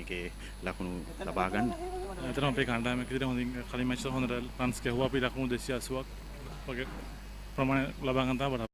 මේකේ ලකුණු ලබා ගන්න. ඇත්තටම අපේ කණ්ඩායමක් විදිහට හොඳින් කලින් මැච් එක හොඳට රන්ස් ගැහුවා අපි ලකුණු 280ක් වගේ ප්‍රමාණය ලබා ගන්න තමයි.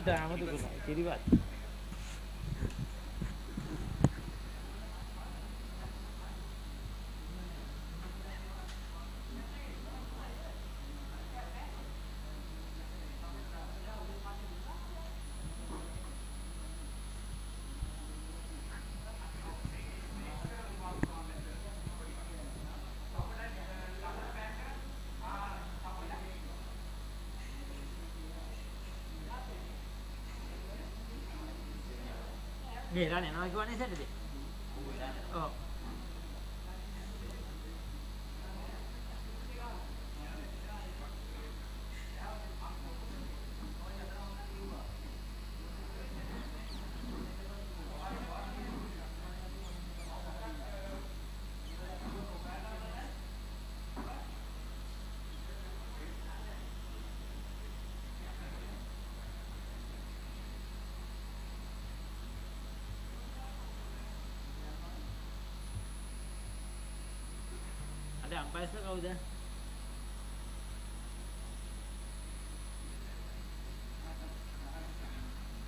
Ni Rani, nak ni saya tadi. Oh. Ada umpire kau dah.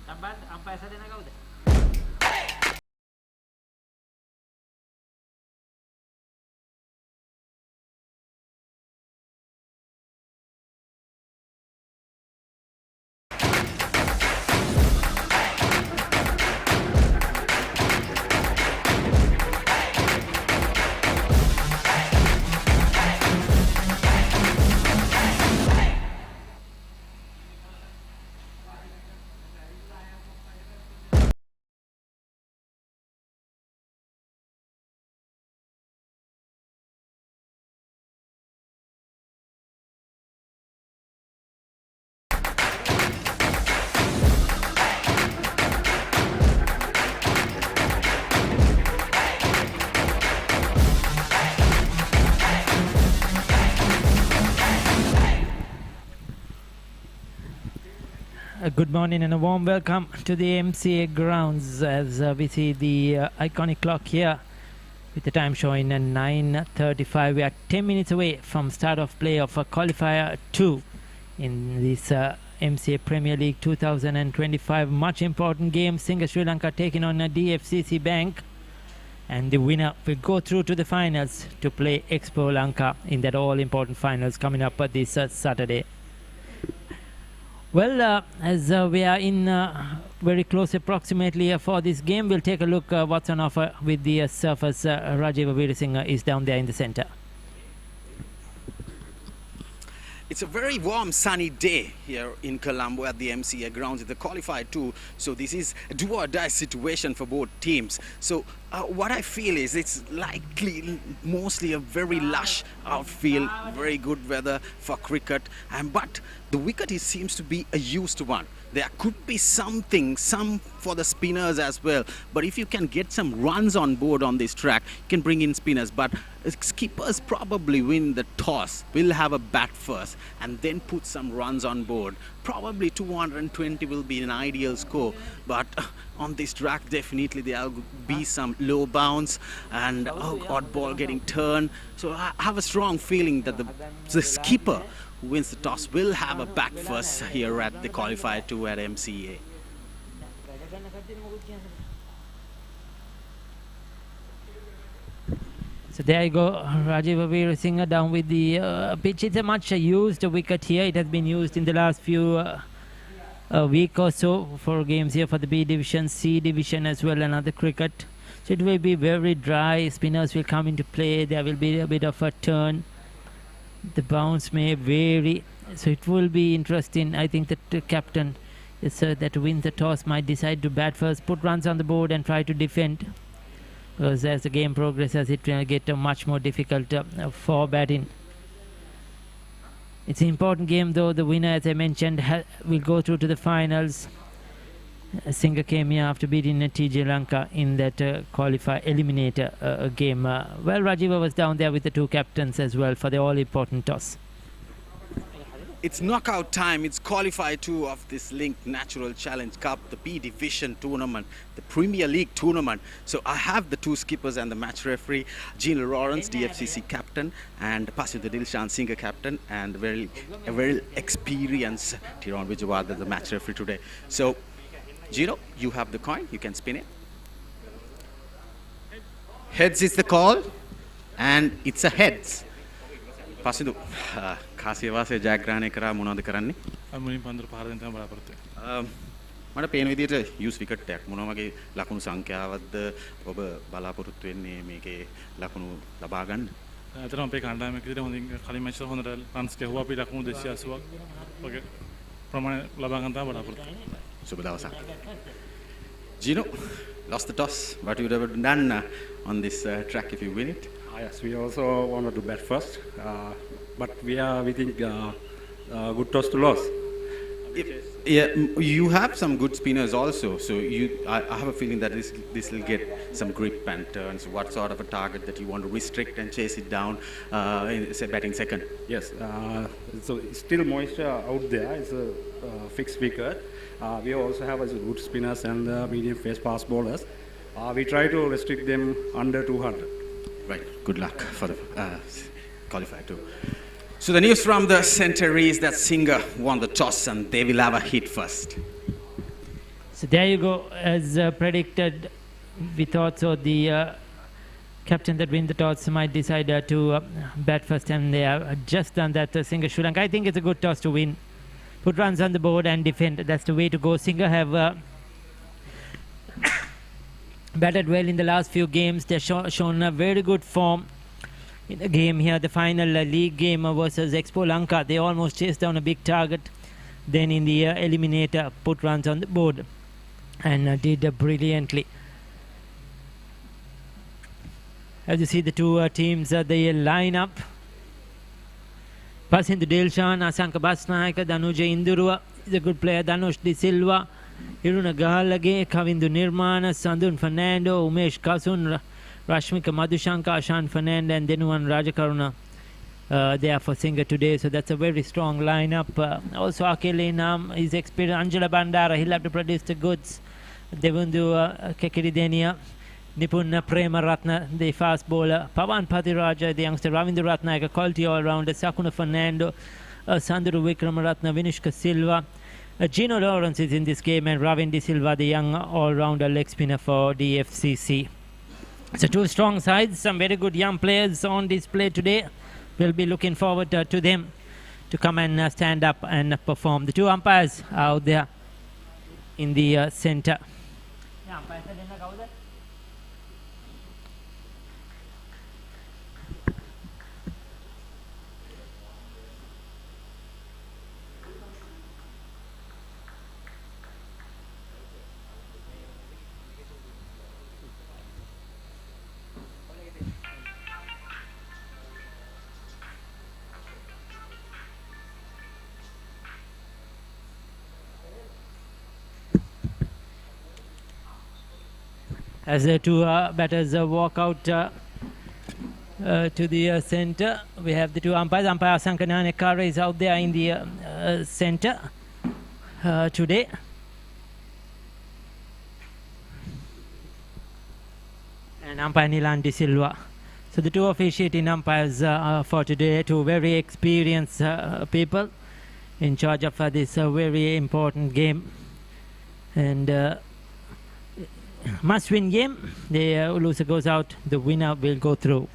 Tambahan umpire saya nak kau dah. Good morning and a warm welcome to the MCA grounds as we see the iconic clock here with the time showing 9:35. We are 10 minutes away from start of play of Qualifier 2 in this MCA Premier League 2025 much important game. Singa Sri Lanka taking on DFCC Bank, and the winner will go through to the finals to play Expo Lanka in that all important finals coming up this Saturday. Well, as we are in very close approximately for this game, we'll take a look what's on offer with the surface. Rajiv Veerasinghe is down there in the center. It's a very warm sunny day here in Colombo at the MCA grounds. It's the Qualifier 2, so this is a do or die situation for both teams. So what I feel is it's likely mostly a very lush outfield, very good weather for cricket, but the wicket seems to be a used one. There could be some for the spinners as well, but if you can get some runs on board on this track, you can bring in spinners. But skippers probably win the toss, will have a bat first and then put some runs on board. Probably 220 will be an ideal score, but on this track definitely there will be some low bounce and odd ball getting turned. So I have a strong feeling that the skipper who wins the toss will have a bat first here at the Qualifier 2 at MCA. So there you go, Rajiv Veerasinghe down with the pitch. It's a much used wicket here. It has been used in the last few week or so for games here for the B division, C division as well, and other cricket. So it will be very dry. Spinners will come into play. There will be a bit of a turn. The bounce may vary, so it will be interesting. I think that the captain that wins the toss might decide to bat first, put runs on the board and try to defend, because as the game progresses it will get much more difficult for batting. It's an important game though. The winner, as I mentioned, will go through to the finals. Singa came here after beating TJ Lanka in that qualifier eliminator game. Well, Rajiva was down there with the two captains as well for the all-important toss. It's knockout time. It's Qualifier 2 of this Linked Natural Challenge Cup, the B Division tournament, the Premier League tournament. So I have the two skippers and the match referee, Gino Lawrence, DFCC captain, and Pasida Dilshan Singer captain, and a very experienced Tiron Vijayawardena, the match referee today. So Gino, you have the coin. You can spin it. Heads is the call, and it's a heads. Pasidu, කාසියවාසේ ජයග්‍රහණය කරා මොනවද කරන්නේ? මුලින් පන්දුර පහර දෙන්න තමයි බලාපොරොත්තු වෙන්නේ. මට පේන විදිහට යූස් විකට් එකක් මොන වගේ ලකුණු සංඛ්‍යාවක්ද ඔබ බලාපොරොත්තු වෙන්නේ මේකේ ලකුණු ලබා ගන්න? අතරම අපේ කණ්ඩායමක් විදිහට හොඳින් කලින් මැච් එක හොඳට රන්ස් ගැහුවා අපි ලකුණු 280ක් වගේ ප්‍රමාණය ලබා ගන්න තමයි බලාපොරොත්තු වෙන්නේ. සුබ දවසක්. Gino, lost the toss. What you would have done on this track if you win it? Yes, we also wanted to bat first, but we think good toss to loss. Yeah, you have some good spinners also, so I have a feeling that this will get some grip and turns. What sort of a target that you want to restrict and chase it down, say batting second? Yes, so still moisture out there. It's a fixed wicket. We also have good spinners and medium pace fast bowlers. We try to restrict them under 200. Right. Good luck for the qualifier too. So the news from the centre is that Singer won the toss and they will have a hit first. So there you go. As predicted, we thought so. The captain that win the toss might decide to bat first, and they have just done that. Singer Sri Lanka. I think it's a good toss to win. Put runs on the board and defend. That's the way to go. Singer have batted well in the last few games. They've shown a very good form in the game here. The final league game versus Expo Lanka. They almost chased down a big target. Then in the eliminator, put runs on the board and did brilliantly. As you see the two teams, they line up. Pasindu Dilshan, Asanka Basnayaka, Danuja Indurua is a good player. Danush De Silva, Iruna Gahalage, Kavindu Nirmana, Sandun Fernando, Umesh Kasun, Rashmika Madhushanka, Ashan Fernando, and Denuan Rajakaruna there for Singer today. So that's a very strong lineup. Also Akelina is experienced. Angela Bandara, he'll have to produce the goods. Devundu Kekiridenia, Nipun Prema Ratna, the fast bowler. Pawan Pathiraja, the youngster. Ravindu Ratnayaka, quality all-rounder. Sakuna Fernando, Sanduru Vikramaratna, Vinishka Silva. Gino Lawrence is in this game, and Ravin De Silva, the young all-rounder leg spinner for DFCC. So two strong sides, some very good young players on display today. We'll be looking forward to them to come and stand up and perform. The two umpires are out there in the center. As the two batters walk out to the center, we have the two umpires. Umpire Sankanane Kara is out there in the center today. And umpire Nilan De Silva. So the two officiating umpires for today, two very experienced people in charge of this very important game. And must-win game. The loser goes out, the winner will go through.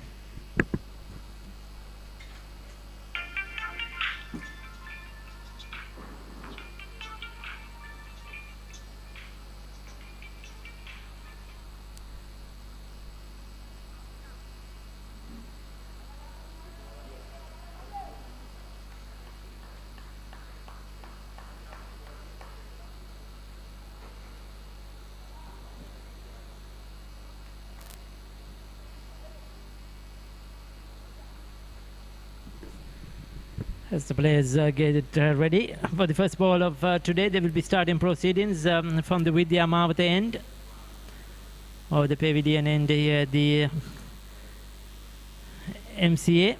As the players get it ready for the first ball of today, they will be starting proceedings from the Vidya Mavata end, or the pavilion end here, the MCA.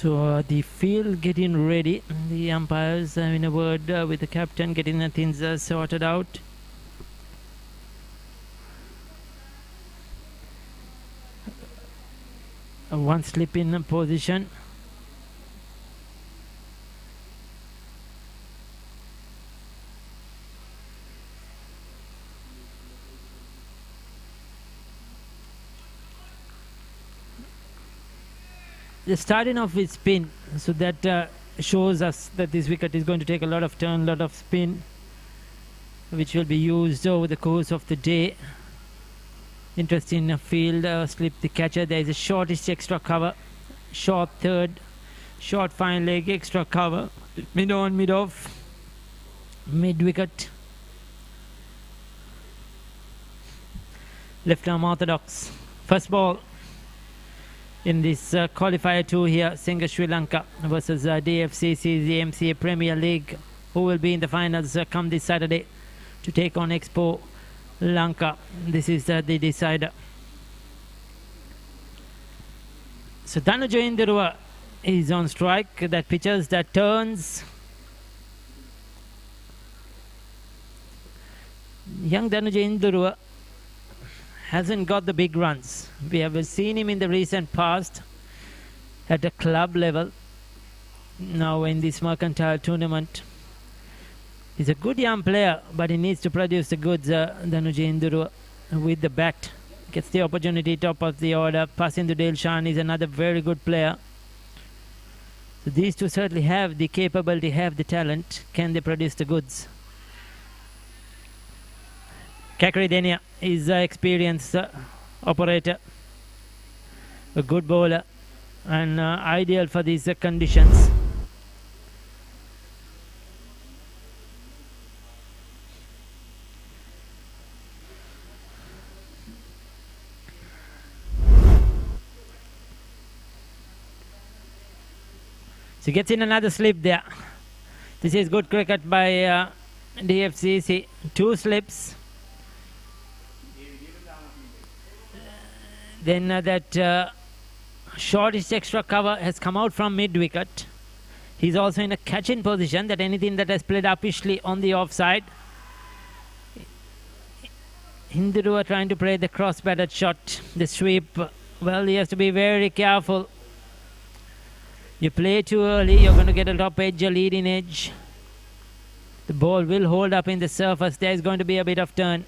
So the field getting ready. The umpires having a word with the captain, getting the things sorted out. One slip in position. They're starting off with spin, so that shows us that this wicket is going to take a lot of turn, lot of spin, which will be used over the course of the day. Interesting field slip the catcher. There is a shortish extra cover, short third, short fine leg, extra cover, mid on, mid off, mid wicket. Left arm orthodox. First ball in this qualifier 2 here, Singa Sri Lanka versus DFCC, the MCA Premier League, who will be in the finals come this Saturday to take on Expo Lanka. This is the decider. So Dhanuja Indurua is on strike. That pitches, that turns. Young Dhanuja Indurua hasn't got the big runs. We have seen him in the recent past at the club level. Now in this mercantile tournament, he's a good young player, but he needs to produce the goods. Dhanuja Indurua with the bat gets the opportunity, top of the order. Passing to Dilshan is another very good player. So these two certainly have the capability, have the talent. Can they produce the goods? Kakri Denia is an experienced operator, a good bowler, and ideal for these conditions. So he gets in another slip there. This is good cricket by DFCC. 2 slips. Then that shortish extra cover has come out from mid-wicket. He's also in a catch-in position, that anything that has played upishly on the offside. Indurua trying to play the cross-batted shot, the sweep. Well, he has to be very careful. You play too early, you're going to get a top edge, a leading edge. The ball will hold up in the surface. There's going to be a bit of turn.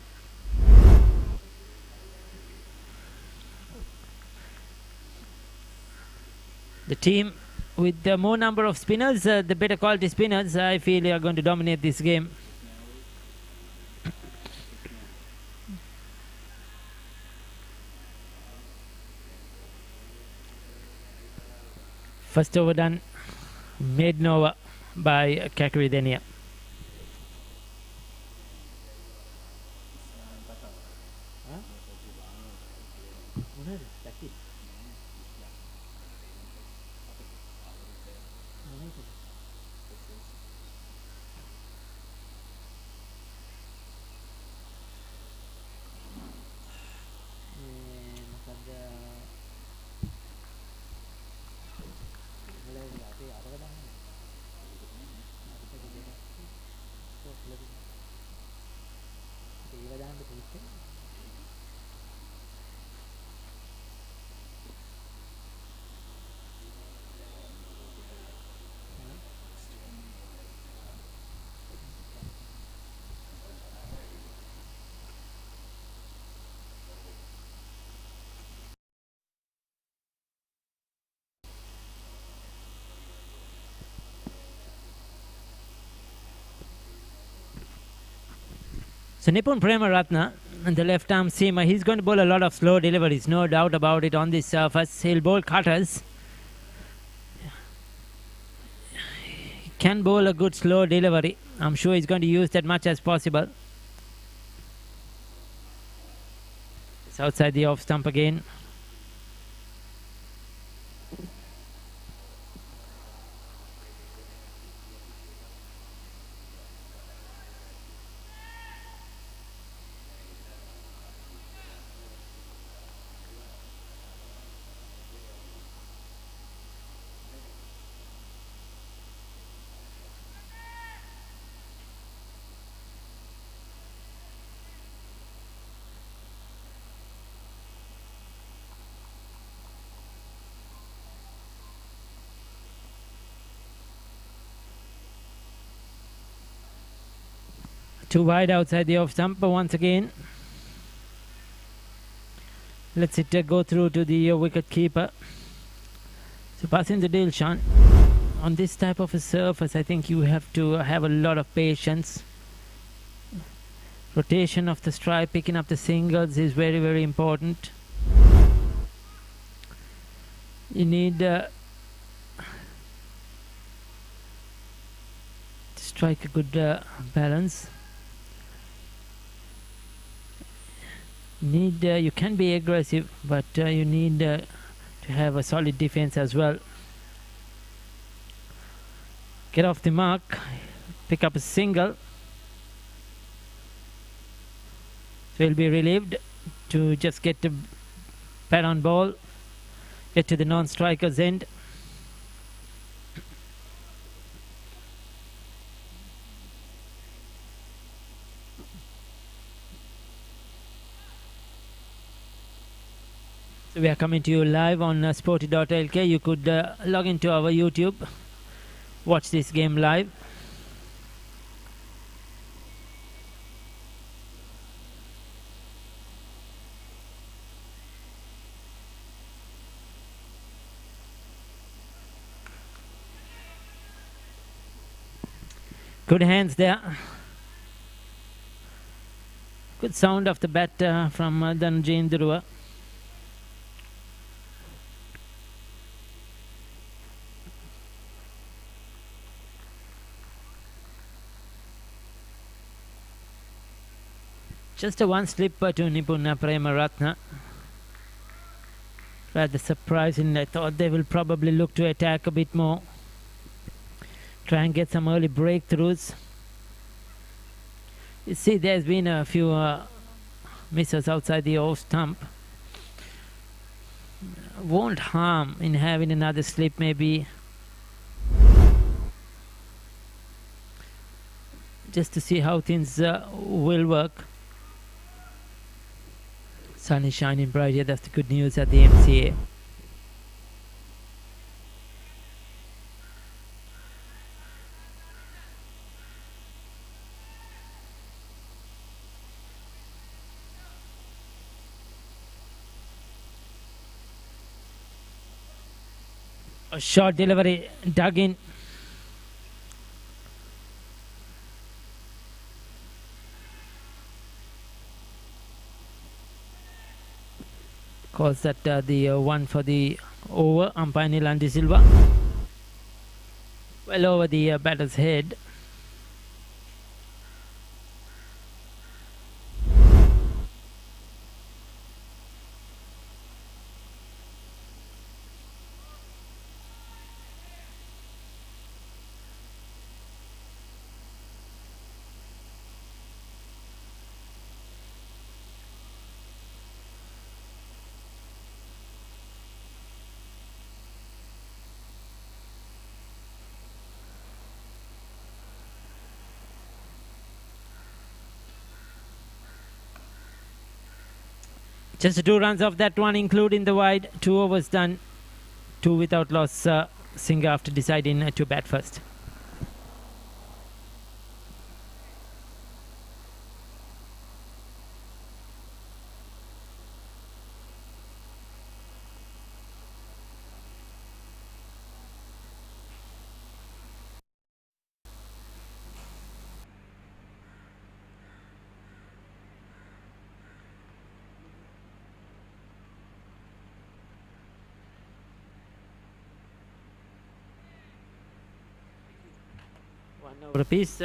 The team with the more number of spinners, the better quality spinners, I feel are going to dominate this game. First over done, maiden over by Kakri Denia. So Nipun Premaratna, the left arm seamer, he's going to bowl a lot of slow deliveries, no doubt about it on this surface. He'll bowl cutters. He can bowl a good slow delivery. I'm sure he's going to use that much as possible. It's outside the off stump again. Too wide outside the off stump once again. Let's it go through to the wicket keeper. So passing the Dilshan. On this type of a surface, I think you have to have a lot of patience. Rotation of the strike, picking up the singles is very, very important. You need to strike a good balance. You can be aggressive, but you need to have a solid defense as well. Get off the mark, pick up a single. So he'll be relieved to just get the bat on ball, get to the non-striker's end. So we are coming to you live on Sporty.lk. You could log into our YouTube, watch this game live. Good hands there. Good sound of the bat from Dhananjay Dhruva. Just a one slip to Nipuna Premaratna. Rather surprising. I thought they will probably look to attack a bit more. Try and get some early breakthroughs. You see, there's been a few misses outside the off stump. Won't harm in having another slip, maybe. Just to see how things will work. Sun is shining bright here. That's the good news at the MCA. A short delivery dug in. Calls that the one for the over, umpire Nilandi Silva. Well over the batter's head. Just 2 runs off that one, including the wide. 2 overs done. 2 without loss. Singh after deciding to bat first. Over a piece.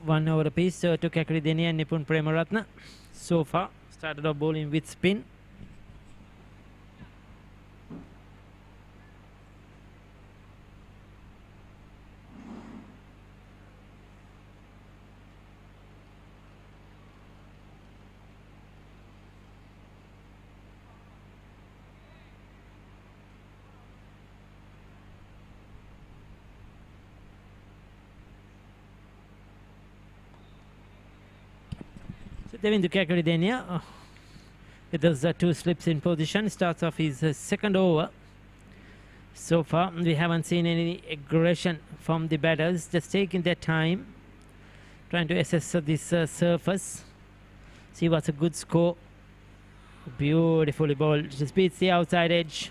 1 over a piece to Kakrideni and Nipun Premaratna. So far, started off bowling with spin. Devindu Kakridenia with those 2 slips in position starts off his second over. So far, we haven't seen any aggression from the batters, just taking their time, trying to assess this surface, see what's a good score. Beautifully bowled, just beats the outside edge.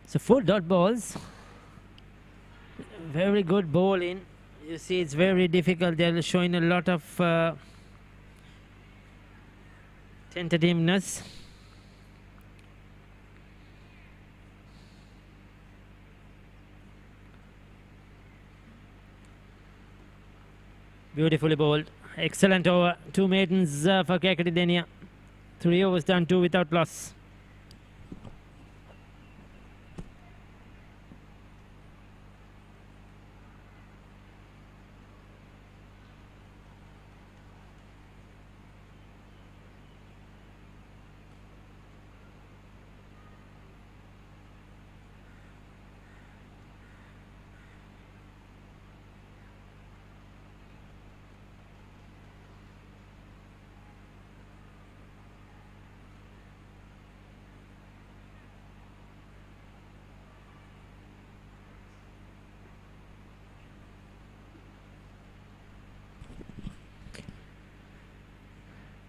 So 4 dot balls, very good bowling. You see it's very difficult. They're showing a lot of tentativeness. Beautifully bowled. Excellent over. 2 maidens for Kakadidenia. 3 overs done, 2 without loss.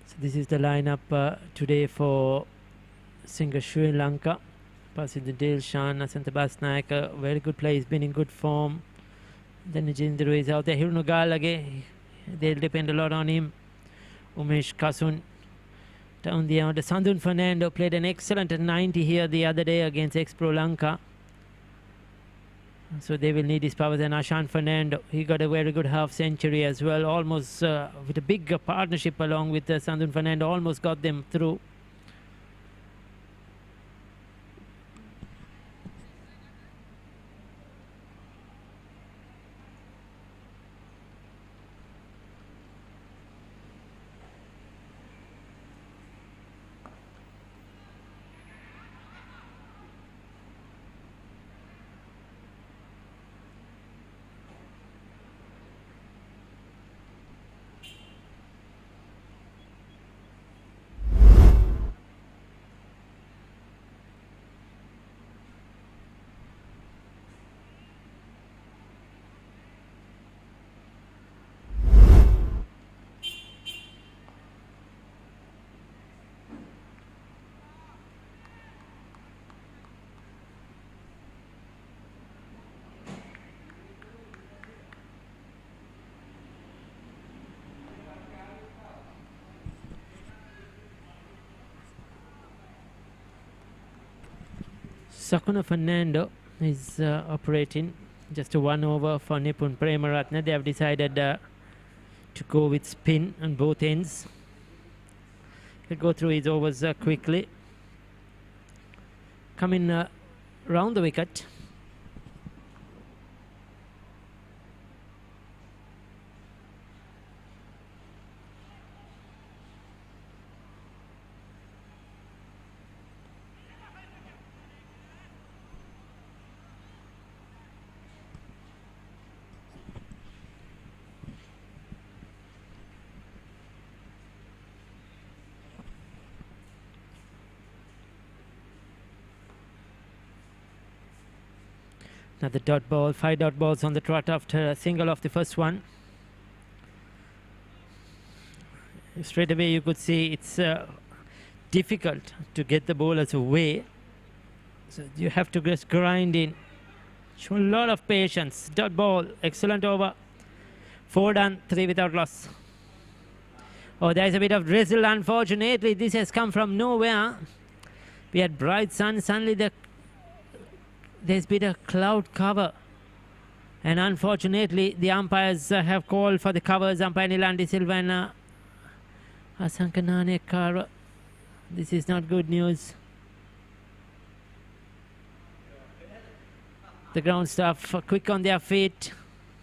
So this is the lineup today for Singer Sri Lanka. Passing Dale Shan, Asanta Basnaik, very good play. He's been in good form. Then Jindru is out there. Hirunugalage, they'll depend a lot on him. Umesh Kasun down the order. Sandun Fernando played an excellent 90 here the other day against ex-pro Lanka. So they will need his powers. And Ashan Fernando, he got a very good half century as well. Almost with a big partnership along with Sandun Fernando, almost got them through. Sakuna Fernando is operating just a 1 over for Nipun Premaratne. They have decided to go with spin on both ends. He'll go through his overs quickly. Coming round the wicket. Another dot ball, 5 dot balls on the trot after a single off the first one. Straight away you could see it's difficult to get the bowlers away. So you have to just grind in. Show a lot of patience. Dot ball, excellent over. 4 done, 3 without loss. Oh, there's a bit of drizzle. Unfortunately, this has come from nowhere. We had bright sun. Suddenly there's been a cloud cover. And unfortunately, the umpires have called for the covers. Umpire Nilandi Silva and Asankanane Kara. This is not good news. The ground staff quick on their feet,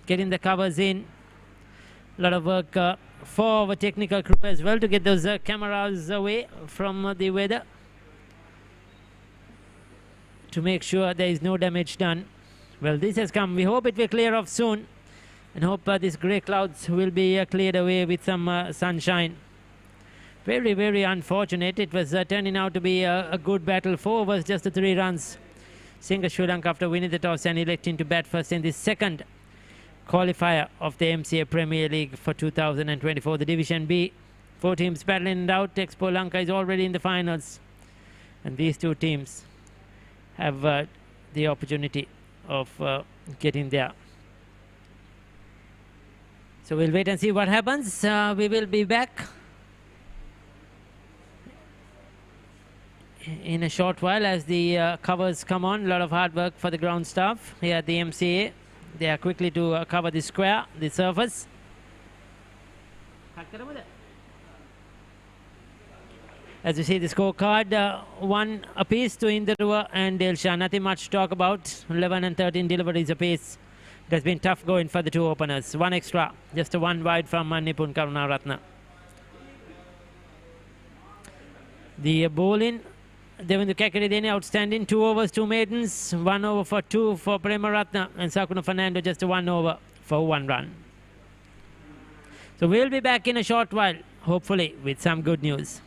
getting the covers in. A lot of work for our technical crew as well to get those cameras away from the weather to make sure there is no damage done. Well, this has come. We hope it will clear off soon and hope these grey clouds will be cleared away with some sunshine. Very, very unfortunate. It was turning out to be a good battle. 4 overs, just the 3 runs. Singa Sri Lanka after winning the toss and electing to bat first in the second qualifier of the MCA Premier League for 2024, the Division B. 4 teams battling it out. Expo Lanka is already in the finals. And these 2 teams have the opportunity of getting there. So we'll wait and see what happens. We will be back in a short while as the covers come on. A lot of hard work for the ground staff here at the MCA. They are quickly to cover the square, the surface. As you see the scorecard, 1 apiece to Indarua and Delsha. Nothing much to talk about. 11 and 13 deliveries apiece. It has been tough going for the 2 openers. 1 extra, just a 1 wide from Nipun Karunaratne. The bowling, Devendu Kekkeredene outstanding. 2 overs, 2 maidens. 1 over for 2 for Premaratne. And Sakuna Fernando just a 1 over for 1 run. So we'll be back in a short while, hopefully with some good news.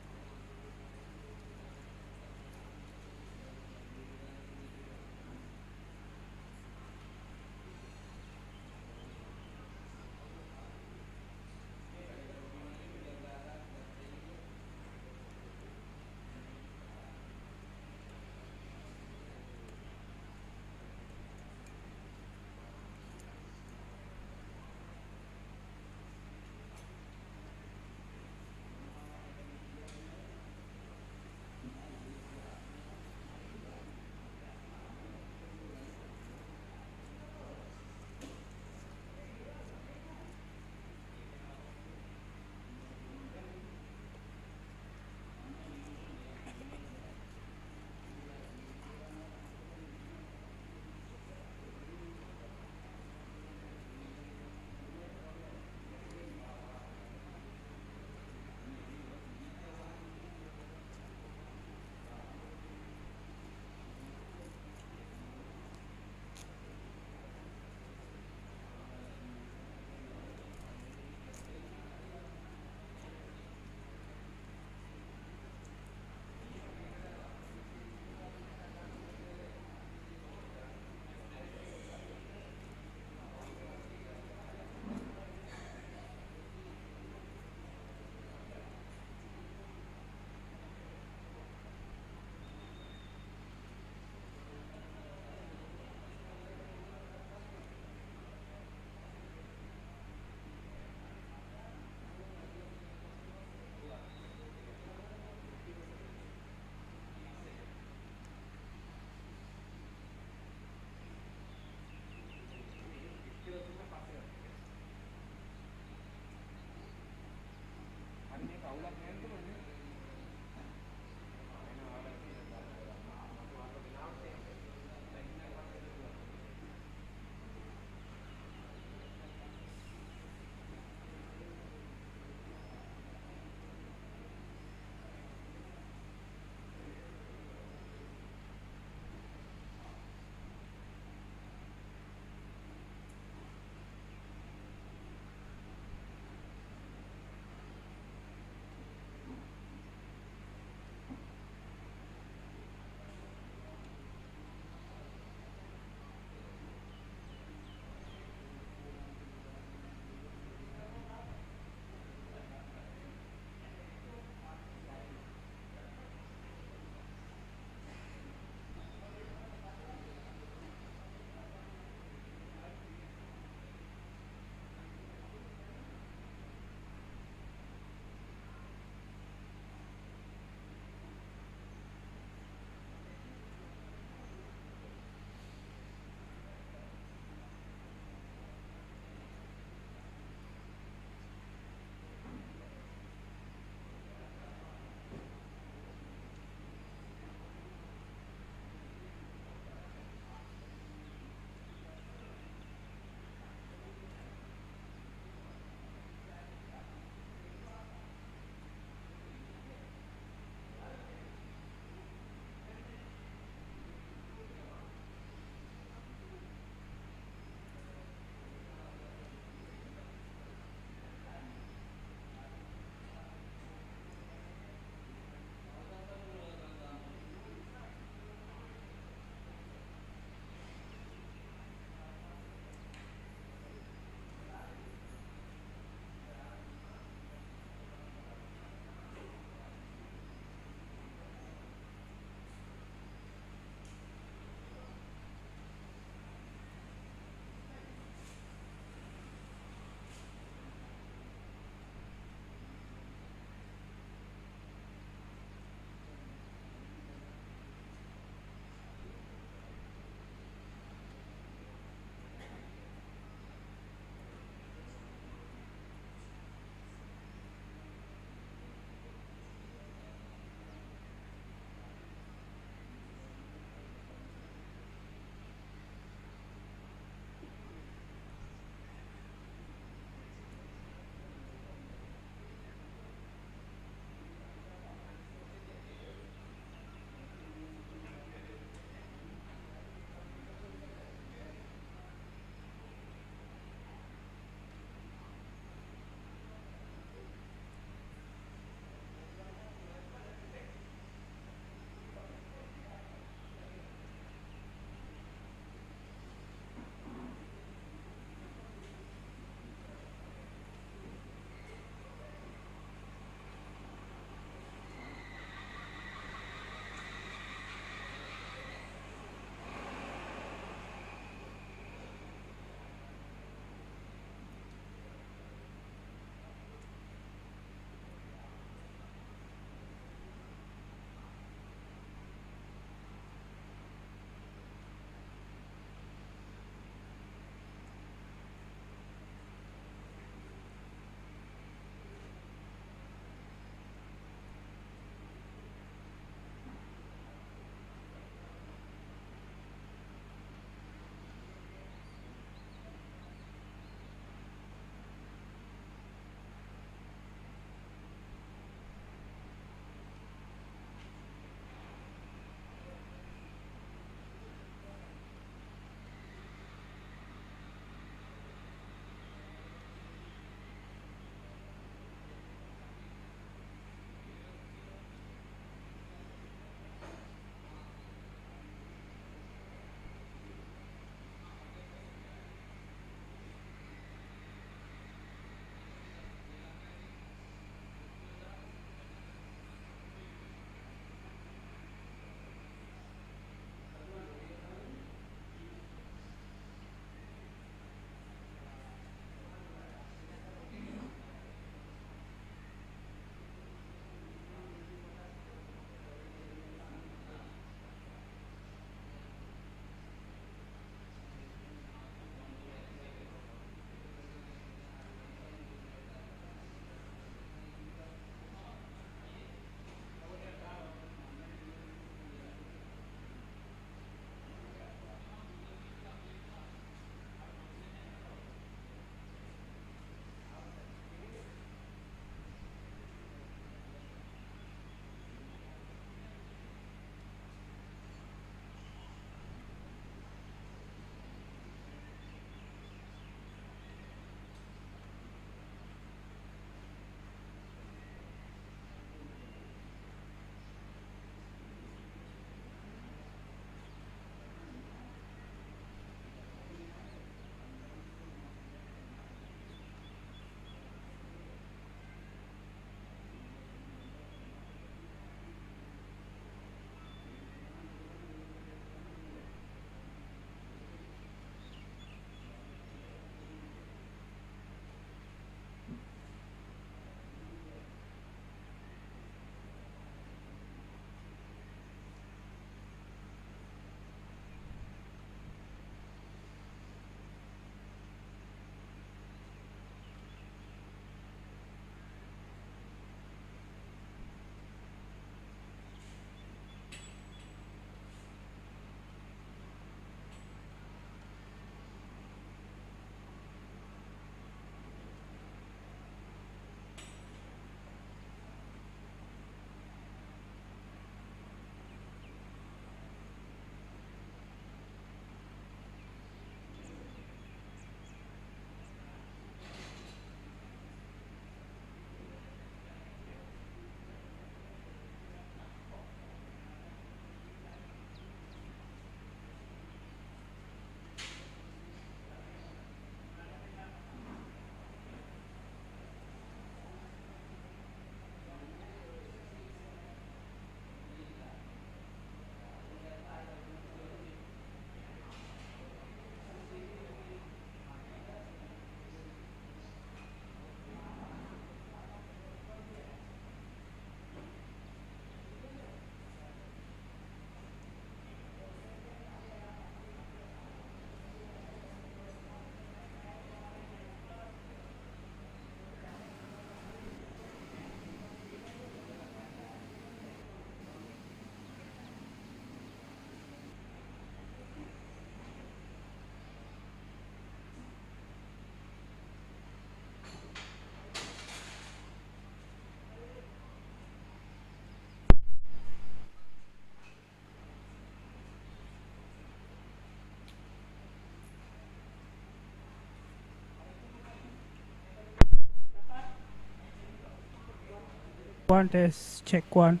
One test, check one.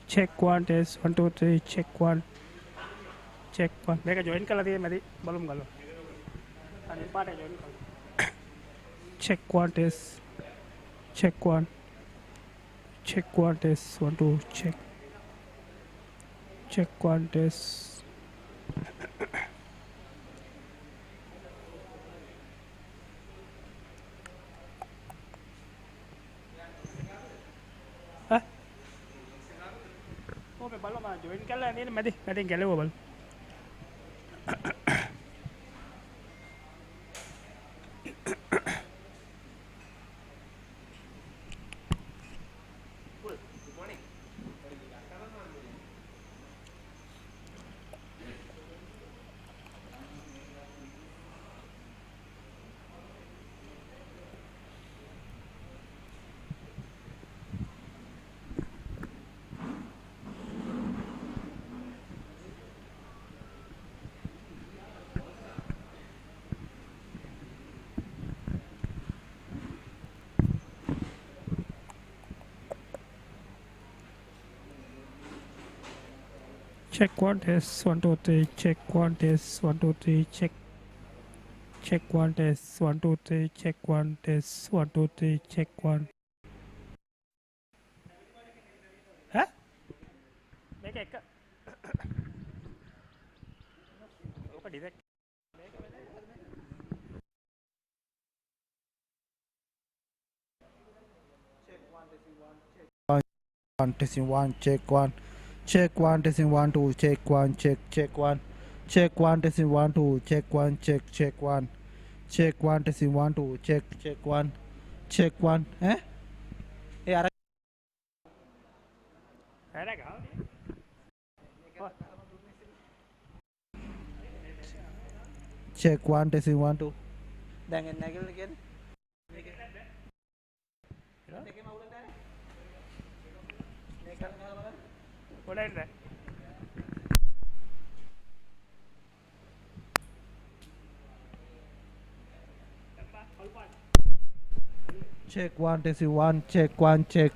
Check one test, 1, 2, 3, check one. Check one. Mereka join kalau dia mari belum kalau. Tadi pada join kalau. Check one test. Check one. Check one test, 1, 2, check. Check one test. Hah? Oh, belum mah join kalau ni mari kalau belum. Check one test, 1, 2, 3, check one test, 1, 2, 3, check. Check one test, 1, 2, 3, check one test, 1, 2, 3, check one. Hah? Make it. Apa di sini? One testing one, check one. Check one testing 1, 2, check one, check one. Check one testing 1, 2, check one, check one. Check one testing 1, 2, check one. Check one. Eh? Eh, ara. Ada kau? Check one testing 1, 2. Dengan nagel again. Boleh tak? Check one testing 1, check one, check.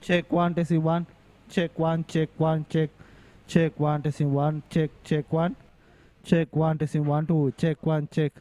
Check one testing 1. Check one, check one, check. Check one testing 1, check one. Check one testing 1, 2, check one, check.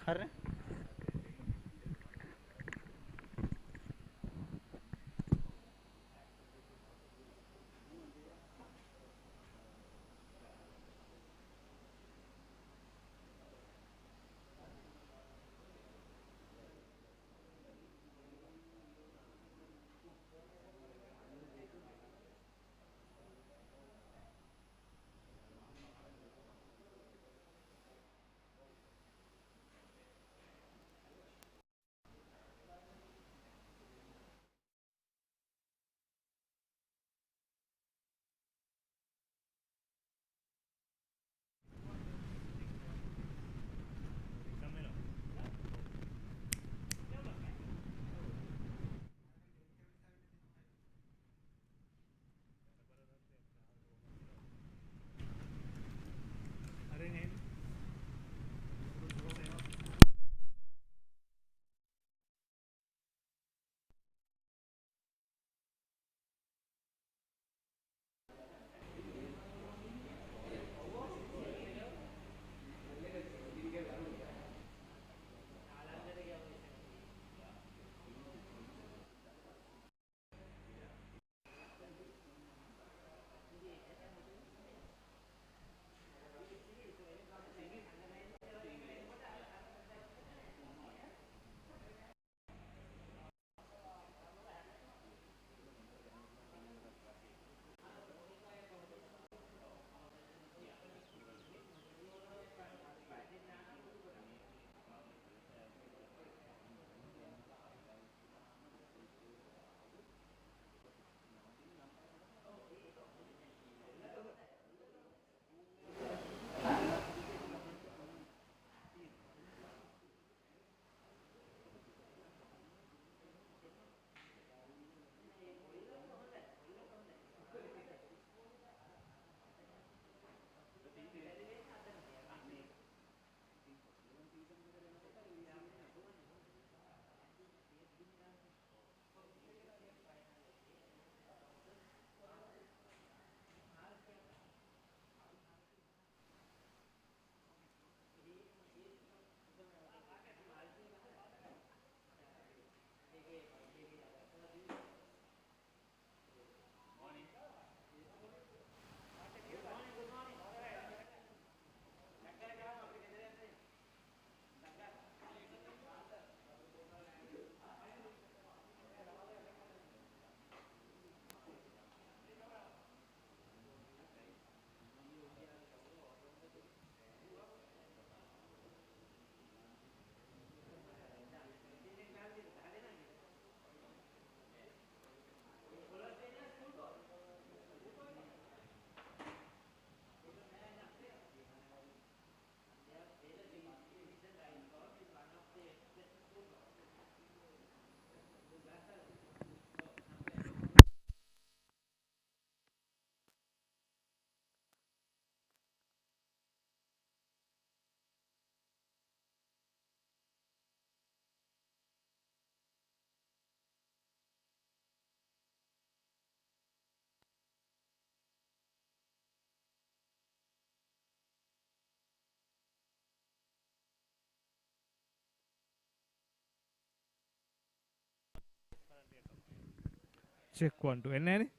check 1 2 එන්නේ නැනේ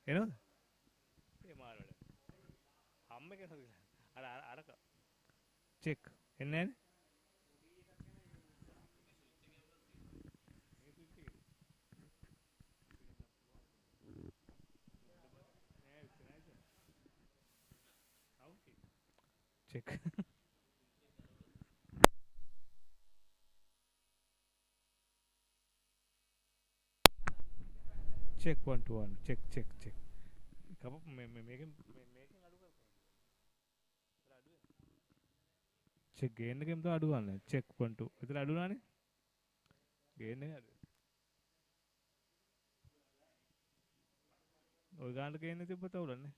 එනවද ඒ මාරවල හම්බ එක නේද අර check එන්නේ නැනේ check check 1 2 1 check කප මේකෙන් අඩු කරපන් අඩු check ගේන්න එකෙන් තමයි අඩු ගන්න check 1 2 එතන අඩු නානේ ගේන්න එක අඩු ඔය ගානට ගේන්න තිබ්බ තවුලන්නේ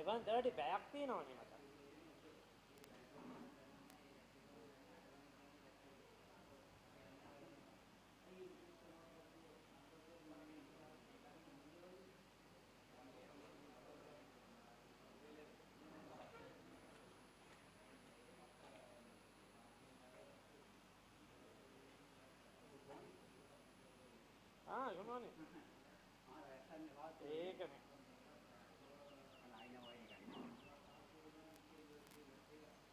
11:30 පැයක් තියෙනවනේ මට. Good morning. ඒකනේ.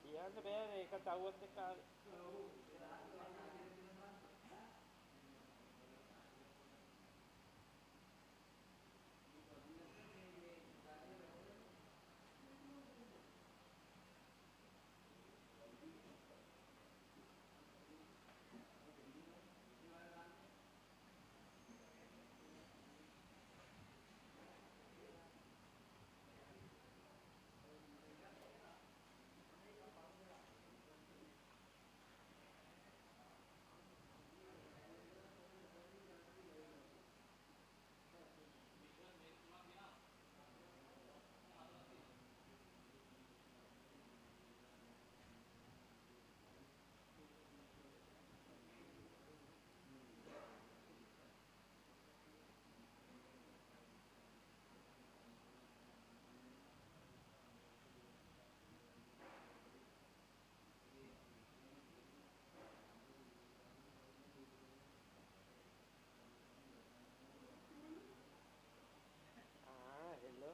කියන්න බෑ ඒක තවුවත් එක්ක ආවේ.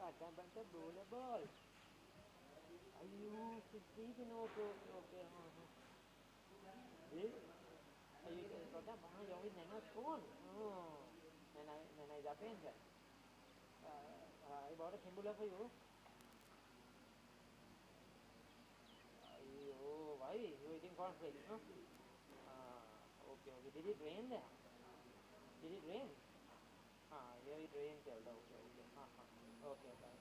Akan bantu bola ball. Ayu, kita okay. Ayu, kau dah bang yang ini nak phone. Này Japan je. I bought a symbol for you. Ayo, why you eating cornflakes? No? Okay. Did it rain there? Did it rain? Here it rained. Okay. Okay, bye.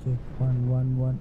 Check 1-1-1.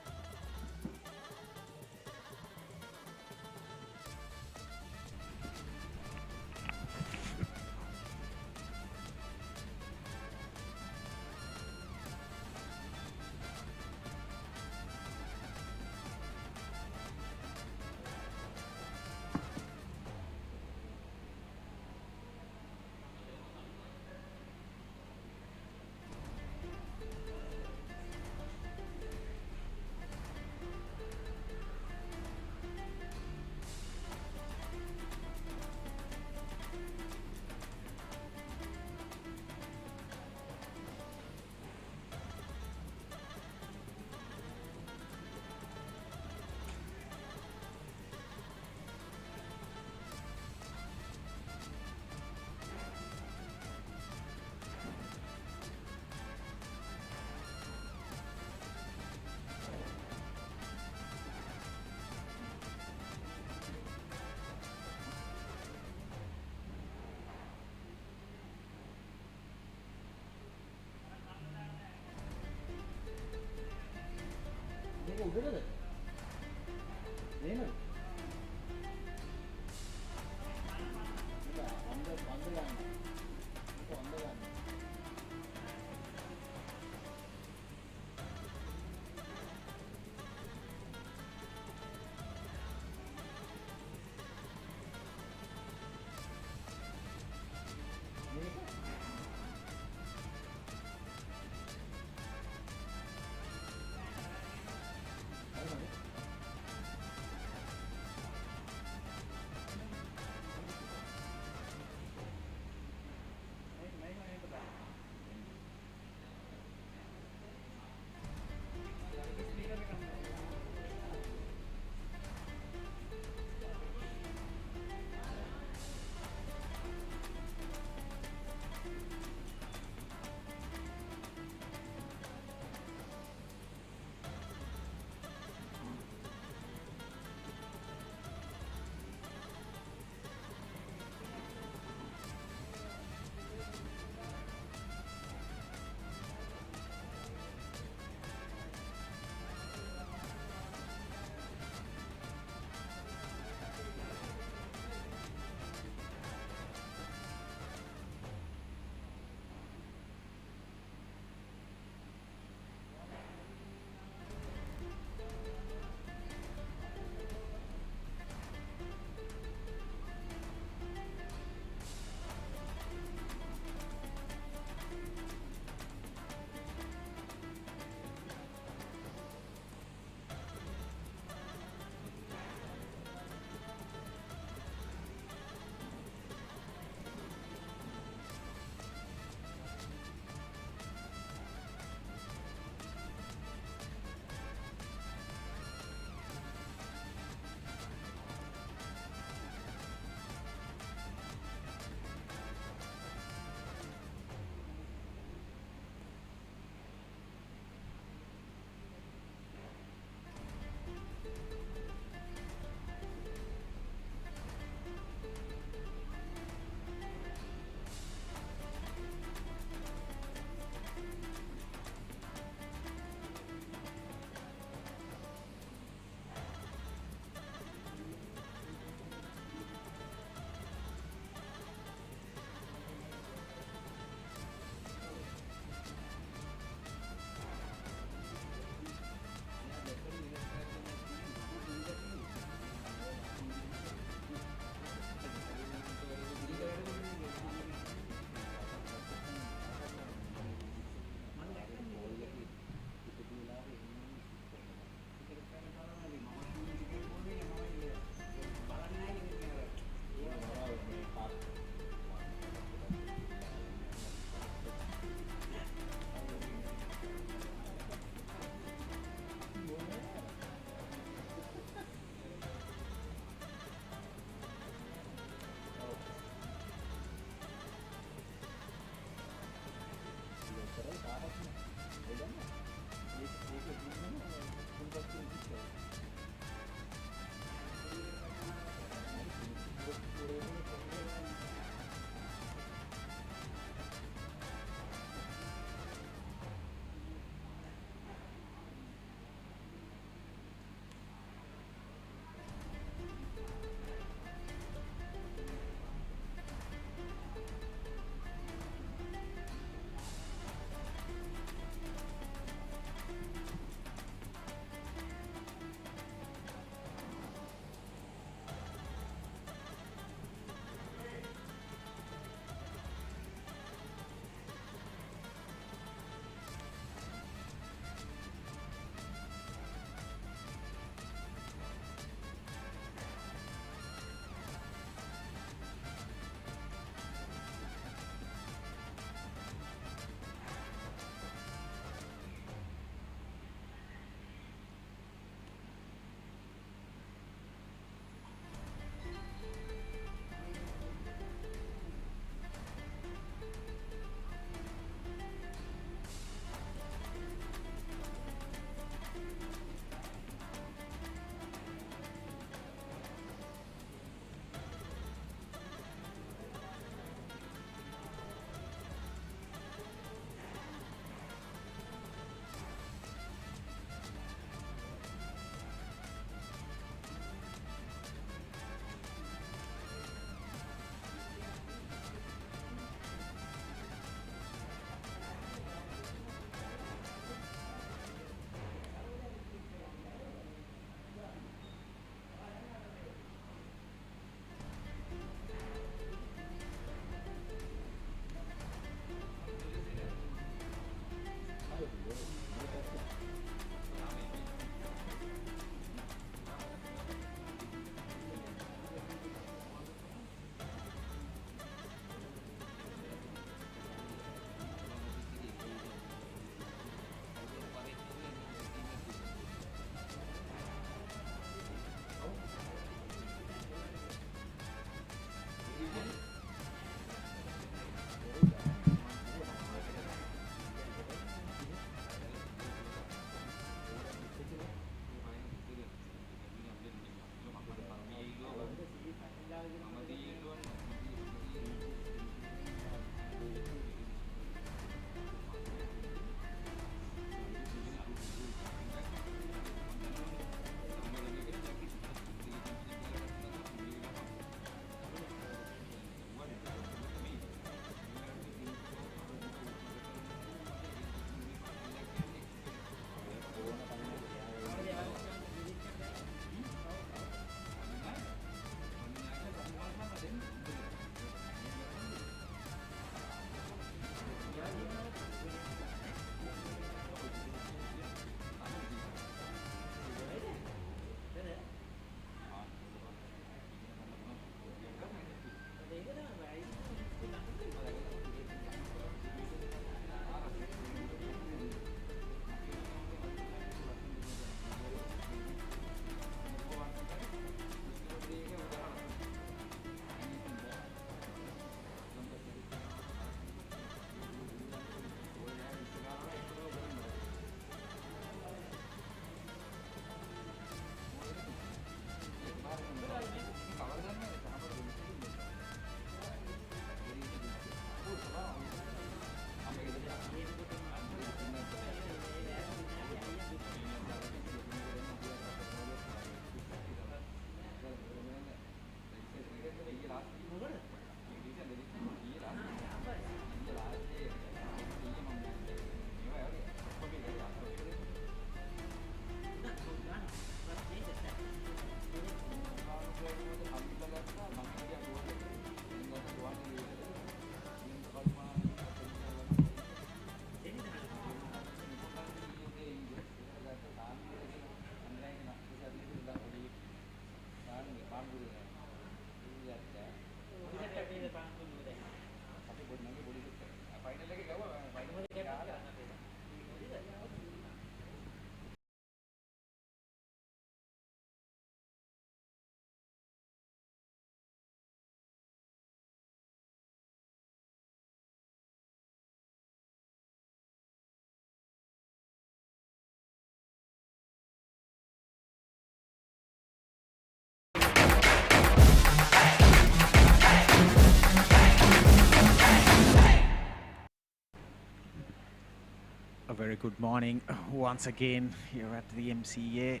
very good morning once again here at the MCA.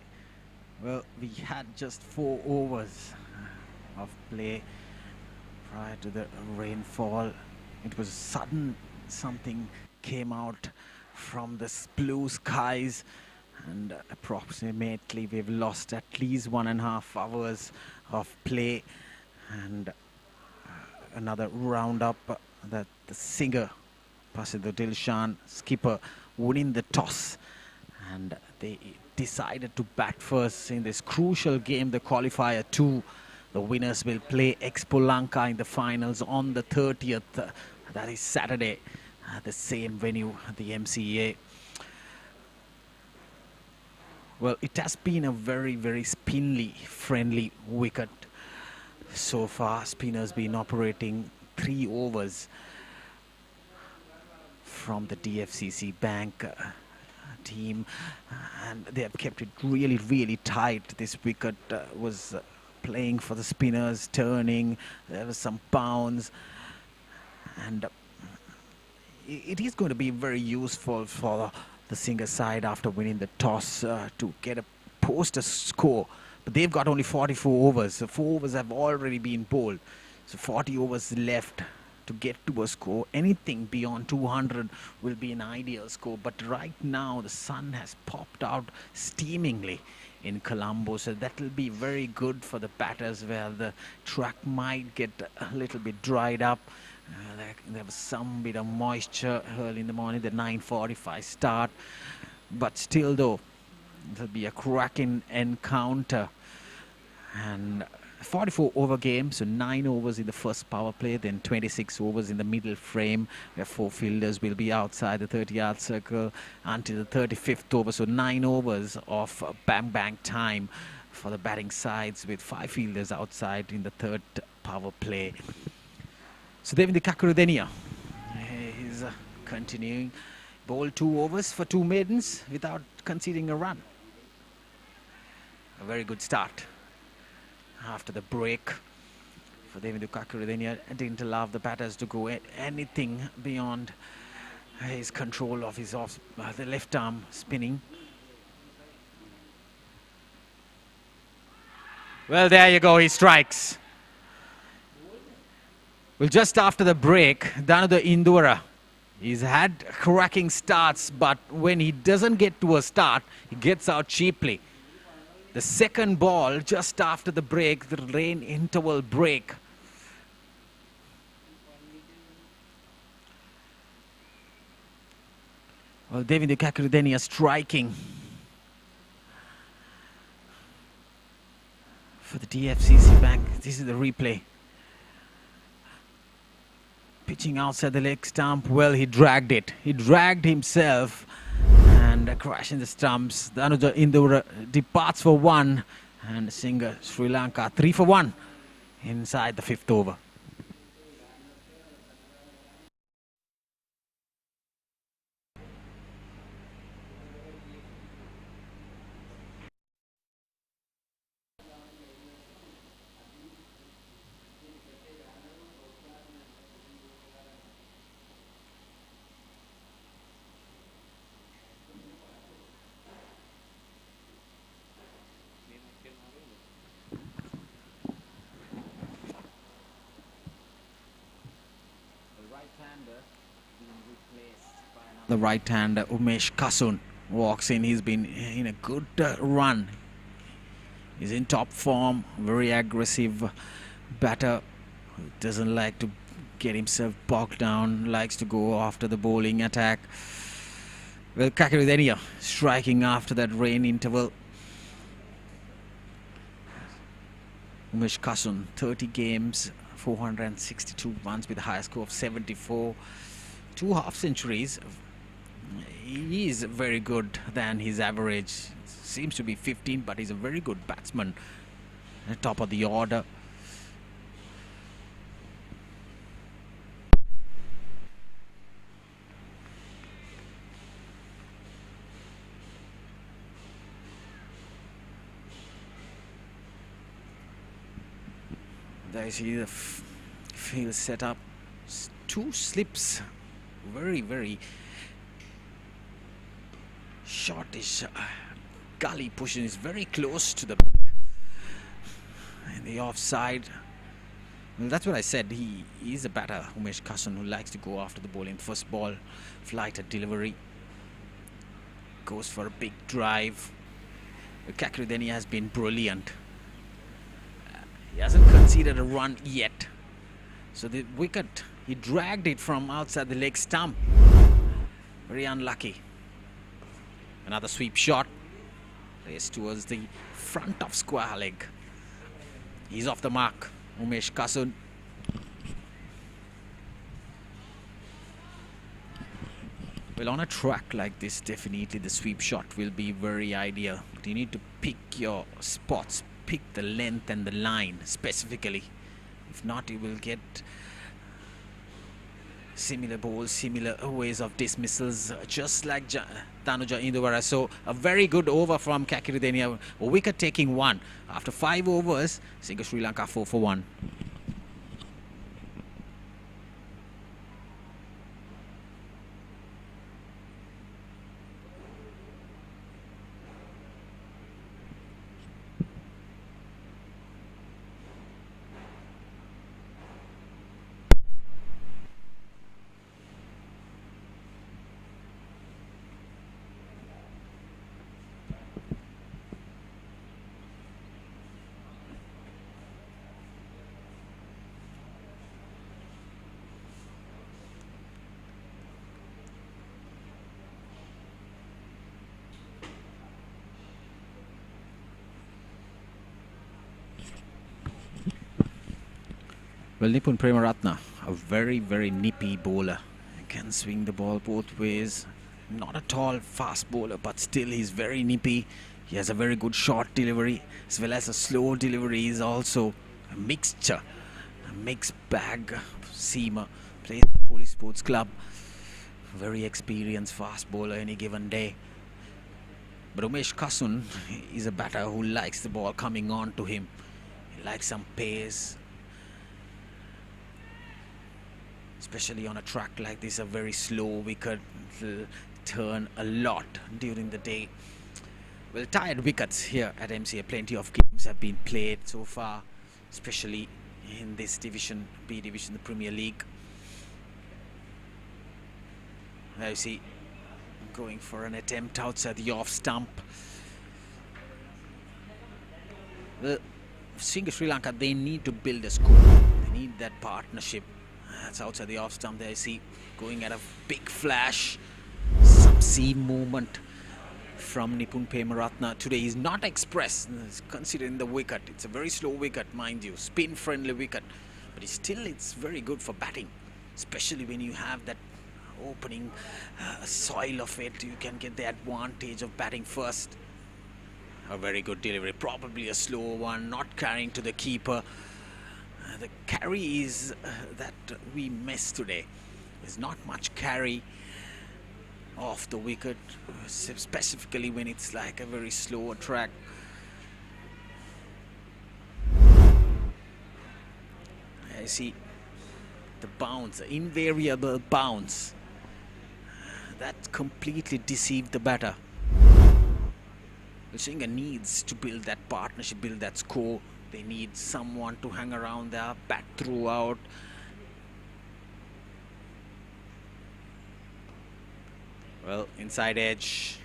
Well, we had just 4 overs of play prior to the rainfall. It was sudden, something came out from the blue skies, and approximately we've lost at least 1.5 hours of play. And another roundup that the singer Pasidhu Dilshan, skipper, winning the toss, and they decided to bat first in this crucial game, the qualifier 2. The winners will play Lanka in the finals on the 30th, that is Saturday, at the same venue, the MCA. Well, it has been a very, very spinly, friendly wicket so far. Spinners been operating 3 overs from the DFCC bank team, and they have kept it really, really tight. This wicket was playing for the spinners, turning, there was some bounce, and it is going to be very useful for the Singer side after winning the toss to post a score. But they've got only 44 overs, so 4 overs have already been bowled, so 40 overs left to get to a score. Anything beyond 200 will be an ideal score, but right now the sun has popped out steamingly in Colombo, so that will be very good for the batters, where the track might get a little bit dried up. There was some bit of moisture early in the morning, the 9:45 start, but still though, it'll be a cracking encounter. And 44 over game, so 9 overs in the first power play, then 26 overs in the middle frame, where 4 fielders will be outside the 30-yard circle until the 35th over. So 9 overs of bang time for the batting sides, with 5 fielders outside in the 3rd power play. So Devendra Kakurudenia is continuing. Bowled 2 overs for 2 maidens without conceding a run. A very good start after the break for Devendra Kakurudenia. Didn't allow the batters to go anything beyond his control of his the left arm spinning. Well, there you go, he strikes. Well, just after the break, Danada Indura, he's had cracking starts, but when he doesn't get to a start, he gets out cheaply. The second ball, just after the break, the rain interval break. Well, Devendra Kakurudenia striking for the DFCC bank. This is the replay. Pitching outside the leg stump. Well, he dragged it. He dragged himself and crashing the stumps. The Anuja Indura departs for 1, and Singer Sri Lanka 3 for 1 inside the 5th over. The right-hander Umesh Kasun walks in. He's been in a good run. He's in top form, very aggressive batter. Doesn't like to get himself bogged down, likes to go after the bowling attack. Well, Kakurudenia striking after that rain interval. Umesh Kasun, 30 games, 462 runs with a high score of 74. 2 half-centuries. He is very good than his average. Seems to be 15, but he's a very good batsman at the top of the order. There you see the field set up. 2 slips. Very shortish gully position is very close to the offside. Well, that's what I said. He is a batter, Umesh Kasson, who likes to go after the ball in first ball, flight at delivery. Goes for a big drive. Kakrideni has been brilliant. He hasn't conceded a run yet. So the wicket, he dragged it from outside the leg stump. Very unlucky. Another sweep shot. Race towards the front of square leg. He's off the mark, Umesh Kasson. Well, on a track like this, definitely the sweep shot will be very ideal. But you need to pick your spots, pick the length and the line specifically. If not, you will get similar balls, similar ways of dismissals, just like Tanuja Induvara. So a very good over from Kakrideni, a wicket taking one. After 5 overs, Sri Lanka 4 for 1. Well, Nipun Premaratna, a very, very nippy bowler. He can swing the ball both ways. Not a tall, fast bowler, but still he's very nippy. He has a very good short delivery, as well as a slow delivery. He's also a mixture, a mixed bag seamer. Plays at the Police Sports Club. Very experienced fast bowler any given day. But Umesh Kasson is a batter who likes the ball coming on to him. He likes some pace. Especially on a track like this, a very slow wicket will turn a lot during the day. Well, tired wickets here at MCA. Plenty of games have been played so far, especially in this division, B division, the Premier League. Now you see, going for an attempt outside the off stump. Well, Sri Lanka, they need to build a score. They need that partnership. That's outside the off stump there. You see, going at a big flash, some seam movement from Nipun Premaratna. Today he's not expressed, considering the wicket. It's a very slow wicket, mind you, spin friendly wicket, but it's very good for batting, especially when you have that opening soil of it. You can get the advantage of batting first. A very good delivery, probably a slow one, not carrying to the keeper. The carry is that we missed today. There's not much carry off the wicket, specifically when it's like a very slow track. I see the bounce, the invariable bounce. That completely deceived the batter. Singha needs to build that partnership, build that score. They need someone to hang around there, bat throughout. Well, inside edge.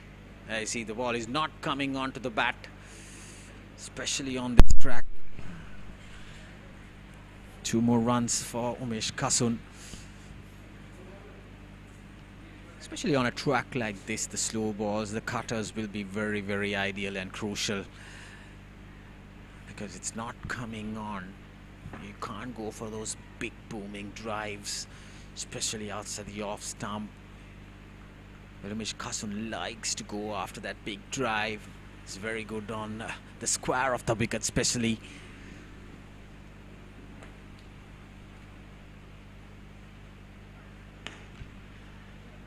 I see the ball is not coming onto the bat, especially on this track. 2 more runs for Umesh Kasson. Especially on a track like this, the slow balls, the cutters will be very, very ideal and crucial. Because it's not coming on. You can't go for those big booming drives, especially outside the off stump. Umesh Kasson likes to go after that big drive. It's very good on the square of the wicket, especially.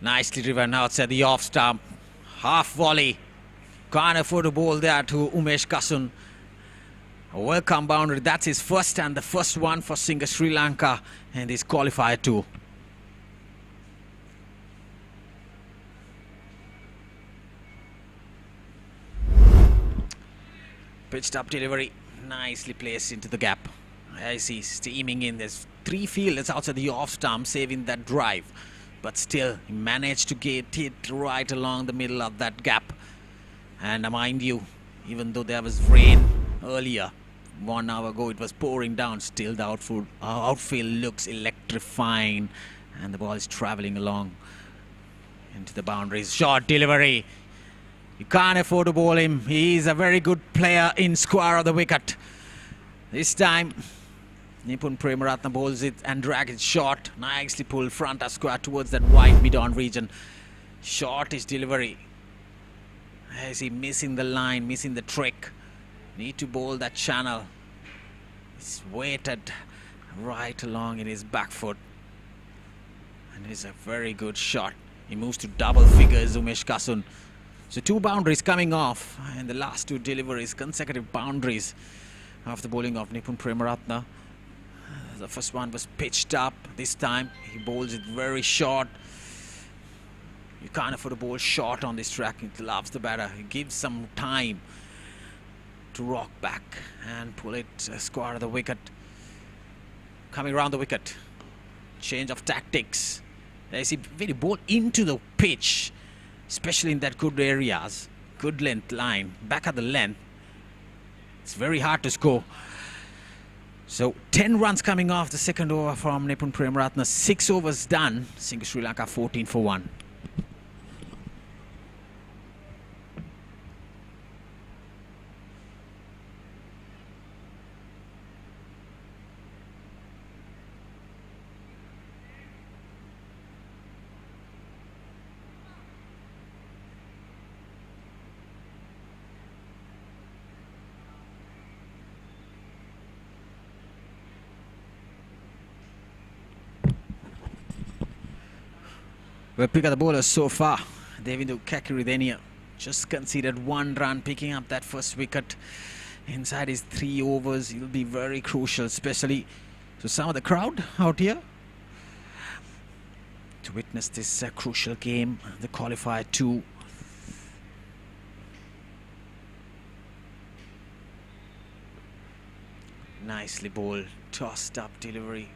Nicely driven outside the off stump. Half volley. Can't afford a ball there to Umesh Kasson. A welcome boundary. That's his first and the first one for Sri Lanka and his qualifier too. Pitched up delivery, nicely placed into the gap. I see steaming in. There's 3 fielders outside the off stump saving that drive, but still he managed to get it right along the middle of that gap. And mind you, even though there was rain earlier, 1 hour ago it was pouring down, still the outfield looks electrifying, and the ball is traveling along into the boundaries. Short delivery. You can't afford to bowl him. He's a very good player in square of the wicket. This time Nipun Premaratna bowls it and drags it short. Nicely pulled front of square towards that wide mid-on region. Shortish delivery. Is he missing the line, missing the trick? Need to bowl that channel. He's weighted right along in his back foot. And it's a very good shot. He moves to double figures, Umesh Kasun. So 2 boundaries coming off, and the last 2 deliveries, consecutive boundaries after bowling of Nipun Premaratna. The first one was pitched up. This time he bowls it very short. You can't afford to bowl short on this track. It loves the batter. He gives some time to rock back and pull it square of the wicket. Coming around the wicket. Change of tactics. There see very ball into the pitch, especially in that good areas. Good length line. Back at the length. It's very hard to score. So 10 runs coming off the second over from Nipun Premaratna. 6 overs done. Sri Lanka 14 for 1. Well, pick up the bowlers so far. Devindu Kakiridenia just conceded 1 run, picking up that first wicket. Inside his 3 overs, he'll be very crucial, especially to some of the crowd out here, to witness this crucial game, the Qualifier 2. Nicely bowled, tossed up delivery,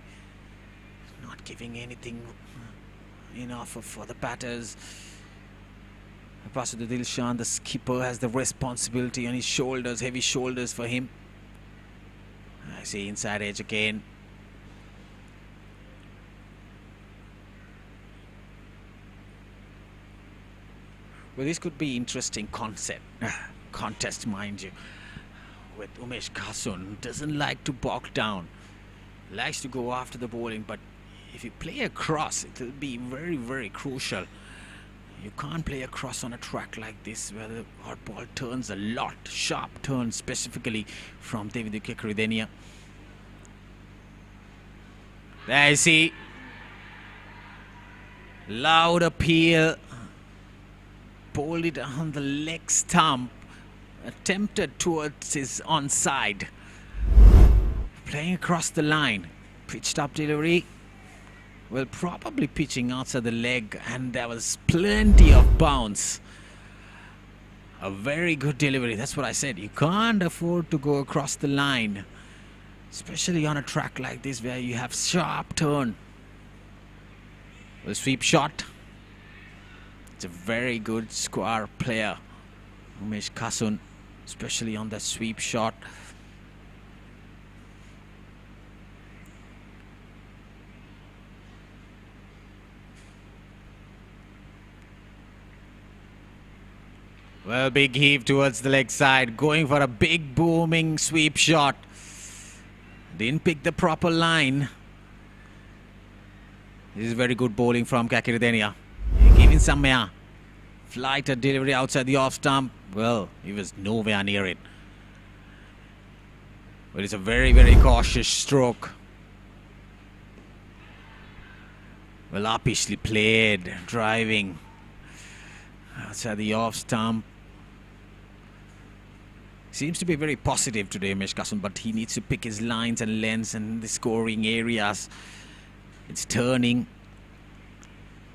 not giving anything enough for the batters. Pastor Dilshan, the skipper, has the responsibility on his shoulders, heavy shoulders for him. I see inside edge again. Well, this could be interesting contest, mind you, with Umesh Kasun. Doesn't like to bog down, likes to go after the bowling, but if you play across, it will be very, very crucial. You can't play across on a track like this where the hot ball turns a lot. Sharp turns specifically from Devindu Kakiridenia. There you see. Loud appeal. Bowled it on the leg stump. Attempted towards his onside. Playing across the line. Pitched up delivery. Well, probably pitching outside the leg, and there was plenty of bounce. A very good delivery. That's what I said. You can't afford to go across the line, especially on a track like this where you have sharp turn. Well, sweep shot. It's a very good square player, Umesh Kasun, especially on that sweep shot. Well, big heave towards the leg side, going for a big booming sweep shot. Didn't pick the proper line. This is very good bowling from Kakiridenia. Giving some flighted delivery outside the off stump. Well, he was nowhere near it. But it's a very, very cautious stroke. Well, uppishly played, driving outside the off stump. Seems to be very positive today, Umesh Kasun, but he needs to pick his lines and lengths and the scoring areas. It's turning.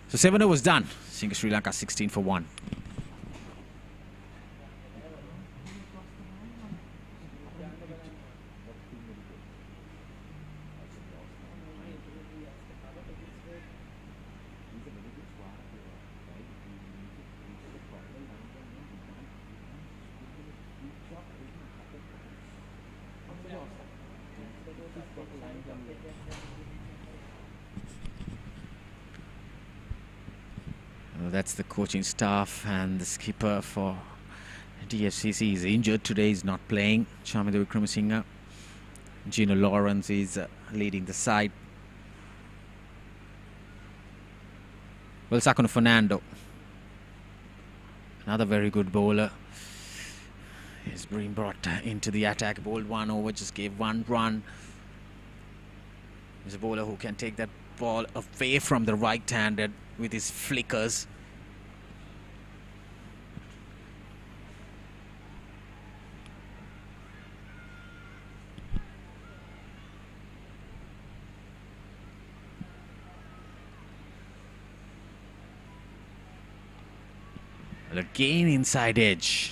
So 7 overs done. Sri Lanka 16 for 1. that's the coaching staff, and the skipper for DFCC is injured today. He's not playing. Chamida Wickramasinghe. Gino Lawrence is leading the side. Well, Sakuno Fernando, another very good bowler, is being brought into the attack. Bowled 1 over, just gave 1 run. He's a bowler who can take that ball away from the right-handed with his flickers. Again inside edge.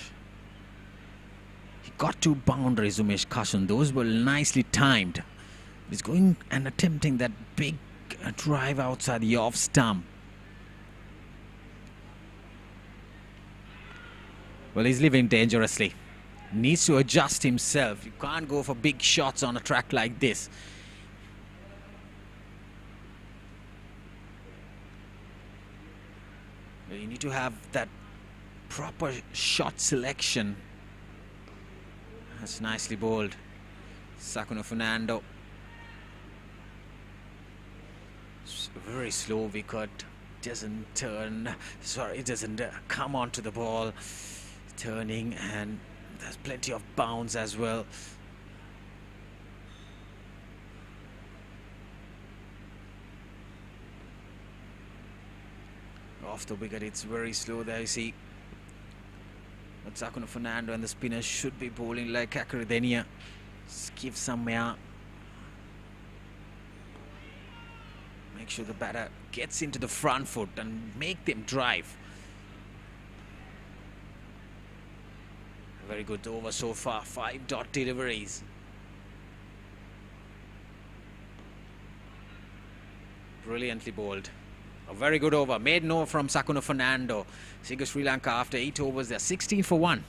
He got 2 boundaries, Umesh Kashan. Those were nicely timed. He's going and attempting that big drive outside the off stump. Well, he's living dangerously. Needs to adjust himself. You can't go for big shots on a track like this. You need to have that proper shot selection. That's nicely bowled. Sakuno Fernando. Very slow wicket. Doesn't turn. Sorry, it doesn't come onto the ball. Turning, and there's plenty of bounce as well. Off the wicket, it's very slow there, you see. But Sakuno Fernando and the spinners should be bowling like Kakardenia. Give some air. Make sure the batter gets into the front foot and make them drive. Very good over so far. 5 dot deliveries. Brilliantly bowled. A very good over. Made no from Sakuno Fernando. Sri Lanka after 8 overs. They're 16 for 1.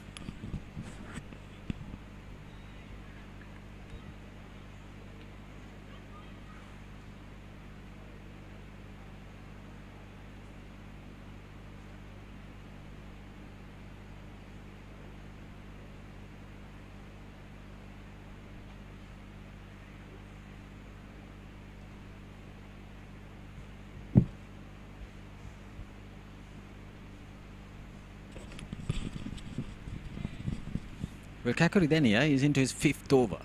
Well, Kakardenia is into his 5th over.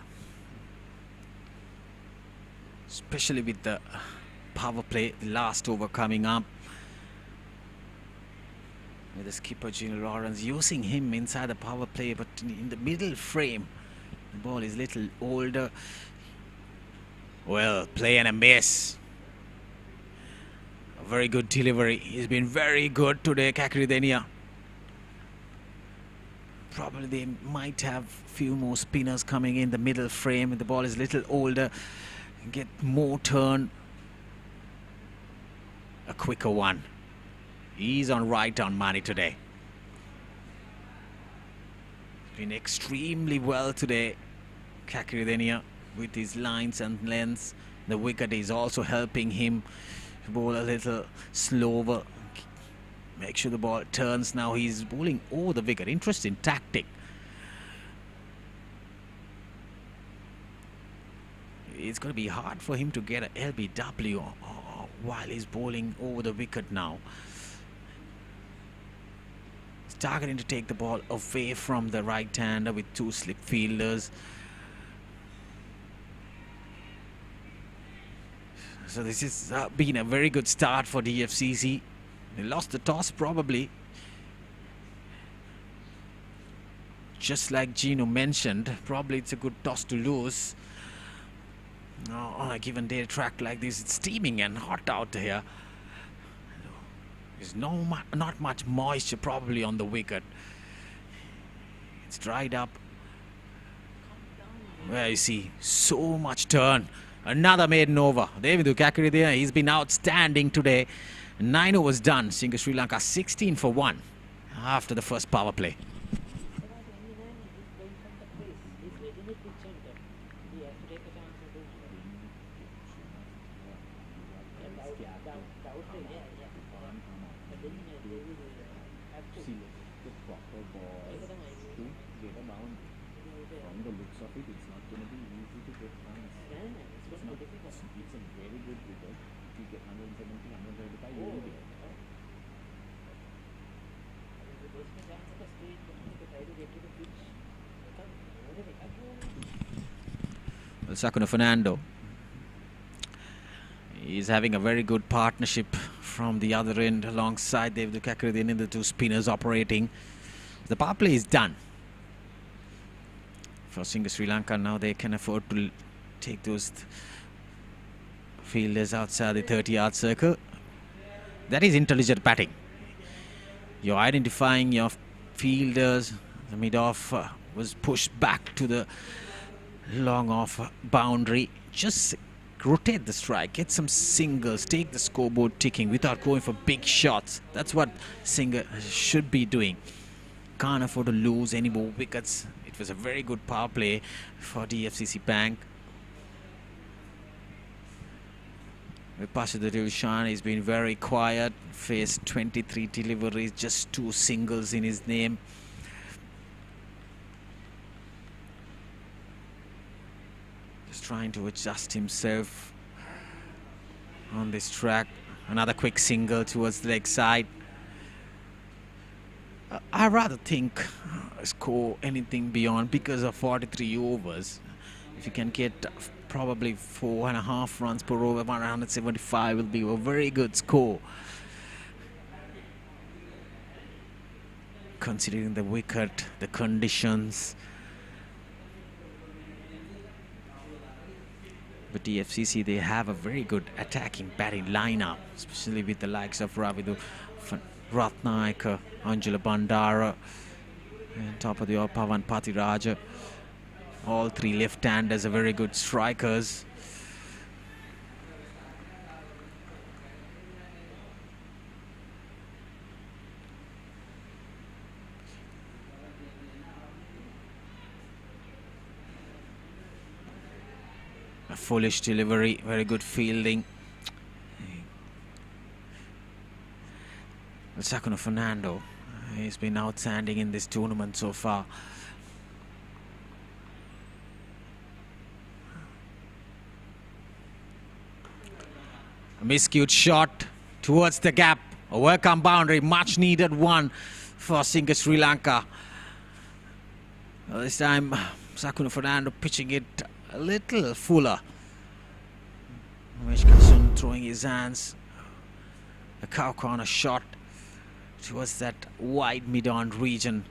Especially with the power play, the last over coming up. With the skipper Gino Lawrence using him inside the power play, but in the middle frame, the ball is a little older. Well, play and a miss. A very good delivery. He's been very good today, Kakardenia. Probably they might have a few more spinners coming in the middle frame. The ball is a little older. Get more turn. A quicker one. He's on right on money today. Been extremely well today, Kakardenia, with his lines and lengths. The wicket is also helping him to bowl a little slower. Make sure the ball turns. Now he's bowling over the wicket. Interesting tactic. It's going to be hard for him to get an LBW while he's bowling over the wicket now. He's targeting to take the ball away from the right-hander with 2 slip fielders. So this has been a very good start for DFCC. They lost the toss probably. Just like Gino mentioned, probably it's a good toss to lose. On a given day track like this, it's steaming and hot out here. There's not much moisture probably on the wicket. It's dried up. Where you see so much turn. Another maiden over. Devidu Kakardenia, he's been outstanding today. 9 overs done. Sri Lanka 16 for 1 after the first power play. Sakuna Fernando is having a very good partnership from the other end alongside David Kakradin, the two spinners operating. The power play is done. For Sri Lanka now, they can afford to take those fielders outside the 30-yard circle. That is intelligent batting. You're identifying your fielders. The mid-off was pushed back to the long off boundary. Just rotate the strike, get some singles, take the scoreboard ticking without going for big shots. That's what Singer should be doing. Can't afford to lose any more wickets. It was a very good power play for DFCC Bank. Vipasha Dilshan has been very quiet, faced 23 deliveries, just 2 singles in his name. Trying to adjust himself on this track. Another quick single towards the leg side. I rather think score anything beyond, because of 43 overs. If you can get probably 4.5 runs per over, 175 will be a very good score, considering the wicket, the conditions. But DFCC, they have a very good attacking batting lineup, especially with the likes of Ravidu Ratnaik, Angela Bandara, and top of the all Pavan Patiraja. All 3 left-handers are very good strikers. A foolish delivery, very good fielding. Sakuna Fernando, he's been outstanding in this tournament so far. A miscued shot towards the gap, a welcome boundary, much needed one for Singer Sri Lanka. Well, this time Sakuna Fernando pitching it a little fuller. Umesh Kasun throwing his hands. A cow corner shot towards that wide mid-on region.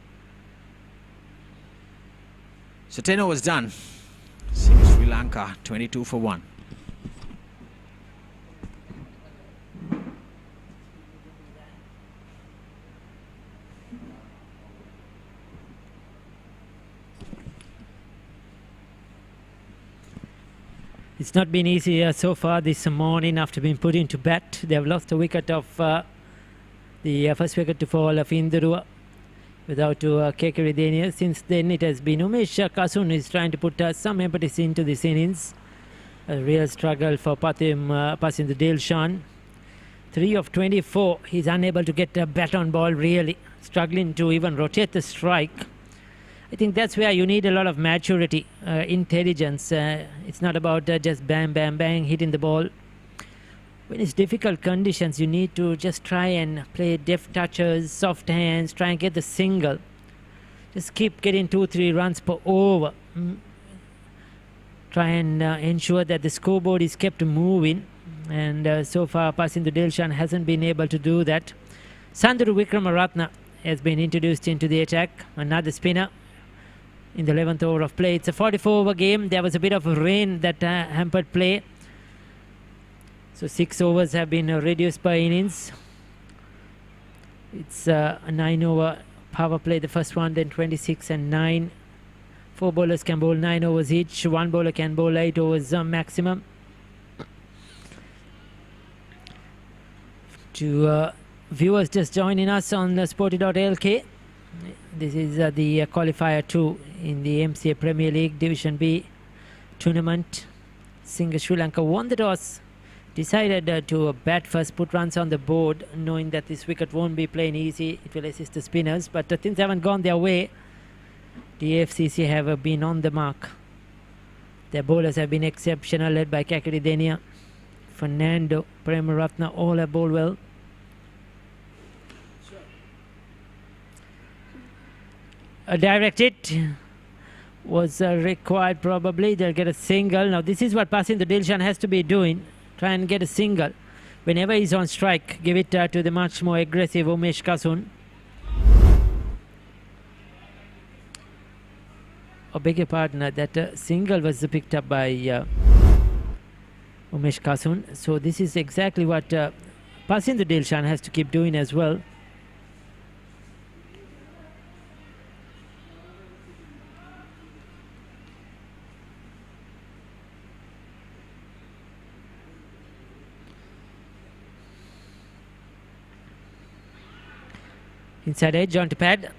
So 10 overs done. Sri Lanka 22 for 1. It's not been easy so far this morning after being put into bat. They have lost the wicket of the first wicket to fall of Induru without to Kekeridenia. Since then it has been Umesh Kasun is trying to put some impetus into this innings. A real struggle for passing the Dilshan. 3 of 24. He's unable to get a bat on ball, really struggling to even rotate the strike. I think that's where you need a lot of maturity, intelligence. It's not about just bang, bang, bang, hitting the ball. When it's difficult conditions, you need to just try and play deft touches, soft hands, try and get the single. Just keep getting 2-3 runs per over. Try and ensure that the scoreboard is kept moving. And so far, passing the Dilshan hasn't been able to do that. Sanduru Wickramaratne has been introduced into the attack. Another spinner in the 11th over of play. It's a 44-over game. There was a bit of rain that hampered play. So 6 overs have been reduced by innings. It's a 9-over power play, the first one, then 26 and 9. 4 bowlers can bowl 9 overs each. 1 bowler can bowl 8 overs maximum. To viewers just joining us on Sporty.lk, this is the Qualifier 2 in the MCA Premier League Division B tournament. Singer Sri Lanka won the toss decided to bat first, put runs on the board, knowing that this wicket won't be playing easy. It will assist the spinners, but things haven't gone their way. DFCC have been on the mark. Their bowlers have been exceptional, led by Kakari Denia, Fernando, Premaratna, all have bowled well. A direct hit was required probably. They'll get a single. Now this is what Pasindu Dilshan has to be doing. Try and get a single. Whenever he's on strike, give it to the much more aggressive Umesh Kasun. I beg your pardon, that single was picked up by Umesh Kasun. So this is exactly what Pasindu Dilshan has to keep doing as well. Inside edge onto pad.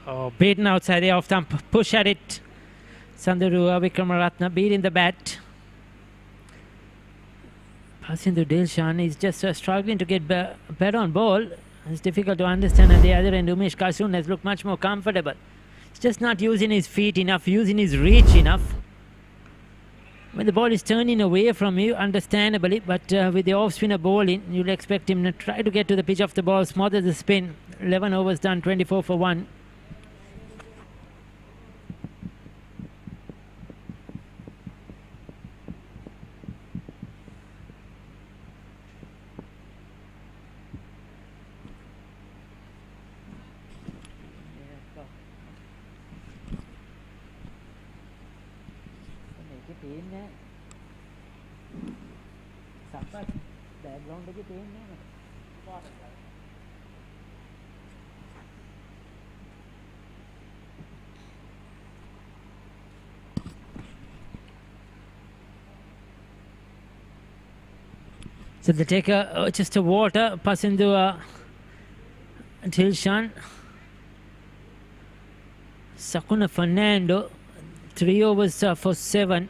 Oh, beaten outside the off stump. Push at it. Sanduru Vikramaratna beating the bat. Pasindu Dilshan is just struggling to get bat on ball. It's difficult to understand. At the other end, Umesh Kasun has looked much more comfortable. He's just not using his feet enough, using his reach enough. When the ball is turning away from you, understandably, but with the off-spinner bowling, you'll expect him to try to get to the pitch of the ball, smother the spin. 11 overs done, 24 for 1. So they take just a water, Pasindu Dilshan. Sakuna Fernando, 3 overs for 7.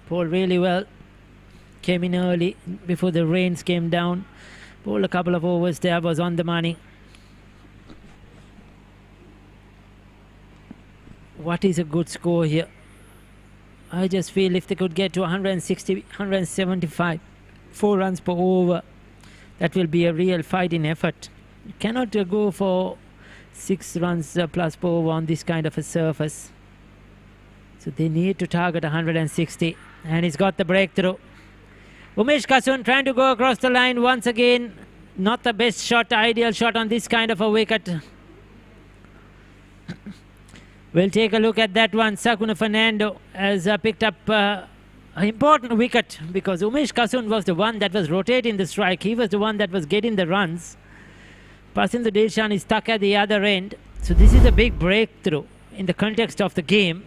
Bowled really well. Came in early before the rains came down. Bowled a couple of overs there, was on the money. What is a good score here? I just feel if they could get to 160, 175, 4 runs per over, that will be a real fighting effort. You cannot go for 6 runs plus per over on this kind of a surface. So they need to target 160, and he's got the breakthrough. Umesh Kasun trying to go across the line once again. Not the best shot, ideal shot on this kind of a wicket. We'll take a look at that one. Sakuna Fernando has picked up an important wicket because Umesh Kasun was the one that was rotating the strike. He was the one that was getting the runs. Pasindu Dilshan is stuck at the other end. So this is a big breakthrough in the context of the game.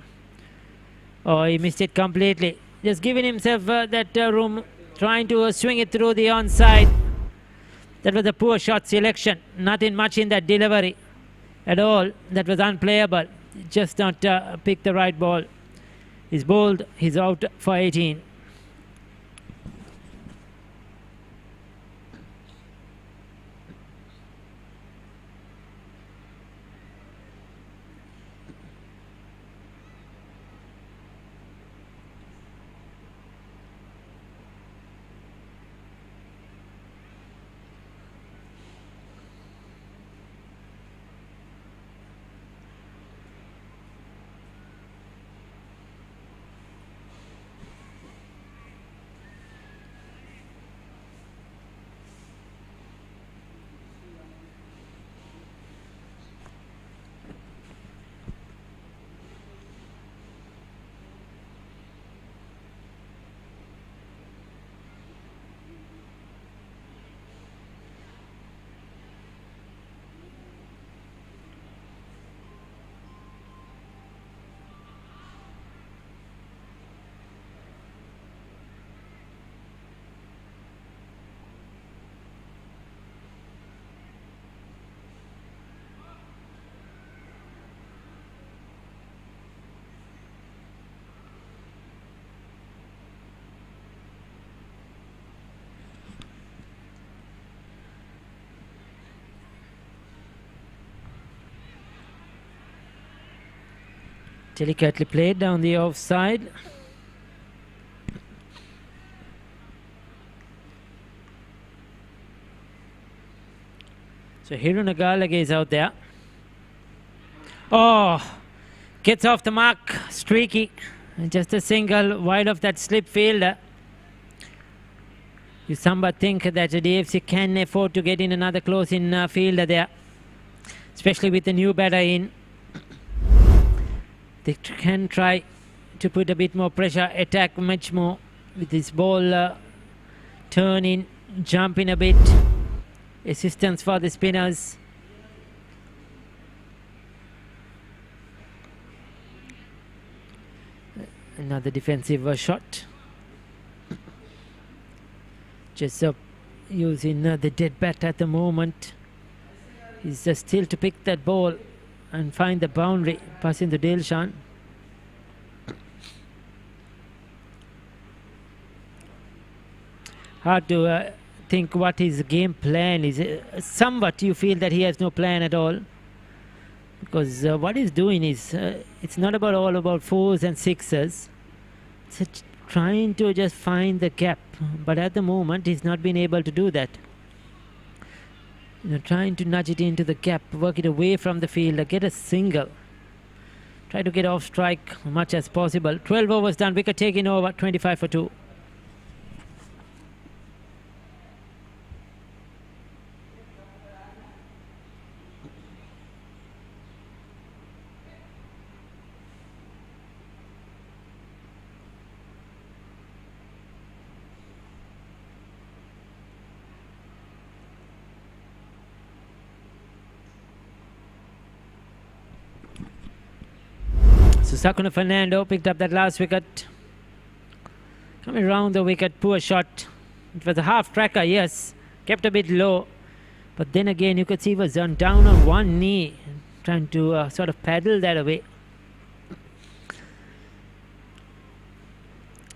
Oh, he missed it completely. Just giving himself that room, trying to swing it through the onside. That was a poor shot selection. Nothing much in that delivery at all. That was unplayable. Just not pick the right ball. He's bowled. He's out for 18. Delicately played down the offside. So Hirunagalage is out there. Oh, gets off the mark, streaky. And just a single wide of that slip fielder. You somewhat think that the DFC can afford to get in another close-in fielder there, especially with the new batter in. They can try to put a bit more pressure, attack much more with this ball turning, jumping a bit. Assistance for the spinners. Another defensive shot. Just using the dead bat at the moment. He's still to pick that ball and find the boundary, passing to Dilshan. Hard to think what his game plan is. Somewhat you feel that he has no plan at all, because what he's doing is it's not all about fours and sixes. It's trying to just find the gap, but at the moment he's not been able to do that. Trying to nudge it into the gap, work it away from the fielder, get a single, try to get off strike much as possible. 12 overs done, wicket taking over, 25 for 2. So Sakuna Fernando picked up that last wicket. Coming around the wicket, poor shot. It was a half tracker, yes. Kept a bit low. But then again, you could see he was down on one knee, trying to sort of paddle that away.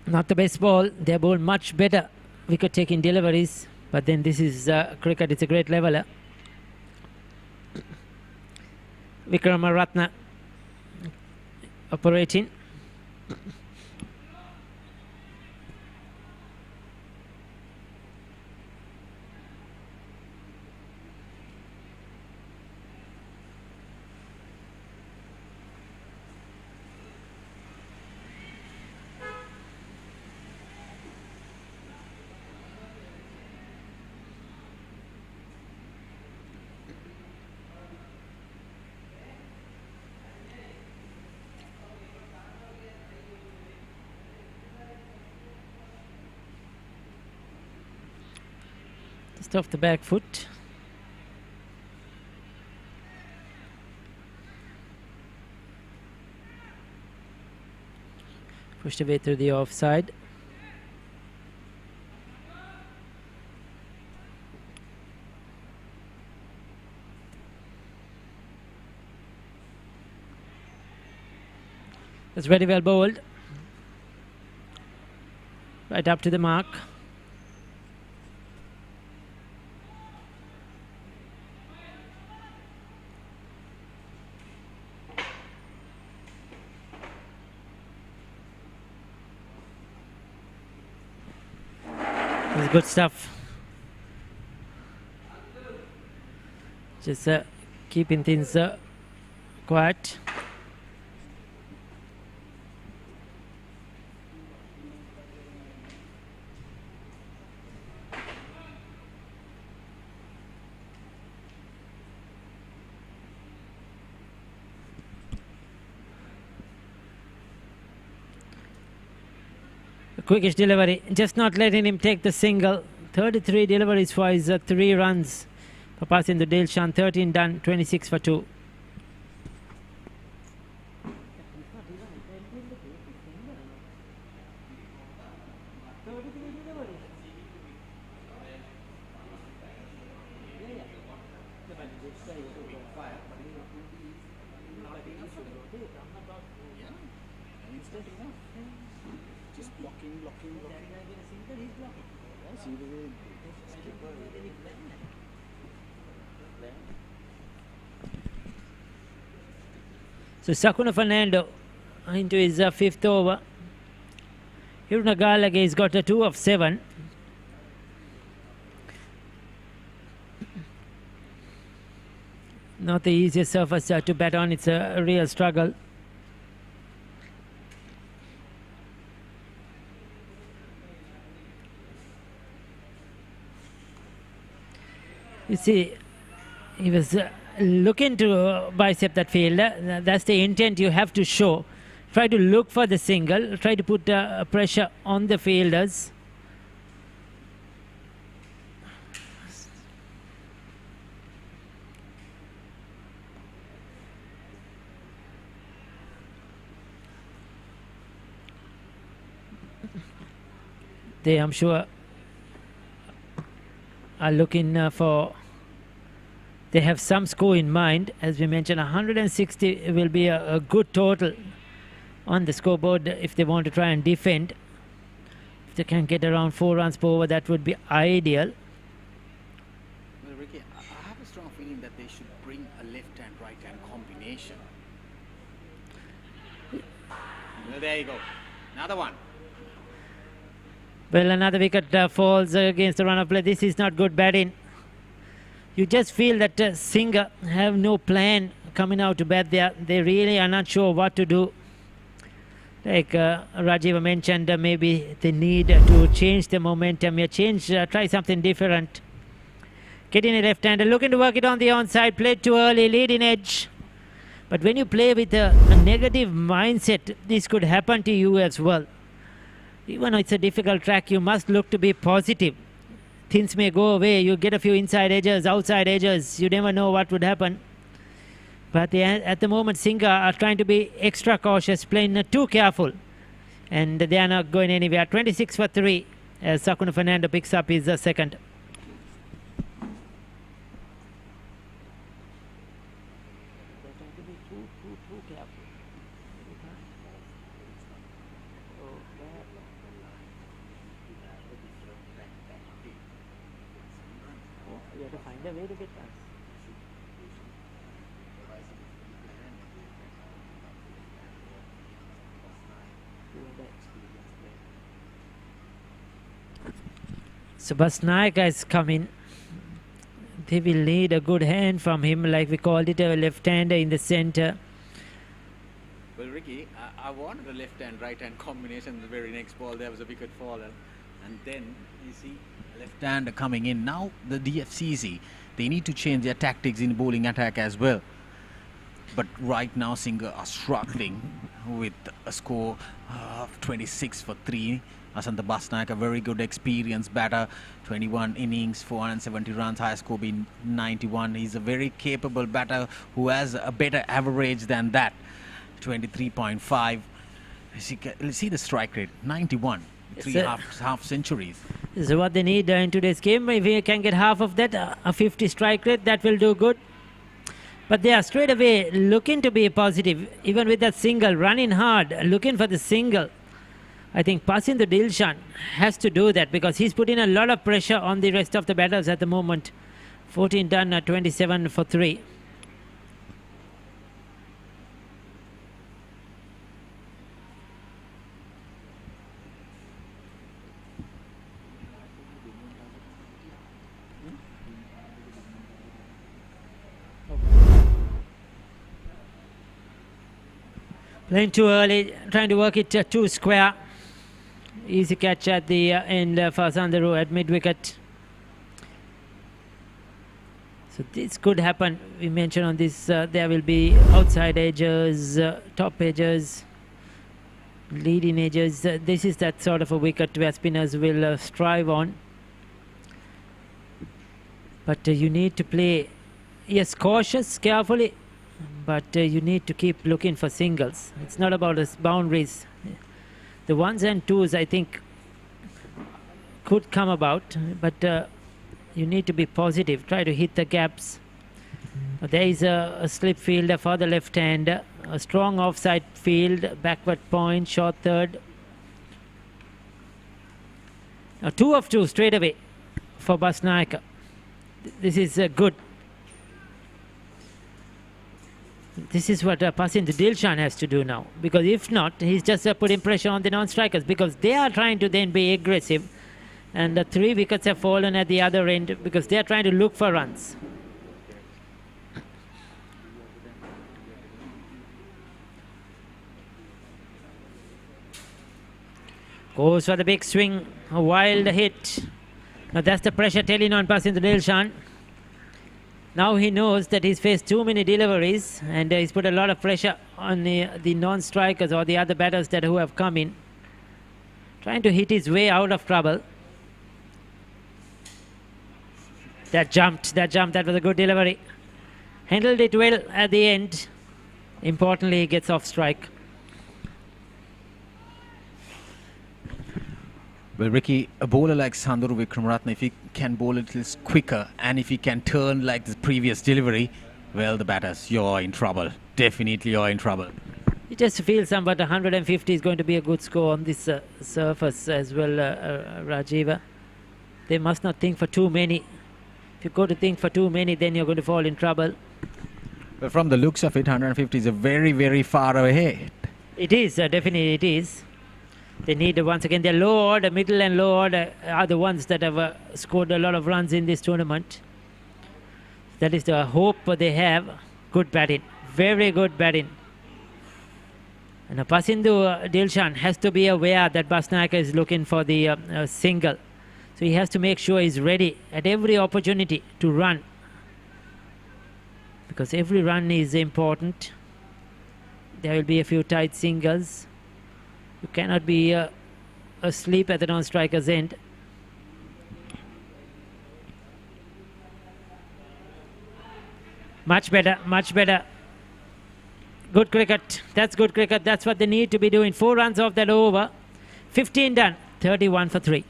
Not the best ball. They bowled much better wicket taking deliveries. But then this is cricket, it's a great leveler. Vikramaratne operating. Just off the back foot. Pushed away through the offside. That's very well bowled. Right up to the mark. Good stuff. Just keeping things quiet. Quickish delivery, just not letting him take the single. 33 deliveries for his 3 runs for passing to Dilshan. 13 done, 26 for 2. So Sakuna Fernando into his 5th over. Hirunagala has got a 2 of 7. Not the easiest surface to bat on. It's a real struggle. You see, he was looking to bicep that fielder. That's the intent you have to show. Try to look for the single. Try to put pressure on the fielders. They, I'm sure, are looking for... They have some score in mind. As we mentioned, 160 will be a good total on the scoreboard if they want to try and defend. If they can get around 4 runs per over, that would be ideal. Well, Ricky, I have a strong feeling that they should bring a left and right hand combination. Well, there you go. Another one. Well, another wicket falls against the run of play. This is not good batting. You just feel that Singer have no plan coming out to bat there. They really are not sure what to do. Like Rajiv mentioned, maybe they need to change the momentum. Try something different. Getting a left-hander, looking to work it on the onside. Played too early, leading edge. But when you play with a negative mindset, this could happen to you as well. Even though it's a difficult track, you must look to be positive. Things may go away. You get a few inside edges, outside edges. You never know what would happen. But at the moment, Singer are trying to be extra cautious, playing too careful. And they are not going anywhere. 26 for 3 as Sakuna Fernando picks up his second. So Basnaika is coming. They will need a good hand from him, like we called it, a left-hander in the center. Well, Ricky, I wanted a left and right hand combination. The very next ball, there was a wicket fall, and then you see left-hander coming in. Now the DFCC, they need to change their tactics in bowling attack as well. But right now, Singer are struggling with a score of 26 for 3. Asanta Basnaik, a very good experienced batter, 21 innings, 470 runs, high score being 91. He's a very capable batter who has a better average than that, 23.5. See the strike rate, 91, three half centuries. This is what they need in today's game. If we can get half of that, a 50 strike rate, that will do good. But they are straight away looking to be positive, even with that single, running hard, looking for the single. I think passing the Dilshan has to do that because he's putting a lot of pressure on the rest of the batters at the moment. 14 done at 27 for 3. Playing too early, trying to work it too square. Easy catch at the end for Sandaru at mid-wicket. So this could happen. We mentioned on this, there will be outside edges, top edges, leading edges. This is that sort of a wicket where spinners will strive on. But you need to play, yes, cautious, carefully, but you need to keep looking for singles. It's not about the boundaries. The ones and twos, I think, could come about, but you need to be positive. Try to hit the gaps. There is a slip fielder for the left hand, a strong offside field, backward point, short third. Now 2 of 2 straight away for Basnaika. This is good. This is what Pasindu Dilshan has to do now, because if not, he's just putting pressure on the non-strikers, because they are trying to then be aggressive, and the 3 wickets have fallen at the other end because they are trying to look for runs. Goes for the big swing, a wild hit. Now that's the pressure telling on Pasindu Dilshan. Now he knows that he's faced too many deliveries, and he's put a lot of pressure on the non-strikers or the other batters who have come in, trying to hit his way out of trouble. That jumped, that was a good delivery. Handled it well at the end. Importantly, he gets off strike. Well, Ricky, a bowler like Sanduru Wickramaratne, if he can bowl a little quicker and if he can turn like the previous delivery, well, the batters, you're in trouble. Definitely you're in trouble. It just feels somewhat 150 is going to be a good score on this surface as well, Rajiva. They must not think for too many. If you go to think for too many, then you're going to fall in trouble. Well, from the looks of it, 150 is a very, very far ahead. It is, definitely it is. They need, once again, their low order, middle and low order are the ones that have scored a lot of runs in this tournament. That is the hope they have. Good batting, very good batting. And Pasindu Dilshan has to be aware that Basnaika is looking for the single. So he has to make sure he's ready at every opportunity to run, because every run is important. There will be a few tight singles. You cannot be asleep at the non-striker's end. Much better, much better. Good cricket. That's good cricket. That's what they need to be doing. 4 runs off that over. 15 done. 31 for 3.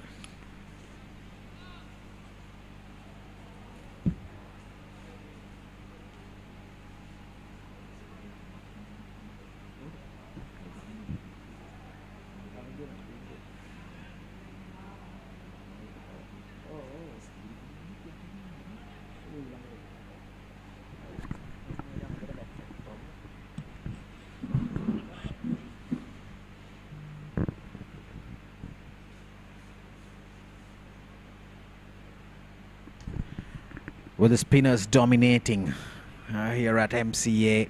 With the spinners dominating here at MCA,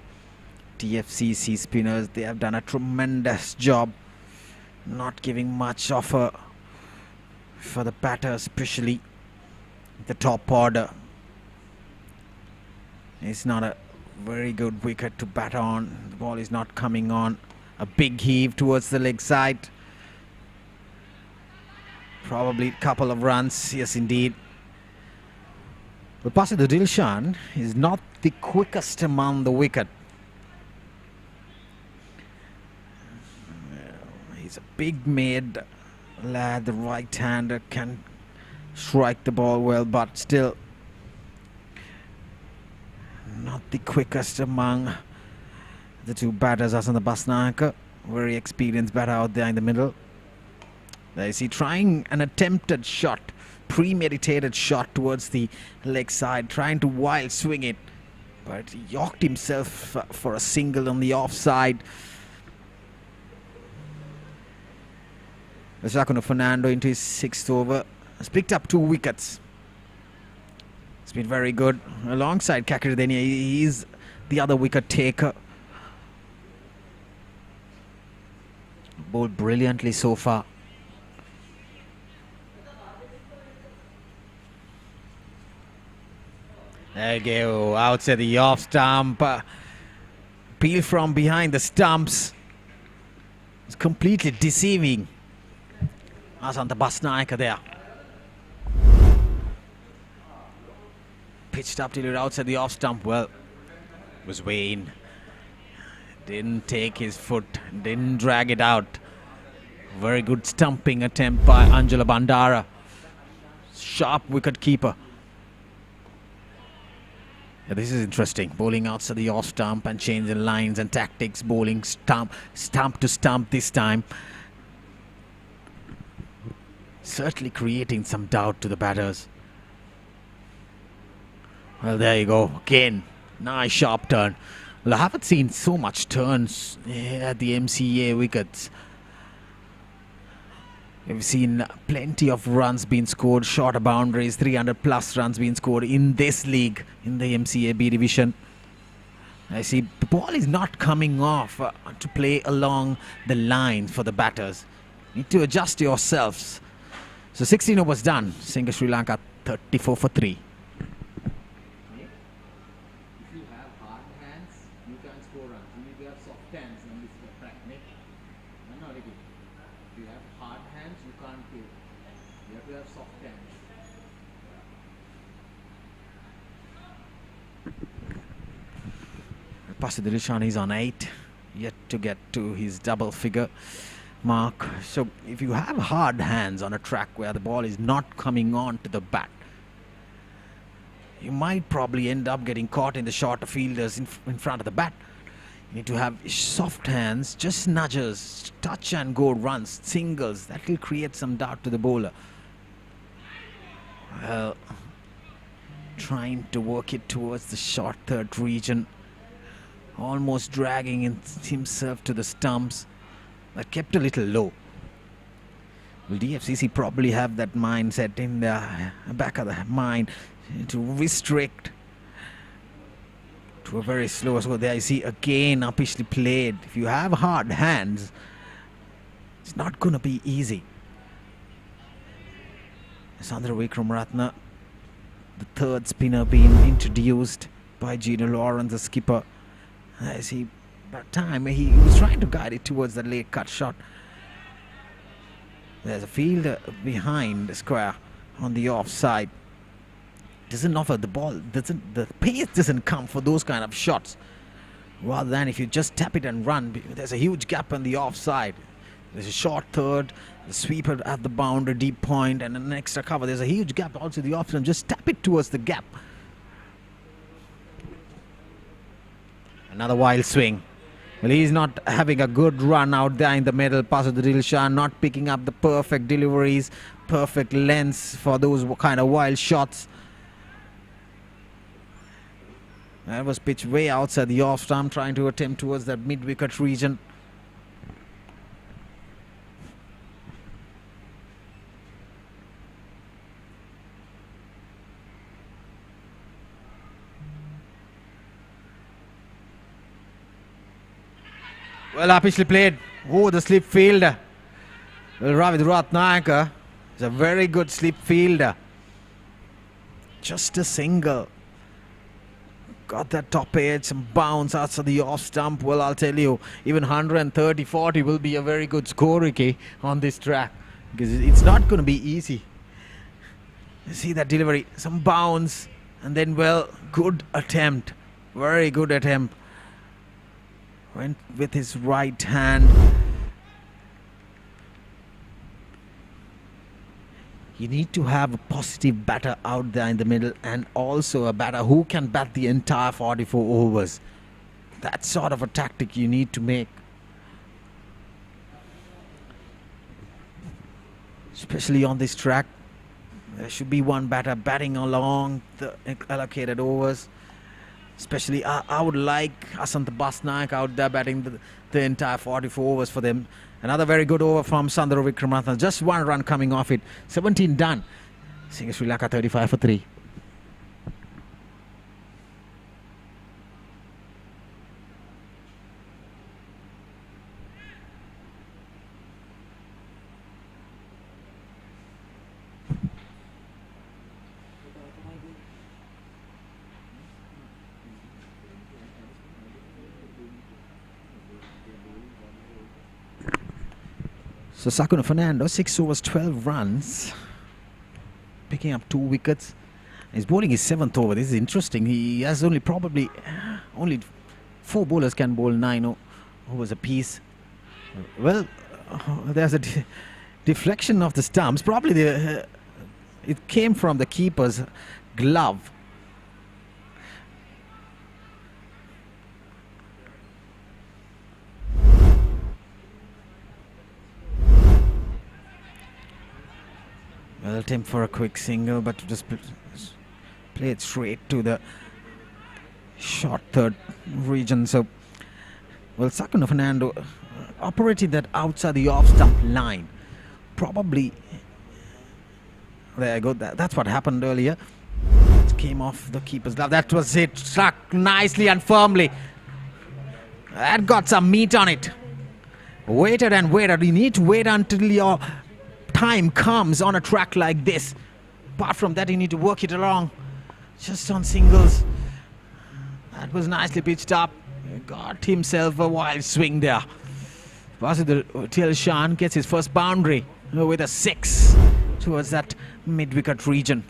DFCC spinners, they have done a tremendous job, not giving much offer for the batters, especially the top order. It's not a very good wicket to bat on. The ball is not coming on. A big heave towards the leg side. Probably a couple of runs, yes indeed. But Pasindu Dilshan is not the quickest among the wicket. He's a big made lad, the right-hander, can strike the ball well, but still not the quickest among the 2 batters. Asanda Basnaika, very experienced batter out there in the middle. There you see, trying an attempted shot, premeditated shot towards the leg side, trying to wild swing it, but he yorked himself for a single on the offside. Sakuno Fernando into his 6th over has picked up 2 wickets. It's been very good alongside Kakiridenia. He's the other wicket taker. Bowled brilliantly so far. There you go, outside the off stump. Peel from behind the stumps. It's completely deceiving. Asanta Basnaika there. Pitched up till outside the off stump. Well, it was Wayne. Didn't take his foot, didn't drag it out. Very good stumping attempt by Angela Bandara. Sharp wicket keeper. Yeah, this is interesting. Bowling outside the off stump and changing lines and tactics. Bowling stump to stump this time. Certainly creating some doubt to the batters. Well, there you go. Again, nice sharp turn. Well, I haven't seen so much turns at the MCA wickets. We've seen plenty of runs being scored, shorter boundaries, 300 plus runs being scored in this league, in the MCA B division. I see the ball is not coming off to play along the line for the batters. Need to adjust yourselves. So 16 overs done. Single Sri Lanka 34 for 3. If you have hard hands, you can't score runs. You need to have soft hands on this track. If you have hard hands, you can't play. You have to have soft hands. Pasha Dilshan is on 8, yet to get to his double figure mark. So if you have hard hands on a track where the ball is not coming on to the bat, you might probably end up getting caught in the shorter fielders in front of the bat. You need to have soft hands, just nudges, touch and go runs, singles. That will create some doubt to the bowler. Well, trying to work it towards the short third region, almost dragging himself to the stumps, but kept a little low. Will DFCC probably have that mindset in the back of the mind to restrict to a very slow score? There you see again uppishly played. If you have hard hands, it's not going to be easy. Sandra Wickramaratne, the third spinner, being introduced by Gino Lawrence, the skipper. I see that time he was trying to guide it towards the late cut shot. There's a fielder behind the square on the offside. Doesn't offer the ball, the pace doesn't come for those kind of shots. Rather than if you just tap it and run, there's a huge gap on the offside. There's a short third, the sweeper at the boundary, deep point, and an extra cover. There's a huge gap also the offside. Just tap it towards the gap. Another wild swing. Well, he's not having a good run out there in the middle. Pasha Dilshan not picking up the perfect deliveries, perfect lengths for those kind of wild shots. That was pitched way outside the off stump, trying to attempt towards that mid-wicket region. Well, uppishly played. Oh, the slip fielder. Well, Ravid Ratnayaka is a very good slip fielder. Just a single. Got that top edge, some bounce outside the off stump. Well, I'll tell you, even 130-40 will be a very good score, Ricky, on this track. Because it's not going to be easy. You see that delivery, some bounce, and then, well, good attempt. Very good attempt. Went with his right hand. You need to have a positive batter out there in the middle, and also a batter who can bat the entire 44 overs. That sort of a tactic you need to make. Especially on this track. There should be one batter batting along the allocated overs. Especially, I would like Asant Basnaik out there batting the entire 44 overs for them. Another very good over from Sandro Wickramaratne. Just one run coming off it. 17 done. Single Sri Lanka 35 for 3. So Sakuna Fernando, 6 overs, 12 runs, picking up 2 wickets. He's bowling his 7th over. This is interesting. He has only 4 bowlers can bowl 9 overs apiece. Well, there's a deflection of the stumps. Probably it came from the keeper's glove. Well, attempt for a quick single, but just play it straight to the short third region. So, well, Sakuna Fernando operated that outside the off-stump line. Probably, there you go, that's what happened earlier. It came off the keeper's glove. That was it, struck nicely and firmly. That got some meat on it. Waited and waited. You need to wait until your time comes on a track like this. Apart from that, you need to work it along. Just on singles. That was nicely pitched up. Got himself a wild swing there. Sportylk gets his first boundary with a 6 towards that mid-wicket region.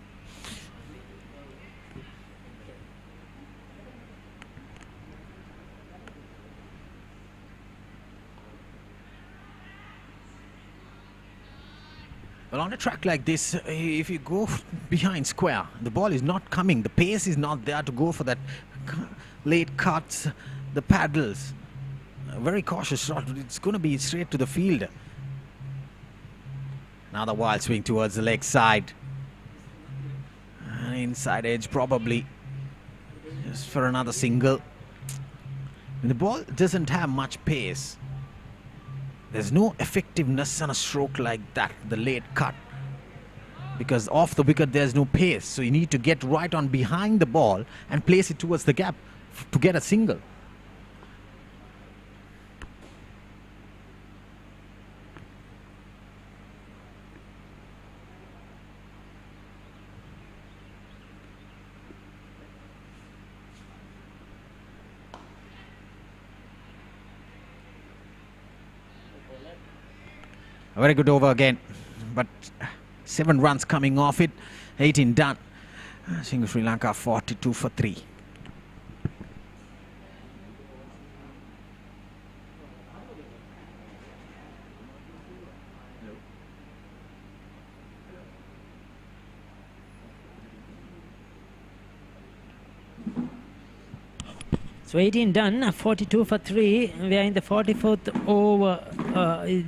Well, on a track like this, if you go behind square, the ball is not coming. The pace is not there to go for that late cuts, the paddles. A very cautious shot. It's going to be straight to the field. Now the wild swing towards the leg side. Inside edge probably. Just for another single. The ball doesn't have much pace. There's no effectiveness on a stroke like that, the late cut. Because off the wicket there's no pace. So you need to get right on behind the ball and place it towards the gap to get a single. A very good over again, but 7 runs coming off it, 18 done. Seeing Sri Lanka 42 for 3. So 18 done, 42 for 3. We are in the 44th over,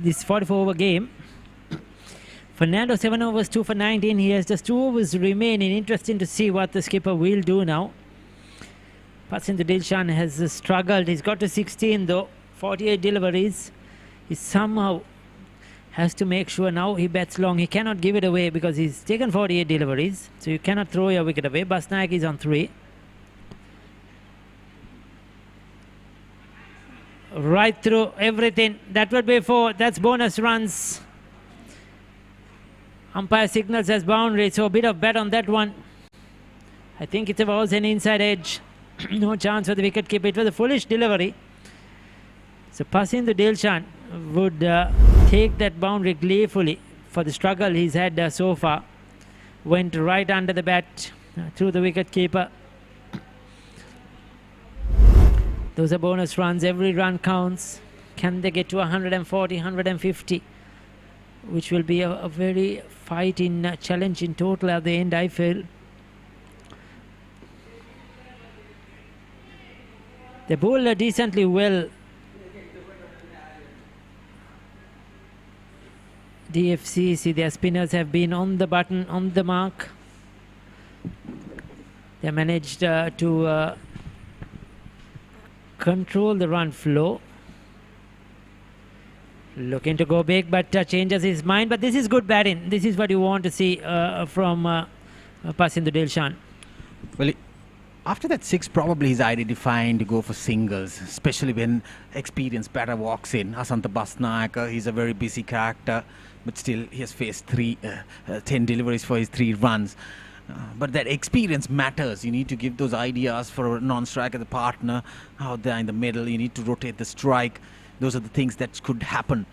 this 44 over game. Fernando 7 overs, 2 for 19. He has just 2 overs remaining. Interesting to see what the skipper will do now. Pasindu Dilshan has struggled. He's got to 16 though, 48 deliveries. He somehow has to make sure now he bats long. He cannot give it away because he's taken 48 deliveries. So you cannot throw your wicket away. Basnaik is on 3. Right through everything. That would be 4. That's bonus runs. Umpire signals as boundary. So a bit of bet on that one. I think it was an inside edge. No chance for the wicket keeper. It was a foolish delivery. So Pasindu Dilshan would take that boundary gleefully for the struggle he's had so far. Went right under the bat through the wicket keeper. Those are bonus runs. Every run counts. Can they get to 140, 150? Which will be a very fighting challenge in total at the end, I feel. They bowl decently well. DFCC, their spinners have been on the button, on the mark. They managed to control the run flow. Looking to go big, but changes his mind. But this is good batting. This is what you want to see from Pasindu Dilshan. Well, after that 6, probably he's identifying to go for singles, especially when experienced batter walks in. Asantha Basnaik, he's a very busy character, but still he has faced 10 deliveries for his 3 runs. But that experience matters. You need to give those ideas for a non-striker, the partner out there in the middle. You need to rotate the strike. Those are the things that could happen.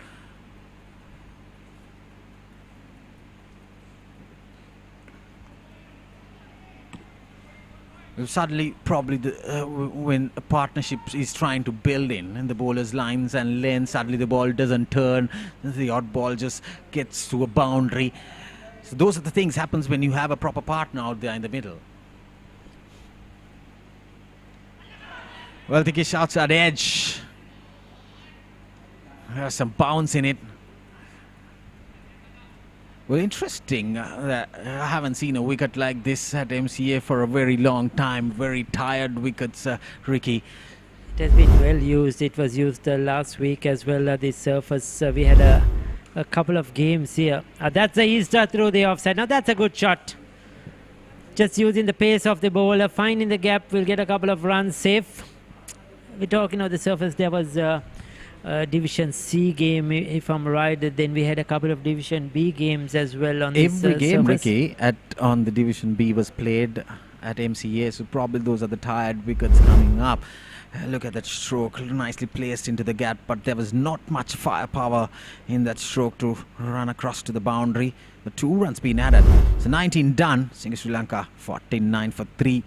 Suddenly, probably when a partnership is trying to build in the bowler's lines and length, suddenly the ball doesn't turn. The odd ball just gets to a boundary. So those are the things happens when you have a proper partner out there in the middle. Well, Tiki shouts at edge. There's some bounce in it. Well, interesting. That I haven't seen a wicket like this at MCA for a very long time. Very tired wickets, Ricky. It has been well used. It was used last week as well at this surface. We had a couple of games here. That's the Easter through the offside. Now that's a good shot. Just using the pace of the bowler, finding the gap, will get a couple of runs safe. We're talking of the surface. There was a Division C game, if I'm right. Then we had a couple of Division B games as well on this Every game, surface. Ricky, on the Division B was played at MCA, so probably those are the tired wickets coming up. Look at that stroke, nicely placed into the gap, but there was not much firepower in that stroke to run across to the boundary. The 2 runs been added. So 19 done. Sri Lanka 49 for 3.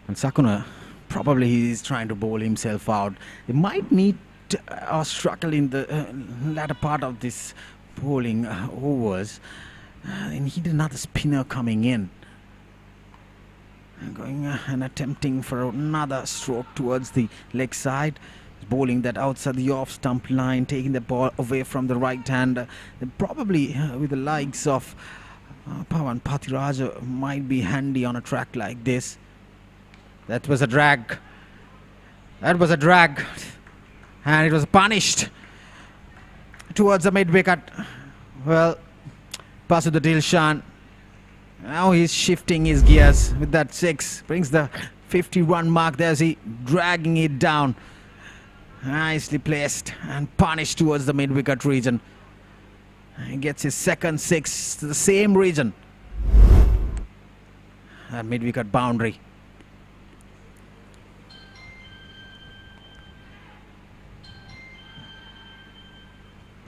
And Sakuna, probably he's trying to bowl himself out. They might need or struggle in the latter part of this bowling overs. They need another spinner coming in. Going and attempting for another stroke towards the leg side. Bowling that outside the off stump line, taking the ball away from the right hand. Probably with the likes of Pawan Pathiraja might be handy on a track like this. That was a drag. That was a drag. And it was punished towards the mid wicket. Well, pass to the Dilshan. Now he's shifting his gears with that 6. Brings the 51 mark. There's he dragging it down. Nicely placed and punished towards the mid wicket region. He gets his second 6 to the same region. That mid wicket boundary.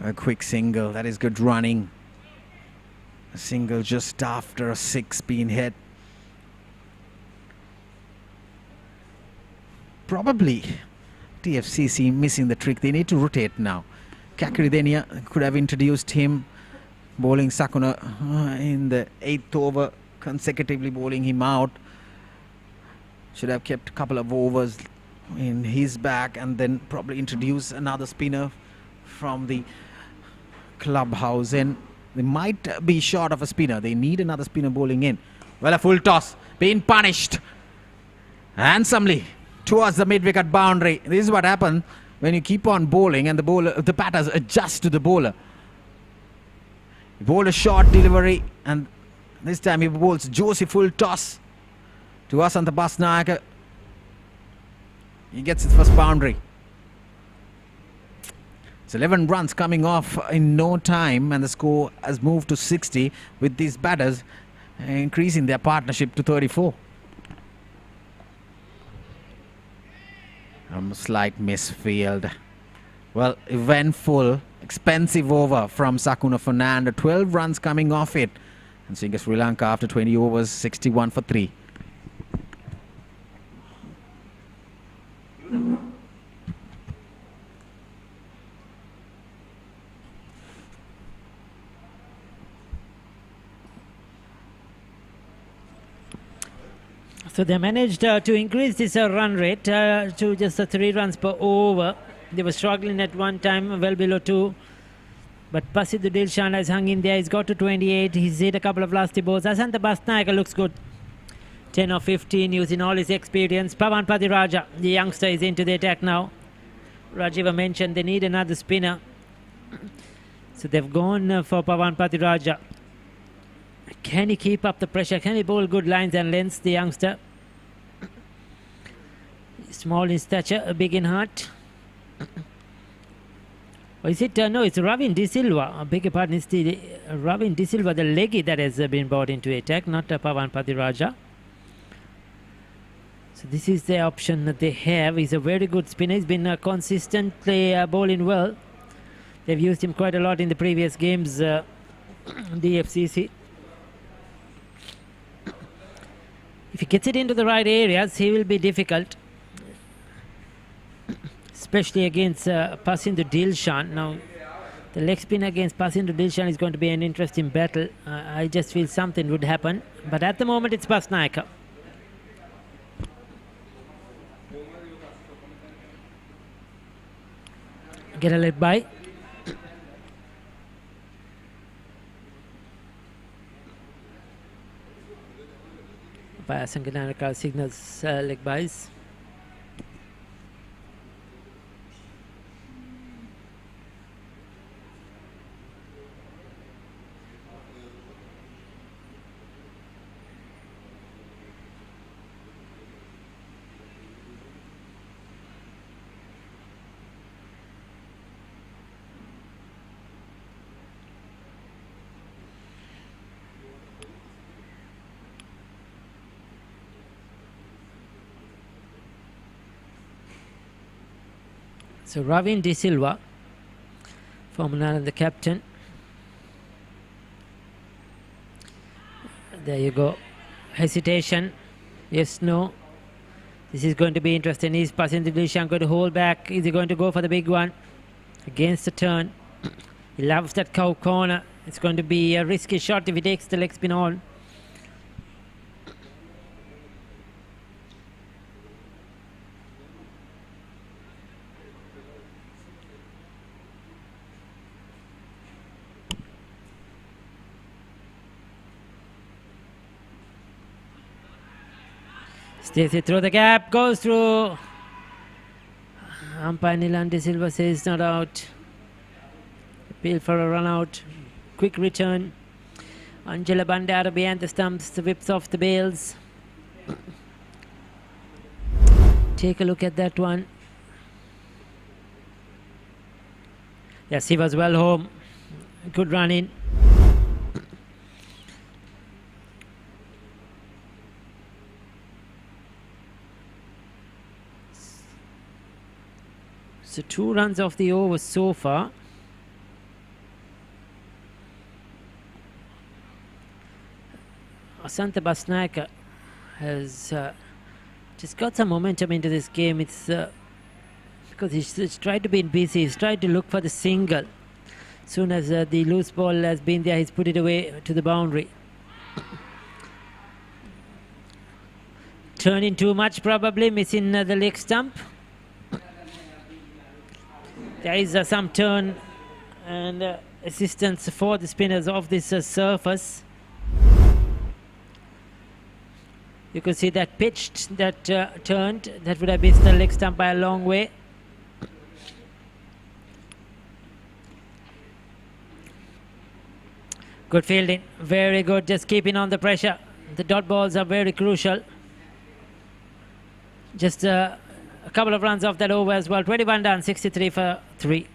A quick single, that is good running. A single just after a 6 being hit. Probably DFCC missing the trick. They need to rotate now. Kakridenia could have introduced him, bowling Sakuna in the 8th over, consecutively bowling him out. Should have kept a couple of overs in his back and then probably introduce another spinner from the clubhouse in. They might be short of a spinner. They need another spinner bowling in. Well, a full toss being punished handsomely towards the mid-wicket boundary. This is what happens when you keep on bowling and the batters adjust to the bowler. He bowled a short delivery and this time he bowls juicy full toss to Asantha Basnayaka. He gets his first boundary. It's 11 runs coming off in no time and the score has moved to 60 with these batters increasing their partnership to 34. A slight misfield. Well, eventful, expensive over from Sakuna Fernando. 12 runs coming off it. And Sri Lanka after 20 overs, 61 for 3. So they managed to increase this run rate to just 3 runs per over. They were struggling at one time, well below 2. But Pasidhu Dilshan has hung in there. He's got to 28. He's hit a couple of lasty balls. Asantha Basnayaka looks good. 10 or 15 using all his experience. Pawan Pathiraja, the youngster, is into the attack now. Rajiva mentioned they need another spinner. So they've gone for Pawan Pathiraja. Can he keep up the pressure? Can he bowl good lines and lengths, the youngster? Small in stature, big in heart. Or is it? No, it's Ravin De Silva. I beg your pardon, it's the Ravin De Silva, the leggy that has been brought into attack, not Pawan Pathiraja. So this is the option that they have. He's a very good spinner. He's been consistently bowling well. They've used him quite a lot in the previous games, DFCC. If he gets it into the right areas, he will be difficult, especially against Pasindu Dilshan. Now, the leg spin against Pasindu Dilshan is going to be an interesting battle. I just feel something would happen. But at the moment, it's Basnaika. Get a leg by. Sanganaraka signals leg buys. So Ravin De Silva, former the captain. There you go. Hesitation. Yes, no. This is going to be interesting. Is Pasindu Dilshan going to hold back? Is he going to go for the big one? Against the turn. He loves that cow corner. It's going to be a risky shot if he takes the leg spin on. Stays it through the gap, goes through. Umpire Nilan De Silva says not out. Appeal for a run out. Quick return. Angela Bandara behind the stumps, whips off the bails. Take a look at that one. Yes, he was well home. Good run in. So 2 runs off the over so far. Asanta Basnaika has just got some momentum into this game. It's because he's tried to be busy. He's tried to look for the single. Soon as the loose ball has been there, he's put it away to the boundary. Turning too much, probably missing the leg stump. There is some turn and assistance for the spinners of this surface. You could see that pitched, that turned. That would have missed the leg stump by a long way. Good fielding, very good, just keeping on the pressure. The dot balls are very crucial. Just a couple of runs off that over as well. 21 done, 63 for 3.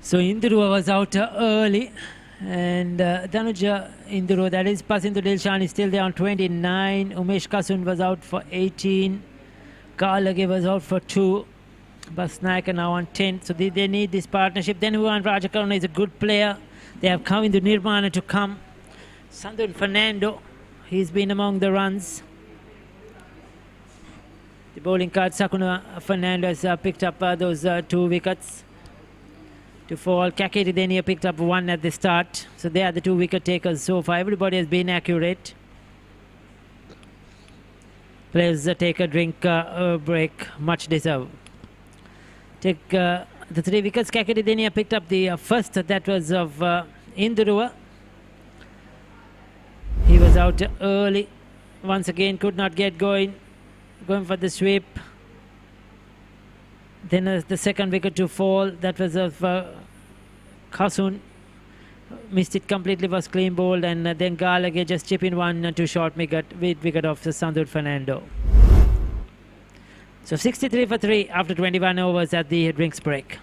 So Induru was out early, and Danuja Induru, that is Pasindu Dilshan, is still there on 29. Umesh Kasun was out for 18. Karlage was out for 2. Basnaika now on 10. So they need this partnership. Then Juan Rajakaruna is a good player. They have come into Nirvana to come. Sandul Fernando, he's been among the runs. The bowling card, Sakuna Fernando has picked up those 2 wickets to fall. Kaketi Denia picked up 1 at the start. So they are the 2 wicket takers so far. Everybody has been accurate. Players take a drink break, much deserved. Take the 3 wickets. Kaketi Denia picked up the first, that was of Indurua. He was out early. Once again, could not get going for the sweep. Then the second wicket to fall, that was of Kasun. Missed it completely, was clean bowled, and then Galage just chipping 1 to short wicket of Sandhu Fernando. So 63 for 3 after 21 overs at the drinks break.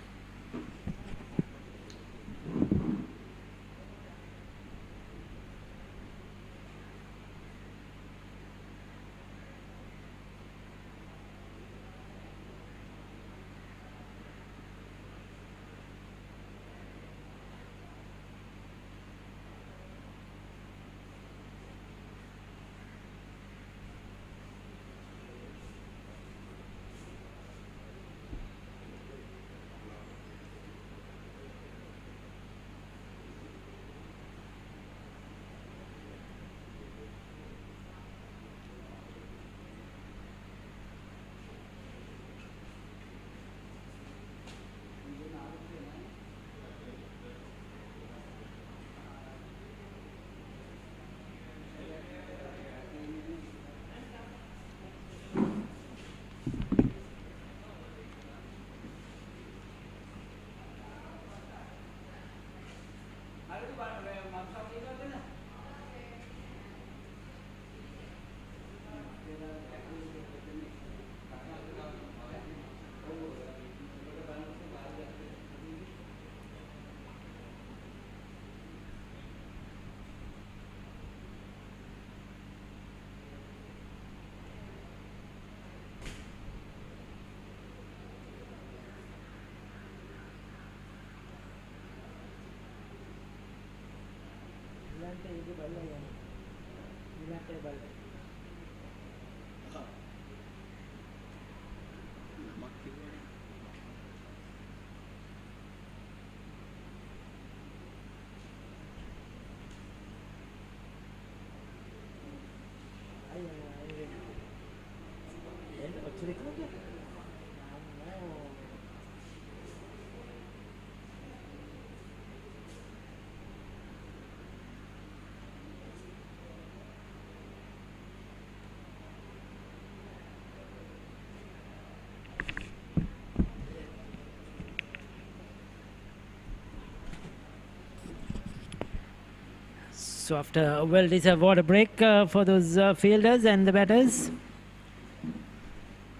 So after a well-deserved water break for those fielders and the batters,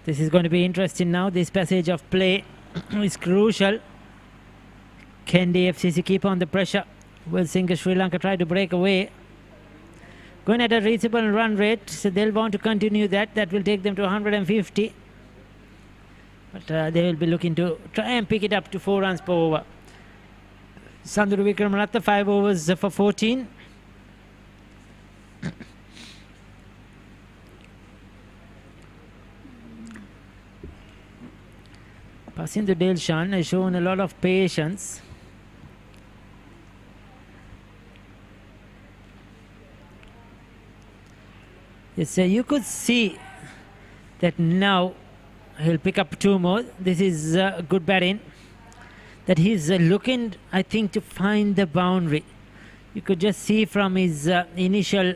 this is going to be interesting now. This passage of play is crucial. Can DFCC keep on the pressure? Will Sri Lanka try to break away? Going at a reasonable run rate, so they'll want to continue that. That will take them to 150. But they will be looking to try and pick it up to 4 runs per over. Sanduru Wickramaratne 5 overs for 14. Passing to Dilshan has shown a lot of patience. Yes, you could see that now he'll pick up 2 more. This is good batting. That he's looking, I think, to find the boundary. You could just see from his initial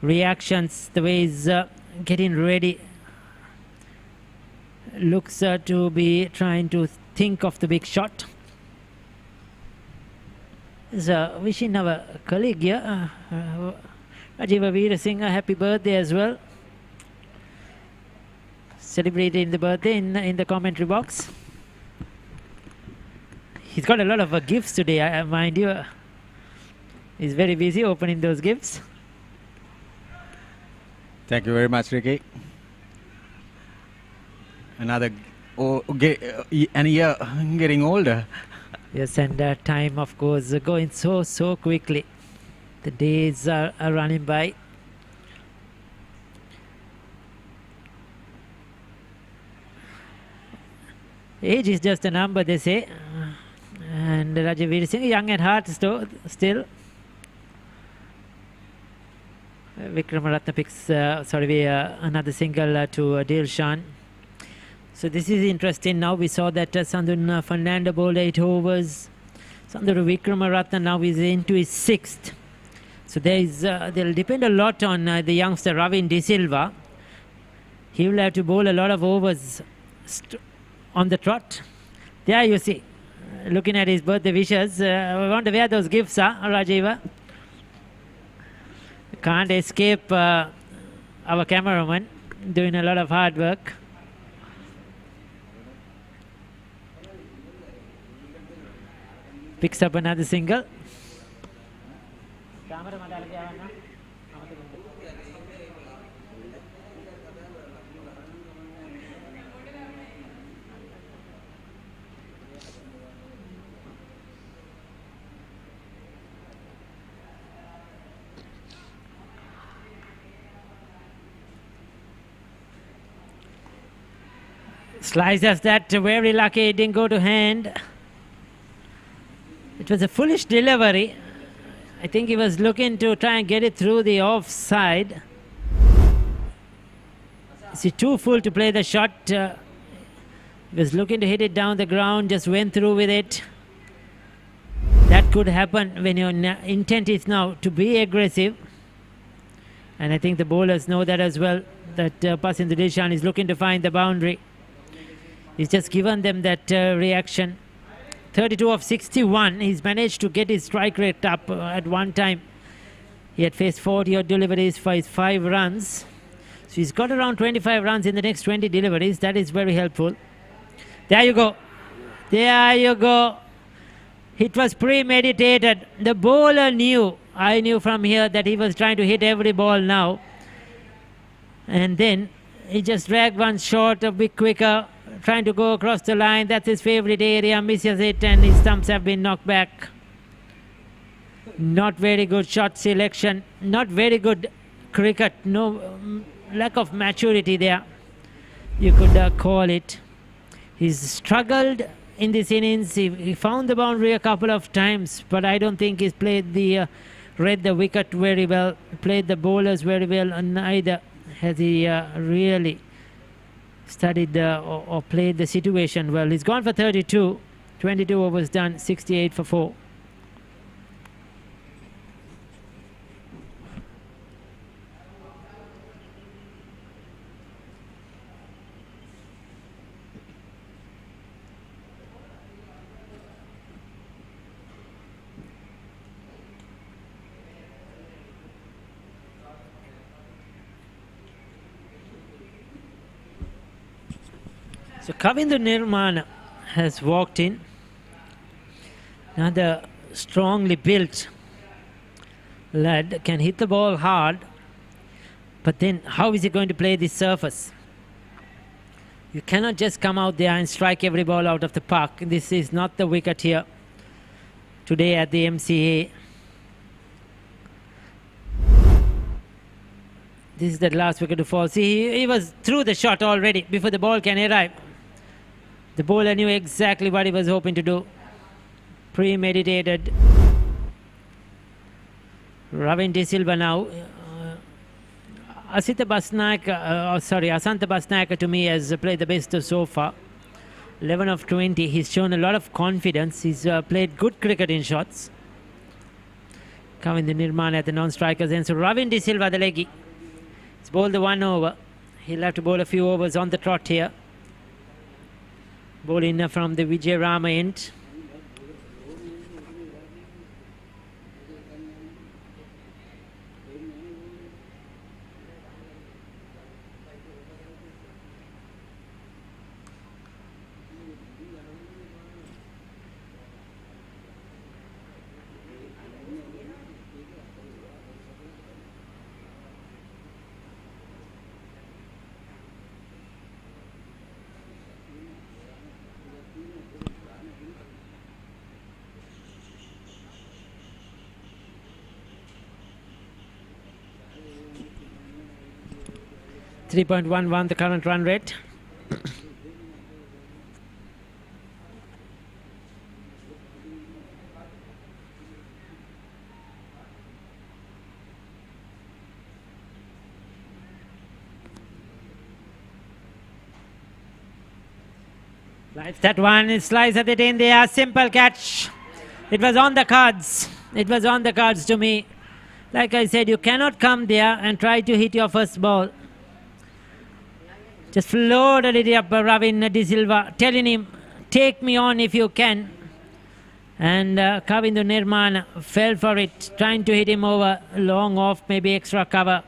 reactions, the way he's getting ready. Looks to be trying to think of the big shot. So wishing our colleague here, Rajiva Veerasinghe, a happy birthday as well. Celebrating the birthday in the commentary box. He's got a lot of gifts today, mind you. He's very busy opening those gifts. Thank you very much, Ricky. Another and year getting older. Yes, and time, of course, going so quickly. The days are running by. Age is just a number, they say. And Rajiv Veerasinghe, young at heart still. Wickramaratne picks, another single to Dilshan. So this is interesting. Now we saw that Sandun Fernando bowled 8 overs. Sanduru Wickramaratne now is into his 6th. So they'll depend a lot on the youngster Ravin De Silva. He will have to bowl a lot of overs on the trot. There you see, looking at his birthday wishes. I wonder where those gifts are, Rajiva. Can't escape our cameraman doing a lot of hard work. Picks up another single. Slices that very lucky, it didn't go to hand. It was a foolish delivery. I think he was looking to try and get it through the offside. Is he too full to play the shot? He was looking to hit it down the ground, just went through with it. That could happen when your intent is now to be aggressive. And I think the bowlers know that as well, that Pasindu Dilshan is looking to find the boundary. He's just given them that reaction. 32 of 61. He's managed to get his strike rate up at one time. He had faced 40 odd deliveries for his 5 runs. So he's got around 25 runs in the next 20 deliveries. That is very helpful. There you go. There you go. It was premeditated. The bowler knew. I knew from here that he was trying to hit every ball now. And then he just dragged one short a bit quicker, trying to go across the line. That's his favorite area, misses it, and his stumps have been knocked back. Not very good shot selection, not very good cricket, no lack of maturity there, you could call it. He's struggled in this innings. He found the boundary a couple of times, but I don't think he's read the wicket very well, played the bowlers very well, and neither has he really studied or played the situation well. He's gone for 32, 22 overs done, 68 for 4. So Kavindu Nirmana has walked in. Another strongly built lad, can hit the ball hard, but then how is he going to play this surface? You cannot just come out there and strike every ball out of the park. This is not the wicket here today at the MCA. This is the last wicket to fall. See, he was through the shot already before the ball can arrive. The bowler knew exactly what he was hoping to do. Premeditated. Ravin De Silva now. Asanta Basnaika to me has played the best so far. 11 of 20. He's shown a lot of confidence. He's played good cricket in shots. Kavindu Nirmana at the non-strikers end. So Ravin De Silva, the leggy. He's bowled the 1 over. He'll have to bowl a few overs on the trot here. Bowling from the Vijay Rama end. .11 the current run rate. Slides that one, it slides at it in there, simple catch. It was on the cards. It was on the cards to me. Like I said, you cannot come there and try to hit your first ball. Just floated it up, Ravin De Silva, telling him, take me on if you can. And Kavindu Nirmana fell for it, trying to hit him over, long off, maybe extra cover.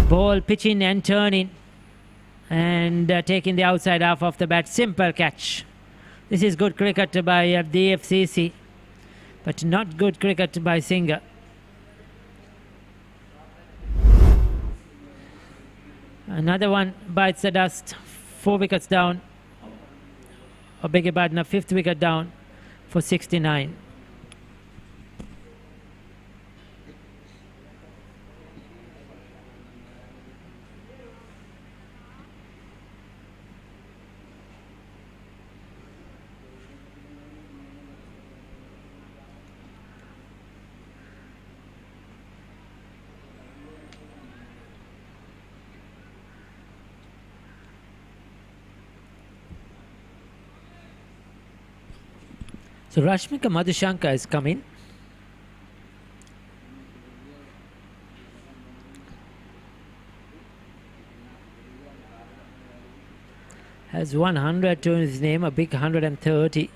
Ball pitching and turning. And taking the outside half of the bat. Simple catch. This is good cricket by DFCC, but not good cricket by Singha. Another one bites the dust. 4 wickets down. I beg your pardon, a 5th wicket down for 69. So Rashmika Madhushanka has come in. Has 100 to his name, a big 130.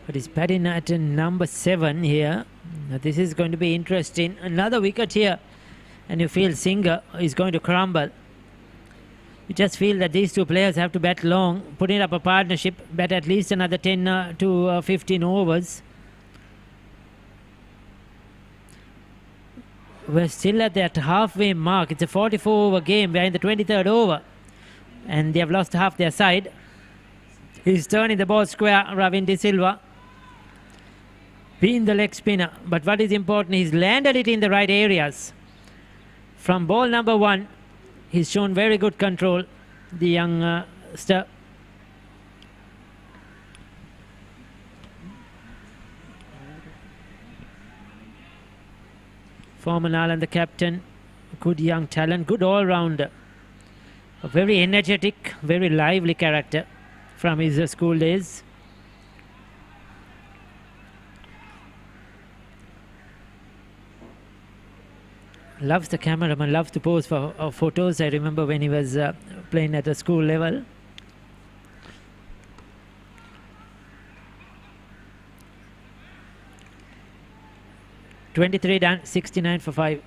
But he's batting at number 7 here. Now this is going to be interesting. Another wicket here. And you feel Singha is going to crumble. You just feel that these two players have to bat long, putting up a partnership, bat at least another 10 to 15 overs. We're still at that halfway mark. It's a 44-over game. We're in the 23rd over. And they have lost half their side. He's turning the ball square, Ravin De Silva. Being the leg spinner. But what is important, he's landed it in the right areas. From ball number 1, he's shown very good control, the young star. Former Nalan, the captain, good young talent, good all-rounder. A very energetic, very lively character from his school days. Loves the cameraman, loves to pose for photos. I remember when he was playing at a school level. .23 done, 69 for 5.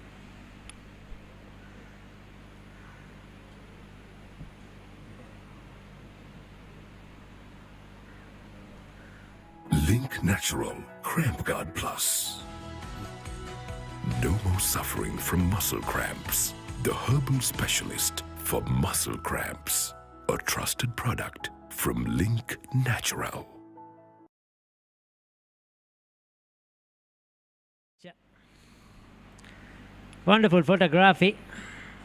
Link Natural Cramp Guard Plus. No more suffering from muscle cramps. The herbal specialist for muscle cramps. A trusted product from Link Natural. Wonderful photography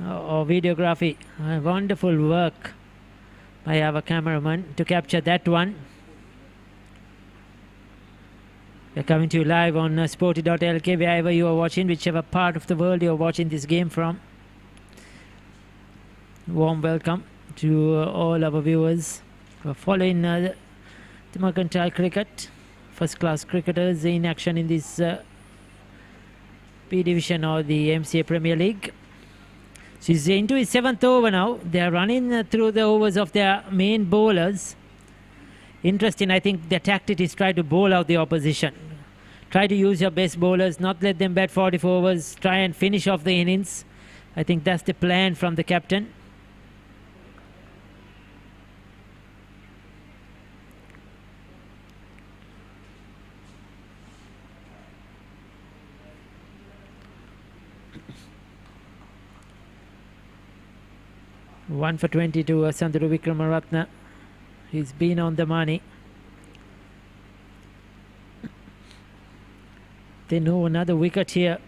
or videography. Wonderful work by our cameraman to capture that one. We're coming to you live on Sporty.lk, wherever you are watching, whichever part of the world you are watching this game from. Warm welcome to all our viewers who are following the mercantile cricket. First class cricketers in action in this B Division or the MCA Premier League. So he's into his 7th over now. They are running through the overs of their main bowlers. Interesting, I think the tactic is try to bowl out the opposition. Try to use your best bowlers, not let them bat 44 overs, try and finish off the innings. I think that's the plan from the captain. One for 22, Sanduru Vikramaratne. He's been on the money. They know another wicket here,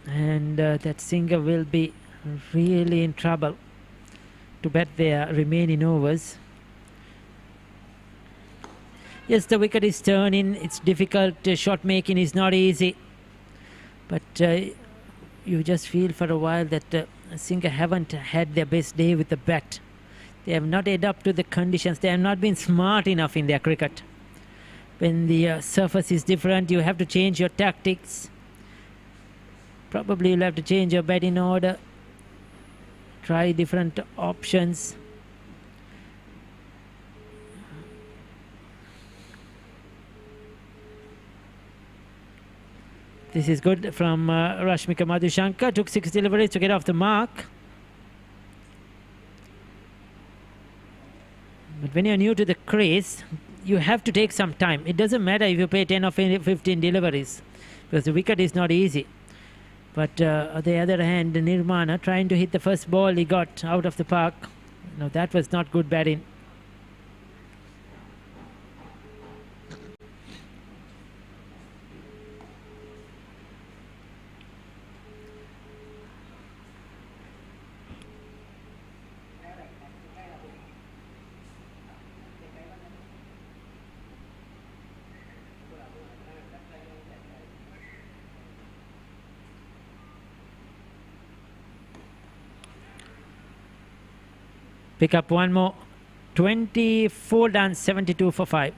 and that Singha will be really in trouble to bat their remaining overs. Yes, the wicket is turning. It's difficult. Shot making is not easy, but you just feel for a while that Singha haven't had their best day with the bat. They have not adapted to the conditions. They have not been smart enough in their cricket. When the surface is different, you have to change your tactics. Probably you'll have to change your batting order. Try different options. This is good from Rashmika Madhushanka. Took 6 deliveries to get off the mark. But when you're new to the crease, you have to take some time. It doesn't matter if you play 10 or 15 deliveries, because the wicket is not easy. But on the other hand, Nirmana trying to hit the first ball he got out of the park. No, that was not good batting. Pick up one more. 24 done, 72 for 5.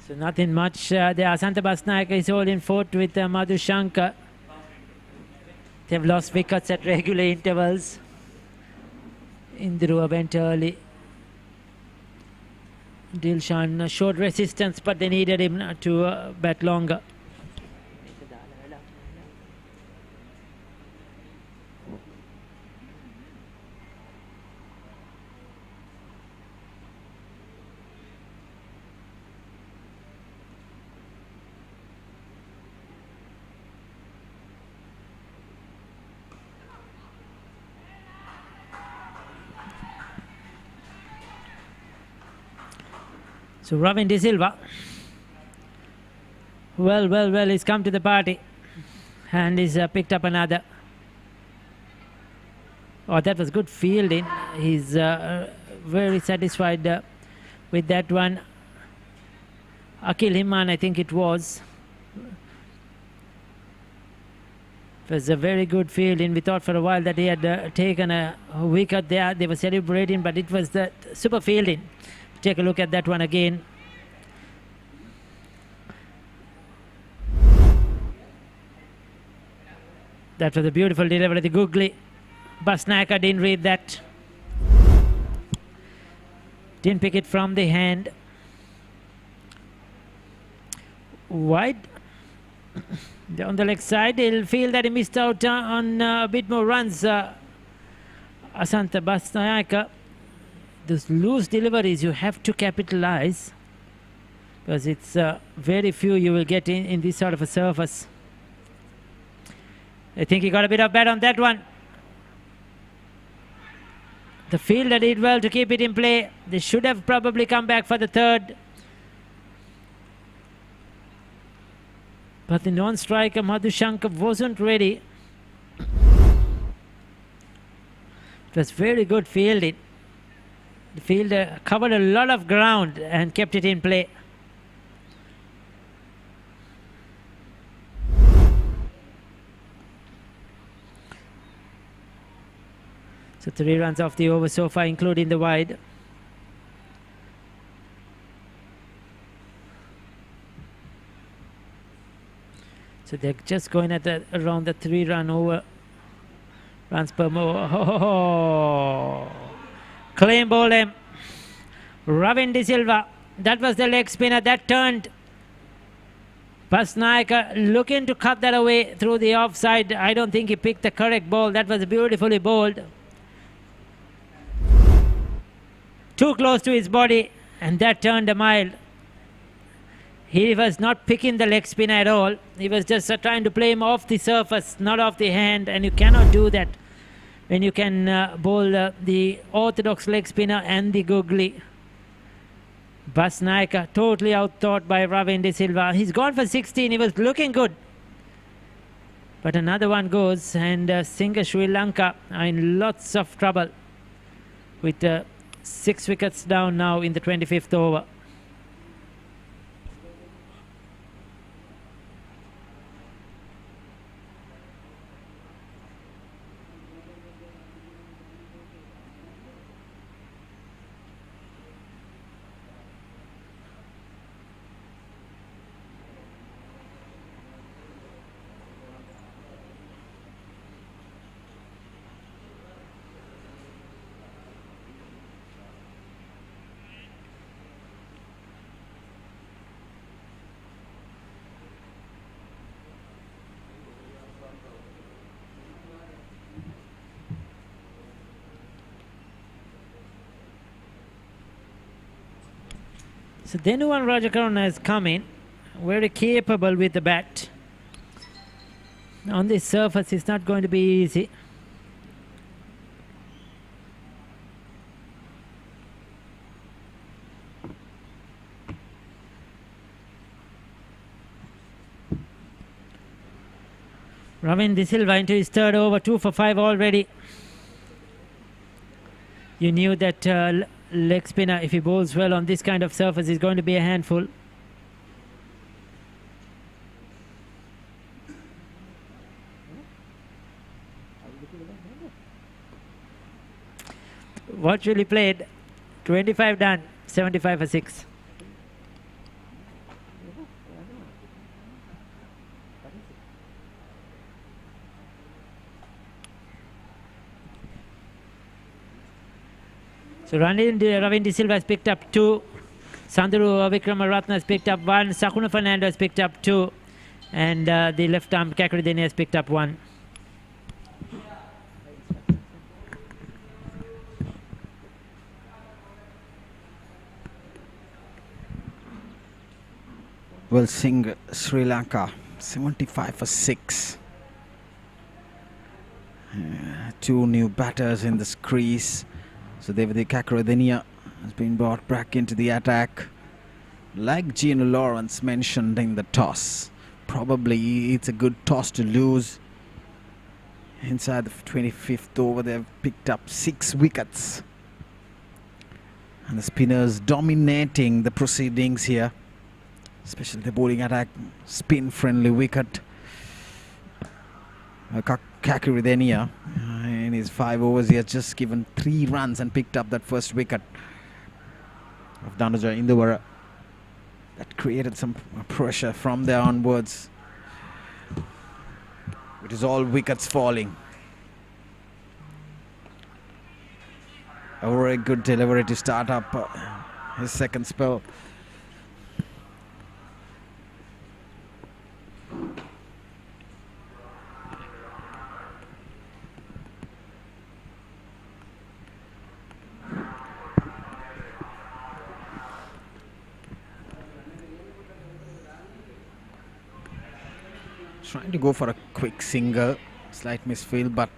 So nothing much there. Asantha Basnayaka is holding fort with Madhu Shankar. They've lost wickets at regular intervals. Indira went early. Dilshan showed resistance, but they needed him to bat longer. So Ravin De Silva, well, he's come to the party and he's picked up another. Oh, that was good fielding. He's very satisfied with that one. Akil Himman, I think it was. It was a very good fielding. We thought for a while that he had taken a wicket there. They were celebrating, but it was the super fielding. Take a look at that one again. That was a beautiful delivery, the googly. Basnayaka didn't read that. Didn't pick it from the hand. Wide. On the leg side, he'll feel that he missed out on a bit more runs. Asantha Basnayaka. Those loose deliveries you have to capitalize, because it's very few you will get in this sort of a surface. I think he got a bit of bat on that one. The fielder did well to keep it in play. They should have probably come back for the third. But the non-striker Madhu Shankar wasn't ready. It was very good fielding. The fielder covered a lot of ground and kept it in play. So 3 runs off the over so far, including the wide. So they're just going at around the 3-run over runs per more. Oh. Claim bowler Ravin De Silva. That was the leg spinner that turned. Basnayaka looking to cut that away through the offside. I don't think he picked the correct ball. That was beautifully bowled. Too close to his body, and that turned a mile. He was not picking the leg spinner at all. He was just trying to play him off the surface, not off the hand, and you cannot do that when you can bowl the orthodox leg spinner and the googly. Basnayaka totally outthought by Ravin De Silva. He's gone for 16. He was looking good. But another one goes, and Singer Sri Lanka are in lots of trouble with 6 wickets down now in the 25th over. So Denuwan Rajakaruna has come in, very capable with the bat. On this surface, it's not going to be easy. Ravin De Silva into his third over, 2 for 5 already. You knew that leg spinner, if he bowls well on this kind of surface, is going to be a handful. Virtually played, 25 done, 75 for 6. So Ravin De Silva has picked up 2. Sanduru Vikramaratne has picked up 1. Sakuna Fernando has picked up 2. And the left arm Kakrideni has picked up 1. Will Singh, Sri Lanka, 75 for 6. 2 new batters in this crease. So Devadi Kakradenia has been brought back into the attack. Like Gino Lawrence mentioned in the toss, probably it's a good toss to lose. Inside the 25th over, they've picked up 6 wickets. And the spinners dominating the proceedings here, especially the bowling attack, spin-friendly wicket. Kakradenia, in his 5 overs, he has just given 3 runs and picked up that first wicket of Dhanuja Induvara. That created some pressure from there onwards. It is all wickets falling. A very good delivery to start up his second spell. Trying to go for a quick single, slight misfield, but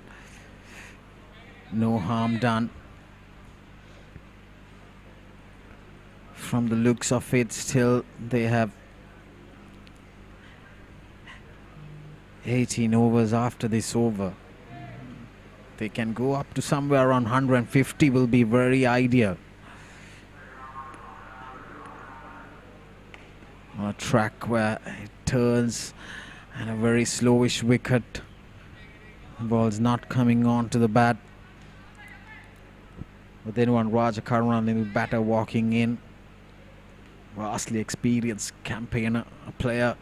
no harm done. From the looks of it, still they have 18 overs after this over. They can go up to somewhere around 150, will be very ideal. On a track where it turns and a very slowish wicket. The ball's not coming on to the bat. But then one Rajakaruna, little batter walking in. Vastly experienced campaigner, a player.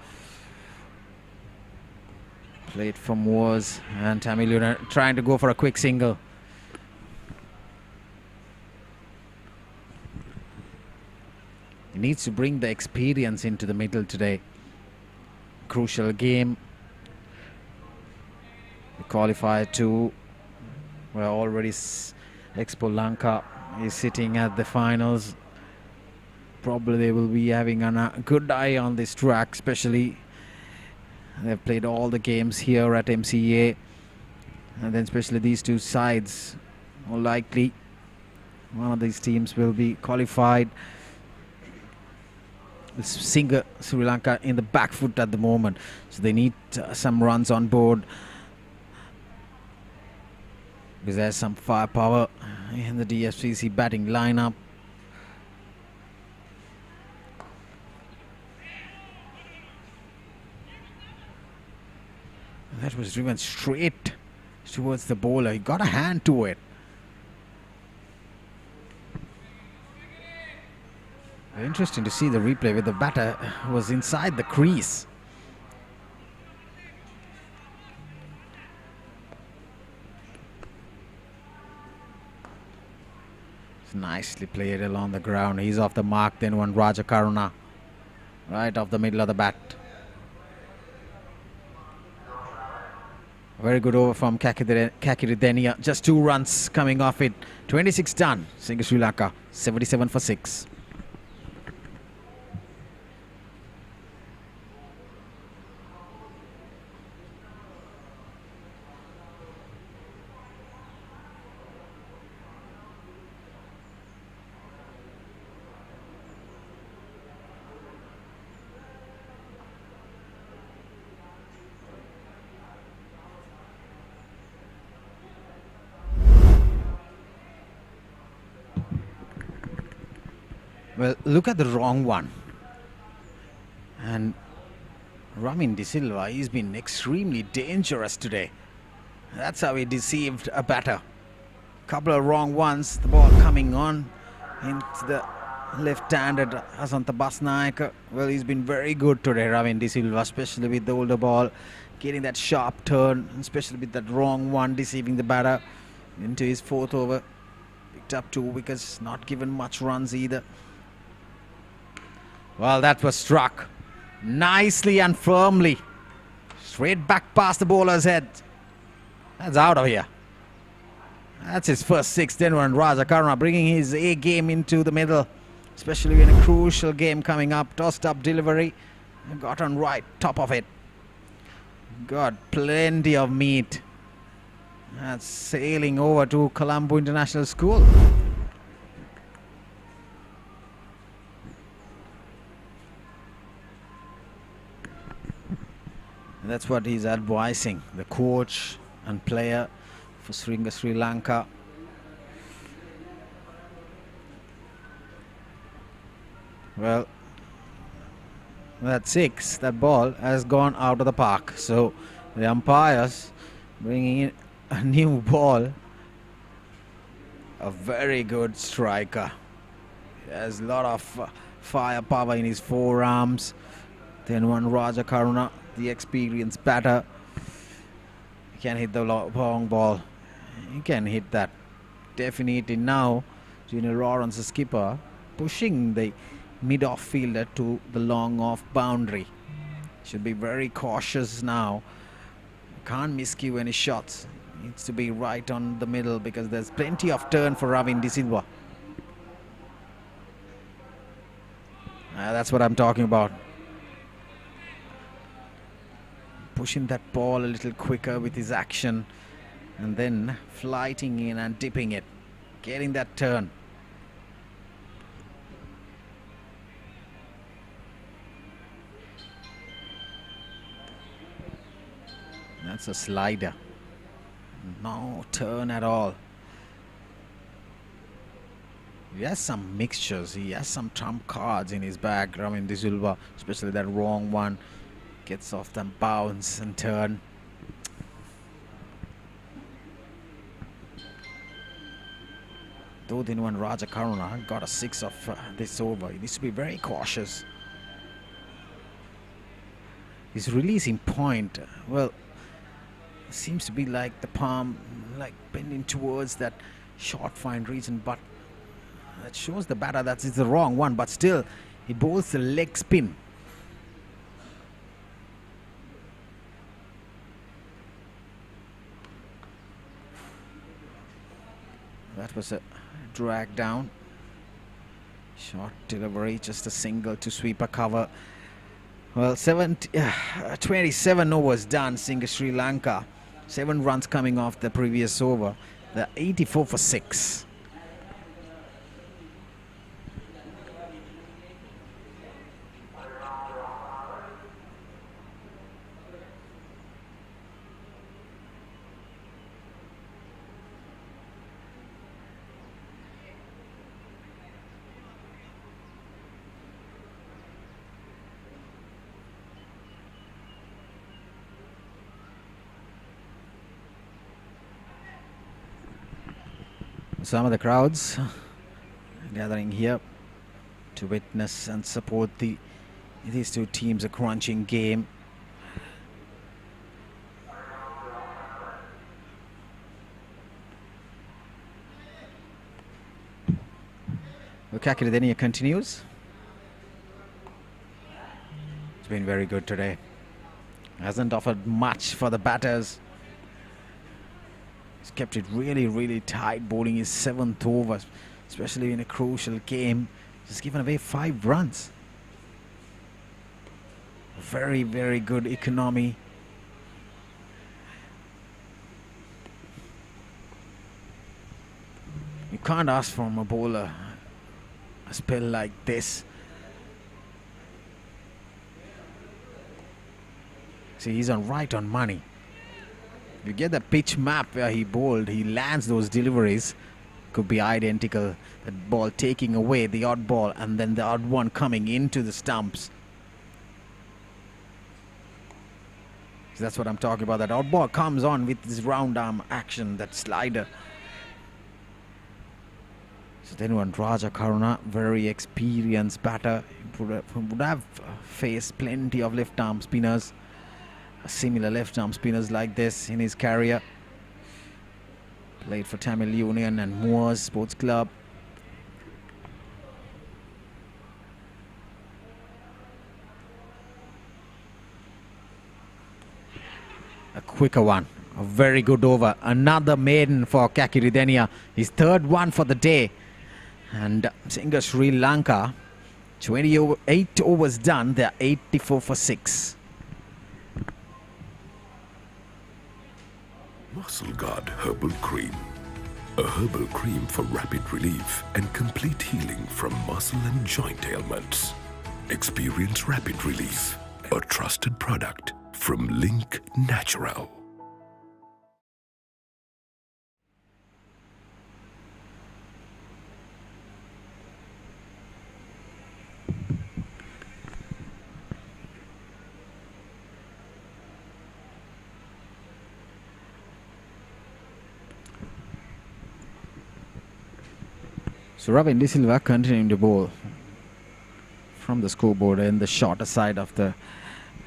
Played for Moors, and Tamil trying to go for a quick single. He needs to bring the experience into the middle today. Crucial game. The qualifier 2, where already Expo Lanka is sitting at the finals. Probably they will be having a good eye on this track, especially they've played all the games here at MCA, and then especially these two sides, more likely one of these teams will be qualified. Singer Sri Lanka in the back foot at the moment, so they need some runs on board because there's some firepower in the DFCC batting lineup. That was driven straight towards the bowler. He got a hand to it. Interesting to see the replay where the batter was inside the crease. It's nicely played along the ground. He's off the mark. Then one Rajakaruna right off the middle of the bat. Very good over from Kakridenia. Just 2 runs coming off it. 26 done. Singh Sri Lanka, 77 for 6. Well, look at the wrong one. And Ramin De Silva, he's been extremely dangerous today. That's how he deceived a batter. Couple of wrong ones, the ball coming on into the left-handed Asanta Basnaik. Well, he's been very good today, Ramin De Silva, especially with the older ball, getting that sharp turn, especially with that wrong one, deceiving the batter into his 4th over. Picked up 2 wickets, not given much runs either. Well, that was struck nicely and firmly, straight back past the bowler's head. That's out of here. That's his first 6. Then one Raja Karuna bringing his A game into the middle, especially in a crucial game coming up. Tossed up delivery, got on right top of it. Got plenty of meat. That's sailing over to Colombo International School. And that's what he's advising the coach and player for Sri Lanka. Well, that 6, that ball has gone out of the park. So the umpires bringing in a new ball. A very good striker. He has a lot of firepower in his forearms. Then one Raja Karuna, the experienced batter. He can hit the long ball. He can hit that. Definitely now, Junior Lawrence, the skipper, pushing the mid-off fielder to the long off boundary. Should be very cautious now. Can't miscue any shots. Needs to be right on the middle because there's plenty of turn for Ramin De Silva. That's what I'm talking about. Pushing that ball a little quicker with his action and then flighting in and dipping it, getting that turn. That's a slider. No turn at all. He has some mixtures. He has some trump cards in his bag, Ramin De Silva, especially that wrong one. Gets off them bounce and turn. Though then one Raja Karuna got a 6 of this over. He needs to be very cautious. His releasing point, well, seems to be like the palm, like bending towards that short fine region, but that shows the batter that is the wrong one, but still he bowls the leg spin. That was a drag down. Short delivery, just a single to sweep a cover. Well, 27 overs done, Sri Lanka. 7 runs coming off the previous over. They're 84 for 6. Some of the crowds gathering here to witness and support these two teams, a crunching game. Kakiri continues. It's been very good today. Hasn't offered much for the batters. He's kept it really, really tight, bowling his 7th over, especially in a crucial game. He's given away 5 runs. Very, very good economy. You can't ask from a bowler a spell like this. See, he's right on money. You get the pitch map where he bowled, he lands those deliveries could be identical. That ball taking away the odd ball and then the odd one coming into the stumps. So that's what I'm talking about. That odd ball comes on with this round arm action, that slider. So then one Raja Karuna, very experienced batter, would have faced plenty of left arm spinners, similar left arm spinners like this in his career. Played for Tamil Union and Moores Sports Club. A quicker one, a very good over. Another maiden for Kakiridenia, his third one for the day. And Singer Sri Lanka, 28 overs done, they're 84 for 6. Muscle Guard Herbal Cream. A herbal cream for rapid relief and complete healing from muscle and joint ailments. Experience rapid relief. A trusted product from Link Natural. So Ravin De Silva continuing to bowl from the scoreboard in the shorter side of the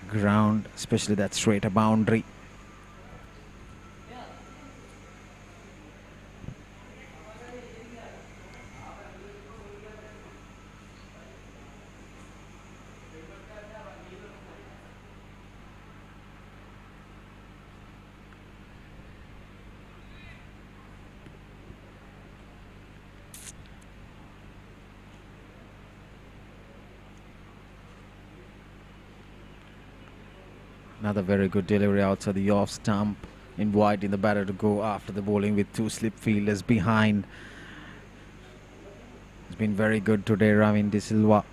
ground, especially that straighter boundary. Another very good delivery outside the off stump, inviting the batter to go after the bowling with two slip fielders behind. It's been very good today, Ravin De Silva.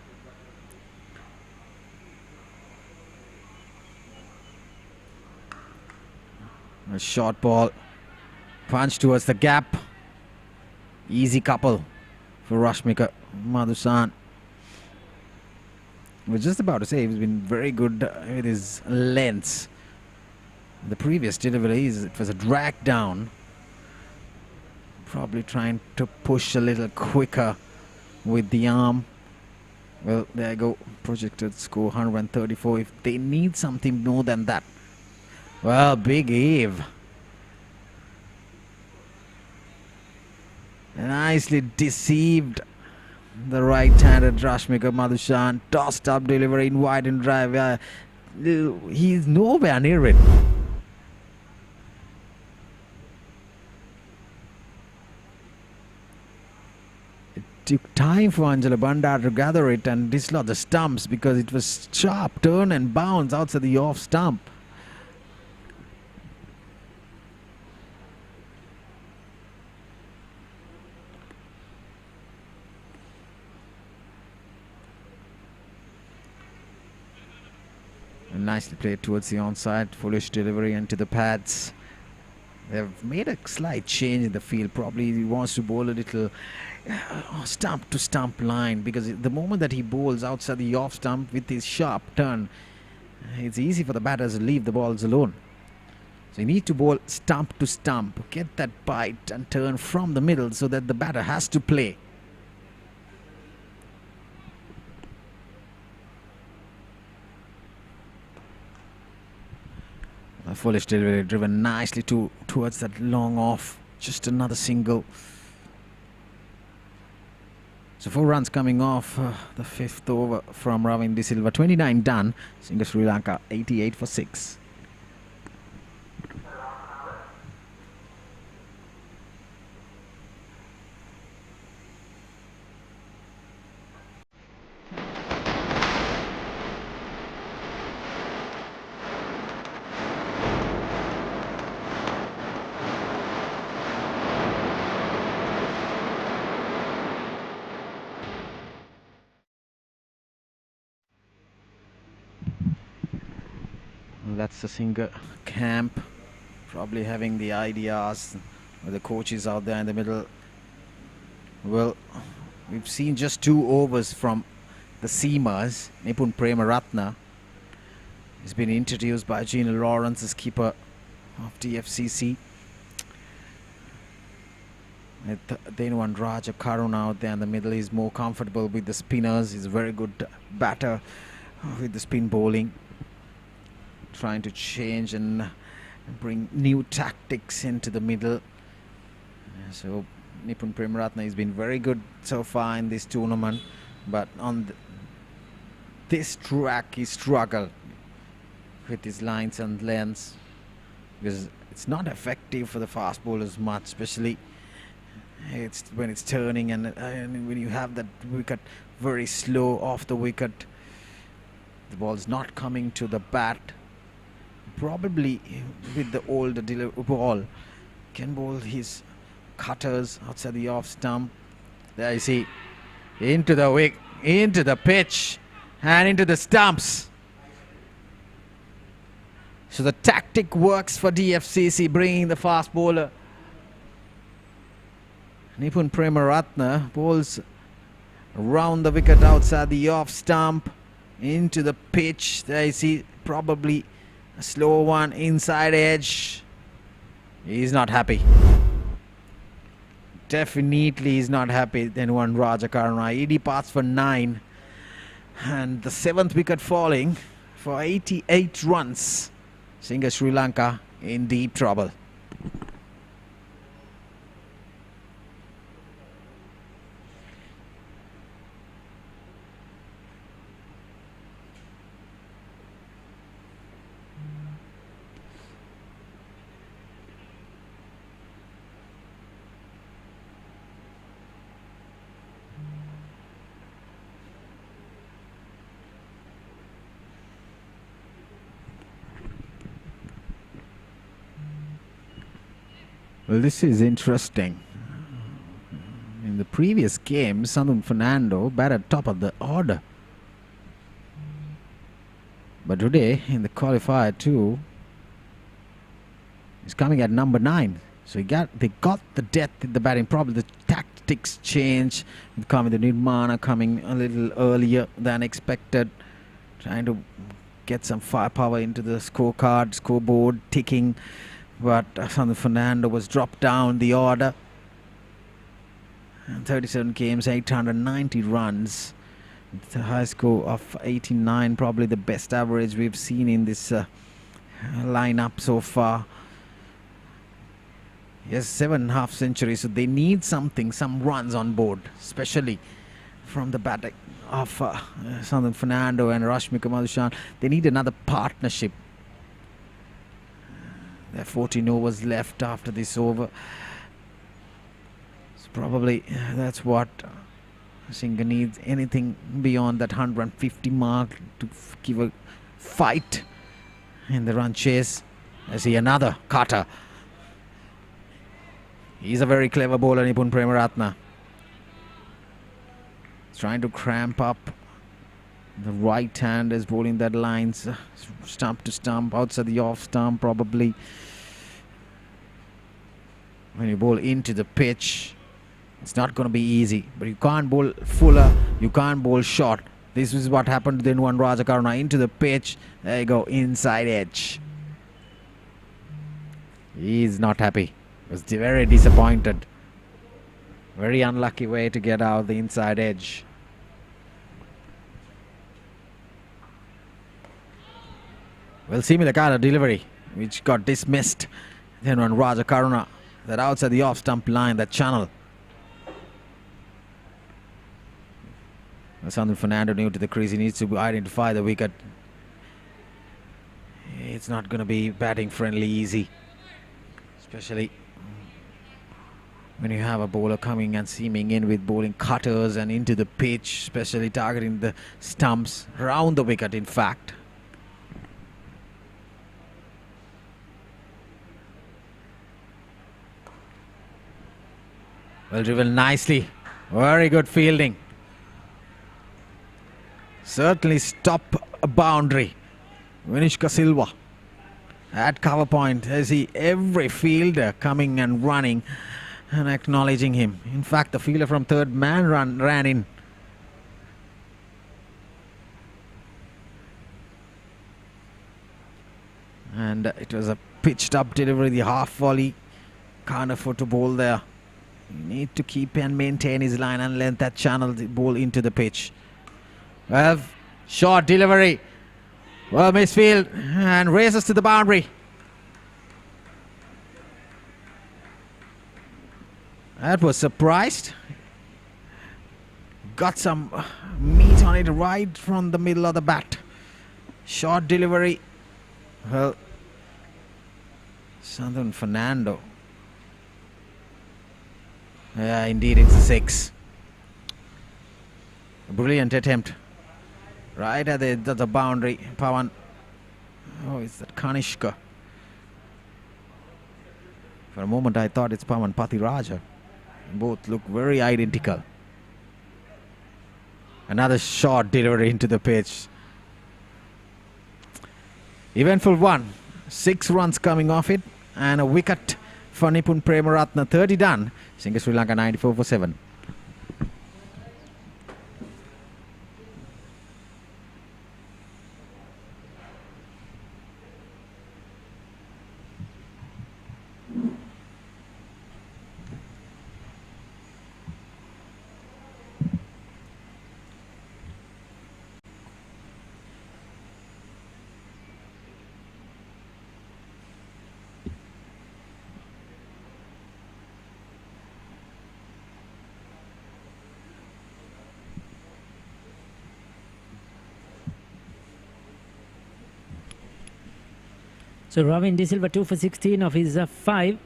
A short ball, punch towards the gap. Easy couple for Rashmika Madhusan. I was just about to say he's been very good with his lengths. The previous deliveries, it was a drag down. Probably trying to push a little quicker with the arm. Well, there you go. Projected score 134. If they need something more than that. Well, Big Eve. Nicely deceived. The right-handed Rashmika Madhusan, tossed up delivery in wide and drive. He's nowhere near it. It took time for Angela Bandar to gather it and dislodge the stumps because it was sharp turn and bounce outside the off stump. Nicely played towards the onside, foolish delivery into the pads. They've made a slight change in the field. Probably he wants to bowl a little stump to stump line, because the moment that he bowls outside the off stump with his sharp turn, it's easy for the batters to leave the balls alone. So you need to bowl stump to stump, get that bite and turn from the middle so that the batter has to play. A foolish delivery driven nicely towards that long off. Just another single. So 4 runs coming off the 5th over from Ravin De Silva. 29 done. Singer Sri Lanka 88 for 6. That's the Singer camp, probably having the ideas with the coaches out there in the middle, Well, we've seen just 2 overs from the seamers. Nipun Premaratna has been introduced by Gina Lawrence as keeper of DFCC. Then one Raja Karuna out there in the middle. He's more comfortable with the spinners. He's a very good batter with the spin bowling. Trying to change and bring new tactics into the middle. So Nipun Premaratna has been very good so far in this tournament, but on this track he struggled with his lines and lengths because it's not effective for the fast bowlers much, especially when it's turning and when you have that wicket very slow off the wicket. The ball's not coming to the bat. Probably with the older ball can bowl his cutters outside the off stump. There you see, into the wicket, into the pitch and into the stumps. So the tactic works for DFCC, bringing the fast bowler. Nipun Premaratna bowls around the wicket outside the off stump into the pitch. There you see, probably a slow one inside edge. He's not happy. Definitely he's not happy. Then one Raja Karuna. He departs for 9. And the 7th wicket falling for 88 runs. Singer Sri Lanka in deep trouble. Well, this is interesting. In the previous game, Sandhu Fernando batted top of the order. But today, in the qualifier 2, he's coming at number 9. So they got the depth in the batting. Probably the tactics change. With the Nirmana coming a little earlier than expected. Trying to get some firepower into the scoreboard, ticking. But Sandhu Fernando was dropped down the order. And 37 games, 890 runs. It's a high score of 89, probably the best average we've seen in this lineup so far. Yes, 7.5 centuries, so they need some runs on board, especially from the batting of Sandhu Fernando and Rashmika Madhushan. They need another partnership. There are 14 overs left after this over. So probably that's what Singer needs. Anything beyond that 150 mark to give a fight in the run chase. I see another cutter. He's a very clever bowler, Nipun Premaratna. He's trying to cramp up. The right hand is bowling that lines, stump to stump, outside the off stump probably. When you bowl into the pitch, it's not going to be easy. But you can't bowl fuller, you can't bowl short. This is what happened to Dinwan Raja Karuna. Into the pitch, there you go, inside edge. He's not happy. He was very disappointed. Very unlucky way to get out the inside edge. Well, similar kind of delivery, which got dismissed. Then one Raja Karuna, that outside the off stump line, that channel. Sandhu Fernando new to the crease. He needs to identify the wicket. It's not going to be batting friendly easy, especially when you have a bowler coming and seaming in with bowling cutters and into the pitch, especially targeting the stumps around the wicket, in fact. Well driven nicely. Very good fielding. Certainly stop a boundary. Vinishka Silva at cover point. I see every fielder coming and running and acknowledging him. In fact, the fielder from third man ran in. And it was a pitched up delivery, the half volley. Can't afford to bowl there. You need to keep and maintain his line and let that channel the ball into the pitch. Well, short delivery. Well, misfield and races to the boundary. That was surprised. Got some meat on it right from the middle of the bat. Short delivery. Well, Southern Fernando. Yeah, indeed, it's a 6. A brilliant attempt. Right at the boundary. Pawan. Oh, it's that Kanishka. For a moment, I thought it's Pawan Pathiraja. Both look very identical. Another short delivery into the pitch. Eventful one. 6 runs coming off it. And a wicket for Nipun Premaratna. 30 done. Singha Sri Lanka 94 for 7. So Ravin De Silva 2 for 16 of his 5.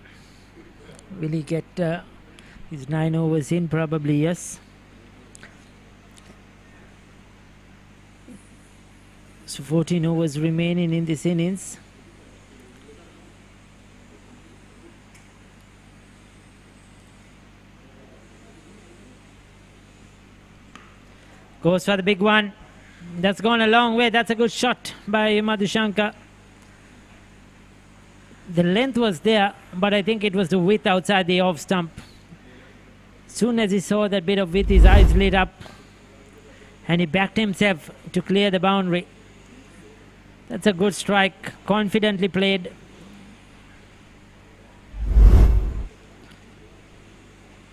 Will he get his 9 overs in? Probably yes. So 14 overs remaining in this innings. Goes for the big one. That's gone a long way. That's a good shot by Madhushanka. The length was there, but I think it was the width outside the off stump. Soon as he saw that bit of width, his eyes lit up and he backed himself to clear the boundary. That's a good strike, confidently played.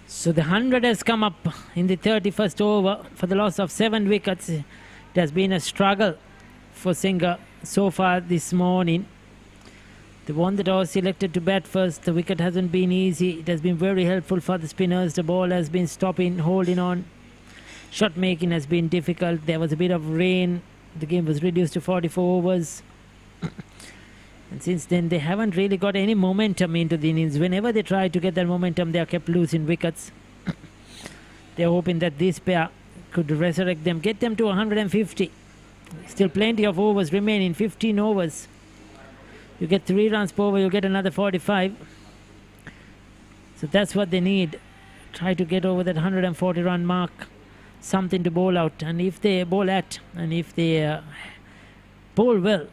So the 100 has come up in the 31st over for the loss of 7 wickets. It has been a struggle for Singha so far this morning. The one that was selected to bat first, the wicket hasn't been easy. It has been very helpful for the spinners. The ball has been stopping, holding on. Shot making has been difficult. There was a bit of rain. The game was reduced to 44 overs. And since then, they haven't really got any momentum into the innings. Whenever they try to get that momentum, they are kept losing wickets. They're hoping that this pair could resurrect them, get them to 150. Still plenty of overs remaining, 15 overs. You get 3 runs per over, you get another 45. So that's what they need. Try to get over that 140 run mark. Something to bowl out. And if they bowl at, and if they bowl well,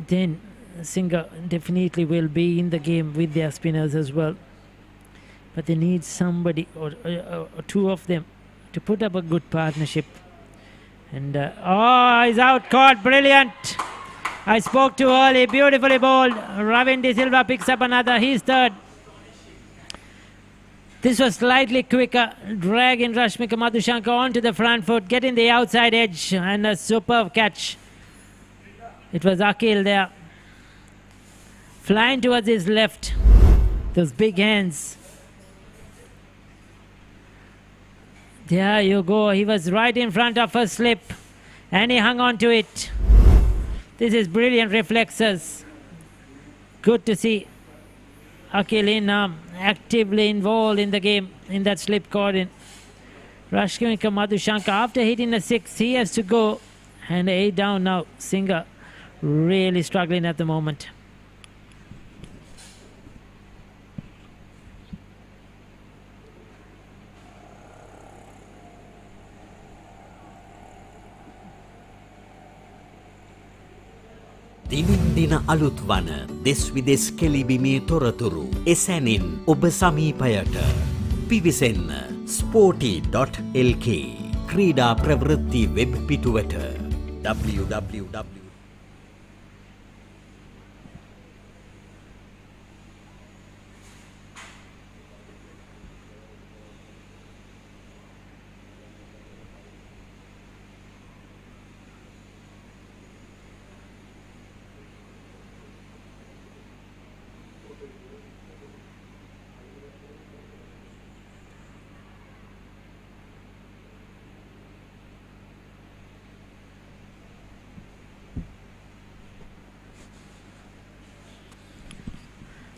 then Singha definitely will be in the game with their spinners as well. But they need somebody or 2 of them to put up a good partnership. And he's out, caught, brilliant. I spoke too early, beautifully bowled. Ravin De Silva picks up another, he's third. This was slightly quicker, dragging Rashmika Madhushanka onto the front foot, getting the outside edge, and a superb catch. It was Akil there, flying towards his left, those big hands. There you go, he was right in front of a slip, and he hung on to it. This is brilliant reflexes. Good to see Akil in actively involved in the game in that slip cordon. Rashmika Madhushanka, after hitting a 6, he has to go, and 8 down now. Singha really struggling at the moment. දිනින් දින අලුත් වන දෙස් විදෙස් කෙලිබිමේ තොරතුරු එසැනින් ඔබ සමීපයට පිවිසෙන්න Sporty.lk ක්‍රීඩා ප්‍රවෘත්ති web පිටුවට www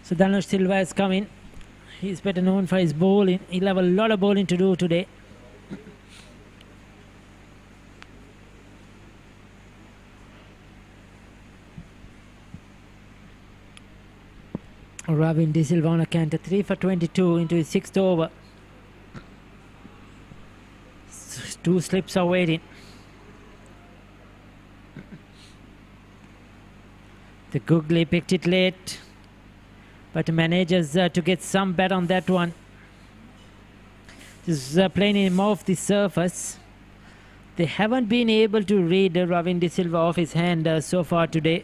So Dhanush Silva is coming. He's better known for his bowling. He'll have a lot of bowling to do today. Ravin De Silva on a canter, 3 for 22 into his 6th over. 2 slips are waiting. The Googly picked it late, but manages to get some bat on that one. This is playing him off the surface. They haven't been able to read Ravin De Silva off his hand so far today.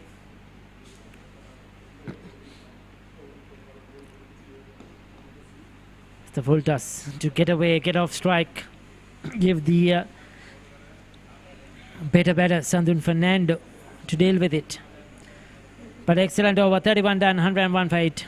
It's the full toss to get away, get off strike, give the better batter Sandun Fernando to deal with it. But excellent over, 31 done, 101 for 8.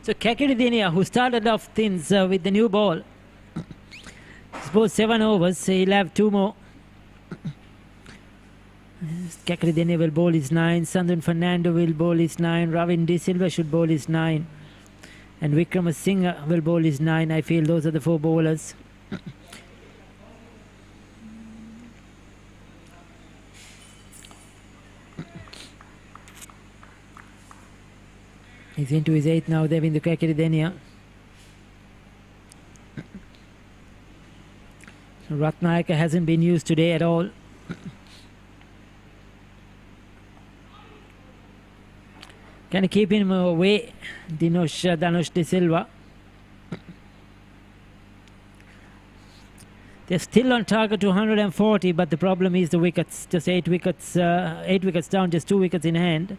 So Kakiridinia, who started off things with the new ball, he's bowled 7 overs, so he'll have 2 more. Kakiridinia will bowl his 9, Sandun Fernando will bowl his 9, Ravin De Silva should bowl his 9, and Wickramasinghe will bowl his 9. I feel those are the 4 bowlers. He's into his 8th now, Devindu Kakiridinia. Ratnayaka hasn't been used today at all. Can keep him away, Dhanush De Silva. They're still on target to 140, but the problem is the wickets. Just 8 wickets, 8 wickets down, just 2 wickets in hand.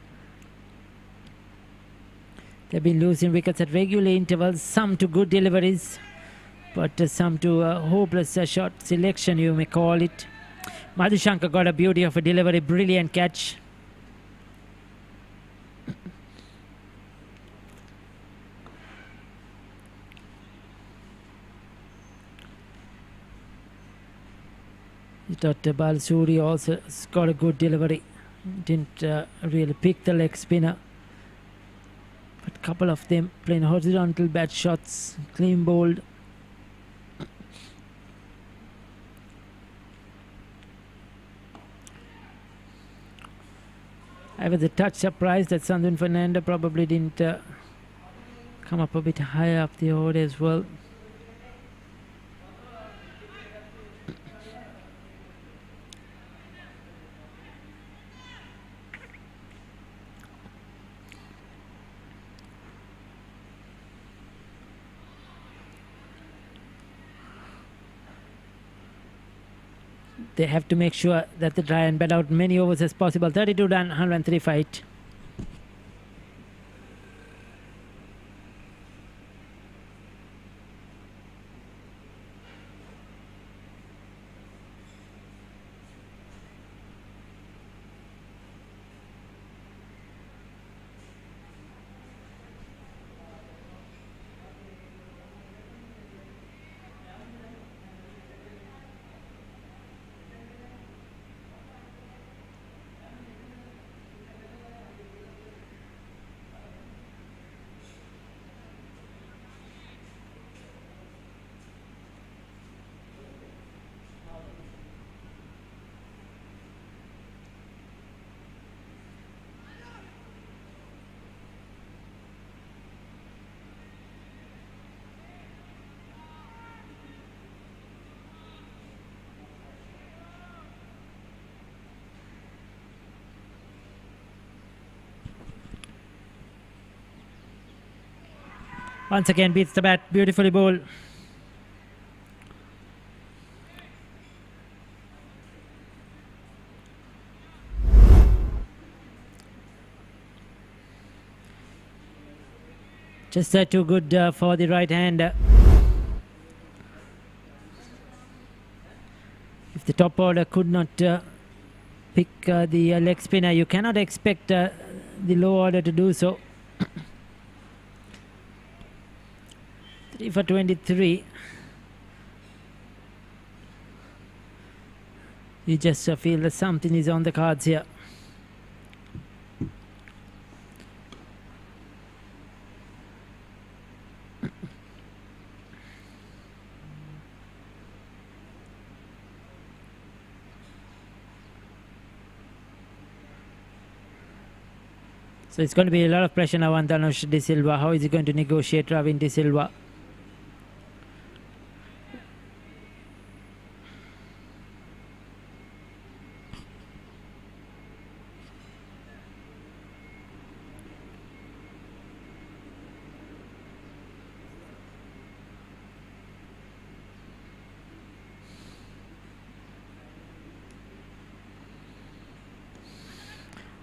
They've been losing wickets at regular intervals, some to good deliveries, but some to hopeless shot selection, you may call it. Madhushankar got a beauty of a delivery, brilliant catch. You thought Balsuri also got a good delivery, didn't really pick the leg spinner. But a couple of them playing horizontal bat shots, clean bowled. I was a touch surprised that Sandun Fernando probably didn't come up a bit higher up the order as well. They have to make sure that they try and bat out many overs as possible. 32 done, 103 fight. Once again beats the bat, beautifully bowled. Just too good for the right hander. If the top order could not pick the leg spinner, you cannot expect the low order to do so. 3 for 23. You just feel that something is on the cards here. So it's going to be a lot of pressure now on Dhanush De Silva. How is he going to negotiate Ravin De Silva?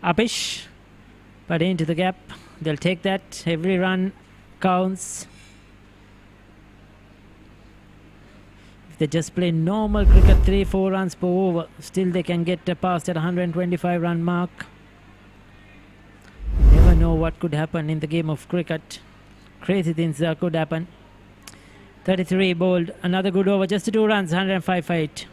Upish. But into the gap, they'll take that. Every run counts. If they just play normal cricket, 3-4 runs per over, still they can get past that 125 run mark. You never know what could happen in the game of cricket. Crazy things could happen. 33 bowled, another good over, just 2 runs, 105 for 8.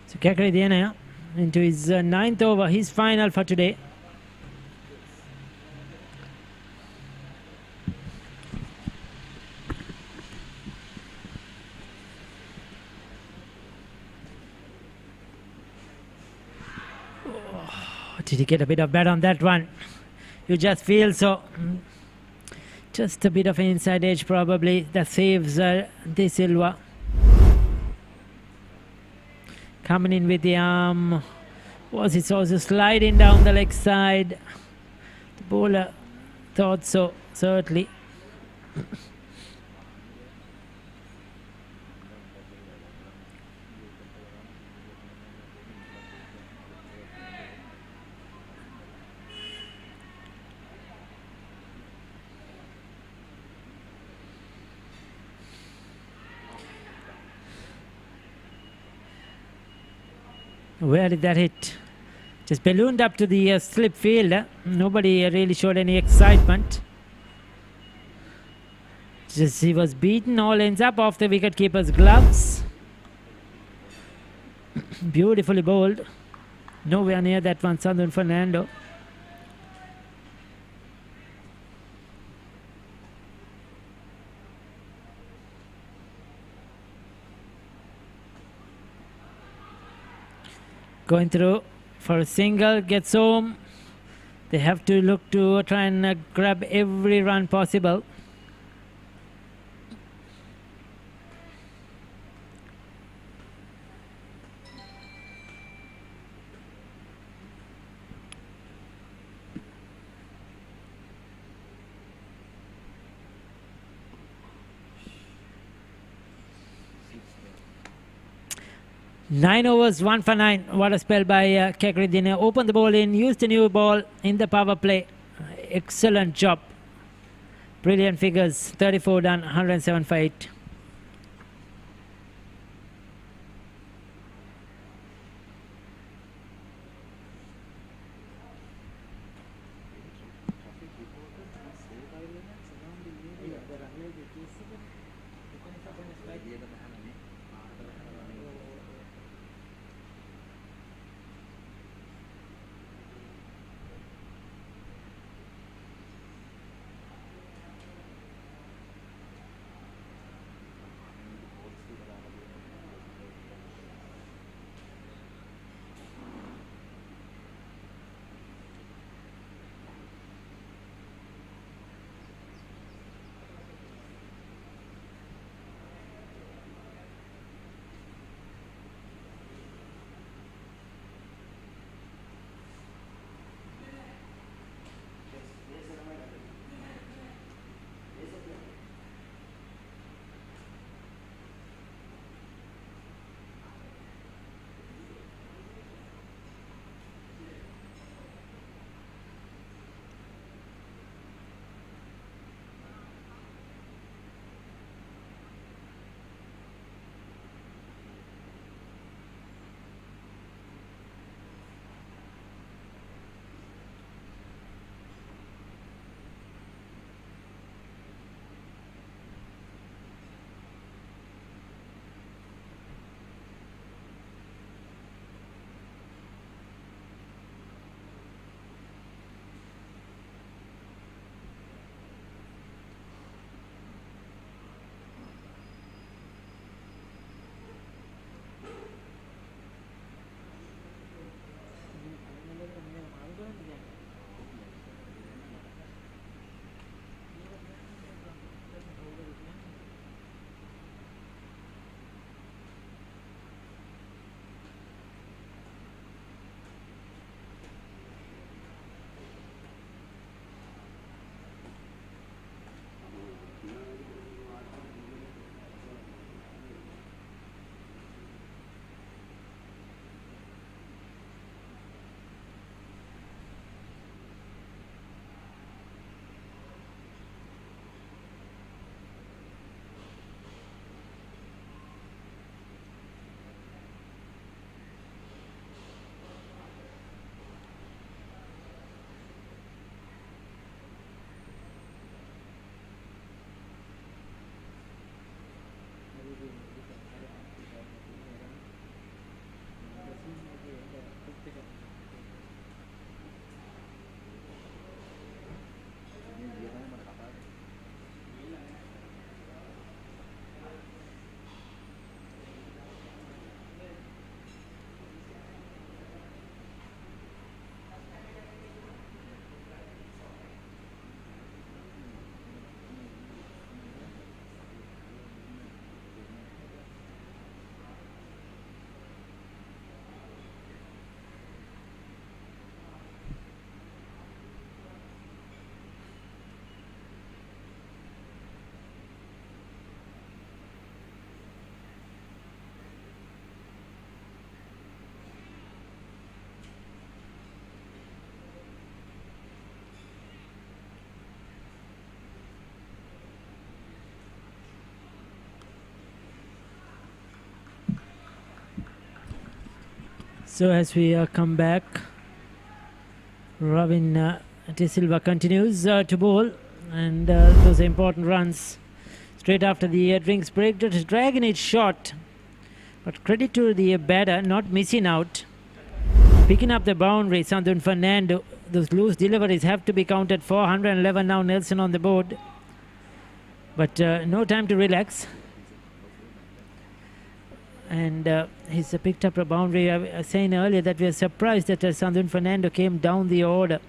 So Kakri Diana into his 9th over, his final for today. Oh, did he get a bit of bat on that one? You just feel so. Just a bit of an inside edge probably that saves De Silva. Coming in with the arm. Was it also sliding down the leg side? The bowler thought so, certainly. Where did that hit? Just ballooned up to the slip field. Nobody really showed any excitement. Just he was beaten. All ends up off the wicketkeeper's gloves. Beautifully bowled. Nowhere near that one, Sandhu Fernando. Going through for a single, gets home. They have to look to try and grab every run possible. Nine overs, 1 for 9. What a spell by Kakri Diana. Opened the ball in, used a new ball in the power play. Excellent job. Brilliant figures. 34 done, 107 for 8. So as we come back, Robin De Silva continues to bowl, and those are important runs straight after the drinks break. Just dragging it short, but credit to the batter not missing out, picking up the boundary. Sandun Fernando, those loose deliveries have to be counted for. 111 now, Nelson on the board, but no time to relax. And he's picked up a boundary. I was saying earlier that we are surprised that Sandun Fernando came down the order,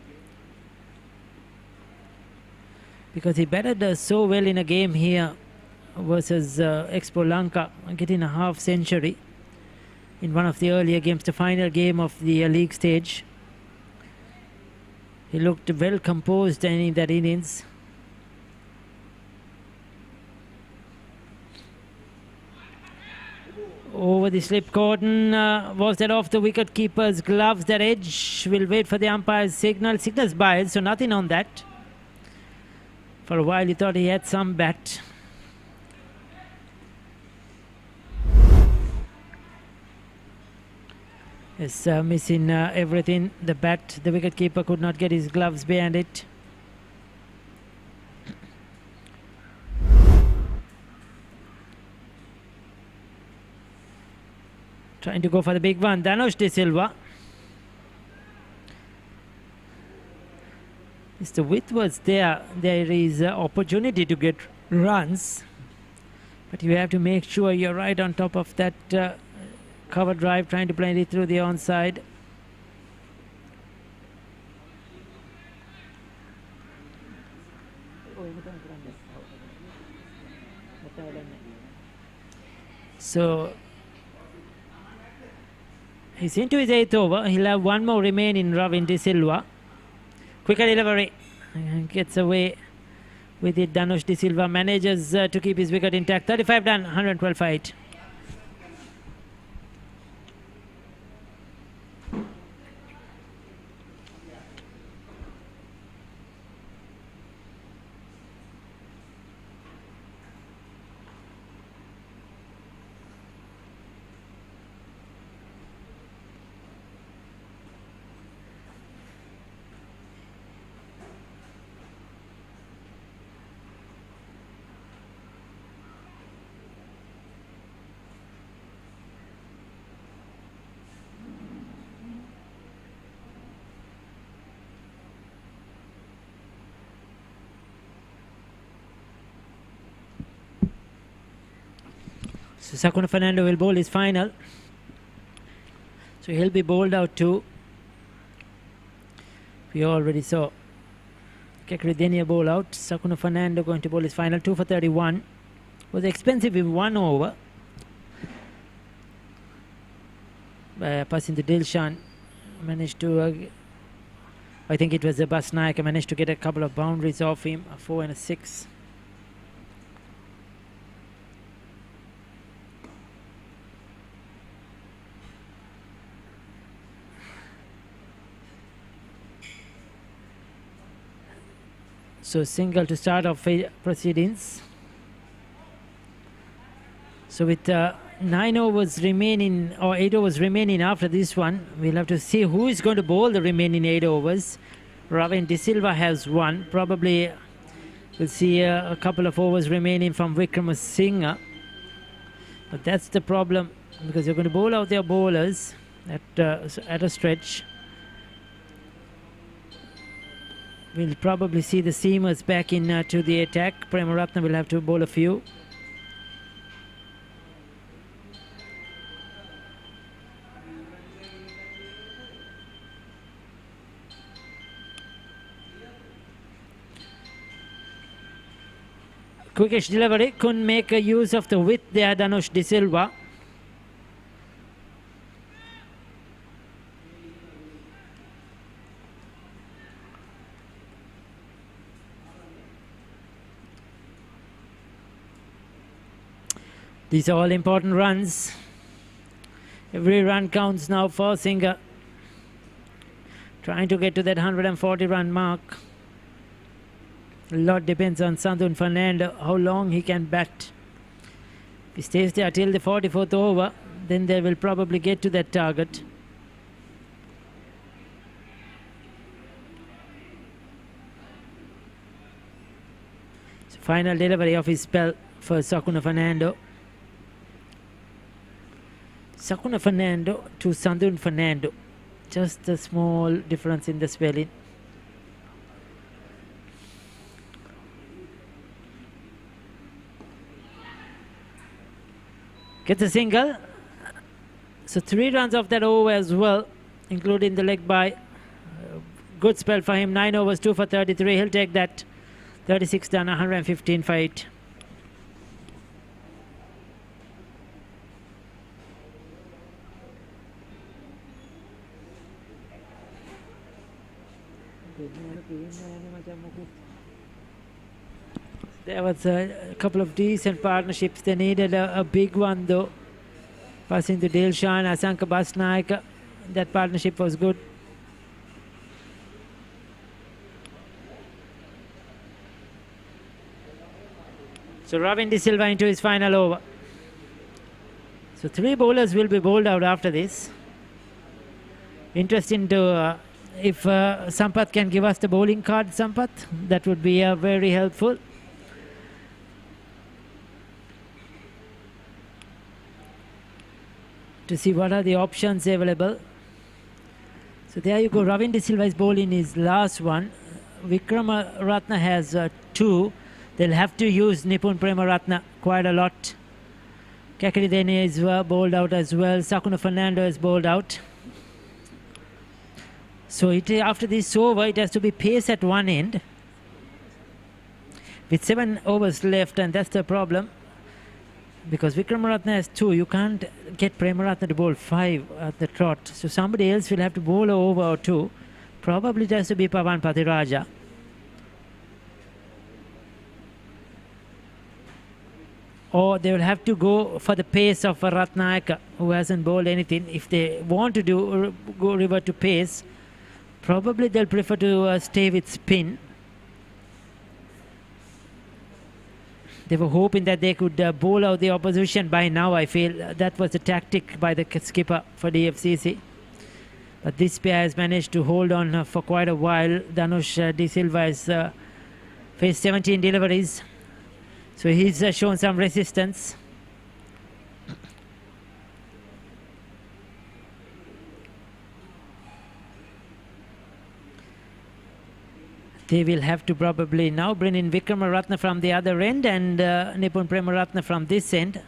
because he batted so well in a game here versus Expo Lanka, getting a half century in one of the earlier games, the final game of the league stage. He looked well composed in that innings. Over the slip cordon, was that off the wicket keeper's gloves? That edge will wait for the umpire's signal. Signal's by, so nothing on that. For a while he thought he had some bat. It's missing everything. The bat, the wicket keeper could not get his gloves behind it. Trying to go for the big one, Dhanush De Silva. If the width was there, there is opportunity to get runs, but you have to make sure you're right on top of that cover drive, trying to play it through the onside. So he's into his 8th over. He'll have one more remaining. Robin De Silva, quicker delivery, gets away with it. Dhanush De Silva manages to keep his wicket intact. 35 done, 112 for 8. So Sakuna Fernando will bowl his final. So he'll be bowled out too. We already saw Kekridenia bowl out. Sakuna Fernando going to bowl his final. 2 for 31. Was expensive in 1 over. Passing to Dilshan. Managed to, I think it was Abbas Naik, managed to get a couple of boundaries off him. A 4 and a 6. So single to start off proceedings. So with 9 overs remaining, or 8 overs remaining after this one, we'll have to see who is going to bowl the remaining 8 overs. Robin De Silva has one. Probably we'll see a couple of overs remaining from Wickramasinghe. But that's the problem, because you're going to bowl out their bowlers at a stretch. We'll probably see the seamers back in to the attack. Premaratna will have to bowl a few. Quickish delivery, couldn't make a use of the width there, Dhanush De Silva. These are all important runs. Every run counts now for Singha. Trying to get to that 140 run mark. A lot depends on Sandun Fernando, how long he can bat. If he stays there till the 44th over, then they will probably get to that target. Final delivery of his spell for Sakuna Fernando. Sakuna Fernando to Sandun Fernando. Just a small difference in the spelling. Gets a single. So 3 runs off that over as well, including the leg by. Good spell for him. 9 overs, 2 for 33. He'll take that. 36 done, 115 for 8. There was a couple of decent partnerships. They needed a big one though. Passing to Dilshan, Asanka Basnaik. That partnership was good. So Ravin De Silva into his final over. So 3 bowlers will be bowled out after this. Interesting to if Sampath can give us the bowling card, Sampath, that would be very helpful. To see what are the options available. So there you go. Ravin De Silva is bowling his last one. Vikramaratne has 2. They'll have to use Nipun Premaratne quite a lot. Kakiridene is bowled out as well. Sakuna Fernando is bowled out. So after this over, it has to be pace at one end. With 7 overs left, and that's the problem. Because Vikramaratne has 2, you can't get Premaratne to bowl 5 at the trot. So somebody else will have to bowl over or 2. Probably it has to be Pavan Pathiraja. Or they will have to go for the pace of Ratnayaka, who hasn't bowled anything. If they want to go revert to pace, probably they'll prefer to stay with spin. They were hoping that they could bowl out the opposition by now. I feel that was the tactic by the skipper for DFCC. But this pair has managed to hold on for quite a while. Dhanush De Silva has faced 17 deliveries. So he's shown some resistance. They will have to probably now bring in Vikramaratne from the other end and Nipun Premaratne from this end.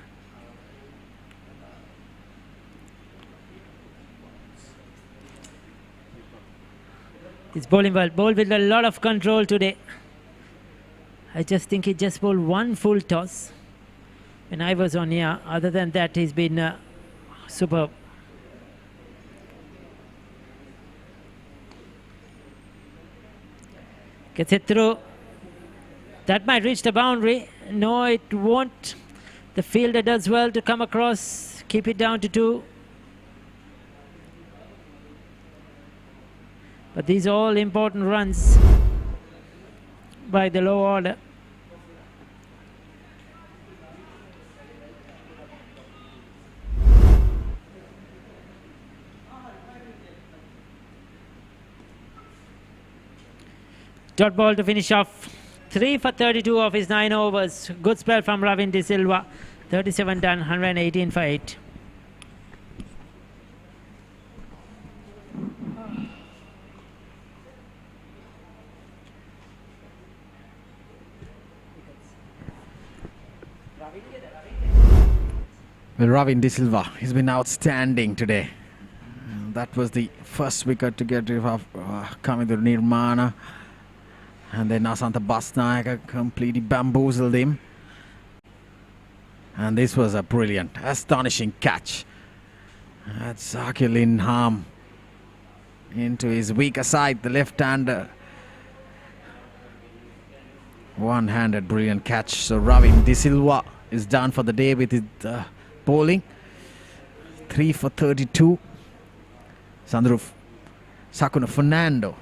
He's bowling well, bowled with a lot of control today. I just think he just bowled 1 full toss when I was on here. Other than that, he's been superb. Gets it through. That might reach the boundary. No, it won't. The fielder does well to come across, keep it down to 2. But these are all important runs by the low order. Dot ball to finish off. 3 for 32 of his 9 overs. Good spell from Ravin De Silva. 37 done, 118 for 8. Well, Ravin De Silva, he's been outstanding today. That was the first wicket to get rid of Kamidur Nirmana. And then Asanta Basnayaka completely bamboozled him. And this was a brilliant, astonishing catch. That's Akilin Ham into his weaker side, the left-hander. One-handed brilliant catch. So Ravin De Silva is done for the day with his bowling. 3 for 32. Sandruf Sakuna Fernando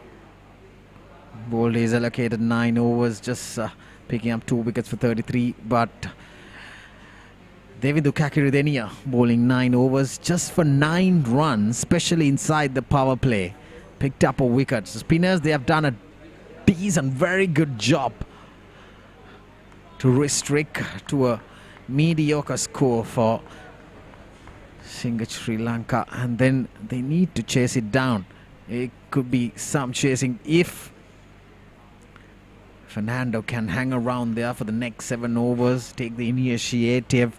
bowled his allocated 9 overs, just picking up 2 wickets for 33. But Devindu Kakiridenia bowling 9 overs just for 9 runs, especially inside the power play. Picked up a wicket. So spinners, they have done a decent, very good job to restrict to a mediocre score for Sri Lanka, and then they need to chase it down. It could be some chasing if Fernando can hang around there for the next 7 overs, take the initiative,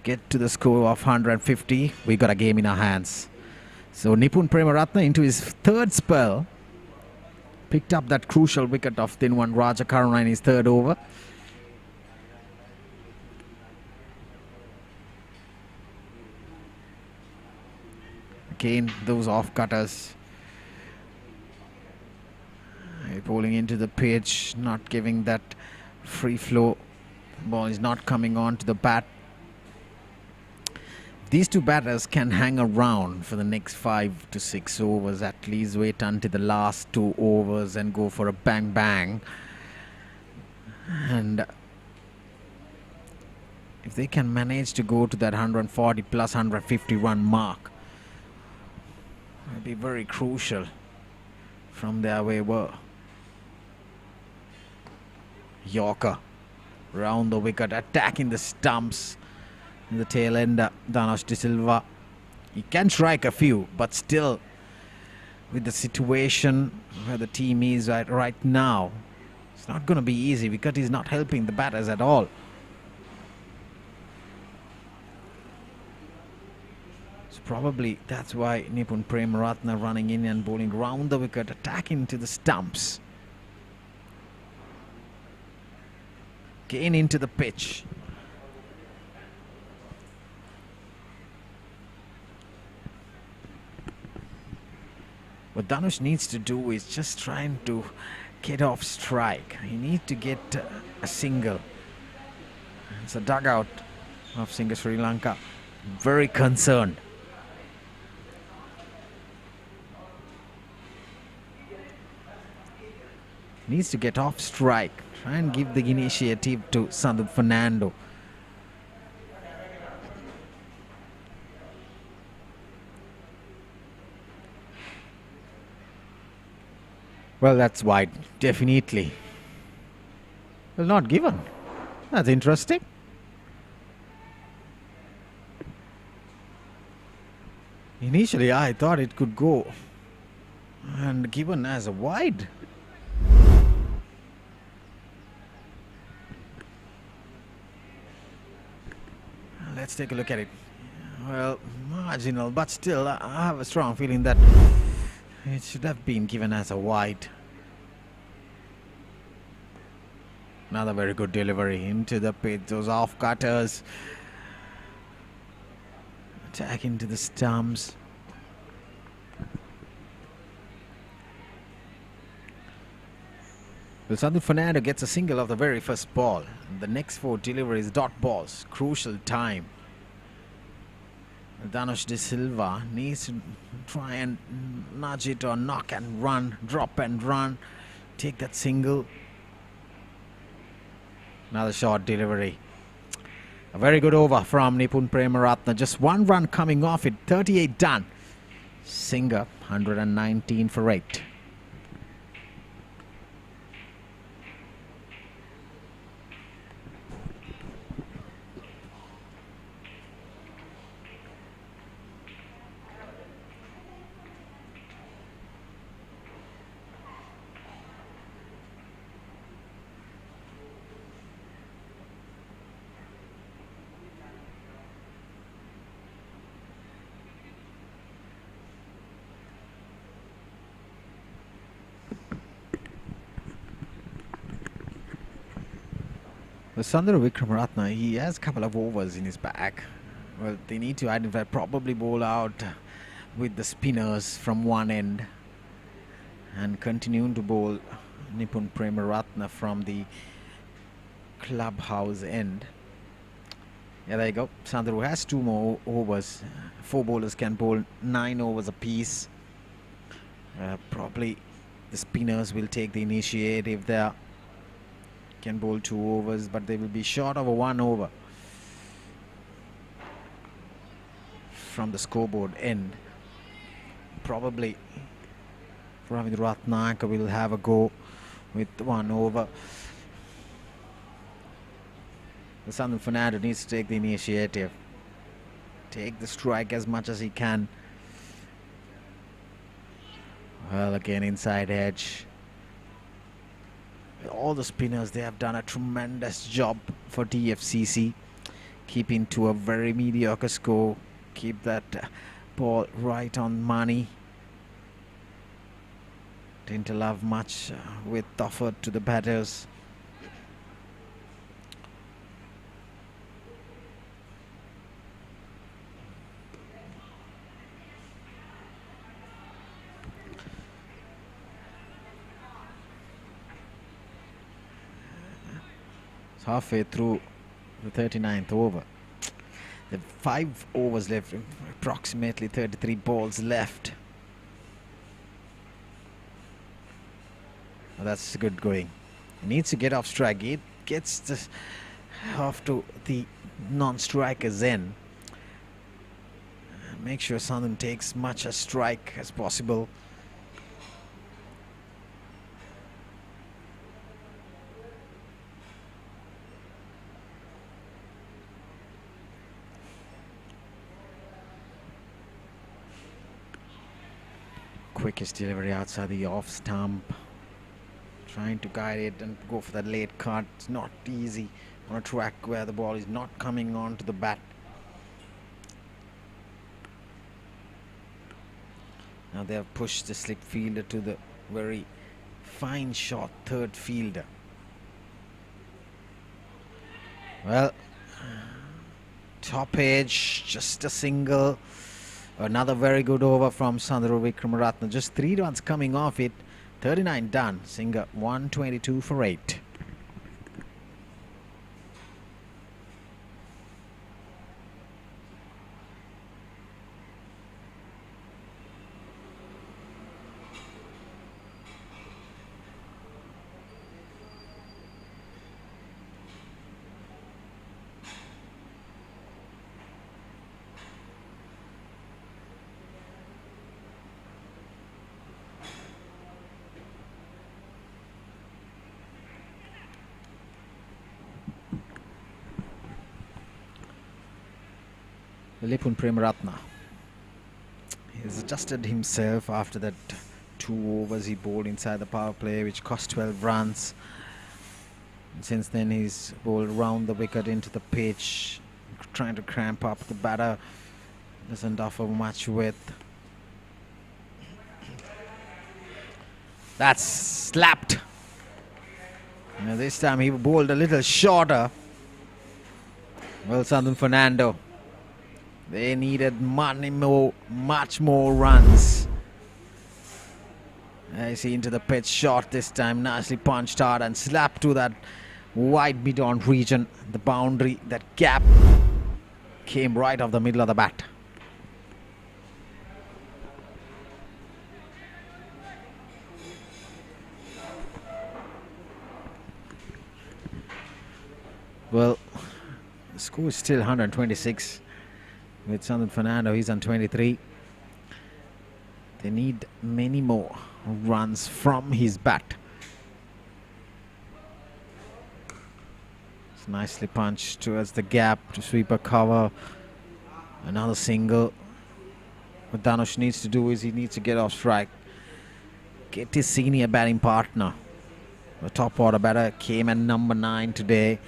get to the score of 150. We got a game in our hands. So Nipun Premaratne into his 3rd spell picked up that crucial wicket of Thinwan Rajakaruna in his 3rd over. Again, those off-cutters bowling into the pitch, not giving that free flow. Ball is not coming on to the bat. These two batters can hang around for the next 5 to 6 overs, at least wait until the last 2 overs and go for a bang bang. And if they can manage to go to that 140 plus 150 run mark, it will be very crucial from their way were. Yorker round the wicket, attacking the stumps. In the tail end, Danush De Silva, he can strike a few, but still with the situation where the team is right now, it's not going to be easy. Wicket is not helping the batters at all. So probably that's why Nipun Premaratne running in and bowling round the wicket, attacking to the stumps. Again into the pitch. What Danush needs to do is just trying to get off strike. He needs to get a single. It's a dugout of Sri Lanka. Very concerned. Needs to get off strike. Try and give the initiative to Sandu Fernando. Well, that's wide, definitely. Well, not given. That's interesting. Initially, I thought it could go and given as a wide. Let's take a look at it. Well, marginal, but still, I have a strong feeling that it should have been given as a wide. Another very good delivery into the pitch. Those off cutters. Attack into the stumps. Well, Sandu Fernando gets a single of the very first ball. The next 4 deliveries, dot balls. Crucial time. Danush De Silva needs to try and nudge it or knock and run, drop and run, take that single. Another short delivery. A very good over from Nipun Premaratne. Just 1 run coming off it, 38 done. Singer, 119 for 8. Well, Sundara Wickramaratne, he has a couple of overs in his bag. Well, they need to identify, probably bowl out with the spinners from one end and continue to bowl Nipun Premaratne from the clubhouse end. Yeah, there you go. Sundara has 2 more overs. 4 bowlers can bowl 9 overs apiece. Probably the spinners will take the initiative there. Can bowl 2 overs, but they will be short of a 1 over from the scoreboard end. Probably Ravindra Ratnayaka will have a go with 1 over. Southern Fernando needs to take the initiative. Take the strike as much as he can. Well, again, inside edge. All the spinners, they have done a tremendous job for DFCC. Keeping to a very mediocre score. Keep that ball right on money. Didn't allow much with offered to the batters. It's halfway through the 39th over. There are 5 overs left, approximately 33 balls left. Well, that's good going. He needs to get off strike. He gets off to the non-strikers end. Make sure Southern takes much a strike as possible. Quickest delivery outside the off stump. Trying to guide it and go for that late cut. It's not easy on a track where the ball is not coming on to the bat. Now they have pushed the slip fielder to the very fine shot third fielder. Well, top edge, just a single. Another very good over from Sandro Wickramaratne. Just 3 runs coming off it. 39 done. Singer 122 for 8. Lipun Premaratne has adjusted himself after that 2 overs he bowled inside the power play, which cost 12 runs. And since then he's bowled round the wicket into the pitch, trying to cramp up the batter. Doesn't offer much width. That's slapped. Now this time he bowled a little shorter. Well, Southern Fernando, they needed much more runs. I see into the pitch shot this time, nicely punched hard and slapped to that wide mid-on region. The boundary, that gap came right off the middle of the bat. Well, the score is still 126. With Southern Fernando, he's on 23. They need many more runs from his bat. It's nicely punched towards the gap to sweep a cover. Another single. What Dhanush needs to do is he needs to get off strike. Get his senior batting partner. The top order batter came at number 9 today.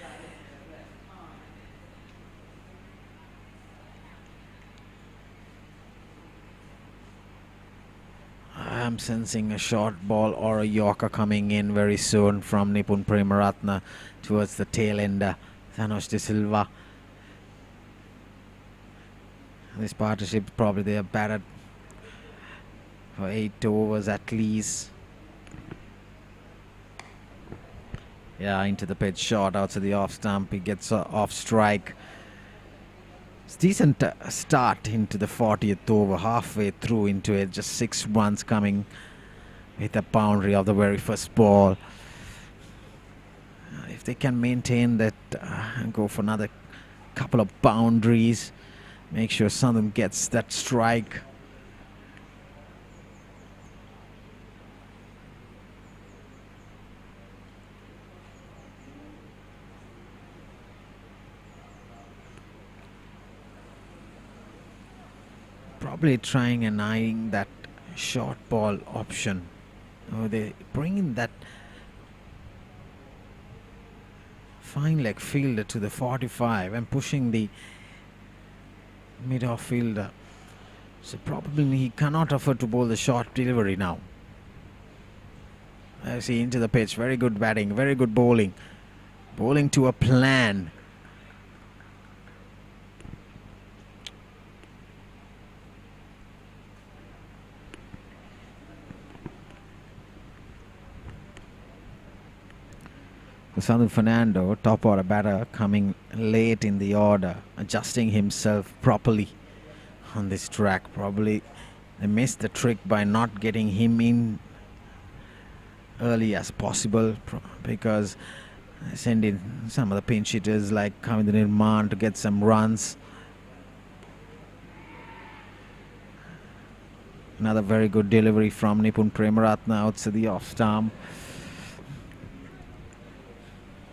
I'm sensing a short ball or a Yorker coming in very soon from Nipun Premaratne towards the tail ender, Dhanush De Silva. This partnership probably they have batted for 8 overs at least. Yeah, into the pitch shot outside the off stump. He gets off strike. It's decent start into the 40th over, halfway through into it, just 6 runs coming with a boundary of the very first ball. If they can maintain that and go for another couple of boundaries, make sure Southern gets that strike. probably trying and eyeing that short ball option. Oh, they bring in that fine leg fielder to the 45 and pushing the mid-off fielder. So probably he cannot afford to bowl the short delivery now. I see into the pitch. Very good batting, very good bowling. Bowling to a plan. Sandu Fernando, top order batter, coming late in the order, adjusting himself properly on this track. Probably they missed the trick by not getting him in early as possible, because send in some of the pinch hitters like Kavinder Nirman to get some runs. Another very good delivery from Nipun Premaratna outside the off stump.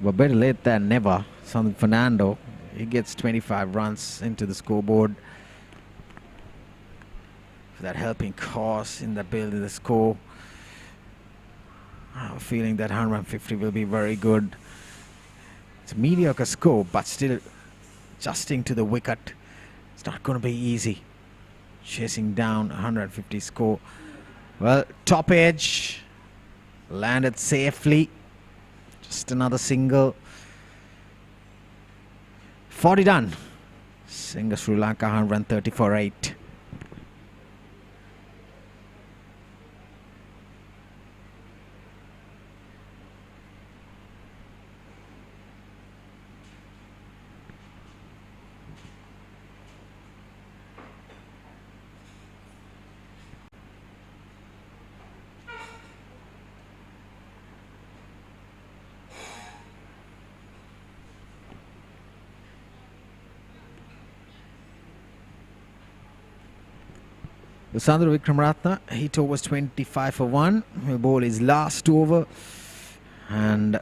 But better late than never. Sandu Fernando, he gets 25 runs into the scoreboard. For that helping cause in the build of the score. I have a feeling that 150 will be very good. It's a mediocre score, but still adjusting to the wicket. It's not going to be easy. Chasing down 150 score. Well, top edge. Landed safely. Just another single. 40 done. Single Sri Lanka 130 for 8. Sandra Wickramaratne, hit overs 25 for 1. Will bowl his last over. And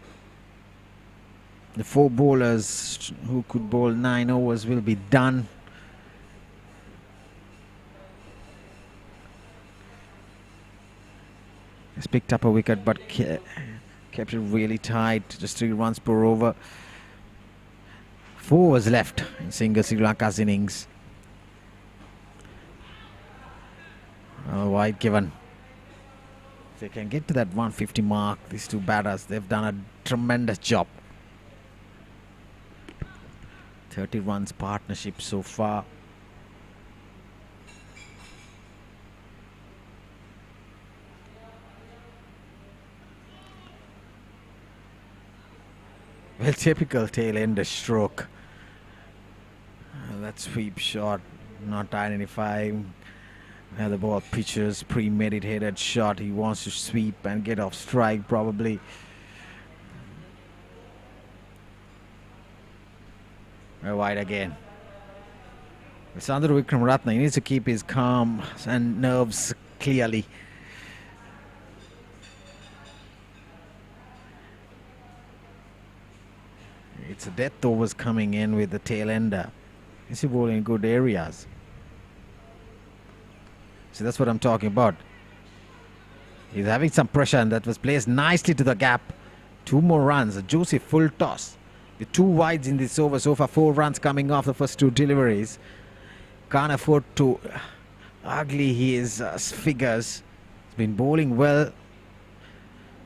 the 4 bowlers who could bowl 9 overs will be done. He's picked up a wicket but kept it really tight. Just 3 runs per over. 4 was left in single Sri Lanka's innings. Wide given. If they can get to that 150 mark, these 2 batters, they've done a tremendous job. 30 runs partnership so far. Well, typical tail-ender stroke. That sweep shot, not identifying where the ball pitches, premeditated shot. He wants to sweep and get off strike probably. We're wide again. Sandra Wickramaratne, he needs to keep his calm and nerves clearly. It's a death overs coming in with the tail ender. He's bowling in good areas. So that's what I'm talking about. He's having some pressure, and that was placed nicely to the gap. 2 more runs, a juicy full toss. With 2 wides in this over, so far 4 runs coming off the first 2 deliveries. Can't afford to ugly his figures. He's been bowling well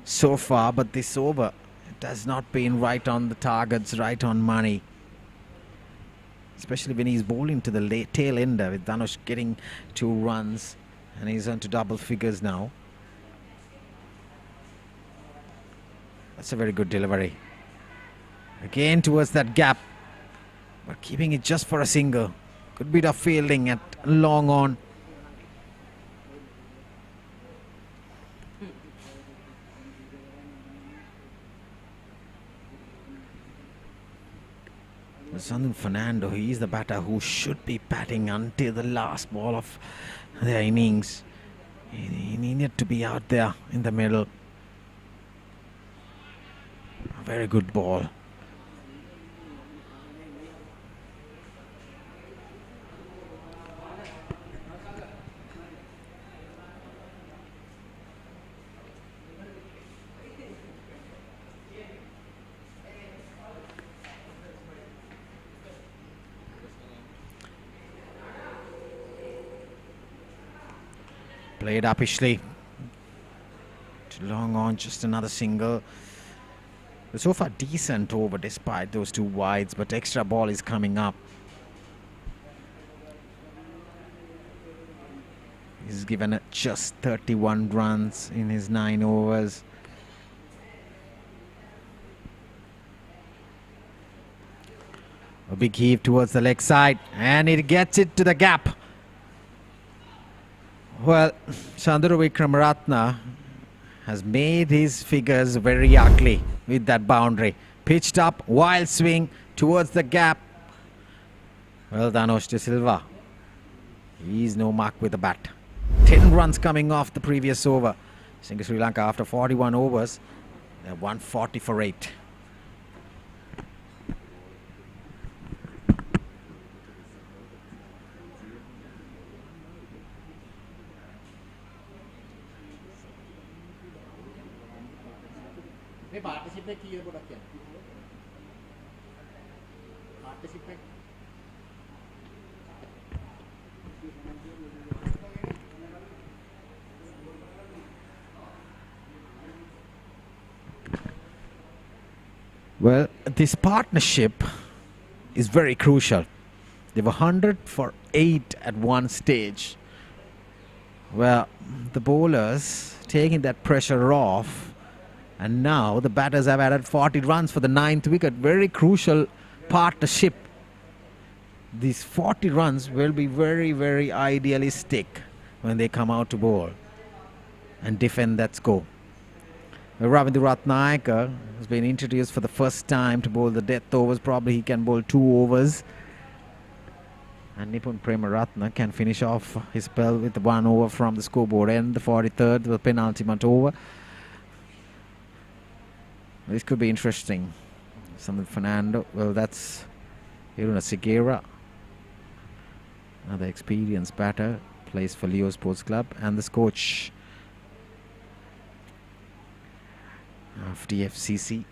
so far, but this over, it has not been right on the targets, right on money. Especially when he's bowling to the tail ender, with Dhanush getting 2 runs and he's on to double figures now. That's a very good delivery. Again towards that gap, but keeping it just for a single. Good bit of fielding at long on. Sandu Fernando, he is the batter who should be batting until the last ball of their innings. He needed to be out there in the middle. A very good ball. Played uppishly. Too long on, just another single. But so far decent over despite those two wides, but extra ball is coming up. He's given it just 31 runs in his 9 overs. A big heave towards the leg side, and it gets it to the gap. Well, Chandru Wickramaratne has made his figures very ugly with that boundary. Pitched up, wild swing towards the gap. Well, Dhanush De Silva, he's no mark with the bat. 10 runs coming off the previous over. Sri Lanka after 41 overs, they're 140 for 8. Well, this partnership is very crucial. They were 100 for 8 at one stage. Well, the bowlers taking that pressure off, and now the batters have added 40 runs for the 9th wicket. Very crucial partnership. These 40 runs will be very, very idealistic when they come out to bowl and defend that score. Ravindra Ratnayaka has been introduced for the first time to bowl the death overs. Probably he can bowl 2 overs. And Nipun Premaratne can finish off his spell with 1 over from the scoreboard end. The 43rd, the penultimate over. This could be interesting. Samit Fernando, well, that's Iruna Sigera. Another experienced batter, plays for Leo Sports Club, and the coach of DFCC.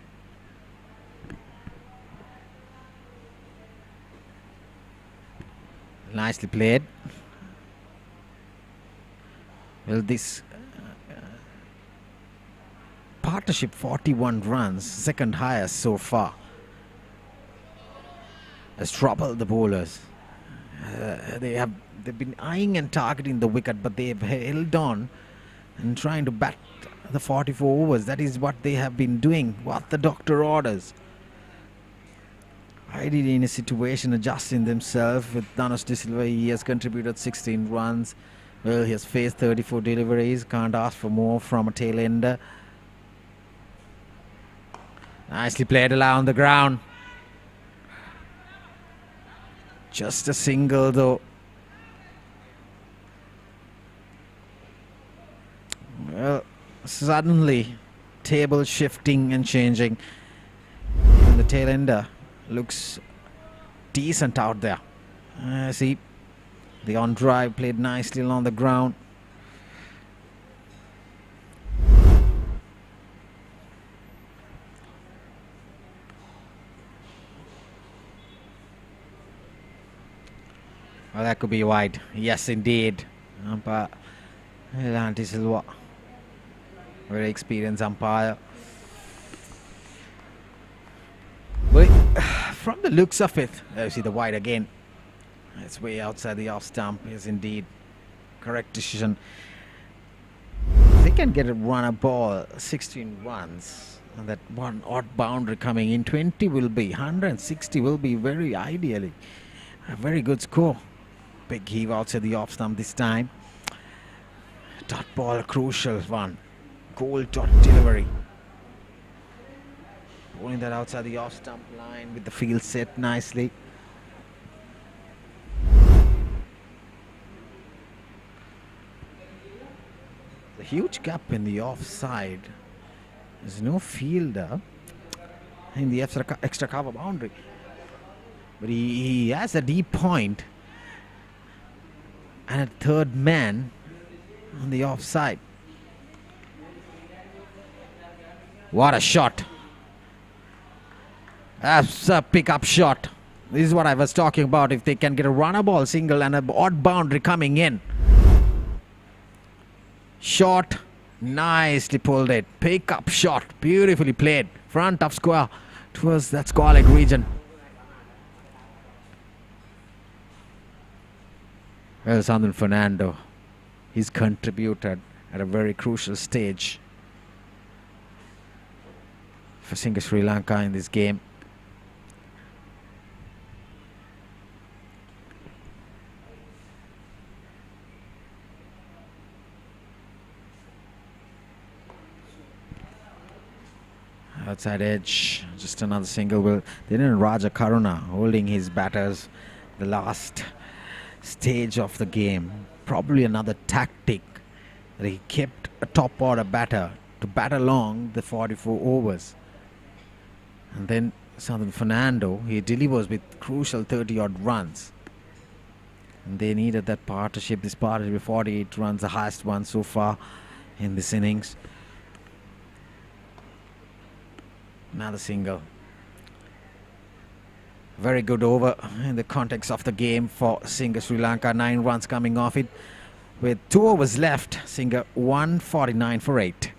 Nicely played. Well, this partnership 41 runs, second highest so far, has troubled the bowlers. They've been eyeing and targeting the wicket, but they've held on and trying to bat the 44 overs. That is what they have been doing, what the doctor orders. Ideally in a situation adjusting themselves. With Dhanush De Silva, he has contributed 16 runs. Well, he has faced 34 deliveries. Can't ask for more from a tail ender. Nicely played on the ground. Just a single though. Well, suddenly table shifting and changing. And the tail ender looks decent out there. See, the on drive played nicely along the ground. Well, that could be wide. Yes, indeed. Umpire Lanka Silva, very experienced umpire. But from the looks of it, you see the wide again. It's way outside the off stump. Yes, indeed. Correct decision. They can get a run a ball, 16 runs. And that one odd boundary coming in, 20 will be, 160 will be very ideally a very good score. Big heave outside the off stump this time. Dot ball, crucial one. Goal dot delivery. Bowling that outside the off stump line with the field set nicely. The huge gap in the offside. There's no fielder in the extra cover boundary. But he has a deep point and a third man on the offside. What a shot. That's a pickup shot. This is what I was talking about. If they can get a runner ball single and an odd boundary coming in. Shot. Nicely pulled it. Pick up shot. Beautifully played. Front of square towards that square-leg region. Well, Sandhu Fernando, he's contributed at a very crucial stage for Singa Sri Lanka in this game. Outside edge, just another single. Well, then Raja Karuna holding his batters the last stage of the game. Probably another tactic that he kept a top order batter to bat along the 44 overs. And then Sandhu Fernando, he delivers with crucial 30 odd runs. And they needed that partnership. This partnership, 48 runs, the highest one so far in this innings. Another single. Very good over in the context of the game for Singa Sri Lanka. 9 runs coming off it. With 2 overs left, Singa 149 for 8.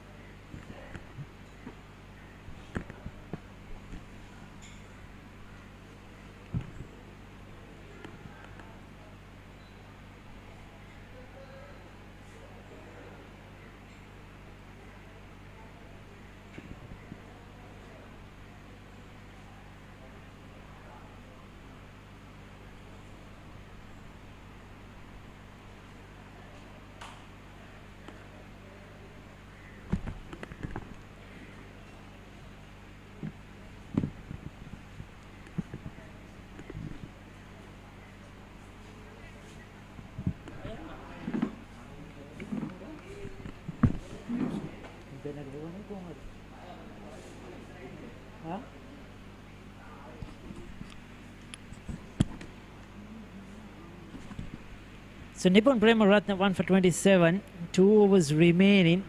So Nippon Premaratna 1 for 27, 2 overs remaining.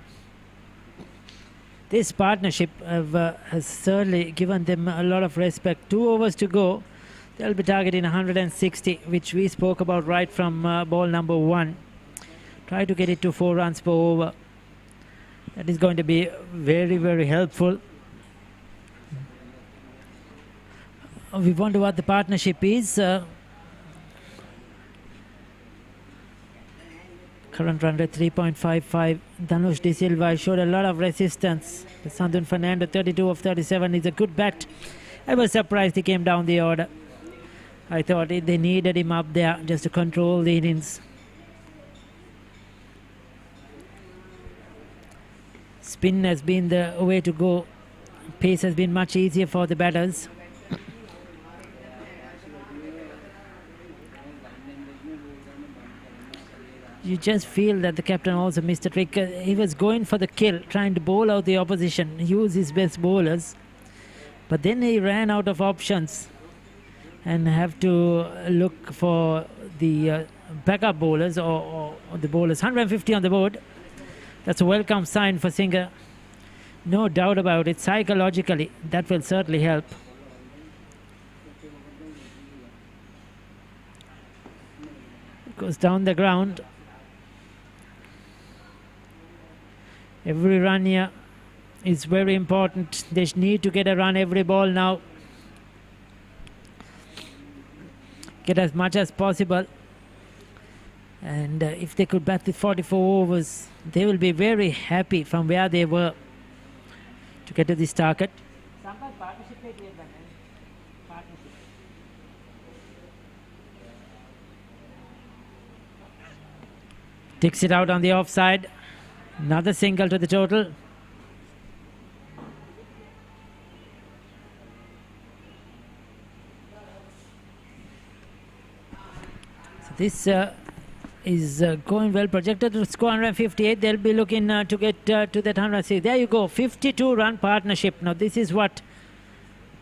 This partnership has certainly given them a lot of respect. 2 overs to go. They'll be targeting 160, which we spoke about right from ball number 1. Try to get it to 4 runs per over. That is going to be very, very helpful. We wonder what the partnership is. Current run rate 3.55. Dhanush De Silva showed a lot of resistance. Sandhu Fernando, 32 of 37, is a good bat. I was surprised he came down the order. I thought they needed him up there just to control the innings. Spin has been the way to go. Pace has been much easier for the batters. You just feel that the captain also missed a trick. He was going for the kill, trying to bowl out the opposition, use his best bowlers. But then he ran out of options and have to look for the backup bowlers or the bowlers. 150 on the board. That's a welcome sign for Singa. No doubt about it. Psychologically, that will certainly help. It goes down the ground. Every run here is very important. They need to get a run every ball now. Get as much as possible. And if they could bat the 44 overs, they will be very happy from where they were to get to this target. Takes it out on the offside. Another single to the total. So this is going well. Projected to score 158. They'll be looking to get to that 106. There you go. 52-run partnership. Now this is what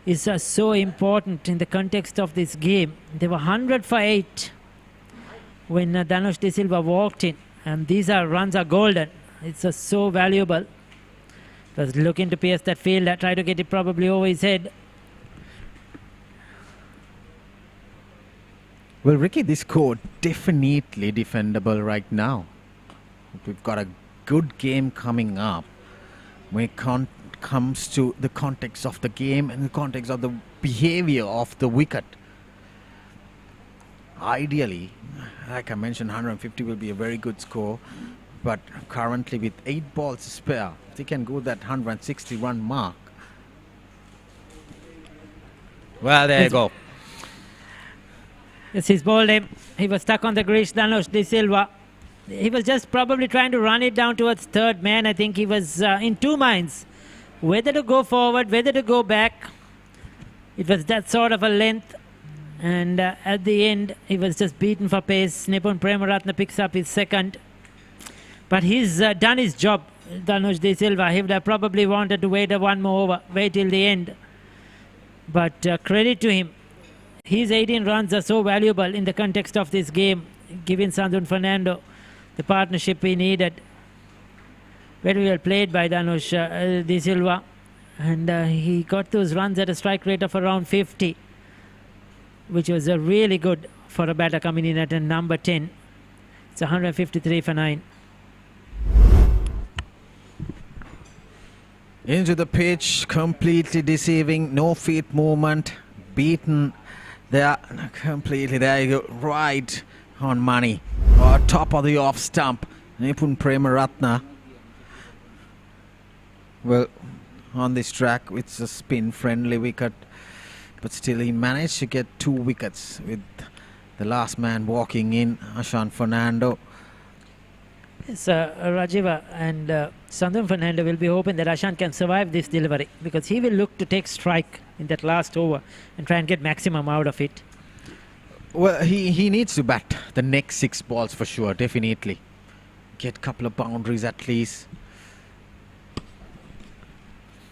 is so important in the context of this game. They were 100 for 8 when Dhanush De Silva walked in. And these runs are golden. It's so valuable. Just looking to pierce that field. Try to get it probably over his head. Well, Ricky, this score definitely defendable right now. We've got a good game coming up when it comes to the context of the game and the context of the behavior of the wicket. Ideally, like I mentioned, 150 will be a very good score, but currently with 8 balls to spare, they can go that 160 run mark. Well, there you go. Yes, he's bowled him. He was stuck on the crease, Dhanush De Silva. He was just probably trying to run it down towards third man. I think he was in two minds, whether to go forward, whether to go back. It was that sort of a length. And at the end, he was just beaten for pace. Nipun Premaratne picks up his second. But he's done his job, Dhanush De Silva. He would have probably wanted to wait one more over, wait till the end. But credit to him. His 18 runs are so valuable in the context of this game, giving Sandun Fernando the partnership he needed. Very well played by Dhanush De Silva. And he got those runs at a strike rate of around 50, which was really good for a batter coming in at a number 10. It's 153 for 9. Into the pitch, completely deceiving, no feet movement, beaten there, completely, there you go, right on money, top of the off stump, Nipun Premaratne. Well, on this track, it's a spin-friendly wicket, but still he managed to get 2 wickets with the last man walking in, Ashan Fernando. Yes, Rajiva and Sandun Fernando will be hoping that Ashan can survive this delivery, because he will look to take strike in that last over and try and get maximum out of it. Well, he needs to bat the next 6 balls for sure, definitely. Get a couple of boundaries at least.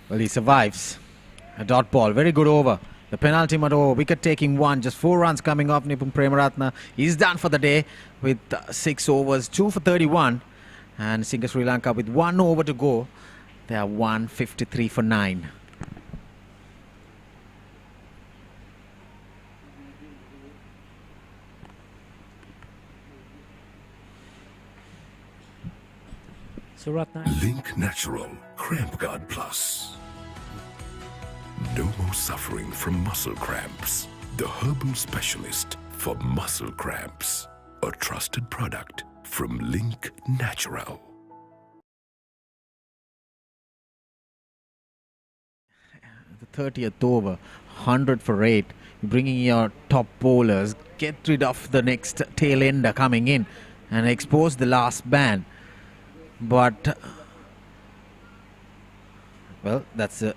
Well, he survives. A dot ball, very good over. The penultimate over, wicket taking 1, just 4 runs coming off Nipun Premaratne. He's done for the day with 6 overs, 2 for 31. And Singa Sri Lanka with 1 over to go. They are 153 for 9. Link Natural Cramp Guard Plus. No more suffering from muscle cramps. The herbal specialist for muscle cramps. A trusted product from Link Natural. The 30th over, 100 for 8. Bringing your top bowlers, get rid of the next tail ender coming in and expose the last man. But, well, that's a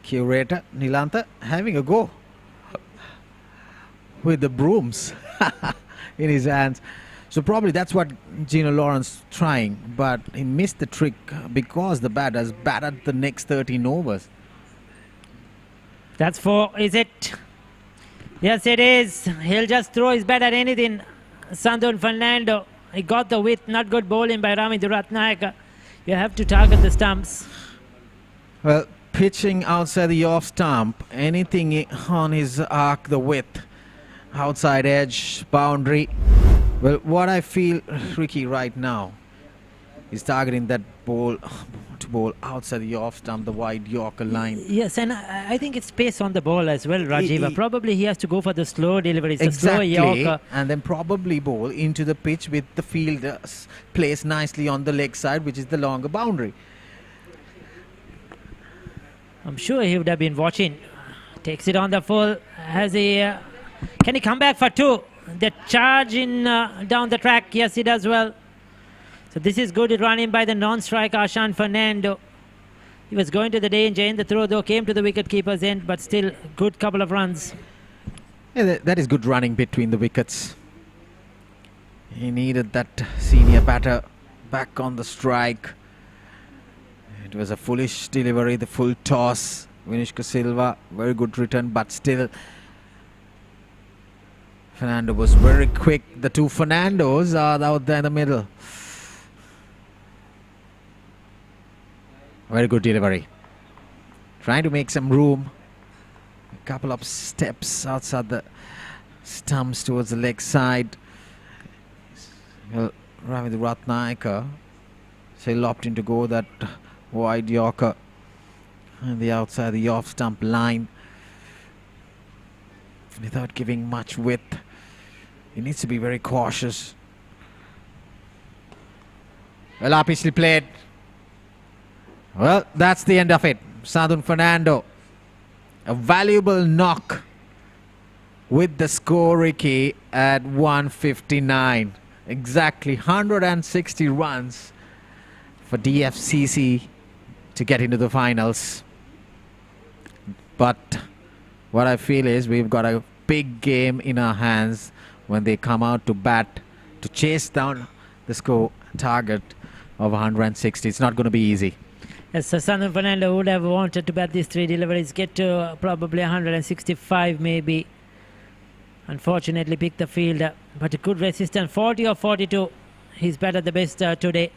curator, Nilantha, having a go with the brooms in his hands. So probably that's what Gino Lawrence trying, but he missed the trick because the batters batted the next 13 overs. That's 4, is it? Yes, it is. He'll just throw his bat at anything. Sandun Fernando. He got the width, not good bowling by Rami Duratnayaka. You have to target the stumps. Well, pitching outside the off stump, anything on his arc, the width, outside edge, boundary. Well, what I feel, Ricky, right now is targeting that ball to bowl outside the off stump, the wide Yorker line. Yes, and I think it's pace on the ball as well, Rajiva. Probably he has to go for the slow deliveries, Exactly, the slow Yorker. And then probably bowl into the pitch with the fielder placed nicely on the leg side, which is the longer boundary. I'm sure he would have been watching. Takes it on the full. Has he? Can he come back for 2? The charge in down the track. Yes, he does well. So this is good run in by the non-striker Ashan Fernando. He was going to the danger in the throw, though came to the wicket-keeper's end, but still good couple of runs. Yeah, that is good running between the wickets. He needed that senior batter back on the strike. It was a foolish delivery, the full toss. Vinishka Silva, very good return, but still Fernando was very quick. The 2 Fernandos are out there in the middle. Very good delivery. Trying to make some room. A couple of steps outside the stumps towards the leg side. Well, Ravi Ratnayaka still opting to go that wide Yorker on the outside the off stump line without giving much width. He needs to be very cautious. Well, upishly played. Well, that's the end of it. Sadun Fernando, a valuable knock with the score, Ricky, at 159. Exactly 160 runs for DFCC to get into the finals. But what I feel is we've got a big game in our hands when they come out to bat to chase down the score target of 160. It's not going to be easy. Yes, Sadun Fernando would have wanted to bat these 3 deliveries, get to probably 165 maybe. Unfortunately picked the field, but a good resistance. 40 or 42. He's batted the best today.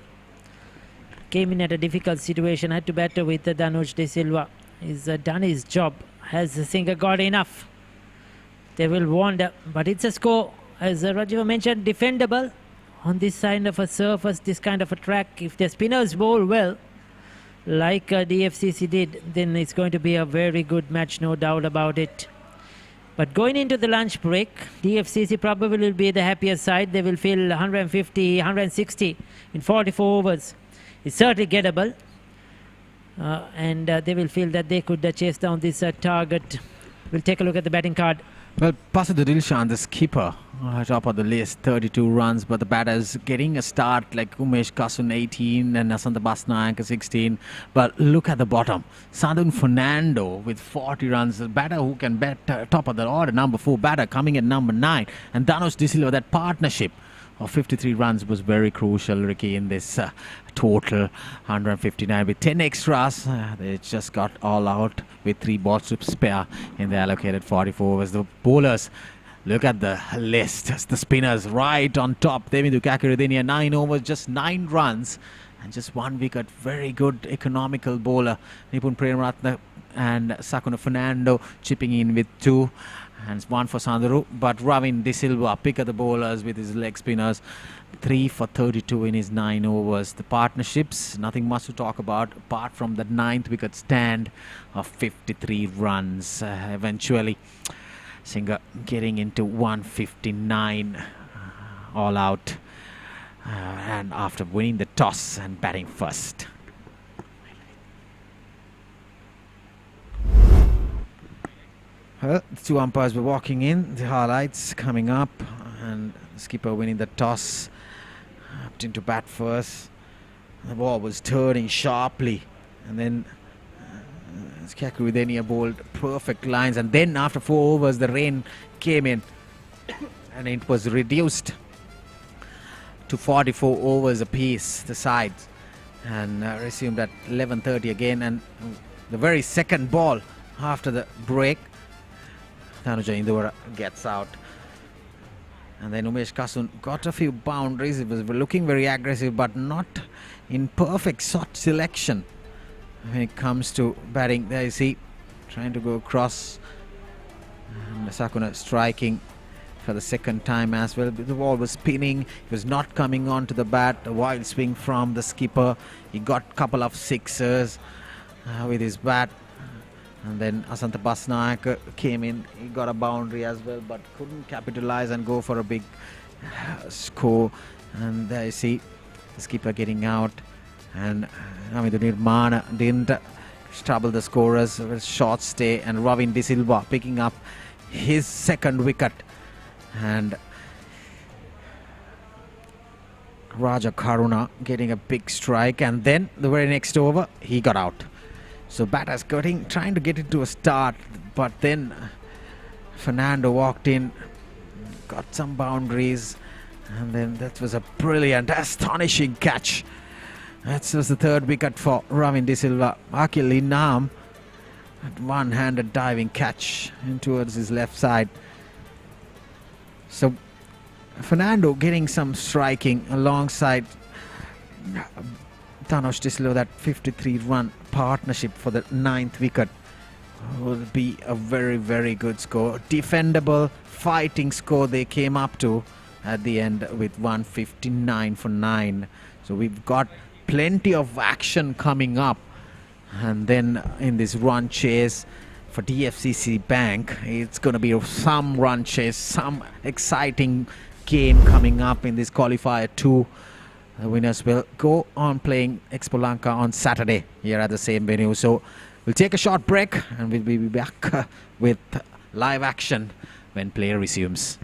Came in at a difficult situation, had to bat with Danuj De Silva. He's done his job. Has the Singer got enough? They will wander, but it's a score, as Rajiv mentioned, defendable on this kind of a surface, this kind of a track. If the spinners bowl well, like DFCC did, then it's going to be a very good match, no doubt about it. But going into the lunch break, DFCC probably will be the happier side. They will feel 150, 160 in 44 overs. It's certainly gettable. And they will feel that they could chase down this target. We'll take a look at the batting card. Well, Pasadu Dilshan, the skipper, top of the list, 32 runs, but the batters getting a start like Umesh Kasun 18 and Asanta Basnayak 16. But look at the bottom, Sadun Fernando with 40 runs, the batter who can bat top of the order, number 4 batter coming at number 9, and Danuj De Silva, that partnership of 53 runs was very crucial, Ricky, in this total 159 with 10 extras. They just got all out with 3 balls to spare in the allocated 44 overs. The bowlers, look at the list. Just the spinners right on top. Devindu Kakiridenia, 9 overs, just 9 runs and just 1 wicket. Very good economical bowler. Nipun Premaratna and Sakuna Fernando chipping in with 2. And 1 for Sanduru, but Ravin De Silva pick of the bowlers with his leg spinners, 3 for 32 in his 9 overs. The partnerships, nothing much to talk about apart from the 9th wicket stand of 53 runs. Eventually, Singer getting into 159 all out, and after winning the toss and batting first. Well, the 2 umpires were walking in, the highlights coming up, and skipper winning the toss, opting to bat first. The ball was turning sharply, and then Kakuridenia bowled perfect lines, and then after 4 overs the rain came in and it was reduced to 44 overs apiece, the sides, and resumed at 11:30 again. And the very second ball after the break, Tanuja Indora gets out, and then Umesh Kasun got a few boundaries. It was looking very aggressive, but not in perfect shot selection when it comes to batting. There you see, trying to go across, and Sakuna striking for the second time as well. The ball was spinning, it was not coming on to the bat. A wild swing from the skipper. He got a couple of sixers with his bat. And then Asanta Basnayak came in, he got a boundary as well, but couldn't capitalize and go for a big score. And there you see the skipper getting out, and Hamidu Nirmana didn't trouble the scorers with a short stay, and Ravin De Silva picking up his second wicket, and Raja Karuna getting a big strike, and then the very next over he got out. So batters trying to get into a start, but then Fernando walked in, got some boundaries, and then that was a brilliant, astonishing catch. That was the third wicket for Ravin De Silva. Akil Inam, one-handed diving catch in towards his left side. So Fernando getting some striking alongside Danuj De Silva. That 53-run partnership for the 9th wicket will be a very, very good score. Defendable, fighting score they came up to at the end with 159 for 9. So we've got plenty of action coming up. And then in this run chase for DFCC Bank, it's going to be some run chase, some exciting game coming up in this qualifier 2. The winners will go on playing Expo Lanka on Saturday here at the same venue. So we'll take a short break and we'll be back with live action when play resumes.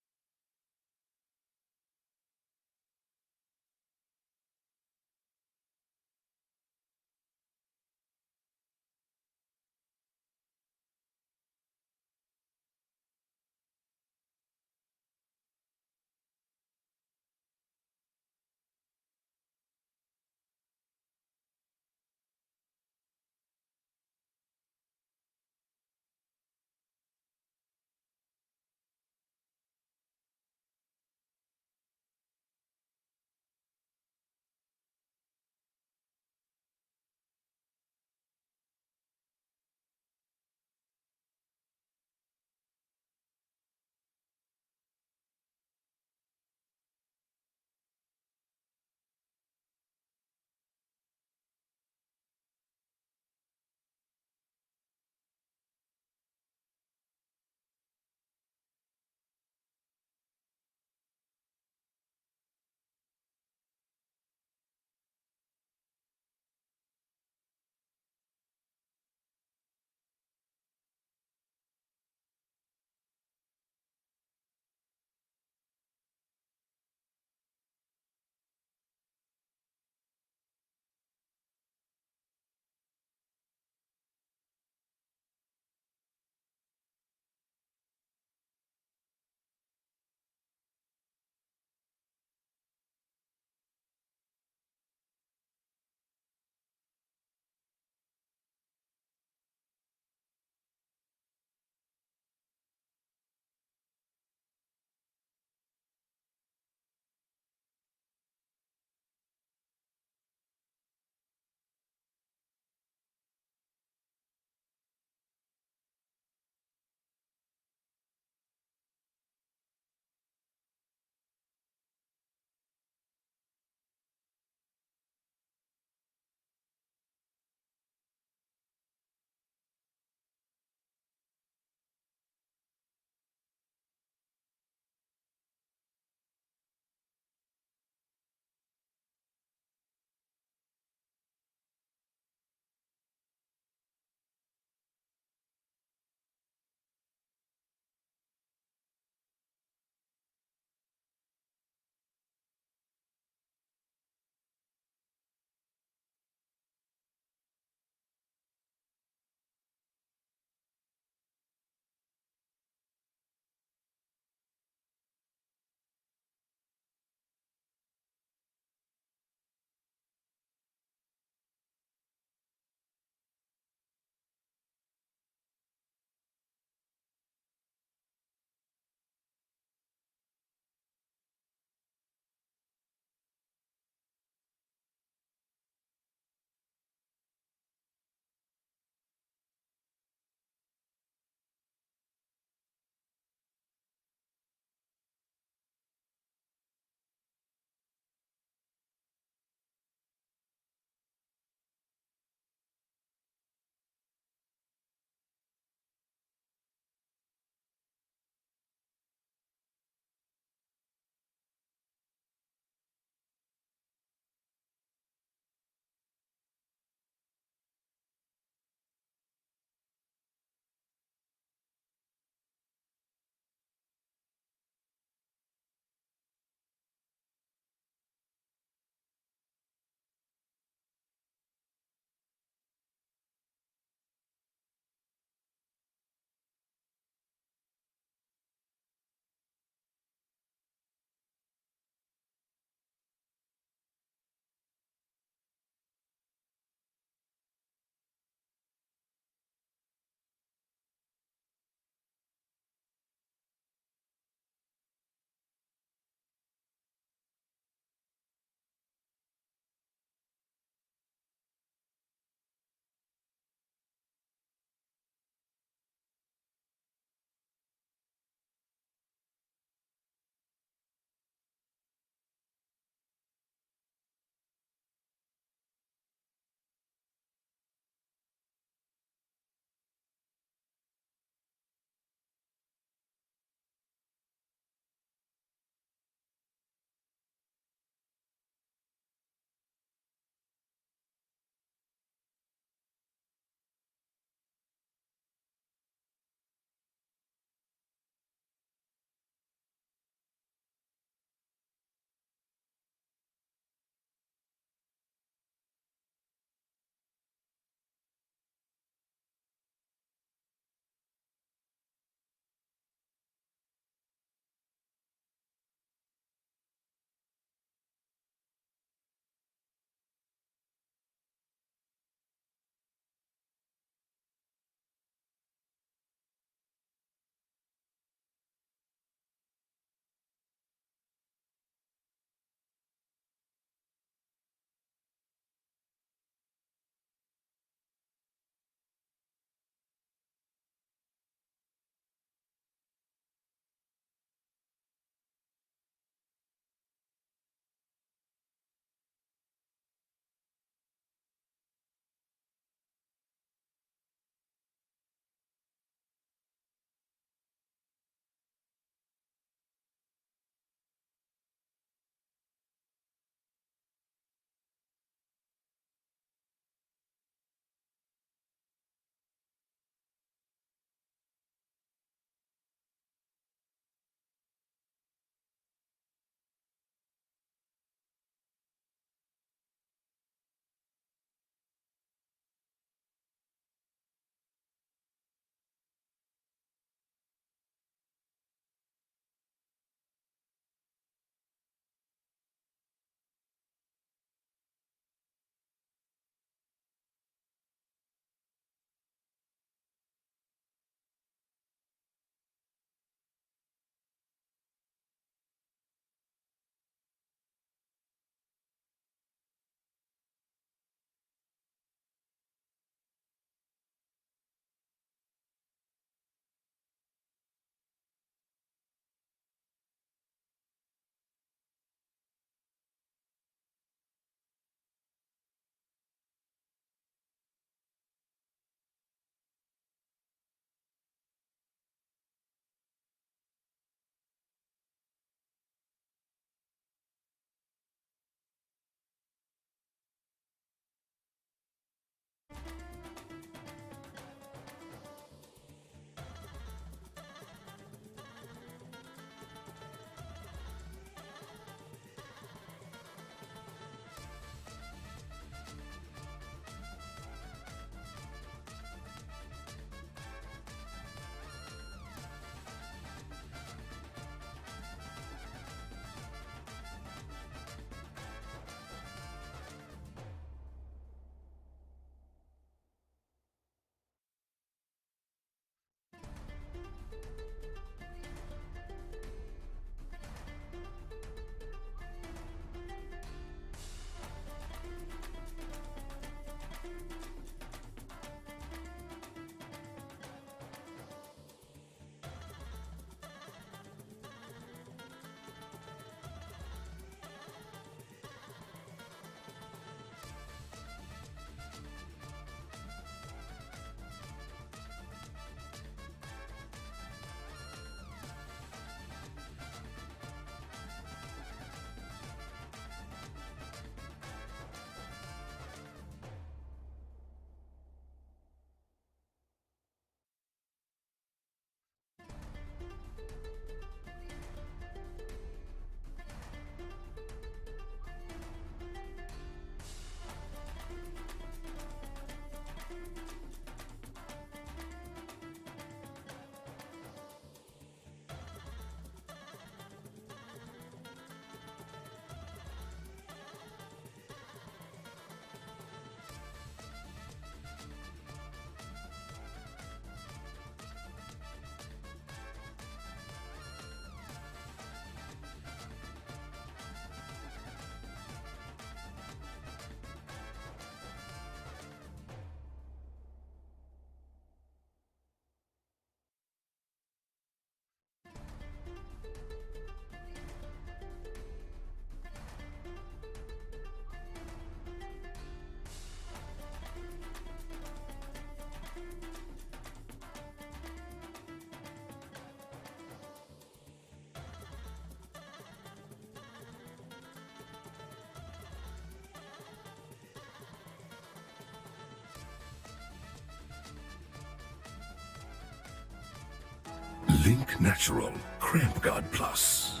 Link Natural Cramp Guard Plus.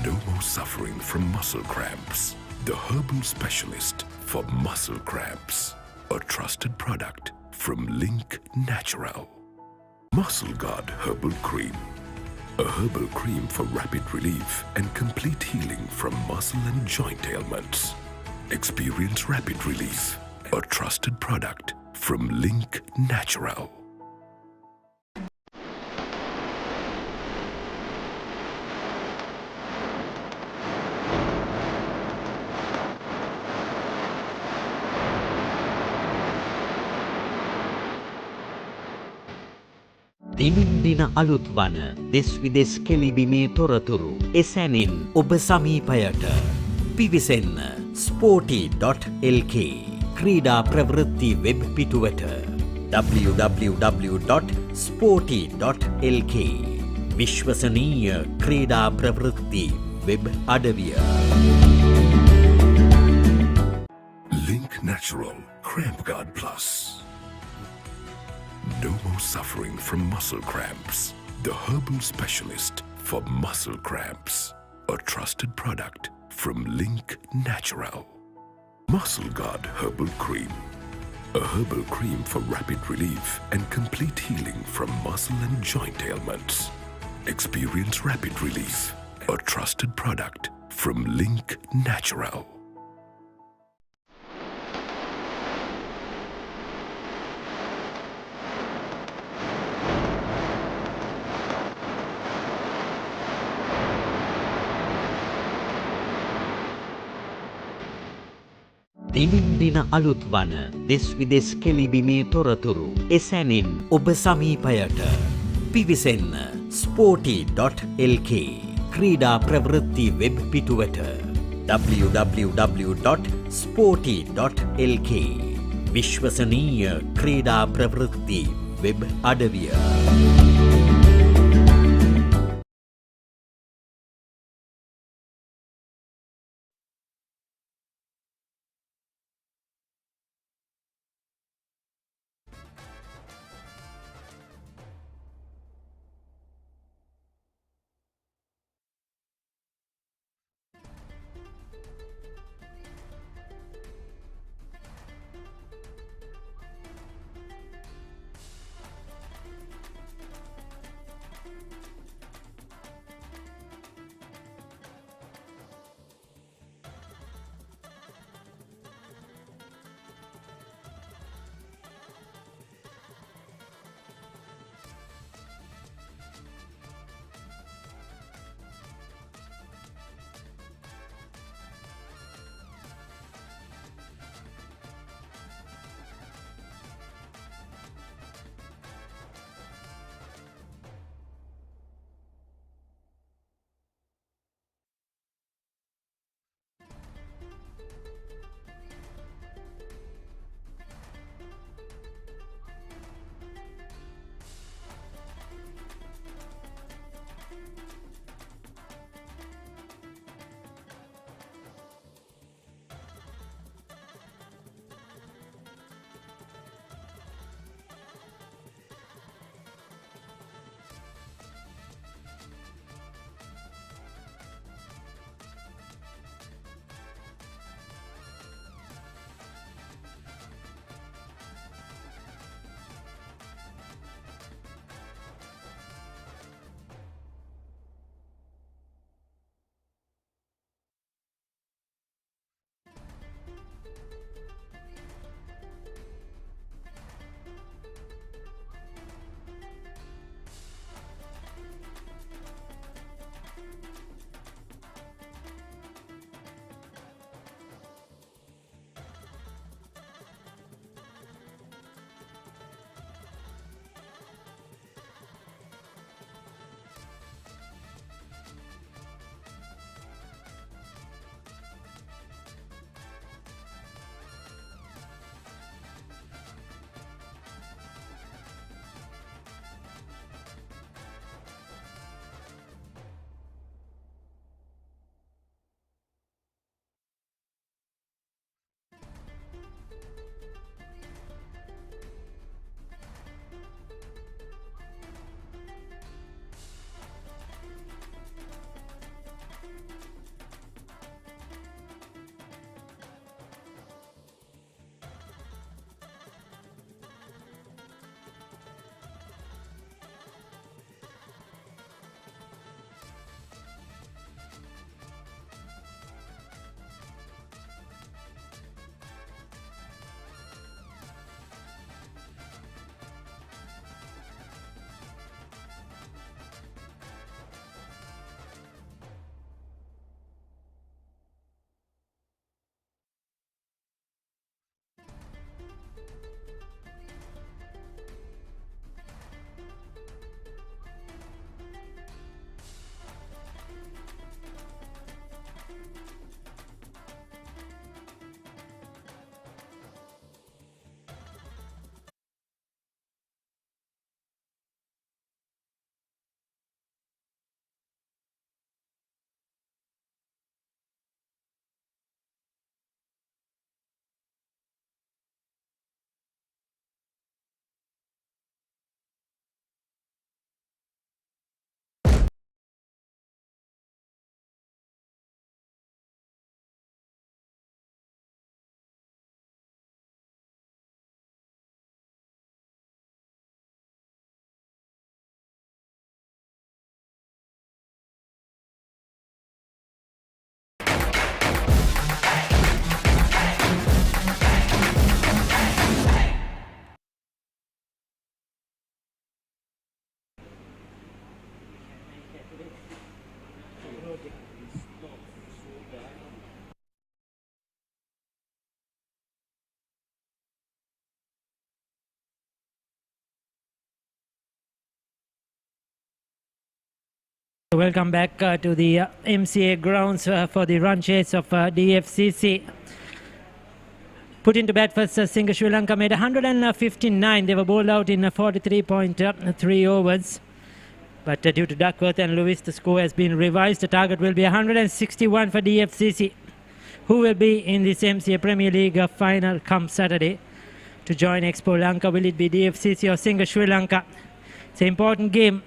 No more suffering from muscle cramps. The herbal specialist for muscle cramps. A trusted product from Link Natural. Muscle Guard Herbal Cream. A herbal cream for rapid relief and complete healing from muscle and joint ailments. Experience rapid relief. A trusted product from Link Natural. දිනින් දින අලුත් වන දෙස් විදෙස් කෙලිබිමේ තොරතුරු එසැනින් ඔබ සමීපයට පිවිසෙන්න Sporty.lk ක්‍රීඩා ප්‍රවෘත්ති web පිටුවට www.sporty.lk විශ්වසනීය ක්‍රීඩා ප්‍රවෘත්ති වෙබ් අඩවිය. Link Natural Cramp Guard Plus. No more suffering from muscle cramps. The herbal specialist for muscle cramps. A trusted product from Link Natural. Muscle Guard Herbal Cream. A herbal cream for rapid relief and complete healing from muscle and joint ailments. Experience rapid relief. A trusted product from Link Natural. දිනින් දින අලුත් වන දෙස් විදෙස් කෙලිබිමේ තොරතුරු එසැනින් ඔබ සමීපයට පිවිසෙන්න Sporty.lk ක්‍රීඩා ප්‍රවෘත්ති web පිටුවට www.sporty.lk විශ්වසනීය ක්‍රීඩා ප්‍රවෘත්ති වෙබ් අඩවිය. welcome back to the MCA grounds for the run chase of DFCC. Put into bat first, Singer Sri Lanka made 159. They were bowled out in 43.3 overs. But due to Duckworth and Lewis, the score has been revised. The target will be 161 for DFCC, who will be in this MCA Premier League final come Saturday to join Expo Lanka. Will it be DFCC or Singer Sri Lanka? It's an important game.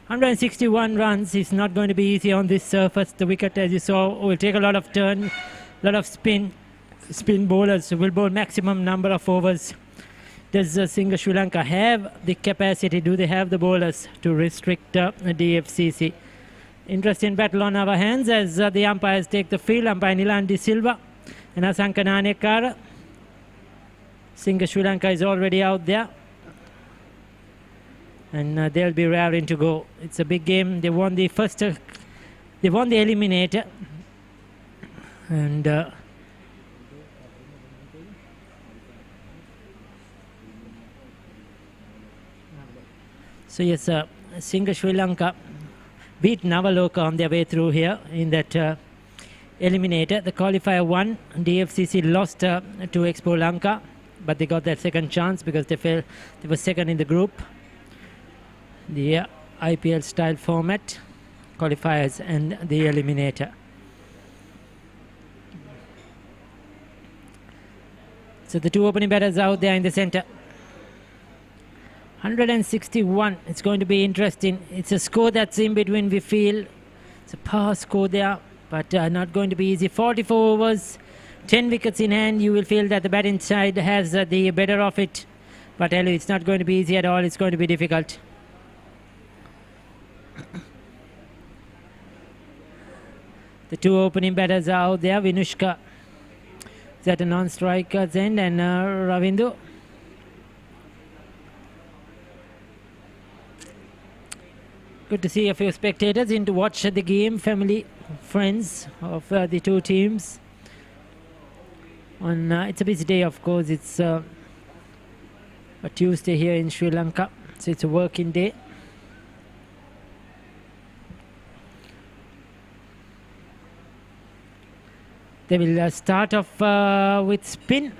161 runs is not going to be easy on this surface. The wicket, as you saw, will take a lot of turn, a lot of spin. Spin bowlers will bowl maximum number of overs. Does Singer Sri Lanka have the capacity? Do they have the bowlers to restrict DFCC? Interesting battle on our hands as the umpires take the field. Umpire Nilandi Silva and Asanka Nanekara. Singer Sri Lanka is already out there. And they'll be raring to go. It's a big game. They won the first, they won the eliminator. And so yes, Singer Sri Lanka beat Navaloka on their way through here in that eliminator. The qualifier won. DFCC lost to Expo Lanka, but they got that second chance because they were second in the group. The IPL style format, qualifiers and the eliminator. So the two opening batters out there in the center. 161. It's going to be interesting. It's a score that's in between, we feel. It's a power score there, but not going to be easy. 44 overs, 10 wickets in hand. You will feel that the batting side has the better of it. But tell you, it's not going to be easy at all. It's going to be difficult. The two opening batters are out there. Vinushka is at a non-striker's end, and Ravindu. Good to see a few spectators in to watch the game, family, friends of the two teams. It's a busy day, of course. It's a Tuesday here in Sri Lanka, so it's a working day. They will start off with spin.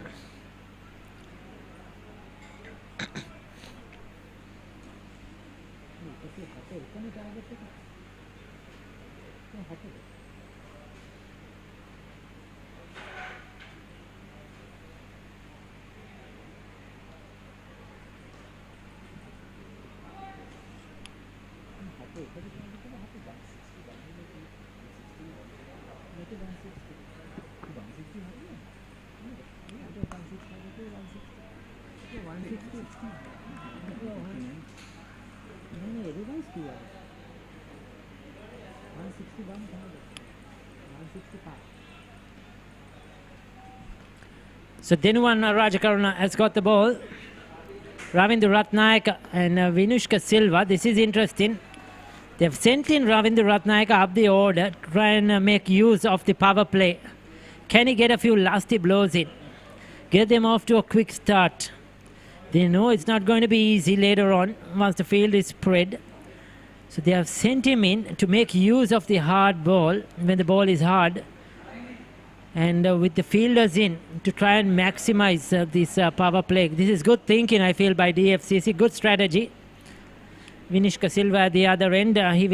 So Denuwan Rajakaruna has got the ball. Ravindu Ratnayaka and Vinushka Silva. This is interesting. They've sent in Ravindu Ratnayaka up the order to try and make use of the power play. Can he get a few lasty blows in? Get them off to a quick start. They know it's not going to be easy later on once the field is spread. So they have sent him in to make use of the hard ball when the ball is hard. And with the fielders in to try and maximize this power play. This is good thinking, I feel, by DFCC. Good strategy. Vinushka Silva at the other end. He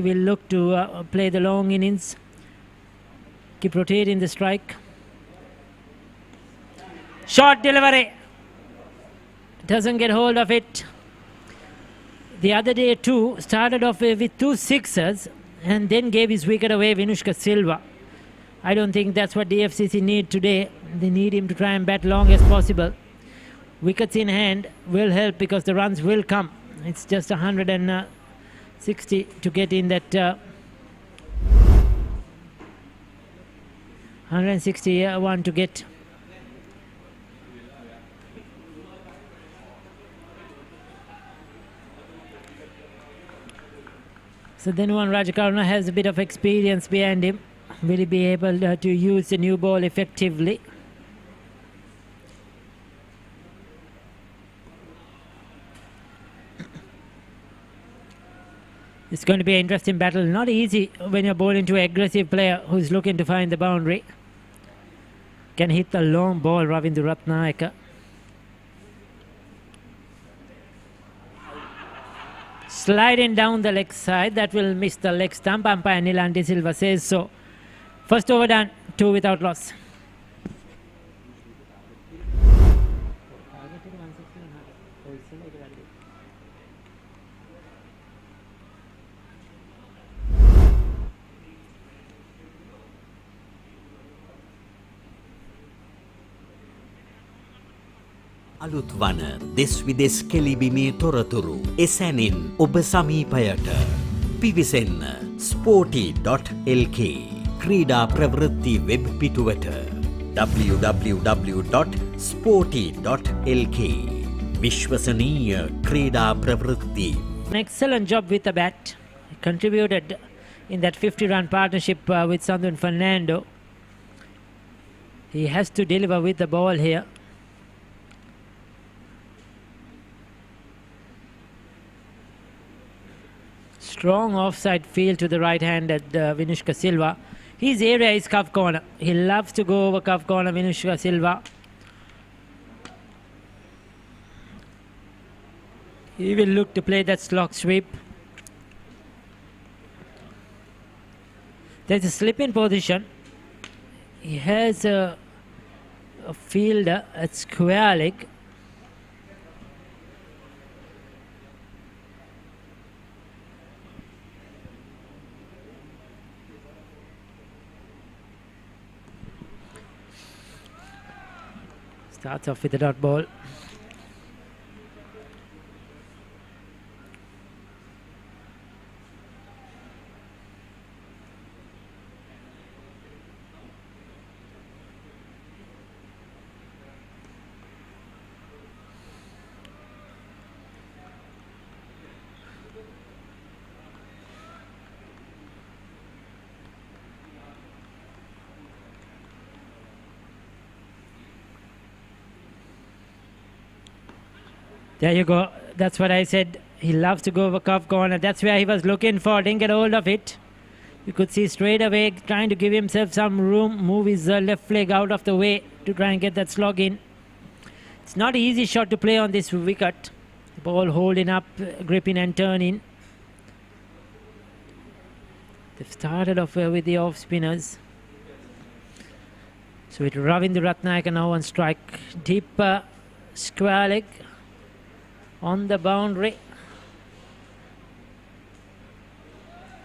will look to play the long innings. Keep rotating the strike. Short delivery. Doesn't get hold of it. The other day too, started off with 2 sixers and then gave his wicket away, Vinushka Silva. I don't think that's what DFCC need today. They need him to try and bat long as possible. Wickets in hand will help because the runs will come. It's just 160 to get in that 161 to get. So Denuwan Rajakaruna has a bit of experience behind him. Will he be able to use the new ball effectively? It's going to be an interesting battle. Not easy when you're bowling to an aggressive player who's looking to find the boundary. Can hit the long ball, Ravindra Ratnayaka. Sliding down the leg side, that will miss the leg stump. Umpire Nilan De Silva says so. First over done, 2 without loss. අලුත් වන දෙස් විදෙස් කෙලිබිමේ තොරතුරු එසැනින් ඔබ සමීපයට පිවිසෙන්න Sporty.lk ක්‍රීඩා ප්‍රවෘත්ති web පිටුවට www.sporty.lk විශ්වසනීය ක්‍රීඩා ප්‍රවෘත්ති. An excellent job with the bat. He contributed in that 50-run partnership with Sandhu Fernando. He has to deliver with the ball here. Strong offside field to the right-handed Vinushka Silva. His area is cuff corner. He loves to go over cuff corner, Vinushka Silva. He will look to play that slog sweep. There's a slip in position. He has a fielder at square leg. Starts off with a dot ball. There you go. That's what I said. He loves to go over cuff corner. That's where he was looking for. Didn't get hold of it. You could see straight away trying to give himself some room. Move his left leg out of the way to try and get that slog in. It's not an easy shot to play on this wicket. The ball holding up, gripping and turning. They've started off with the off spinners. So with Ravindra Ratnayaka now on strike. Deep square leg. On the boundary.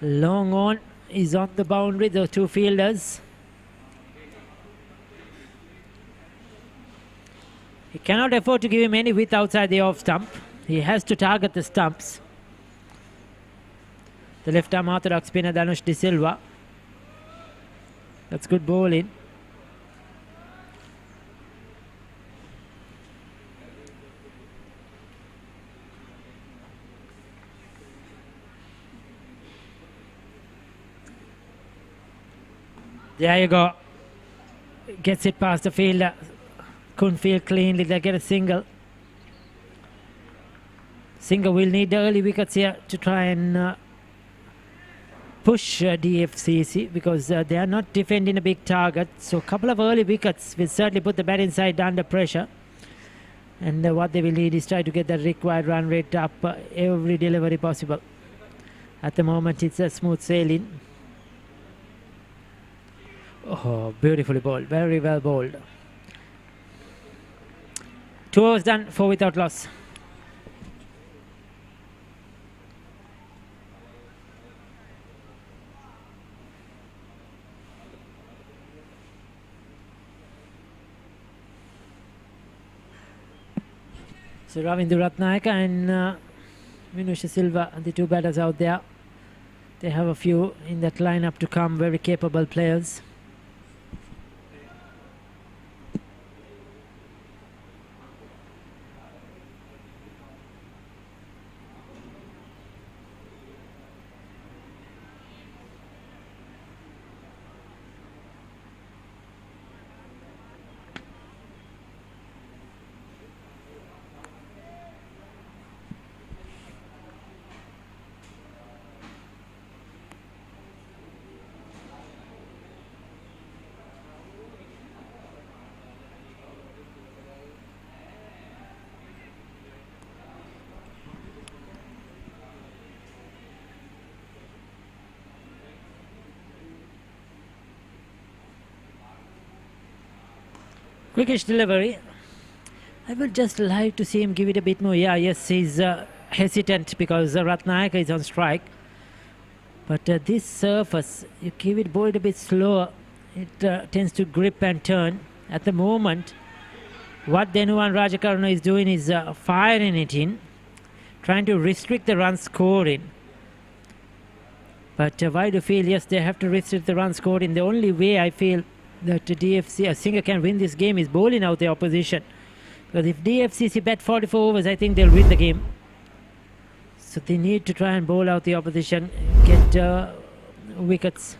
Long on is on the boundary, the two fielders. He cannot afford to give him any width outside the off stump. He has to target the stumps. The left arm orthodox spinner Dhanush De Silva. That's good bowling. There you go. Gets it past the fielder. Couldn't field cleanly. They get a single. Single will need the early wickets here to try and push DFCC because they are not defending a big target. So a couple of early wickets will certainly put the bat inside under pressure. And what they will need is try to get the required run rate up every delivery possible. At the moment it's a smooth sailing. Oh, beautifully bowled. Very well bowled. 2 overs done, 4 without loss. So Ravindra Ratnayaka and Vinusha Silva, the two batters out there. They have a few in that lineup to come, very capable players. Quickish delivery. I would just like to see him give it a bit more. Yeah, yes, he's hesitant because Ratnayaka is on strike. But this surface, you give it ball a bit slower, it tends to grip and turn. At the moment, what Denuwan Rajakaruna is doing is firing it in, trying to restrict the run scoring. But why do you feel? Yes, they have to restrict the run scoring. The only way I feel that DFC, Singer can win this game is bowling out the opposition. Because if DFCC bat 44 overs, I think they'll win the game. So they need to try and bowl out the opposition, get wickets.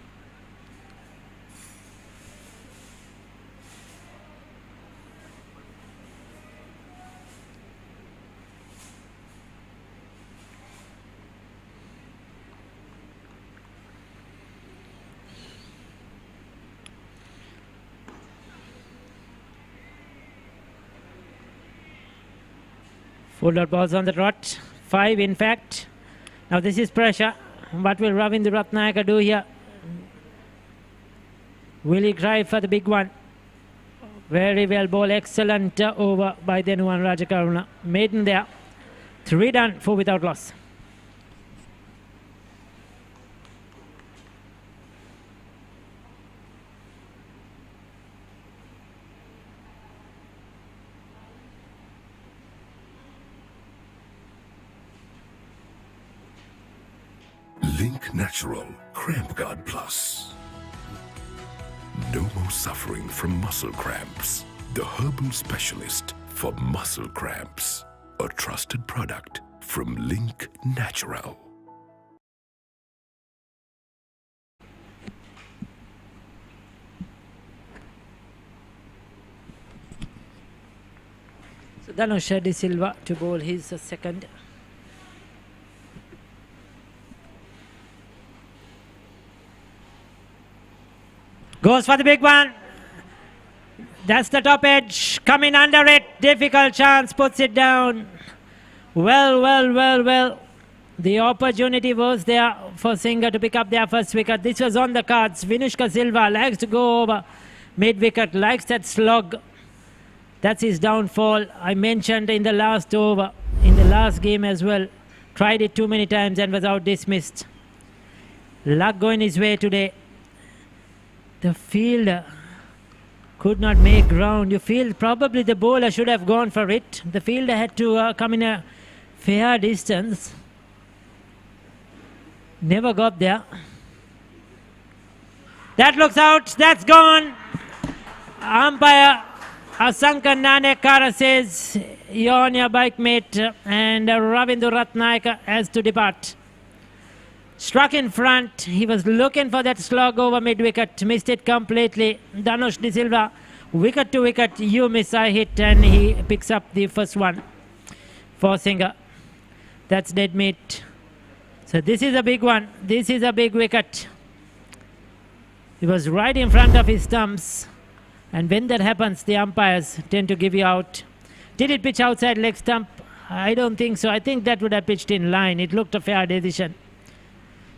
Full dot balls on the trot. 5 in fact. Now this is pressure. What will Ravindra Ratnayaka do here? Will he try for the big one? Very well ball. Excellent over by Denuwan Rajakaruna. Maiden there. 3 done, 4 without loss. Link Natural Cramp Guard Plus. No more suffering from muscle cramps. The herbal specialist for muscle cramps. A trusted product from Link Natural. So Dhanush De Silva to bowl his second. Goes for the big one. That's the top edge. Coming under it. Difficult chance. Puts it down. Well. The opportunity was there for Singer to pick up their first wicket. This was on the cards. Vinushka Silva likes to go over mid-wicket. Likes that slog. That's his downfall. I mentioned in the last over. In the last game as well. Tried it too many times and was out dismissed. Luck going his way today. The fielder could not make ground. You feel probably the bowler should have gone for it. The fielder had to come in a fair distance. Never got there. That looks out. That's gone. Umpire Asanka Nanekara says, "You're on your bike, mate," and Ravindra Ratnayaka has to depart. Struck in front. He was looking for that slog over mid-wicket. Missed it completely. Dhanush De Silva, wicket to wicket. You miss, I hit. And he picks up the first one for Singer. That's dead meat. So this is a big one. This is a big wicket. He was right in front of his stumps. And when that happens, the umpires tend to give you out. Did it pitch outside leg stump? I don't think so. I think that would have pitched in line. It looked a fair decision.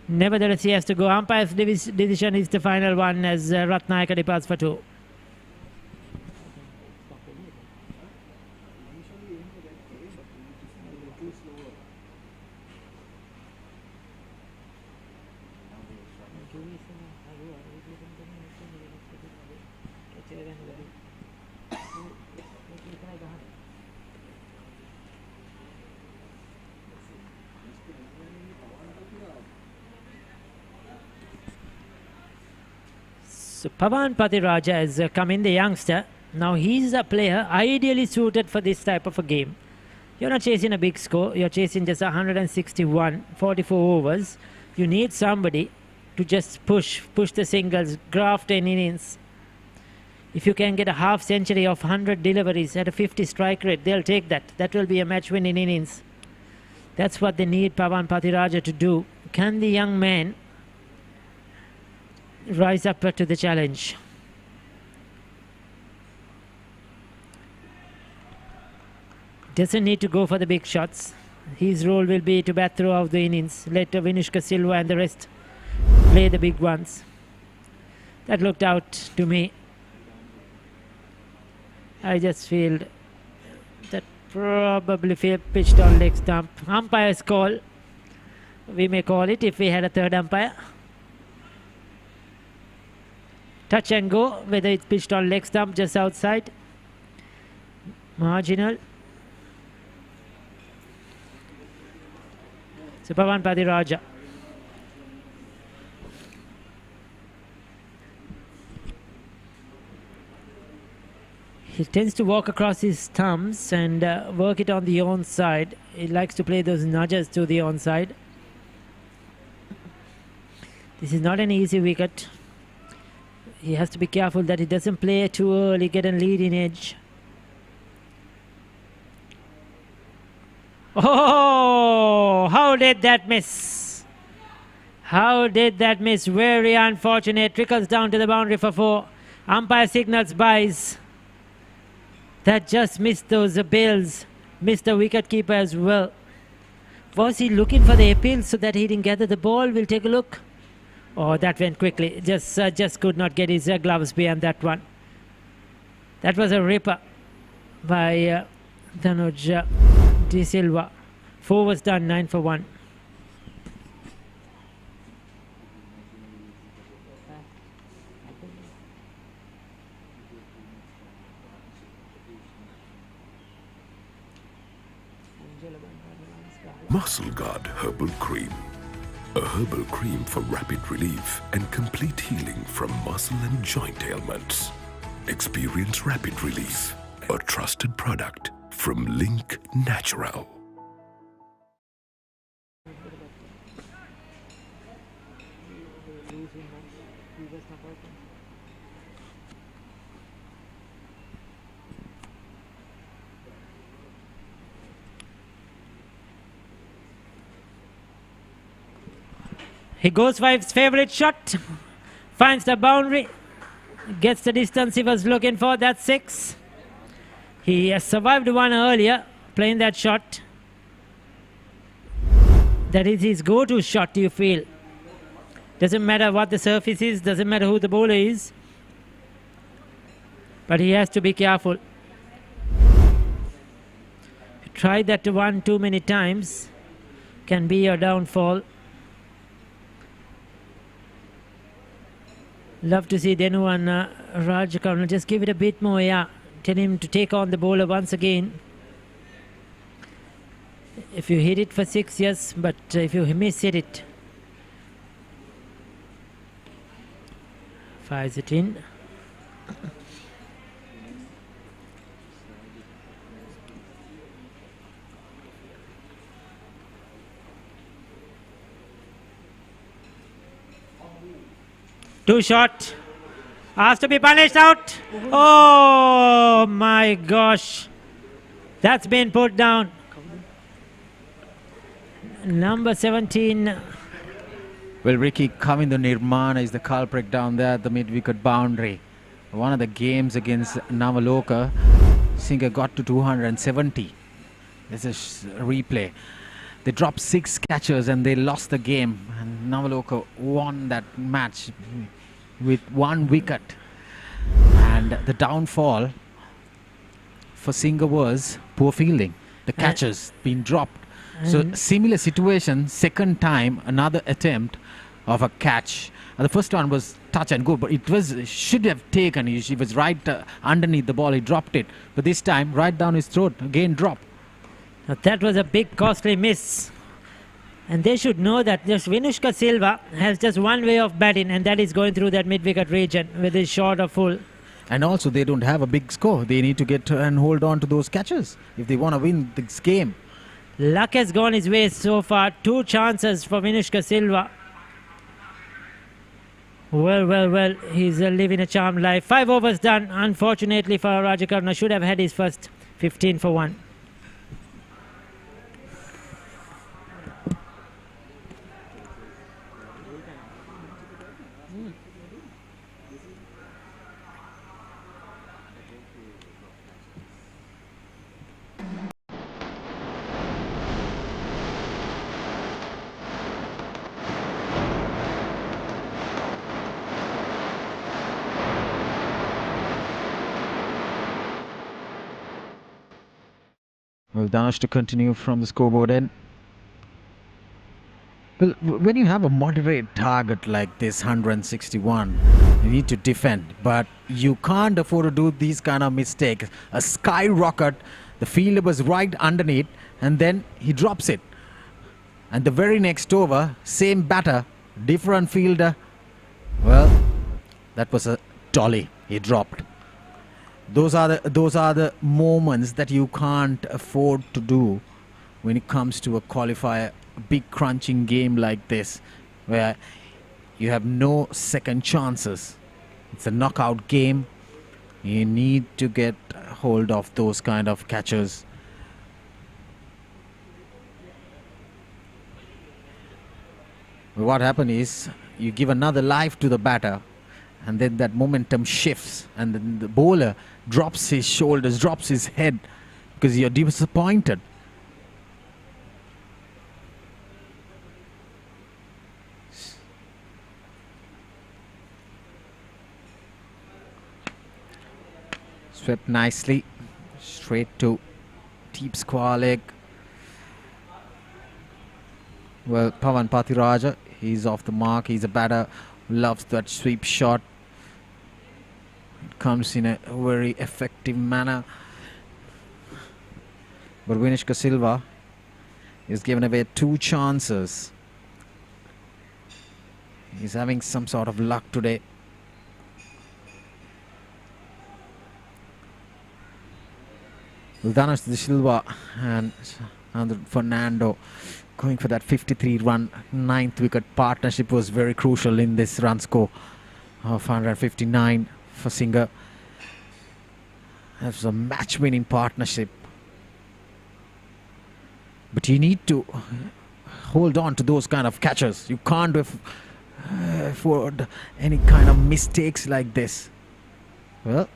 Nevertheless, he has to go. Umpire's decision is the final one as Ratnayaka departs for 2. So Pavan Patiraja has come in, the youngster. Now he's a player ideally suited for this type of a game. You're not chasing a big score. You're chasing just 161, 44 overs. You need somebody to just push the singles, graft an innings. If you can get a half century of 100 deliveries at a 50 strike rate, they'll take that. That will be a match-winning innings. That's what they need Pavan Patiraja to do. Can the young man rise up to the challenge? Doesn't need to go for the big shots. His role will be to bat throughout the innings. Let Vinushka Silva and the rest play the big ones. That looked out to me. I just feel that probably pitched on leg stump. Umpire's call. We may call it if we had a third umpire. Touch and go, whether it's pitched on leg stump just outside. Marginal. So Pawan Padiraja. He tends to walk across his thumbs and work it on the onside. He likes to play those nudges to the onside. This is not an easy wicket. He has to be careful that he doesn't play too early, get a leading edge. Oh, how did that miss? How did that miss? Very unfortunate. Trickles down to the boundary for 4. Umpire signals buys. That just missed those bills. Missed the wicket keeper as well. Was he looking for the appeal so that he didn't gather the ball? We'll take a look. Oh, that went quickly. Just could not get his gloves behind that one. That was a ripper by Dhanuj De Silva. 4 was done, 9 for 1. Muscle Guard Herbal Cream. A herbal cream for rapid relief and complete healing from muscle and joint ailments. Experience rapid relief. A trusted product from Link Natural. He goes for his favorite shot, finds the boundary, gets the distance he was looking for. That's 6. He has survived one earlier, playing that shot. That is his go-to shot, you feel. Doesn't matter what the surface is, doesn't matter who the bowler is. But he has to be careful. Try that one too many times, can be your downfall. Love to see Denu and Raj Karna just give it a bit more, yeah. Tell him to take on the bowler once again. If you hit it for 6, yes, but if you miss hit it. Fires it in. Too short. Has to be punished out. Oh my gosh. That's been put down. Number 17. Well, Ricky Kavindu Nirmana is the culprit down there at the mid-wicket boundary. One of the games against Navaloka, Singer got to 270. There's a replay. They dropped 6 catches and they lost the game. And Navaloka won that match with 1 wicket. And the downfall for Singer was poor fielding. The catches been dropped. So similar situation, second time, another attempt of a catch. And the first one was touch and go, but it should have taken. He was right underneath the ball. He dropped it. But this time, right down his throat, again dropped. Now that was a big costly miss. And they should know that just Vinushka Silva has just one way of batting, and that is going through that mid-wicket region with his short or full. And also they don't have a big score. They need to get and hold on to those catches if they want to win this game. Luck has gone his way so far. 2 chances for Vinushka Silva. Well, he's living a charmed life. 5 overs done. Unfortunately for Rajakarna, should have had his first 15 for 1. Well, Danush to continue from the scoreboard end. Well, when you have a moderate target like this, 161, you need to defend. But you can't afford to do these kind of mistakes. A skyrocket, the fielder was right underneath, and then he drops it. And the very next over, same batter, different fielder. Well, that was a dolly he dropped. Those are the moments that you can't afford to do when it comes to a qualifier, a big crunching game like this, where you have no second chances. It's a knockout game. You need to get hold of those kind of catches. What happened is you give another life to the batter, and then that momentum shifts, and then the bowler drops his shoulders, drops his head, because you're disappointed. Swept nicely, straight to deep square leg. Well, Pawan Pathiraja, he's off the mark. He's a batter who loves that sweep shot. It comes in a very effective manner. But Vinishka Silva is given away 2 chances. He's having some sort of luck today. Danush De Silva and Fernando going for that 53-run 9th wicket partnership was very crucial in this run score of 159 for Singer. That was a match-winning partnership. But you need to hold on to those kind of catches. You can't afford any kind of mistakes like this. Well,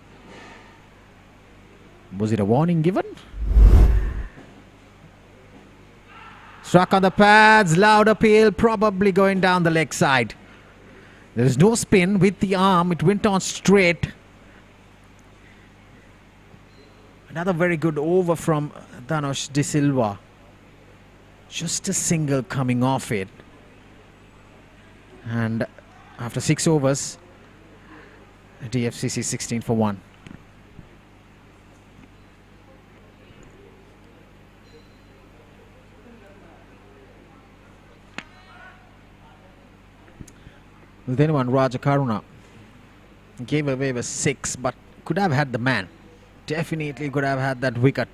was it a warning given? Struck on the pads, loud appeal, probably going down the leg side. There is no spin with the arm, it went on straight. Another very good over from Danush De Silva. Just a single coming off it. And after 6 overs, DFCC 16 for 1. Then one Raja Karuna gave away a 6, but could have had the man. Definitely could have had that wicket.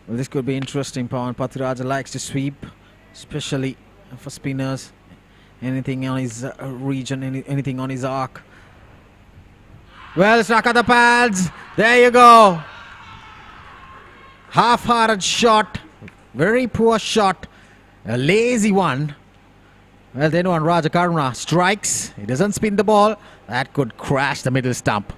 Well, this could be interesting. Pawan Pathiraja likes to sweep, especially for spinners. Anything on his region, anything on his arc. Well, struck at the pads. There you go. Half-hearted shot. Very poor shot. A lazy one. Well, then one Raja Karuna strikes. He doesn't spin the ball. That could crash the middle stump.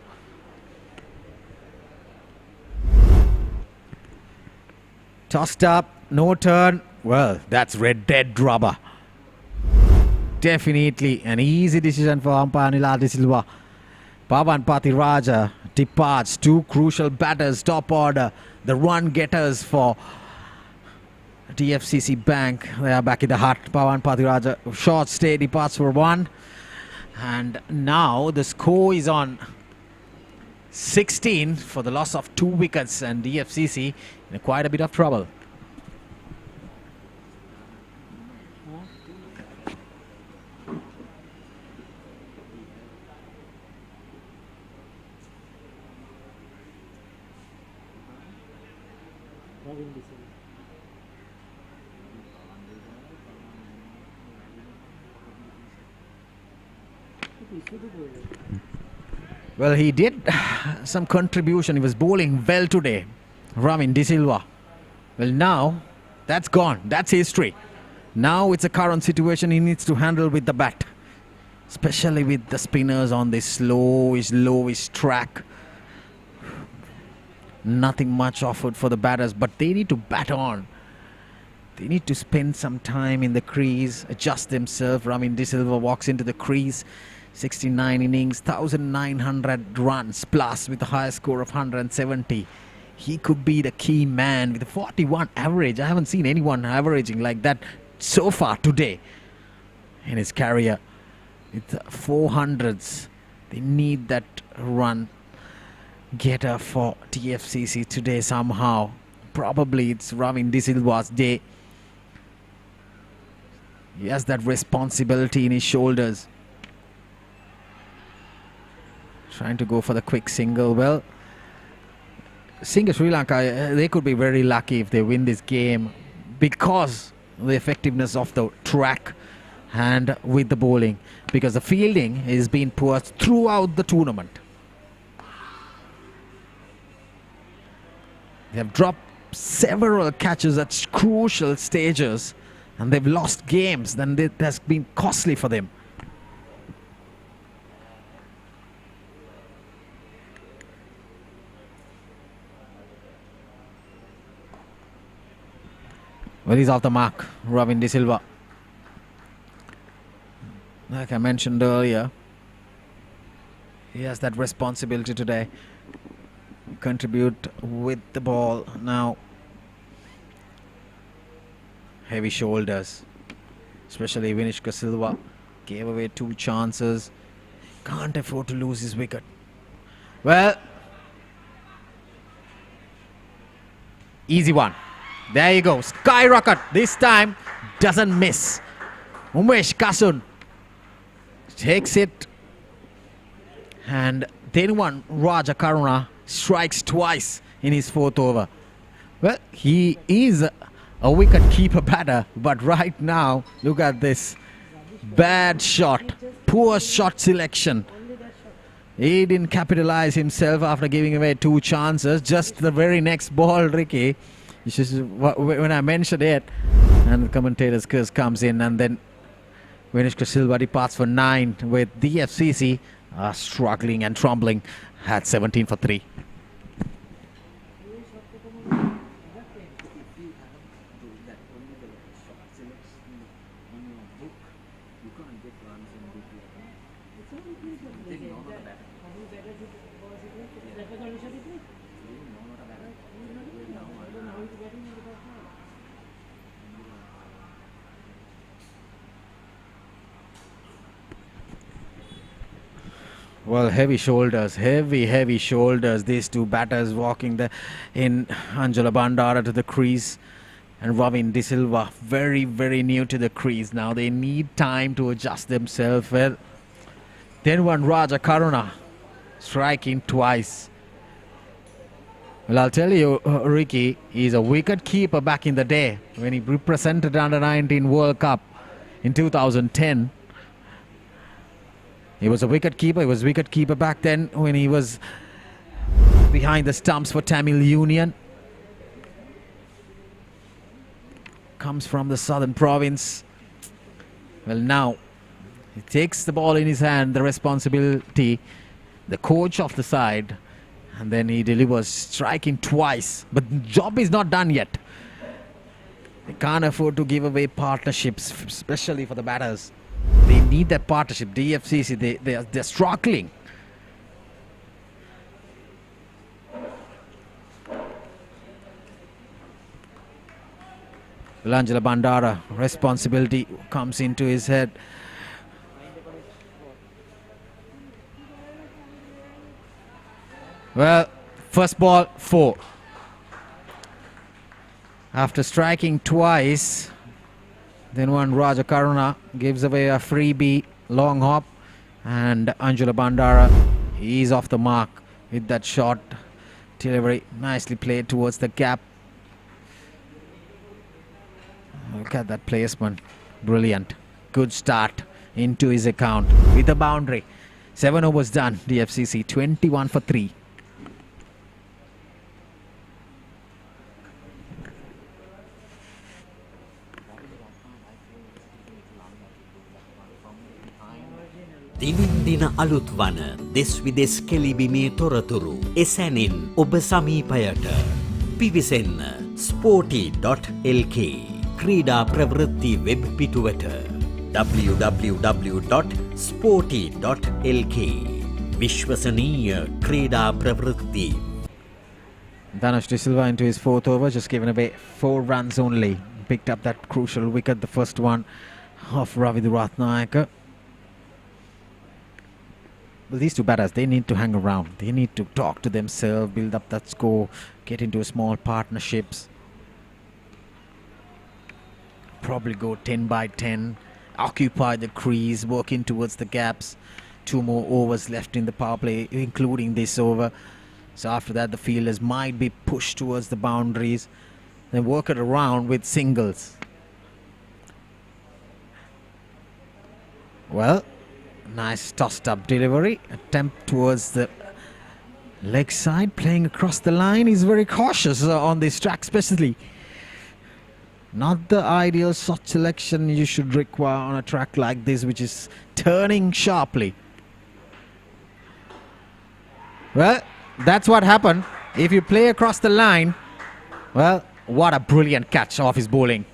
Tossed up. No turn. Well, that's red dead rubber. Definitely an easy decision for umpire Anila De Silva. Pawan Pathiraja departs. 2 crucial batters, top order. The run getters for DFCC Bank. They are back in the hut. Pawan Pathiraja, short stay, departs for 1. And now the score is on 16 for the loss of 2 wickets, and DFCC in quite a bit of trouble. Well, he did some contribution. He was bowling well today, Ramin De Silva. Well, now that's gone. That's history. Now it's a current situation he needs to handle with the bat, especially with the spinners on this slowish track. Nothing much offered for the batters, but they need to bat on. They need to spend some time in the crease, adjust themselves. Ramin De Silva walks into the crease, 69 innings, 1,900 runs plus with a high score of 170. He could be the key man with a 41 average. I haven't seen anyone averaging like that so far today in his career. With 400s, they need that run getter for DFCC today somehow. Probably it's Ravin De Silva's day. He has that responsibility in his shoulders. Trying to go for the quick single. Well, Sri Lanka, they could be very lucky if they win this game because of the effectiveness of the track and with the bowling, because the fielding has been poor throughout the tournament. They have dropped several catches at crucial stages and they've lost games. Then it has been costly for them. Well, he's off the mark, Ravin De Silva. Like I mentioned earlier, he has that responsibility today. Contribute with the ball. Now, heavy shoulders, especially Vinishka Silva. Gave away 2 chances. Can't afford to lose his wicket. Well, easy one. There you go. Skyrocket. This time doesn't miss. Umesh Kasun takes it. And then one Raja Karuna strikes twice in his 4th over. Well, he is a wicket keeper batter, but right now, look at this. Bad shot. Poor shot selection. He didn't capitalize himself after giving away 2 chances. Just the very next ball, Ricky. When I mentioned it, and the commentator's curse comes in, and then Vinishka Silva departs for 9 with DFCC struggling and trembling at 17 for 3. Well, heavy shoulders, heavy shoulders. These 2 batters walking in Anjula Bandara to the crease, and Ravin De Silva very new to the crease. Now they need time to adjust themselves. Well, then one Raja Karuna striking twice. Well, I'll tell you, Ricky, he's a wicket keeper back in the day when he represented under 19 World Cup in 2010. He was a wicket keeper. He was wicket keeper back then when he was behind the stumps for Tamil Union. Comes from the southern province. Well, now he takes the ball in his hand, the responsibility, the coach of the side, and then he delivers, striking twice. But the job is not done yet. They can't afford to give away partnerships, especially for the batters. They need that partnership. DFCC, they're struggling. Lanka Bandara, responsibility comes into his head. Well, first ball, 4. After striking twice, then one Raja Karuna gives away a freebie, long hop, and Anjula Bandara is off the mark with that shot delivery. Nicely played towards the gap. Look at that placement. Brilliant. Good start into his account with a boundary. 7 overs done. DFCC 21 for 3. දිනින් දින අලුත් වන දෙස් විදෙස් කෙලිබිමේ තොරතුරු එසැනින් ඔබ සමීපයට පිවිසෙන්න Sporty.lk ක්‍රීඩා ප්‍රවෘත්ති web පිටුවට www.sporty.lk විශ්වසනීය ක්‍රීඩා ප්‍රවෘත්ති. Dhanush De Silva into his fourth over, just given away 4 runs only. Picked up that crucial wicket, the first one of Ravi Ratnayaka. Well, these two batters, they need to hang around. They need to talk to themselves, build up that score, get into small partnerships. Probably go 10 by 10, occupy the crease, working towards the gaps. 2 more overs left in the power play, including this over. So after that, the fielders might be pushed towards the boundaries, then work it around with singles. Well, nice tossed up delivery, attempt towards the leg side, playing across the line. He's very cautious on this track especially. Not the ideal shot selection you should require on a track like this, which is turning sharply. Well, that's what happened. If you play across the line, well, what a brilliant catch off his bowling.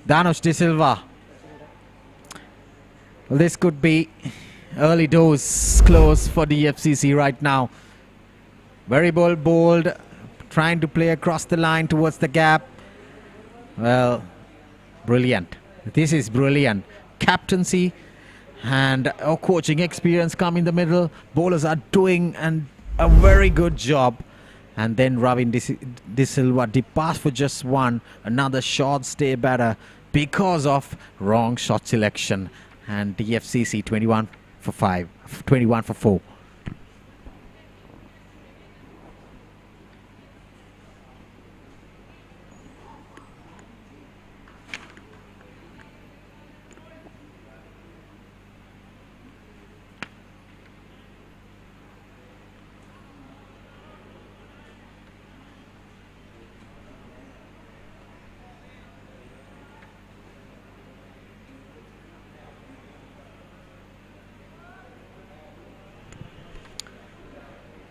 Dhanush De Silva. Well, this could be early doors close for DFCC right now. Very bold, trying to play across the line towards the gap. Well, brilliant. This is brilliant. Captaincy and coaching experience come in the middle. Bowlers are doing a very good job. And then Ravi De Silva departs for just 1. Another short stay batter because of wrong shot selection. And DFCC 21 for 5, 21 for 4.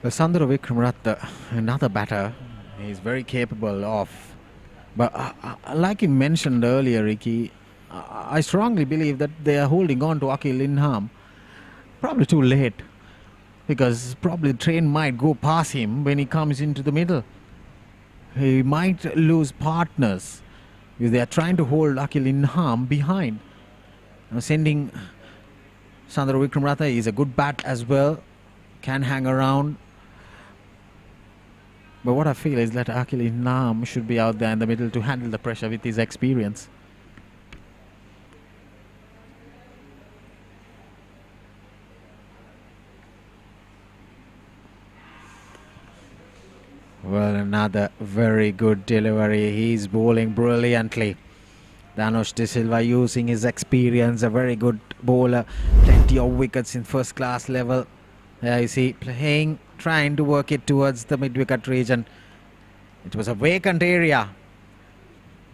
Well, Sandro Wickramaratne, another batter, he's very capable of. But like you mentioned earlier, Ricky, I strongly believe that they are holding on to Akil Inham. Probably too late, because probably the train might go past him when he comes into the middle. He might lose partners if they are trying to hold Akil Inham behind. Sending Sandro Wickramaratne is a good bat as well, can hang around. But what I feel is that Akil Inham should be out there in the middle to handle the pressure with his experience. Well, another very good delivery. He's bowling brilliantly. Dhanush De Silva using his experience, a very good bowler. Plenty of wickets in first class level. There you see, playing, trying to work it towards the mid-wicket region. It was a vacant area.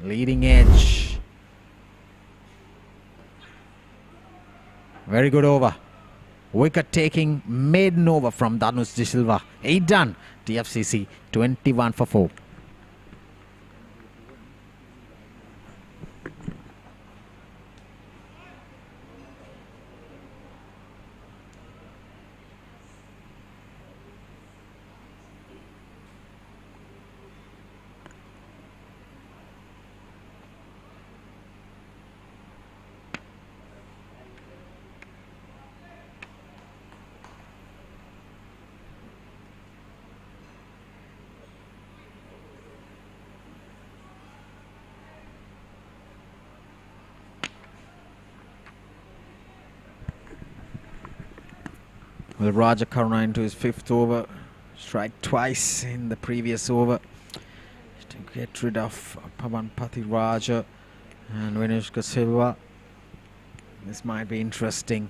Leading edge. Very good over. Wicket taking maiden over from Dhanush De Silva. 8 done. DFCC 21 for 4. Well, Raja Karuna into his 5th over. Strike twice in the previous over to get rid of Pavan Raja and Vinesh Silva. This might be interesting.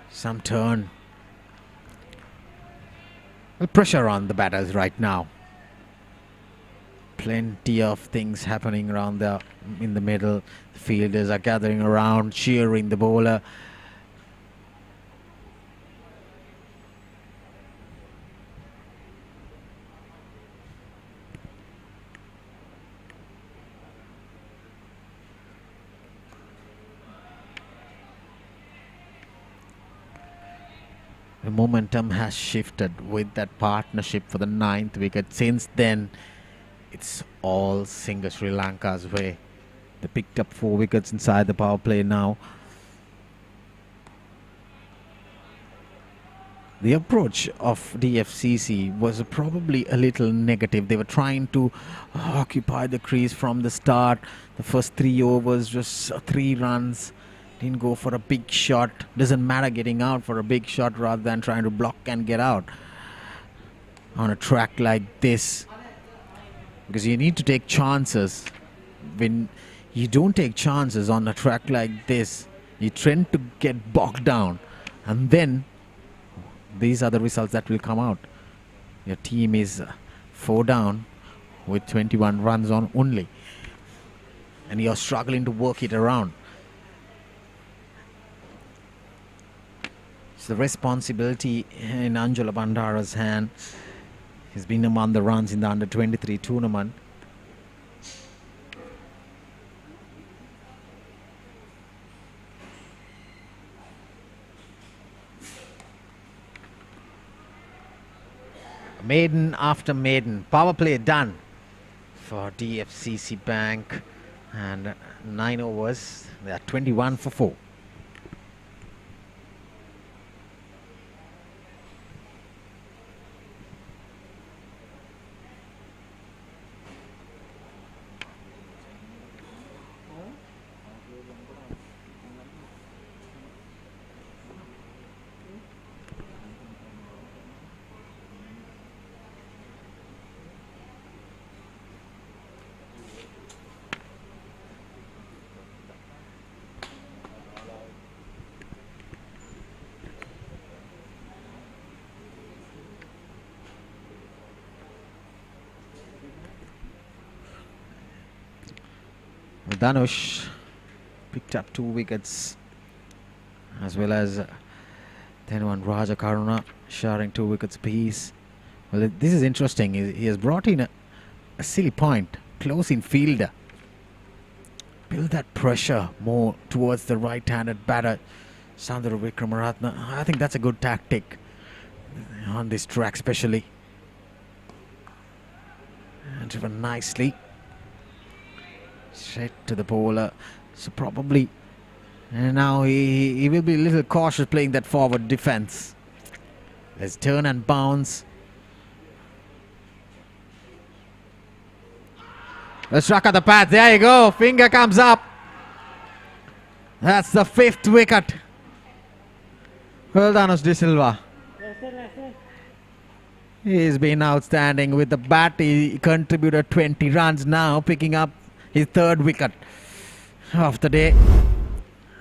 Some turn. Well, pressure on the batters right now. Plenty of things happening around there in the middle. The fielders are gathering around, cheering the bowler. the momentum has shifted with that partnership for the 9th wicket. Since then, it's all Singer Sri Lanka's way. They picked up 4 wickets inside the power play now. The approach of DFCC was probably a little negative. They were trying to occupy the crease from the start. The first 3 overs, just 3 runs. Didn't go for a big shot. Doesn't matter getting out for a big shot rather than trying to block and get out on a track like this. Because you need to take chances. When you don't take chances on a track like this, you tend to get bogged down. And then these are the results that will come out. Your team is 4 down with 21 runs on only. And you're struggling to work it around. It's the responsibility in Anjula Bandara's hand. He's been among the runs in the under-23 tournament. Maiden after maiden. Power play done for DFCC Bank. And 9 overs. They are 21 for 4. Dhanush picked up 2 wickets, as well as then one Raja Karuna sharing 2 wickets apiece. Well, this is interesting. He has brought in a silly point, close in fielder. Build that pressure more towards the right-handed batter, Sandra Vikramaratne. I think that's a good tactic on this track, especially. And driven nicely. Straight to the bowler. So probably and now he will be a little cautious playing that forward defense. Let's turn and bounce. Let's struck at the pad. There you go. Finger comes up. That's the 5th wicket. Well done, De Silva. He's been outstanding with the bat. He contributed 20 runs now, picking up his 3rd wicket of the day.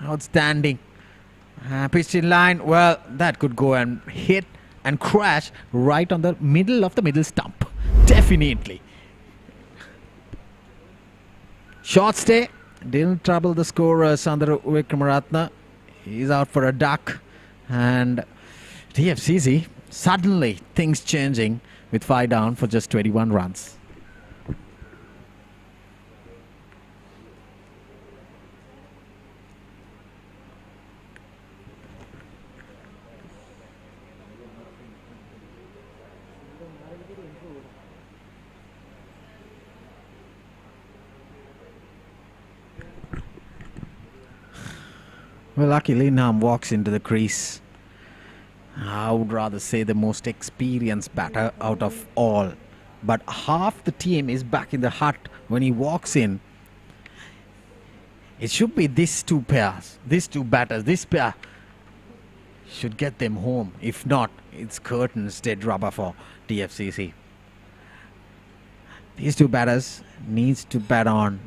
Outstanding. Pitched in line. Well, that could go and hit and crash right on the middle of the middle stump. Definitely. Short stay. Didn't trouble the scorer, Sandra Vikramaratne. He's out for a duck. And DFCC, suddenly things changing with 5 down for just 21 runs. Well, Aki Linham walks into the crease. I would rather say the most experienced batter out of all. But half the team is back in the hut when he walks in. It should be these 2 pairs, these 2 batters. This pair should get them home. If not, it's curtains, dead rubber for DFCC. These 2 batters needs to bat on.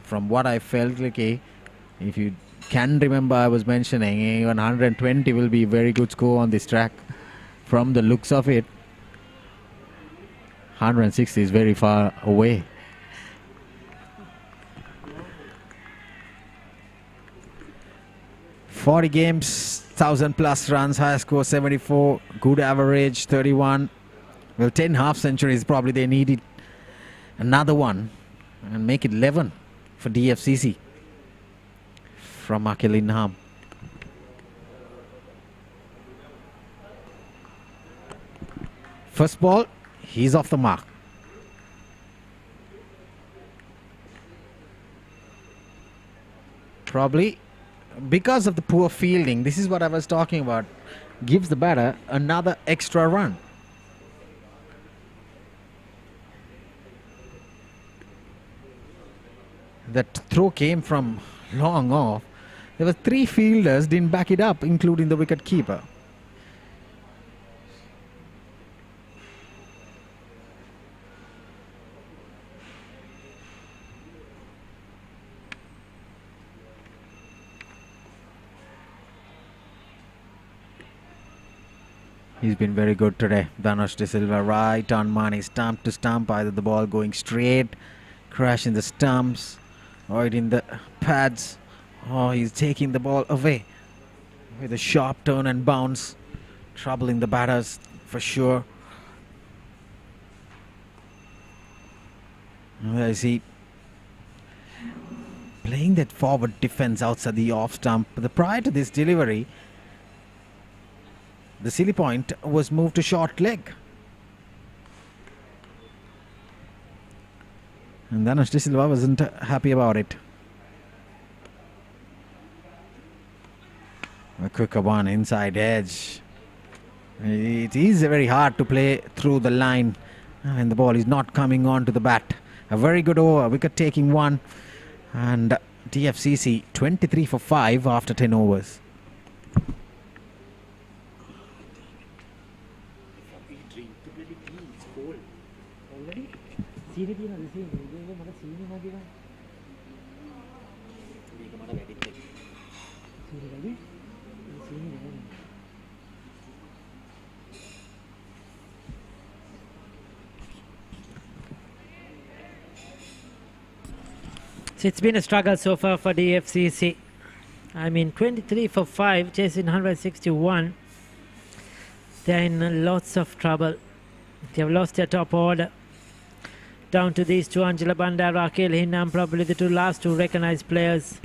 From what I felt, like, if you can remember, I was mentioning even 120 will be a very good score on this track. From the looks of it, 160 is very far away. "40 games, 1,000 plus runs, high score 74, good average 31. Well, 10 half centuries probably they needed another one and make it 11 for DFCC. From Aki Linham. First ball, he's off the mark. Probably because of the poor fielding, this is what I was talking about, gives the batter another extra run. That throw came from long off. There were 3 fielders didn't back it up, including the wicket keeper. He's been very good today. Dhanush De Silva right on money, stump to stump, either the ball going straight, crash in the stumps, or it in the pads. Oh, he's taking the ball away with a sharp turn and bounce, troubling the batters for sure. I see playing that forward defense outside the off stump. But prior to this delivery, the silly point was moved to short leg. And Dhanush De Silva wasn't happy about it. A quicker one, inside edge. It is very hard to play through the line and the ball is not coming on to the bat. A very good over, wicket taking one. And DFCC 23 for 5 after 10 overs. So it's been a struggle so far for DFCC. I mean, 23 for 5, chasing 161. They're in lots of trouble. They have lost their top order. Down to these two, Angela Bandara, Akhil Hinnam, probably the last two recognised players.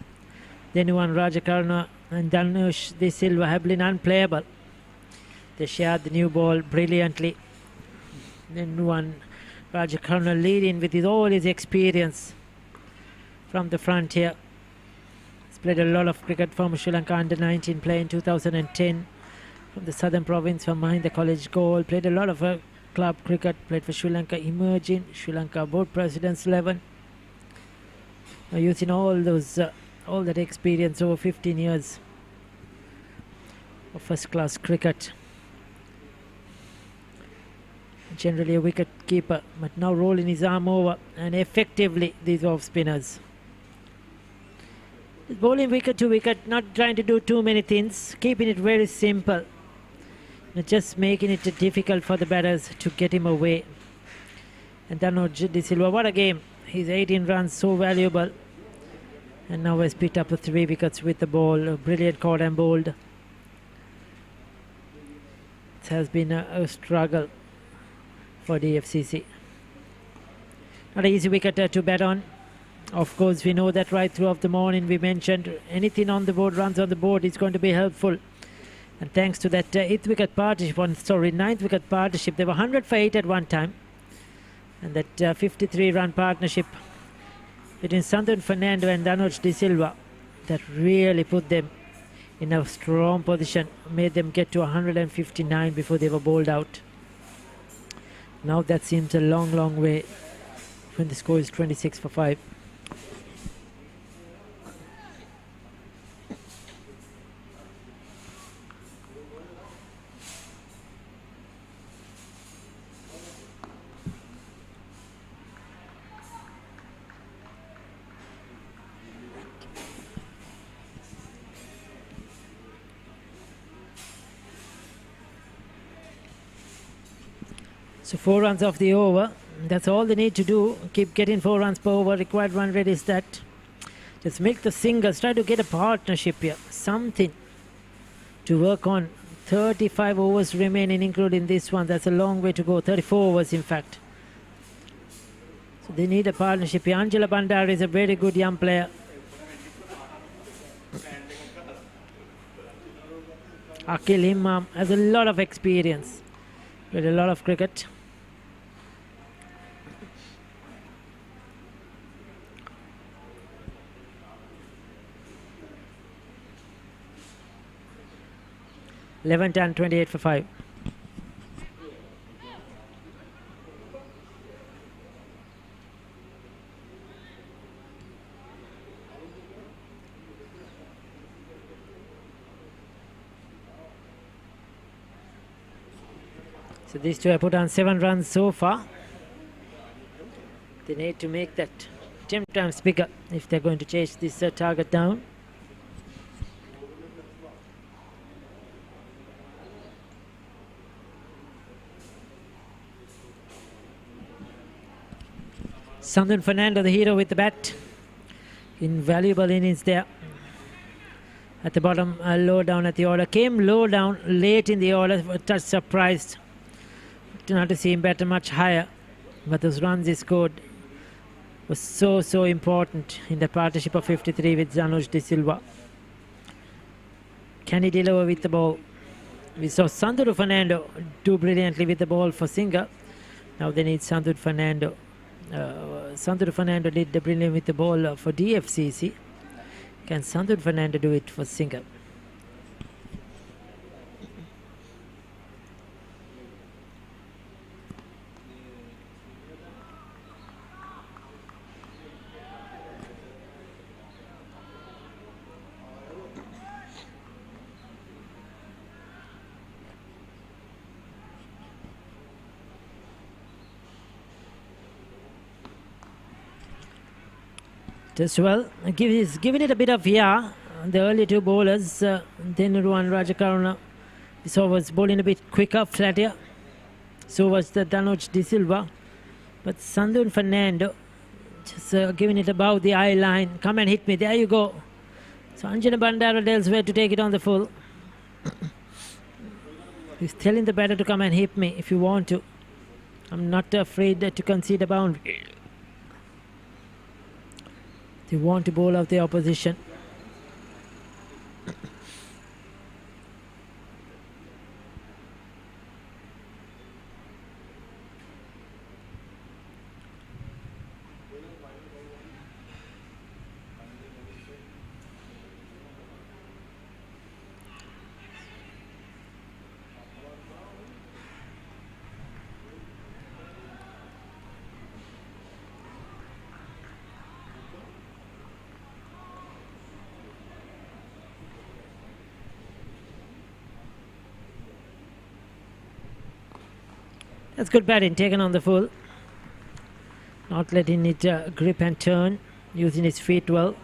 Then one, Rajakarna and Dhanush De Silva have been unplayable. They shared the new ball brilliantly. Then one, Rajakarna leading with all his experience from the front here. He's played a lot of cricket from Sri Lanka under 19, play in 2010 from the southern province from behind the college goal. Played a lot of club cricket, played for Sri Lanka Emerging, Sri Lanka Board Presidents 11. Using all that experience over 15 years of first class cricket. Generally a wicket keeper, but now rolling his arm over and effectively these off spinners. Bowling wicket to wicket, not trying to do too many things, keeping it very simple. Just making it difficult for the batters to get him away. And Dhanush De Silva, what a game. His 18 runs so valuable. And now has picked up the 3 wickets with the ball. A brilliant caught and bowled. It has been a struggle for the DFCC. Not an easy wicket to bat on. Of course, we know that right throughout the morning we mentioned anything on the board, runs on the board is going to be helpful. And thanks to that 8th wicket partnership, 9th wicket partnership, they were 100 for 8 at one time. And that 53-run partnership between Santhan Fernando and Dhanush De Silva, that really put them in a strong position, made them get to 159 before they were bowled out. Now that seems a long, long way when the score is 26 for 5. So 4 runs off the over. That's all they need to do. Keep getting 4 runs per over. Required run rate is that. Just make the singles. Try to get a partnership here. Something to work on. 35 overs remaining, including this one. That's a long way to go. 34 overs, in fact. So they need a partnership here. Angela Bandara is a very good young player. Akhil Hinnam has a lot of experience. with a lot of cricket. Eleven, 10, 28 for 5. So these two have put on 7 runs so far. They need to make that 10 times bigger if they're going to chase this target down. Sandhu Fernando, the hero with the bat. Invaluable innings there. At the bottom, low down at the order. Came low down late in the order, a touch surprised. Not to see him batter much higher, but those runs he scored was so important in the partnership of 53 with Zanuj De Silva. Can he deliver with the ball? We saw Sandhu Fernando do brilliantly with the ball for Singer. Now they need Sandhu Fernando. Sandhu Fernando did the brilliant with the ball for DFCC. Can Sandhu Fernando do it for Singer? Just well, giving it a bit of the early two bowlers, then Ruan Rajakaruna, we saw was bowling a bit quicker, flatter. So was the Dhanuj De Silva. But Sandhu Fernando just giving it above the eye line. Come and hit me, there you go. So Anjana Bandara tells where to take it on the full. He's telling the batter to come and hit me if you want to. I'm not afraid to concede a boundary. They want to bowl out the opposition. That's good batting, taken on the full. Not letting it grip and turn, using his feet well.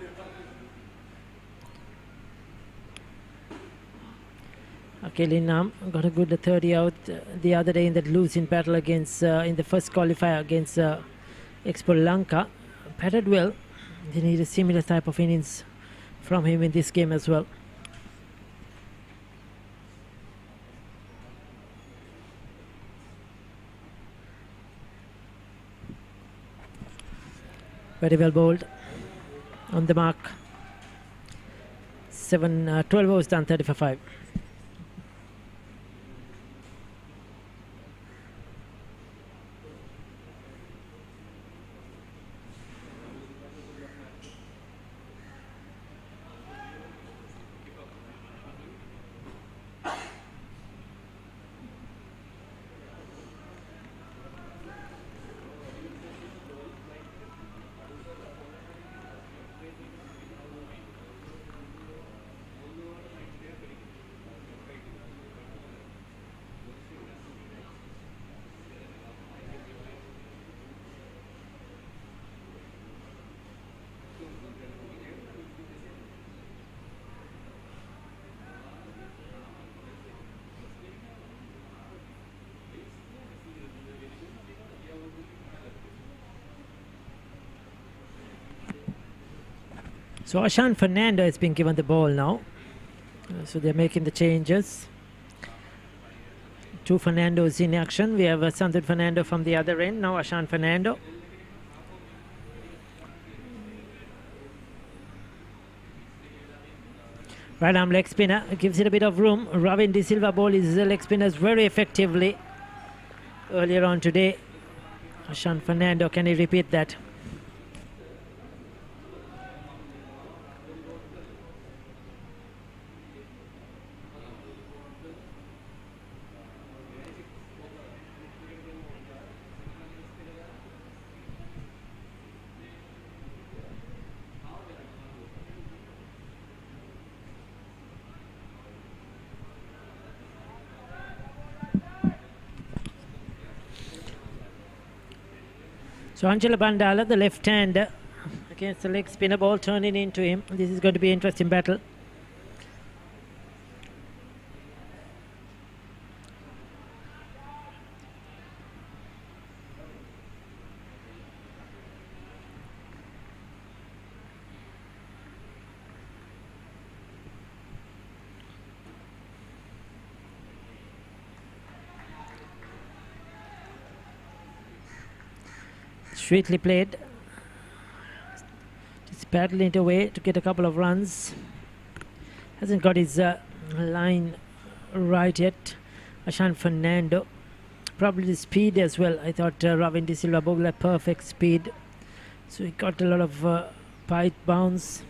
Akeli Nam got a good 30 out the other day in that losing battle against, in the first qualifier against Expo Lanka. Batted well. They need a similar type of innings from him in this game as well. Very well bowled. On the mark. 12 overs done, 30 for 5. So Ashan Fernando has been given the ball now. So they're making the changes. 2 Fernandos in action. We have Sandhu Fernando from the other end. Now Ashan Fernando. Right arm leg spinner. Gives it a bit of room. Ravin De Silva ball his leg spinners very effectively. earlier on today. Ashan Fernando, can he repeat that? So Angela Bandala, the left hander, against the leg spinner, ball turning into him. This is going to be an interesting battle. Sweetly played. Just paddling it away to get a couple of runs. Hasn't got his line right yet. Ashan Fernando. Probably the speed as well. I thought Ravin De Silva bowled at perfect speed. So he got a lot of pipe bounce.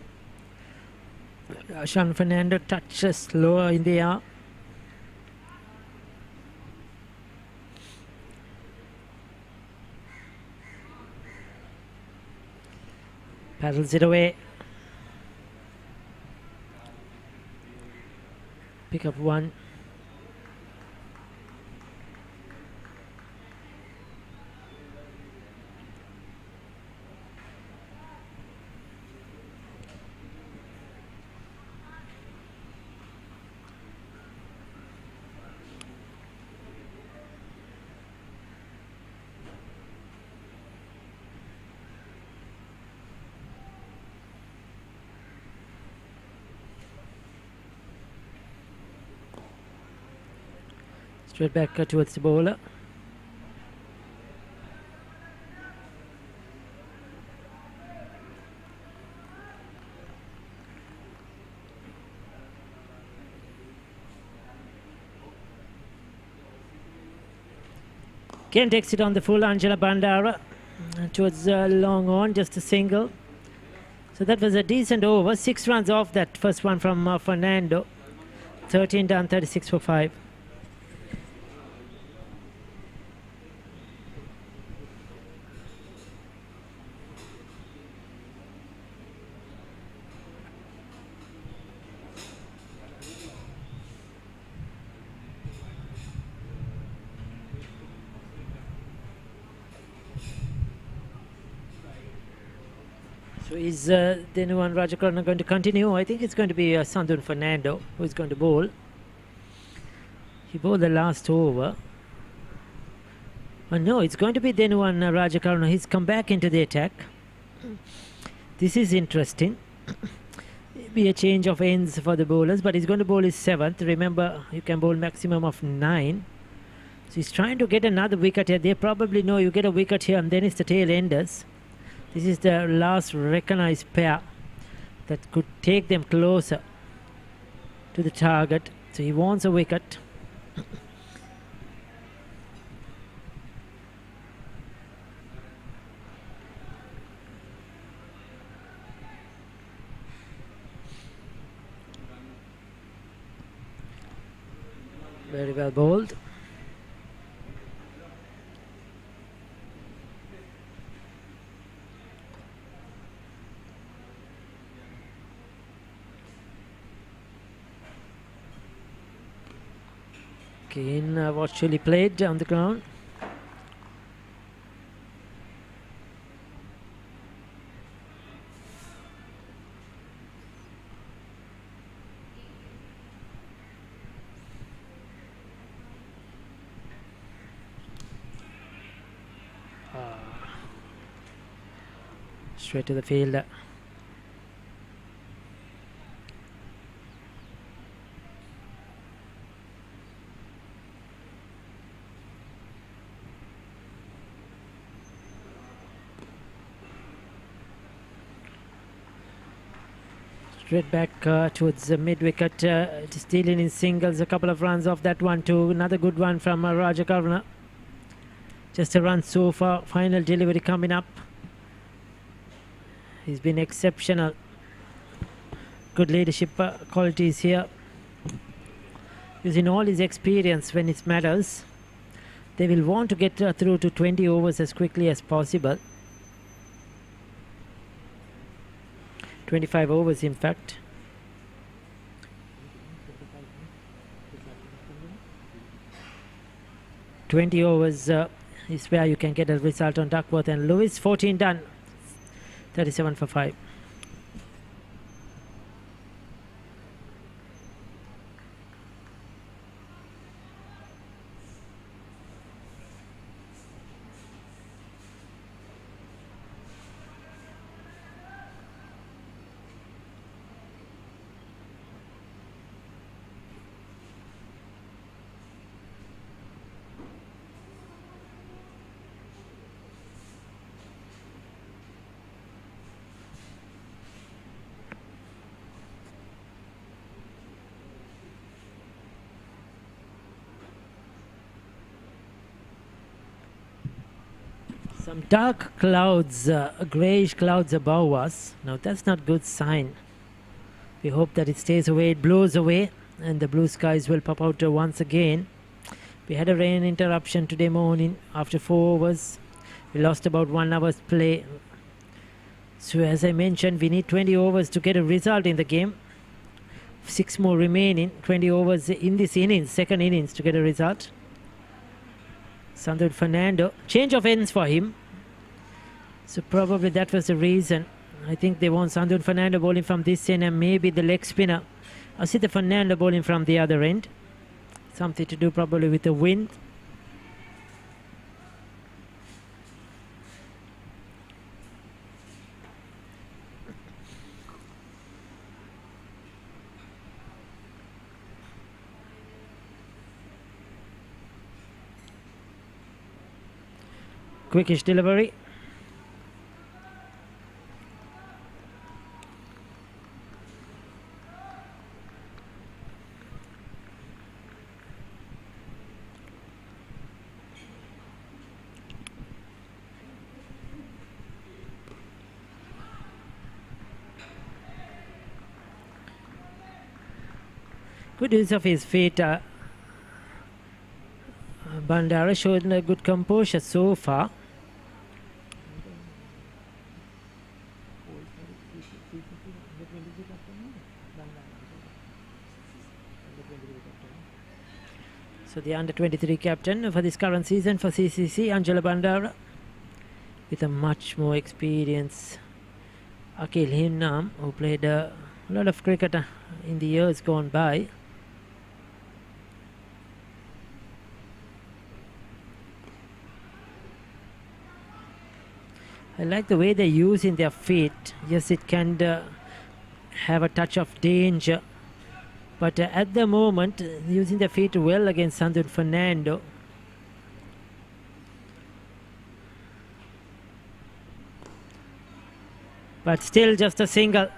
Ashan Fernando touches lower in the air. Paddles it away. Pick up one. Straight back towards the bowler. Again takes it on the full, Angela Bandara towards long on, just a single. So that was a decent over. 6 runs off that first one from Fernando. 13 down, 36 for 5. So is Denuwan Rajakarna going to continue? I think it's going to be Sandun Fernando who is going to bowl. He bowled the last over. No, it's going to be Denuwan Rajakarna. He's come back into the attack. This is interesting. Be a change of ends for the bowlers, but he's going to bowl his 7th. Remember, you can bowl maximum of 9. So he's trying to get another wicket here. They probably know you get a wicket here and then it's the tail enders. This is the last recognized pair that could take them closer to the target. So he wants a wicket. Very well bowled. Again, virtually played on the ground. Straight to the fielder. Straight back towards the mid-wicket, stealing in singles, a couple of runs off that one too. Another good one from Rajakarna. Just a run so far. Final delivery coming up. He's been exceptional. Good leadership qualities here. Using all his experience when it matters. They will want to get through to 20 overs as quickly as possible. 25 overs in fact. $20 overs is where you can get a result on Duckworth and Lewis. 14 done. 37 for 5. Some dark clouds, greyish clouds above us. Now that's not good sign. We hope that it stays away, it blows away, and the blue skies will pop out once again. We had a rain interruption today morning after 4 overs. We lost about 1 hour's play. So as I mentioned, we need 20 overs to get a result in the game. 6 more remaining, 20 overs in this innings, second innings to get a result. Sandhu Fernando, change of ends for him. So probably that was the reason. I think they want Sandhu Fernando bowling from this end and maybe the leg spinner. I see the Fernando bowling from the other end. Something to do probably with the wind. Quickish delivery. Good use of his feet. Bandara showed a good composure so far. So the under-23 captain for this current season for CCC, Angela Bandara, with a much more experience. Akil Himnam, who played a lot of cricket in the years gone by. I like the way they're using their feet. Yes, it can have a touch of danger. But at the moment, using their feet well against Sandhu Fernando. But still just a single.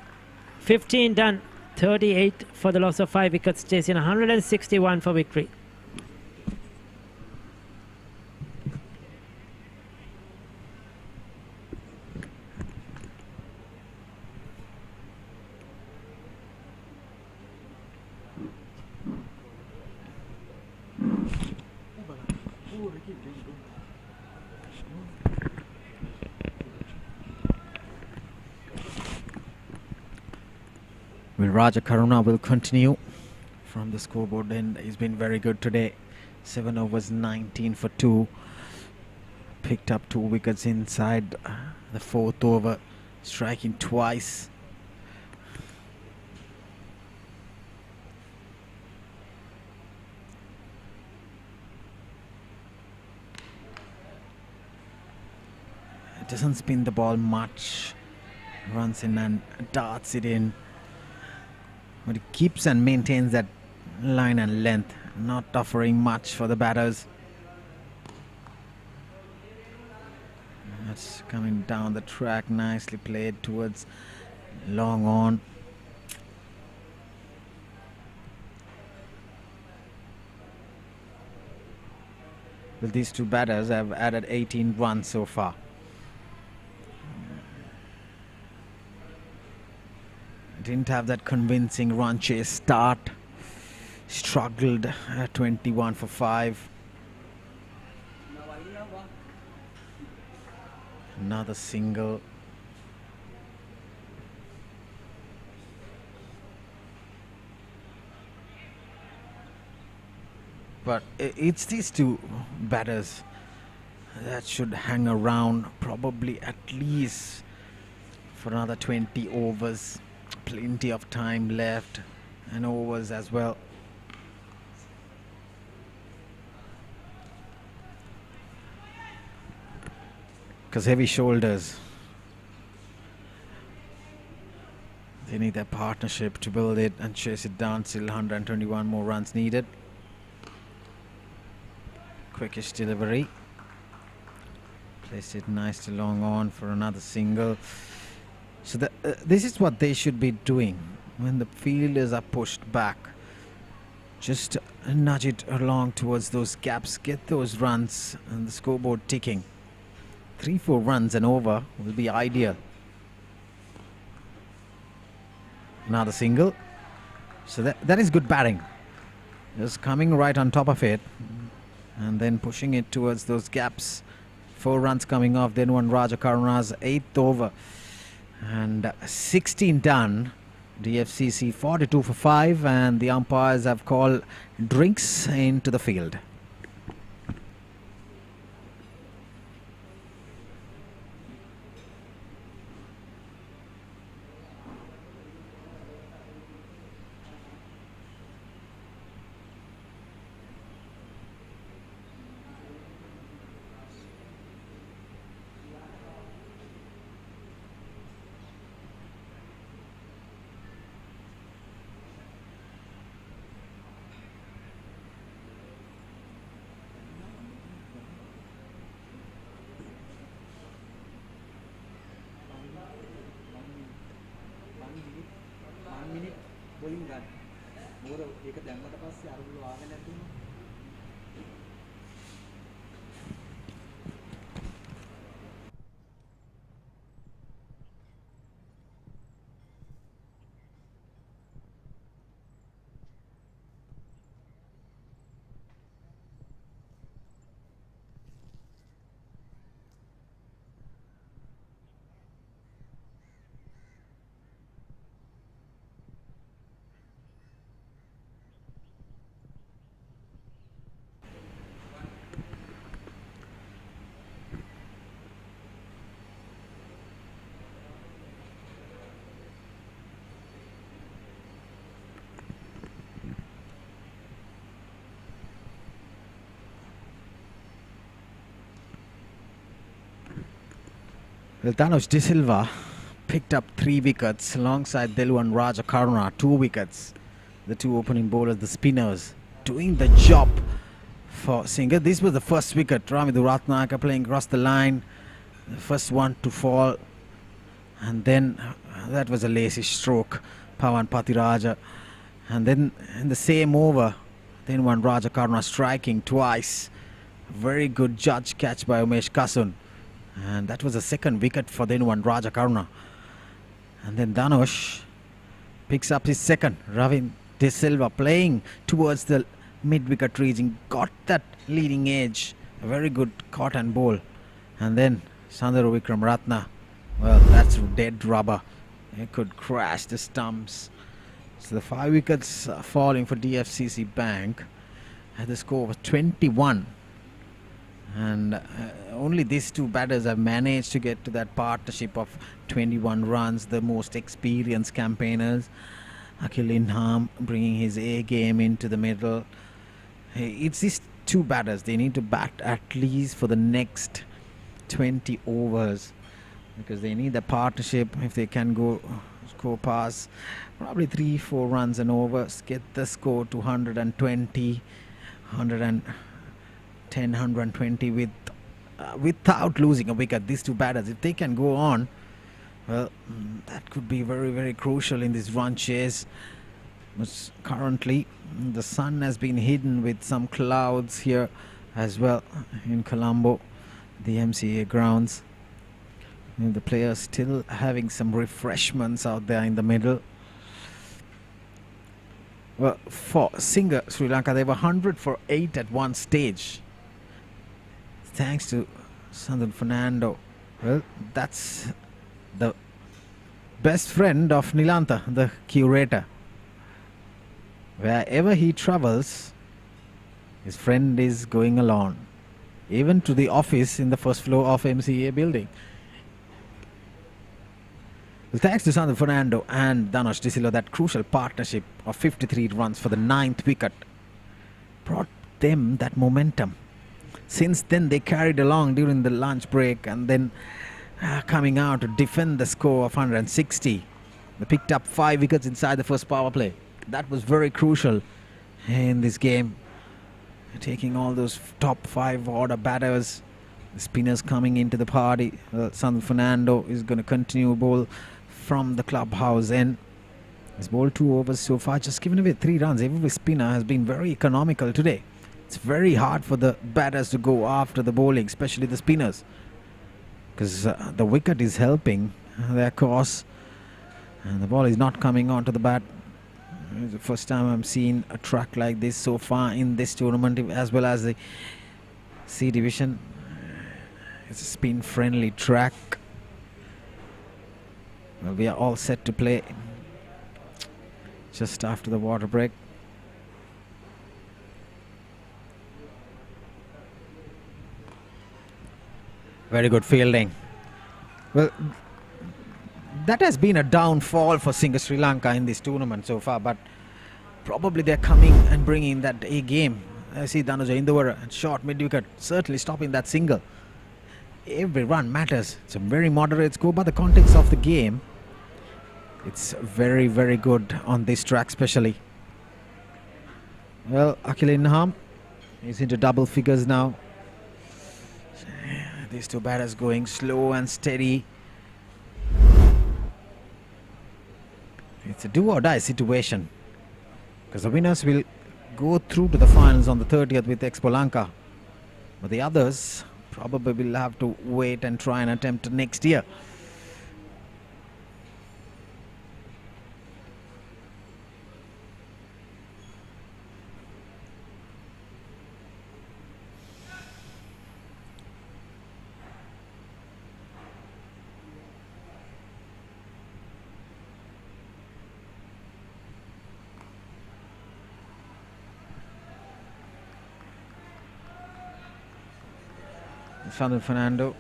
15 done. 38 for the loss of 5 wickets, chasing 161 for victory. Well, Raja Karuna will continue from the scoreboard end. He's been very good today. 7 overs, 19 for 2. Picked up 2 wickets inside the 4th over, striking twice. It doesn't spin the ball much. Runs in and darts it in. But it keeps and maintains that line and length, not offering much for the batters. That's coming down the track, nicely played towards long on. Well, these two batters have added 18 runs so far. Didn't have that convincing run chase start. Struggled at 21 for 5. Another single. But it's these two batters that should hang around probably at least for another 20 overs. Plenty of time left and overs as well. Because heavy shoulders. They need their partnership to build it and chase it down. Still 121 more runs needed. Quickish delivery. Placed it nicely long on for another single. So this is what they should be doing when the fielders are pushed back. Just nudge it along towards those gaps, get those runs and the scoreboard ticking. 3-4 runs and over will be ideal. Another single. So that is good batting. Just coming right on top of it and then pushing it towards those gaps. 4 runs coming off. Then one Raja Karuna's 8th over. And 16 done. DFCC 42 for 5, and the umpires have called drinks into the field. Well, Dhanush De Silva picked up 3 wickets alongside Delwan Raja Karuna, 2 wickets. The 2 opening bowlers, the spinners, doing the job for Singer. This was the first wicket. Ramidu Ratnaka playing across the line. The first one to fall. And then that was a lazy stroke. Pawan Patiraja. And then in the same over, then one Raja Karuna striking twice. Very good judge catch by Umesh Kasun. And that was the second wicket for then one Raja Karuna. And then Dhanush picks up his second. Ravin De Silva playing towards the mid-wicket region. Got that leading edge. A very good caught and bowl. And then Sandaru Vikram Ratna. Well, that's dead rubber. It could crash the stumps. So the 5 wickets falling for DFCC Bank. And the score was 21. And only these 2 batters have managed to get to that partnership of 21 runs, the most experienced campaigners. Akhil Inham bringing his A game into the middle. It's these 2 batters. They need to bat at least for the next 20 overs because they need the partnership. If they can go score past probably 3-4 runs and overs, get the score to 120, 110, 120 without losing a wicket. These 2 batters, if they can go on, well, that could be very, very crucial in this run chase. But currently, the sun has been hidden with some clouds here as well in Colombo, the MCA grounds. And the players still having some refreshments out there in the middle. Well, for Singer Sri Lanka, they were 100 for 8 at one stage. Thanks to Sandhu Fernando. Well, that's the best friend of Nilantha, the curator. Wherever he travels, his friend is going along. Even to the office in the first floor of MCA building. Well, thanks to Sandhu Fernando and Dhanush De Silva, that crucial partnership of 53 runs for the 9th wicket brought them that momentum. Since then, they carried along during the lunch break and then coming out to defend the score of 160. They picked up 5 wickets inside the first power play. That was very crucial in this game. Taking all those top 5 order batters, the spinners coming into the party. Sandhu Fernando is going to continue bowl from the clubhouse end. He's bowled 2 overs so far, just given away 3 runs. Every spinner has been very economical today. It's very hard for the batters to go after the bowling, especially the spinners, because the wicket is helping their cause and the ball is not coming onto the bat. It's the first time I'm seeing a track like this so far in this tournament, as well as the C division. It's a spin friendly track. Well, we are all set to play just after the water break. Very good fielding. Well, that has been a downfall for Singer Sri Lanka in this tournament so far, but probably they're coming and bringing that A game. I see Dhanuja Induvara and short mid-wicket, certainly stopping that single. Every run matters. It's a very moderate score, but the context of the game, it's very, very good on this track especially. Well, Akil Inham is into double figures now. These 2 batters going slow and steady. It's a do-or-die situation, because the winners will go through to the finals on the 30th with Expo Lanka, but the others probably will have to wait and try and attempt next year. Sandhu Fernando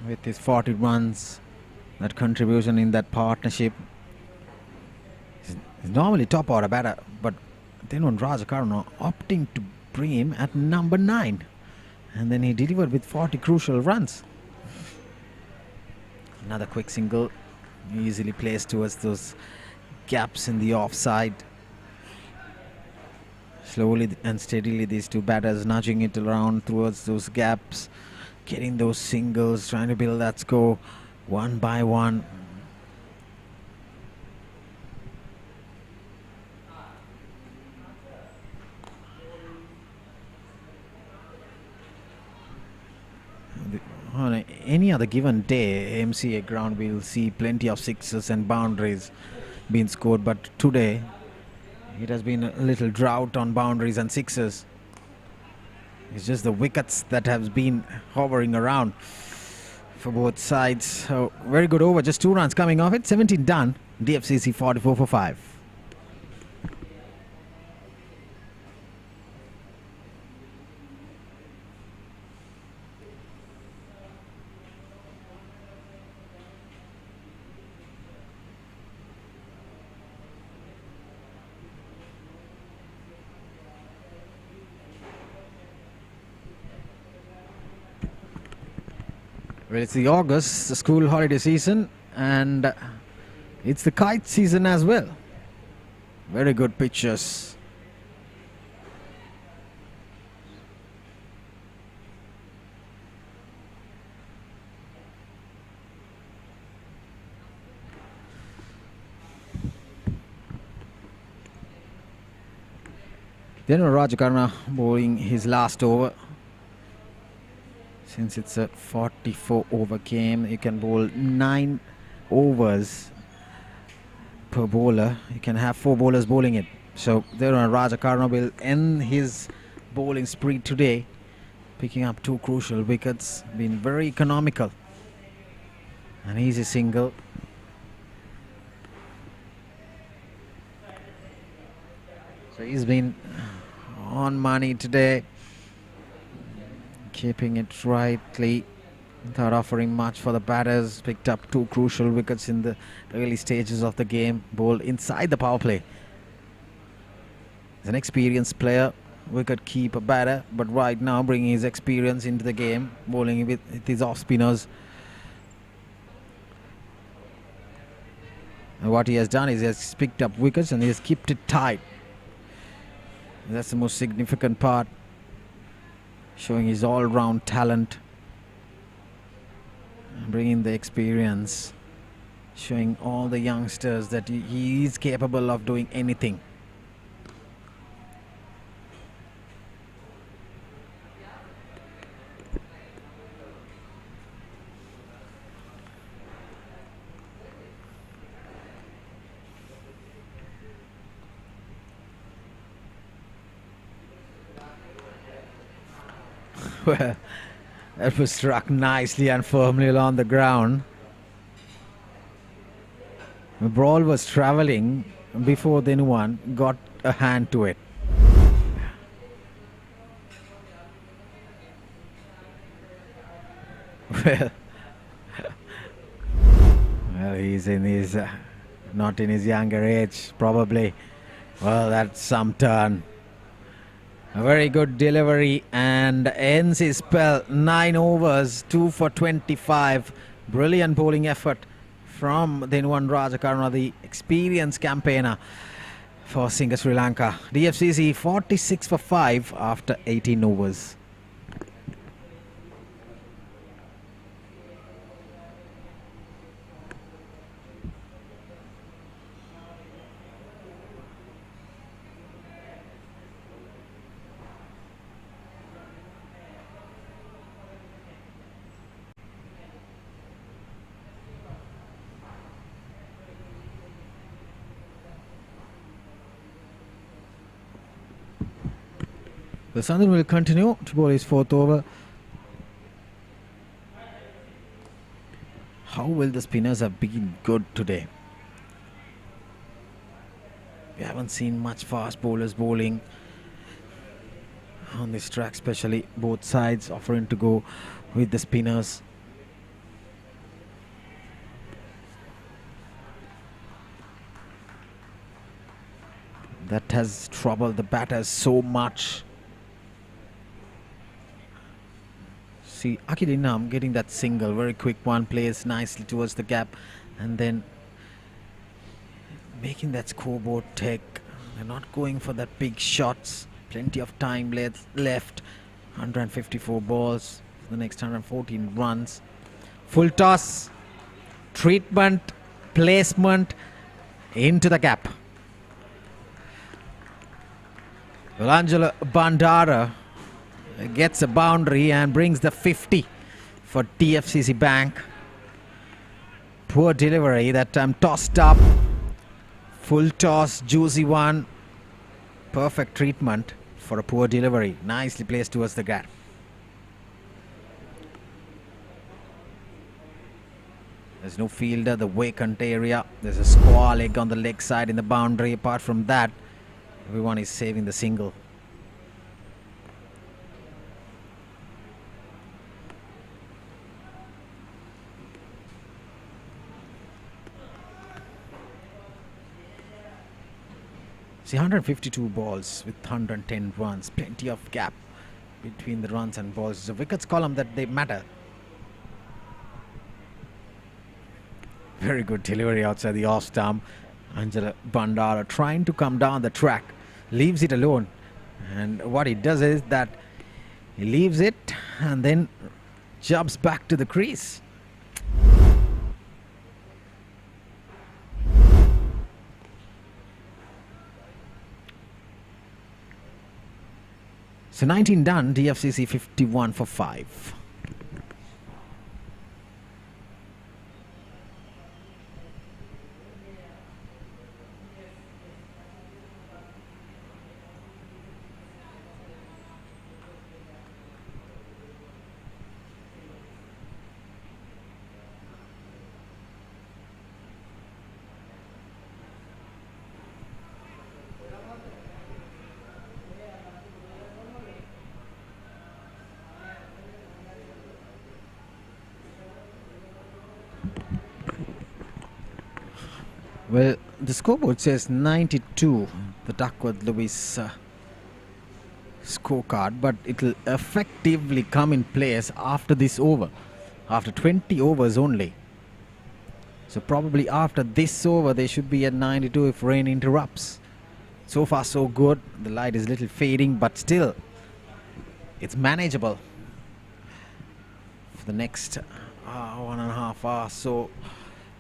with his 40 runs, that contribution in that partnership. He's normally top order batter, but then on Rajakarna opting to bring him at number 9, and then he delivered with 40 crucial runs. Another quick single, easily placed towards those gaps in the offside. Slowly and steadily, these 2 batters nudging it around towards those gaps, getting those singles, trying to build that score one by one. On any other given day, MCA ground, we'll see plenty of sixes and boundaries being scored, but today it has been a little drought on boundaries and sixes. It's just the wickets that have been hovering around for both sides. So very good over, just 2 runs coming off it. 17 done. DFCC 44 for 5. Well, it's the August, the school holiday season, and it's the kite season as well. Very good pictures. Then Rajakarna bowling his last over. Since it's a 44 over game, you can bowl 9 overs per bowler. You can have 4 bowlers bowling it. So Devan Rajakarna will end his bowling spree today, picking up 2 crucial wickets, been very economical. An easy single. So he's been on money today, keeping it rightly without offering much for the batters. Picked up 2 crucial wickets in the early stages of the game, bowled inside the power play. He's an experienced player, wicket keeper batter, but right now bringing his experience into the game, bowling with his off spinners. And what he has done is he has picked up wickets and he has kept it tight. That's the most significant part, showing his all-round talent, bringing the experience, showing all the youngsters that he is capable of doing anything. Well, that was struck nicely and firmly along the ground. The ball was travelling before anyone got a hand to it. Well, he's in his, not in his younger age, probably. Well, that's some turn. A very good delivery and ends his spell. 9 overs, 2 for 25. Brilliant bowling effort from Devan Rajakarna, the experienced campaigner for Singa Sri Lanka. DFCC 46 for 5 after 18 overs. The Sandhu will continue to bowl his 4th over. How will the spinners have been good today? We haven't seen much fast bowlers bowling on this track, especially both sides offering to go with the spinners. That has troubled the batters so much. See Akidinam getting that single, very quick one, plays nicely towards the gap and then making that scoreboard tick. They're not going for that big shots. Plenty of time left. 154 balls for the next 114 runs. Full toss, treatment, placement into the gap. Well, Angela Bandara gets a boundary and brings the 50 for DFCC Bank. Poor delivery that time, tossed up. Full toss, juicy one. Perfect treatment for a poor delivery. Nicely placed towards the gap. There's no fielder, the vacant area. There's a square leg on the leg side in the boundary. Apart from that, everyone is saving the single. See, 152 balls with 110 runs. Plenty of gap between the runs and balls. It's a wickets column that they matter. Very good delivery outside the off stump. Angela Bandara trying to come down the track. Leaves it alone. And what he does is that he leaves it and then jumps back to the crease. So 19 done, DFCC 51 for 5. Well, the scoreboard says 92, the Duckworth Lewis scorecard, but it will effectively come in place after this over, after 20 overs only. So probably after this over they should be at 92 if rain interrupts. So far so good. The light is a little fading, but still it's manageable for the next 1.5 hours. So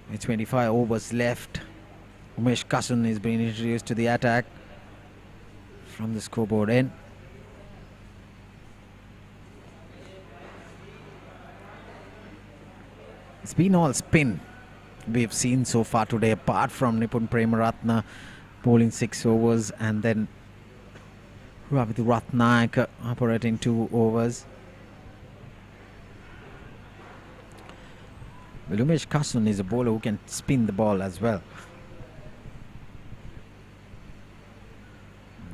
with 25 overs left, Umesh Kasun is being introduced to the attack from the scoreboard end. It's been all spin we've seen so far today, apart from Nipun Premaratna bowling 6 overs and then Ravithu Ratnaik operating 2 overs. Well, Umesh Kasun is a bowler who can spin the ball as well.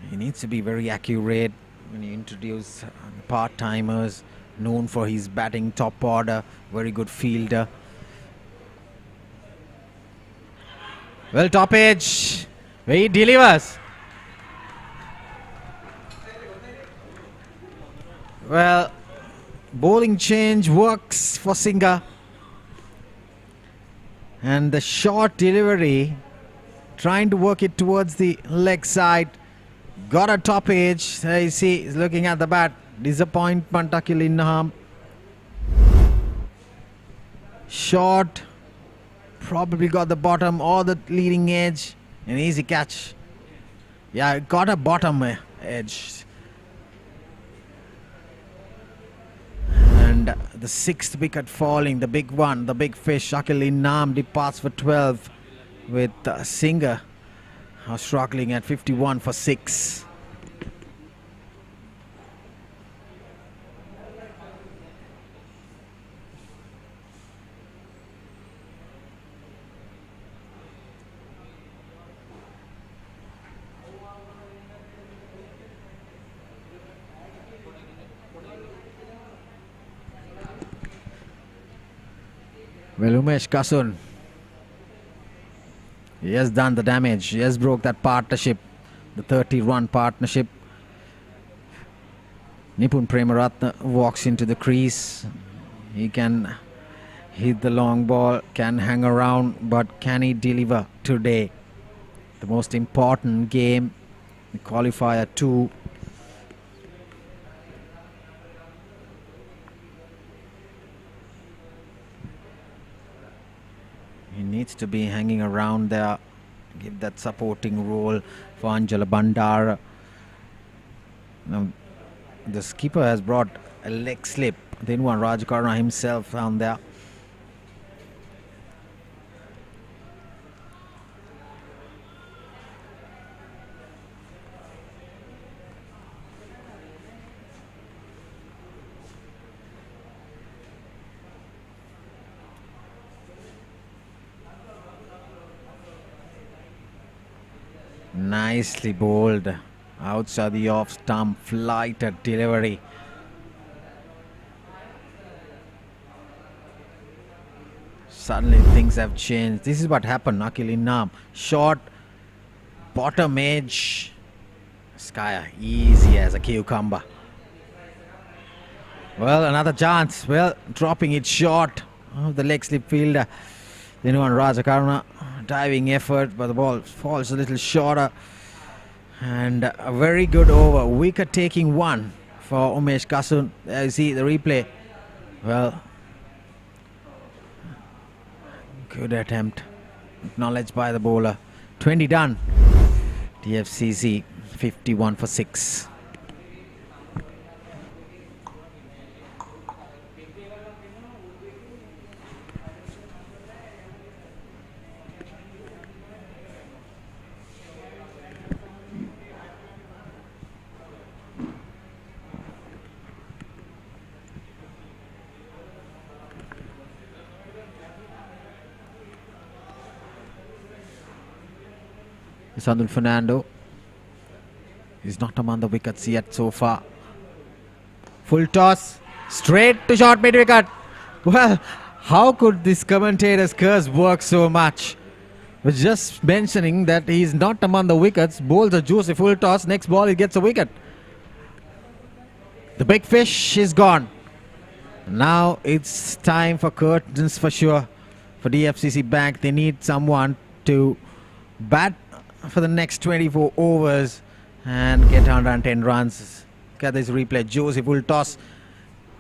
He needs to be very accurate when you introduce part-timers, known for his batting top order, very good fielder. Well, top edge, he delivers. Well, bowling change works for Singha. And the short delivery, trying to work it towards the leg side. Got a top edge. There you see, he's looking at the bat. Disappointment, Akil Innaham. Short. Probably got the bottom or the leading edge. An easy catch. Yeah, it got a bottom edge. And the 6th wicket falling, the big one, the big fish. Akil Innaham departs for 12 with Singha struggling at 51 for 6. Well, Umesh Kasun, he has done the damage. He has broke that partnership, the 30-run partnership. Nipun Premaratna walks into the crease. He can hit the long ball, can hang around, but can he deliver today? The most important game, the qualifier 2. He needs to be hanging around there, give that supporting role for Anjala Bandara. Now, the skipper has brought a leg slip. Then one Rajakarna himself down there. Nicely bowled outside the off stump, flight at delivery. Suddenly things have changed. This is what happened. Akil Innaham, short, bottom edge. Skyer, easy as a cucumber. Well, another chance. Well, dropping it short of the leg slip fielder. Then one Rajakarna, diving effort, but the ball falls a little shorter. And a very good over. Wicket taking one for Umesh Kasun. There you see the replay. Well, good attempt. Acknowledged by the bowler. 20 done. DFCC 51 for 6. Sandul Fernando is not among the wickets yet so far. Full toss, straight to short mid-wicket. Well, how could this commentator's curse work so much? was just mentioning that he's not among the wickets. Bowls a juicy full toss. Next ball, he gets a wicket. The big fish is gone. Now it's time for curtains for sure. For DFCC Bank, they need someone to bat for the next 24 overs and get 110 runs. Look at this replay. Juicy full toss.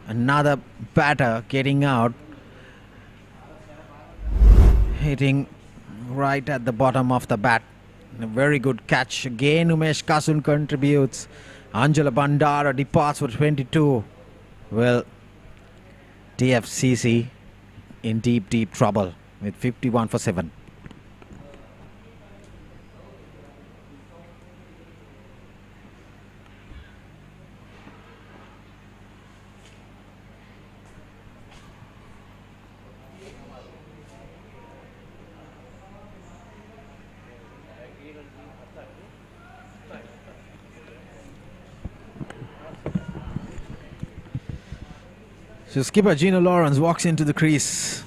Another batter getting out. Hitting right at the bottom of the bat. A very good catch. Again, Umesh Kasun contributes. Angela Bandara departs for 22. Well, DFCC in deep trouble with 51 for 7. So skipper Gino Lawrence walks into the crease.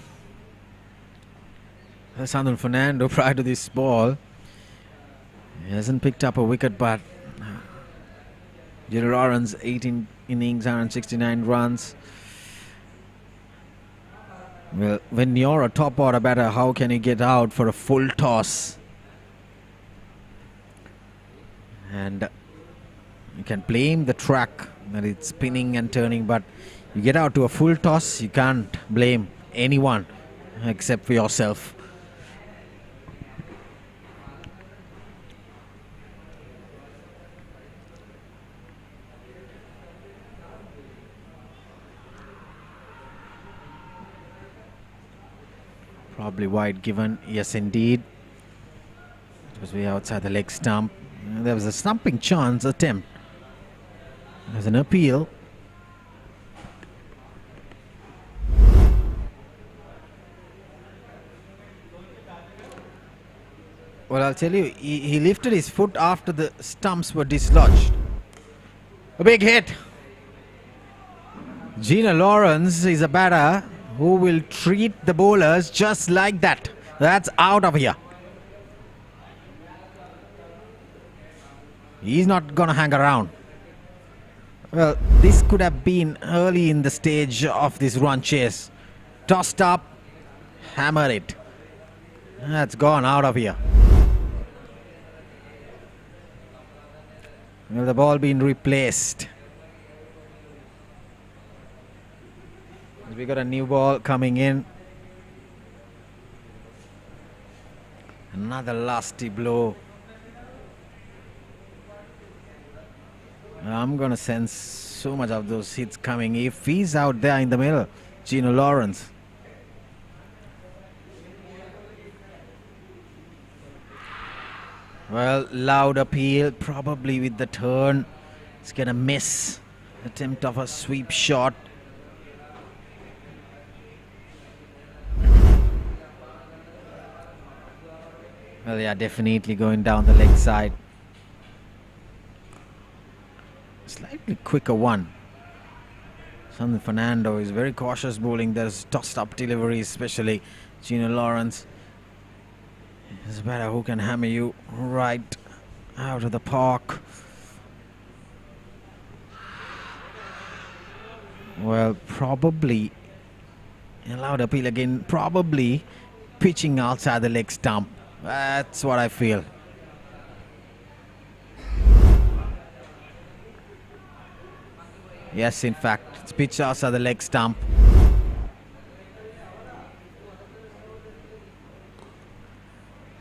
Sandhu Fernando prior to this ball. He hasn't picked up a wicket, but Gino Lawrence 18 innings, 169 runs. Well, when you're a top order batter, how can you get out for a full toss? And you can blame the track that it's spinning and turning, but you get out to a full toss, you can't blame anyone except for yourself. Probably wide given, yes indeed. It was way outside the leg stump. There was a stumping chance attempt. There's an appeal. Well, I'll tell you, he lifted his foot after the stumps were dislodged. A big hit. Gino Lawrence is a batter who will treat the bowlers just like that. That's out of here. He's not going to hang around. Well, this could have been early in the stage of this run chase. Tossed up, hammered it. That's gone out of here. Well, the ball being replaced. We got a new ball coming in. Another lusty blow. I'm going to sense so much of those hits coming. If he's out there in the middle, Gino Lawrence. Well, loud appeal, probably with the turn. It's going to miss. Attempt of a sweep shot. Well, yeah, definitely going down the leg side. Slightly quicker one. Sandhu Fernando is very cautious bowling. There's tossed up delivery, especially Gino Lawrence. He's a batter who can hammer you right out of the park. Well, probably allowed appeal again. Probably pitching outside the leg stump. That's what I feel. Yes, in fact, it's pitched outside the leg stump.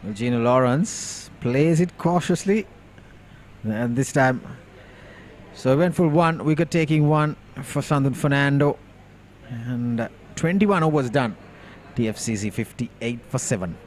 Well, Gino Lawrence plays it cautiously, and this time, so eventful one, wicket taking one for Sandhu Fernando, and 21 overs done. DFCC 58 for 7.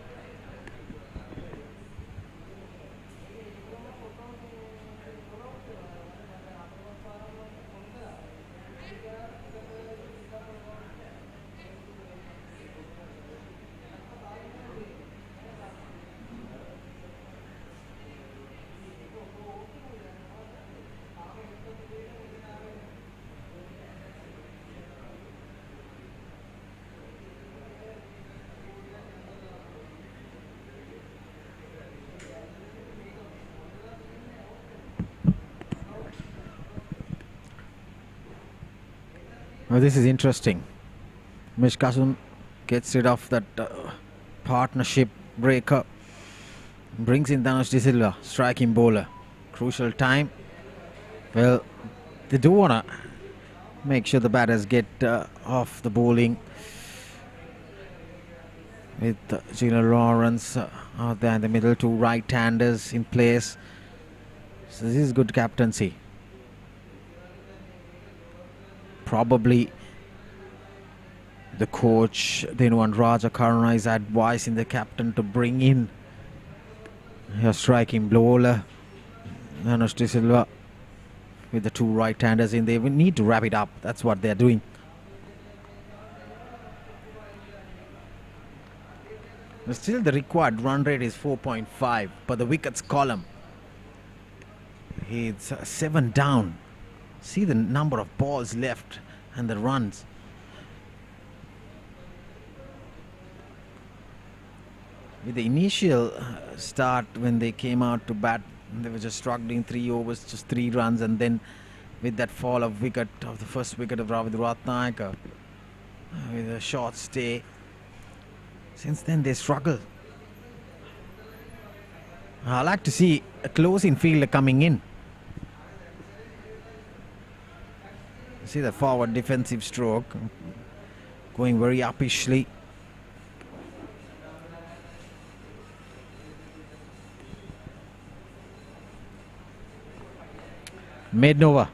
Oh, this is interesting. Mishkasun gets rid of that partnership breaker. Brings in Dhanush De Silva, striking bowler. Crucial time. Well, they do want to make sure the batters get off the bowling. With Gina Lawrence out there in the middle, 2 right-handers in place. So this is good captaincy. Probably the coach, Dinuwan Raja Karuna, is advising the captain to bring in a striking bowler. Dhanush De Silva with the 2 right-handers in. They will need to wrap it up. That's what they're doing. But still the required run rate is 4.5 per the wickets column. It's 7 down. See the number of balls left and the runs. With the initial start when they came out to bat, they were just struggling, 3 overs, just 3 runs, and then with that fall of wicket of the first wicket of Ravid Ratnayaka with a short stay, since then they struggle. I like to see a close-in fielder coming in. See the forward defensive stroke going very uppishly. Maiden over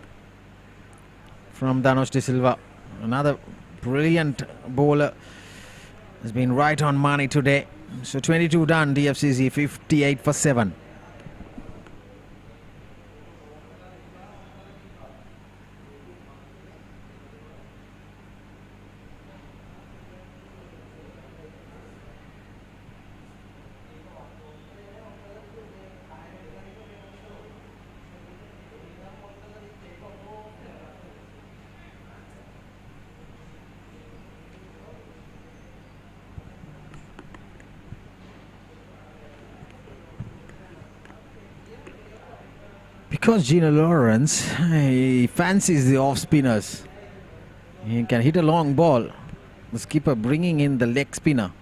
from Dhanush De Silva. Another brilliant bowler. Has been right on money today. So 22 done, DFCC 58 for 7. Because Gina Lawrence, he fancies the off spinners. He can hit a long ball. The skipper bringing in the leg spinner,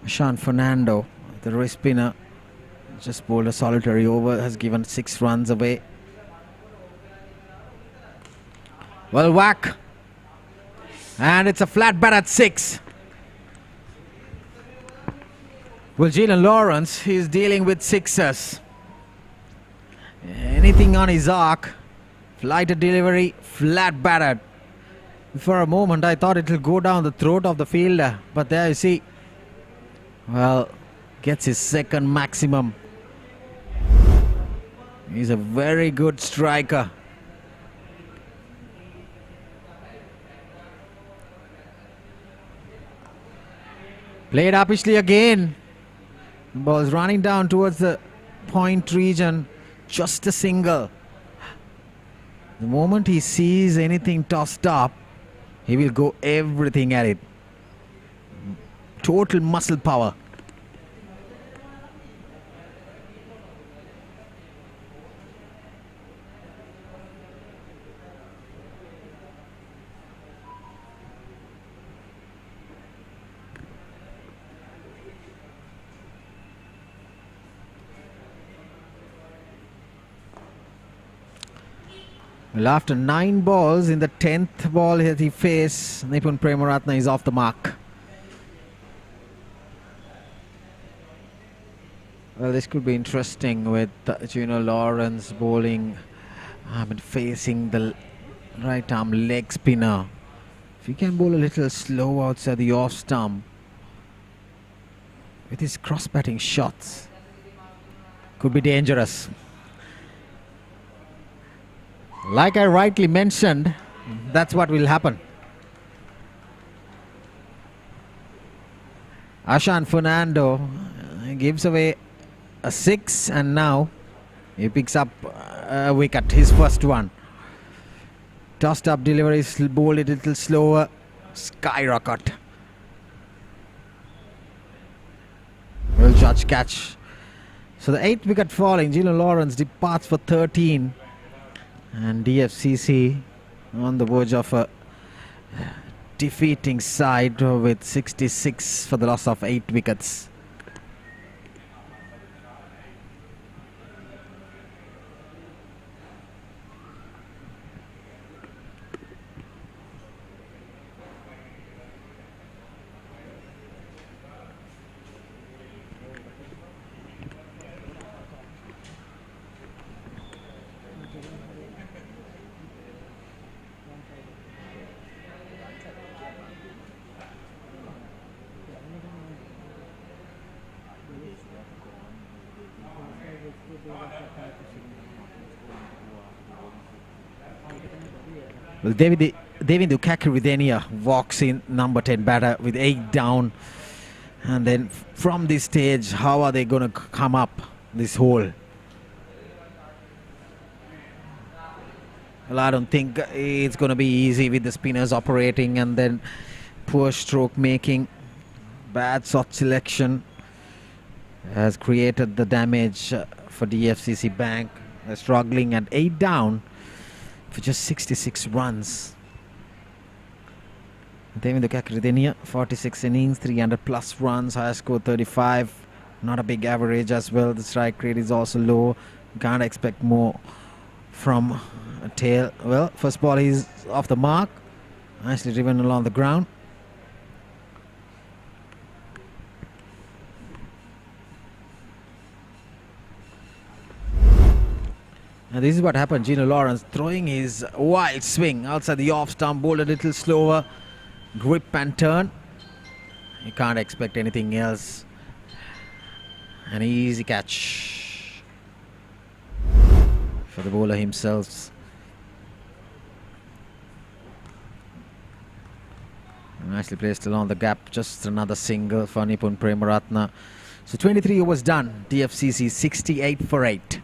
Sean Fernando, the wrist spinner, just bowled a solitary over, has given 6 runs away. Well, whack, and it's a flat bat at 6. Well, Gina Lawrence, he's dealing with sixes. Anything on his arc, flighted delivery, flat batted. For a moment I thought it will go down the throat of the fielder, but there you see, well, gets his second maximum. He's a very good striker. Played uppishly again. Ball's running down towards the point region. Just a single. The moment he sees anything tossed up, he will go everything at it. Total muscle power. Well, after 9 balls, in the 10th ball that he faced, Nipun Premaratna is off the mark. Well, this could be interesting with Gina Lawrence bowling, facing the right arm leg spinner. If he can bowl a little slow outside the off stump with his cross batting shots, could be dangerous. Like I rightly mentioned, that's what will happen. Ashan Fernando gives away a 6, and now he picks up a wicket, his first one. Tossed up delivery, bowled a little slower, skyrocket. Well judged catch. So the 8th wicket falling, Gina Lawrence departs for 13. And DFCC on the verge of a defeating side with 66 for the loss of 8 wickets. Well, Devindu Kakarithenia walks in, number 10 batter, with 8 down. And then from this stage, how are they going to come up this hole? Well, I don't think it's going to be easy with the spinners operating and then poor stroke making. Bad shot selection has created the damage for DFCC Bank. They're struggling at 8 down for just 66 runs. Devindu Kakarithenia, 46 innings, 300 plus runs, highest score 35. Not a big average as well. The strike rate is also low. Can't expect more from a tail. Well, first ball is off the mark. Nicely driven along the ground. And this is what happened. Gino Lawrence throwing his wild swing outside the off stump, bowled a little slower, grip and turn. You can't expect anything else. An easy catch for the bowler himself. Nicely placed along the gap. Just another single for Nipun Premaratna. So 23 overs done. DFCC 68 for 8.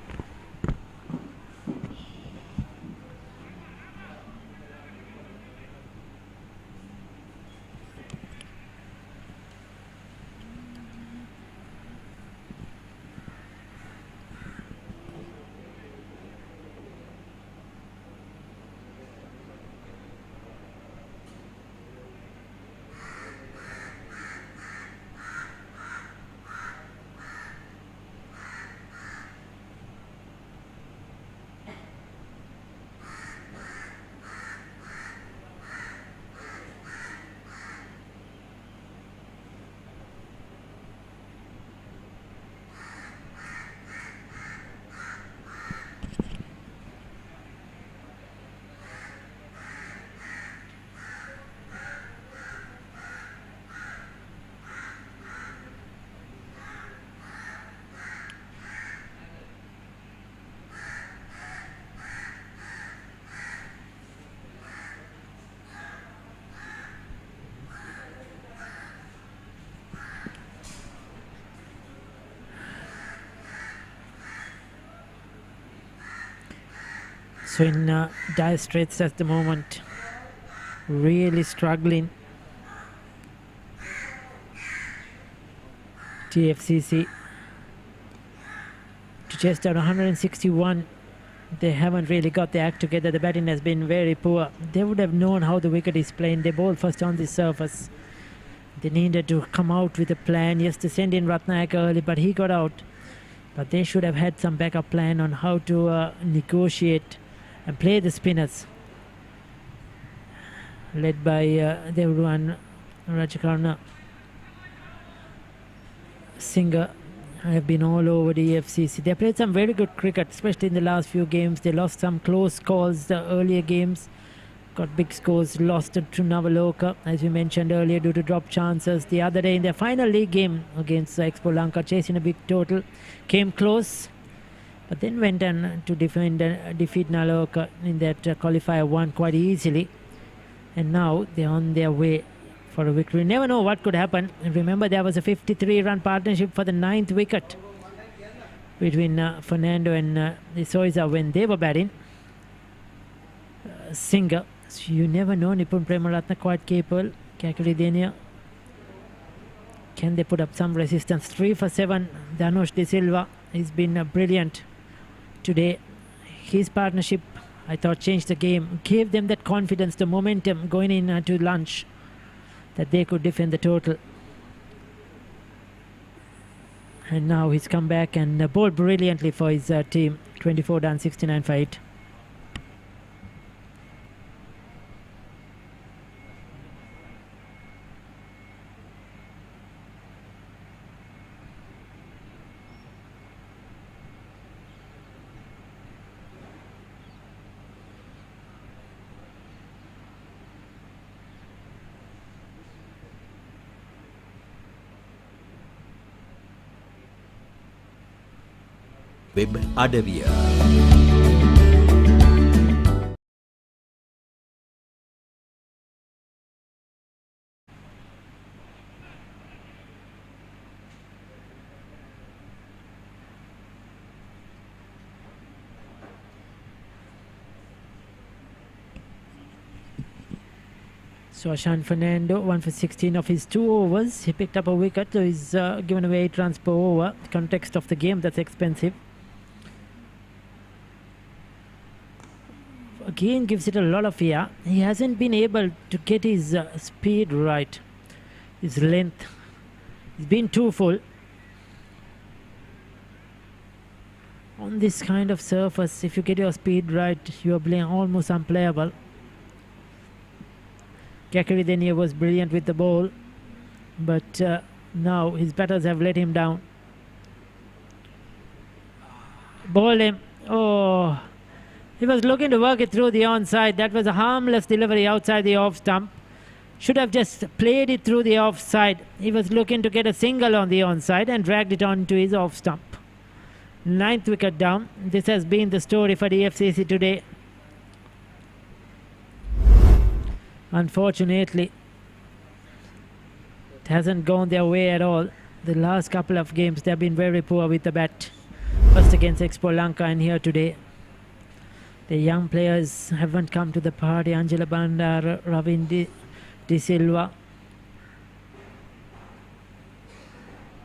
So in dire straits at the moment, really struggling. DFCC to just out 161. They haven't really got the act together. The batting has been very poor. They would have known how the wicket is playing. They bowled first on the surface. They needed to come out with a plan. Yes, to send in Ratnayaka early, but he got out. But they should have had some backup plan on how to negotiate and play the spinners, led by Devruan Rajakarna. Singer have been all over the DFCC. They played some very good cricket, especially in the last few games. They lost some close calls the earlier games, got big scores, lost to Navaloka, as we mentioned earlier, due to drop chances. The other day in their final league game against Expo Lanka, chasing a big total, came close, but then went on to defeat Navaloka in that qualifier, won quite easily, and now they're on their way for a victory. Never know what could happen. And remember, there was a 53-run partnership for the 9th wicket between Fernando and Soiza when they were batting. Singer, so you never know. Nipun Premaratna quite capable. Kakarithenia, can they put up some resistance? 3 for 7. Dhanush De Silva, he's been brilliant today. His partnership, I thought changed the game, gave them that confidence, the momentum going in to lunch, that they could defend the total. And now he's come back and bowled brilliantly for his team. 24 done, 69 for 8. Web අඩවිය So Ashan Fernando, 1 for 16 of his 2 overs. He picked up a wicket, so he's given away 8 runs per over. The context of the game, that's expensive. Again gives it a lot of fear. He hasn't been able to get his speed right, his length. He's been too full. On this kind of surface, if you get your speed right, you're playing almost unplayable. Kakari then here was brilliant with the ball, but now his batters have let him down. Ball him. Oh, he was looking to work it through the onside. That was a harmless delivery outside the off stump. Should have just played it through the offside. He was looking to get a single on the onside and dragged it on to his off stump. 9th wicket down. This has been the story for the DFCC today. Unfortunately, it hasn't gone their way at all. The last couple of games they have been very poor with the bat. First against Lanka and here today. The young players haven't come to the party. Angela Bandar, Ravin De Silva.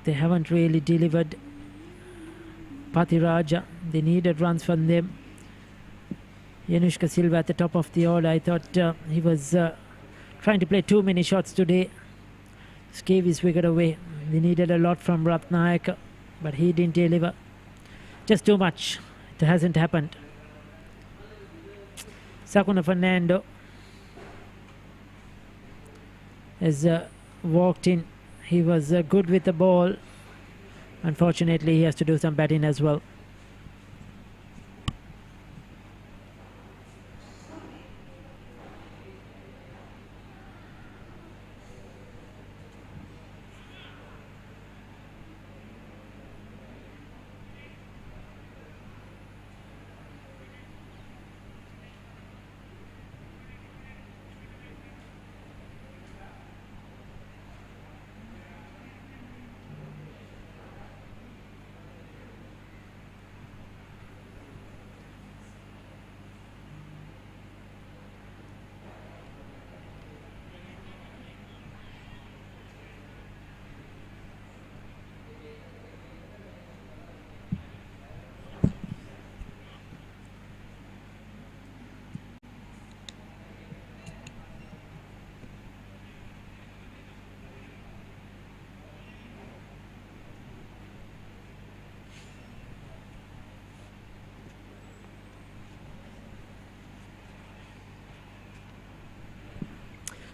They haven't really delivered. Pathiraja, they needed runs from them. Yanushka Silva at the top of the order. I thought he was trying to play too many shots today. Just gave his wicket away. They needed a lot from Ratnayaka, but he didn't deliver. Just too much. It hasn't happened. Sakuna Fernando has walked in. He was good with the ball. Unfortunately, he has to do some batting as well.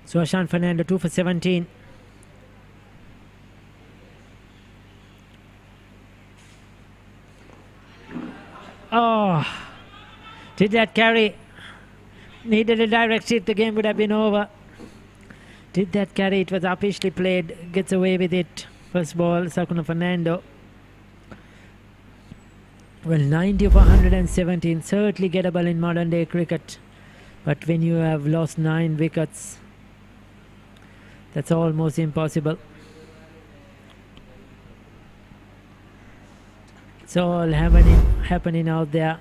So Ashan Fernando 2 for 17. Oh, did that carry? Needed a direct hit, the game would have been over. Did that carry? It was uppishly played. Gets away with it. First ball, Sakuna Fernando. Well, 90 of 117, certainly gettable in modern day cricket. But when you have lost 9 wickets, that's almost impossible. It's all happening out there.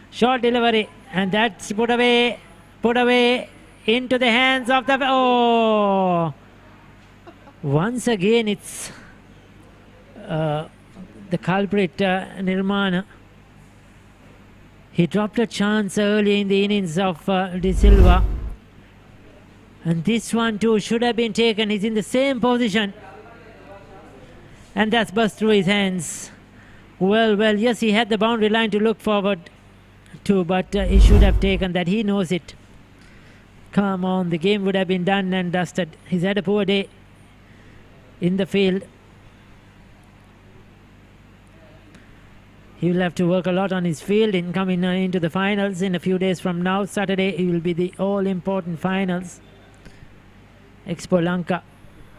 Short delivery, and that's put away into the hands of the... Oh! Once again, it's the culprit, Nirmana. He dropped a chance early in the innings of De Silva. And this one too should have been taken. He's in the same position. And that's burst through his hands. Well, yes, he had the boundary line to look forward to, but he should have taken that. He knows it. Come on, the game would have been done and dusted. He's had a poor day in the field. He will have to work a lot on his field in coming into the finals in a few days from now. Saturday, it will be the all-important finals. Expo Lanka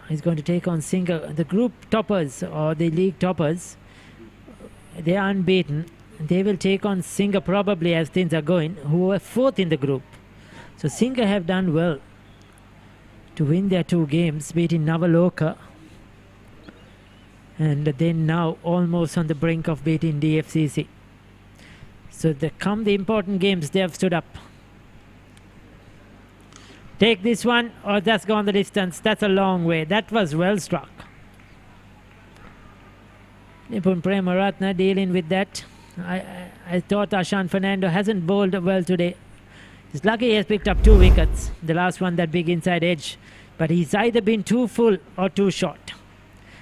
is going to take on Singha. The group toppers or the league toppers, they are unbeaten. They will take on Singha probably as things are going, who are fourth in the group. So Singha have done well to win their 2 games, beating Navaloka. And then now almost on the brink of beating DFCC. So come the important games, they have stood up. Take this one, or that's gone the distance. That's a long way. That was well struck. Nipun Premaratna dealing with that. I thought Ashan Fernando hasn't bowled well today. He's lucky he has picked up 2 wickets. The last one, that big inside edge. But he's either been too full or too short.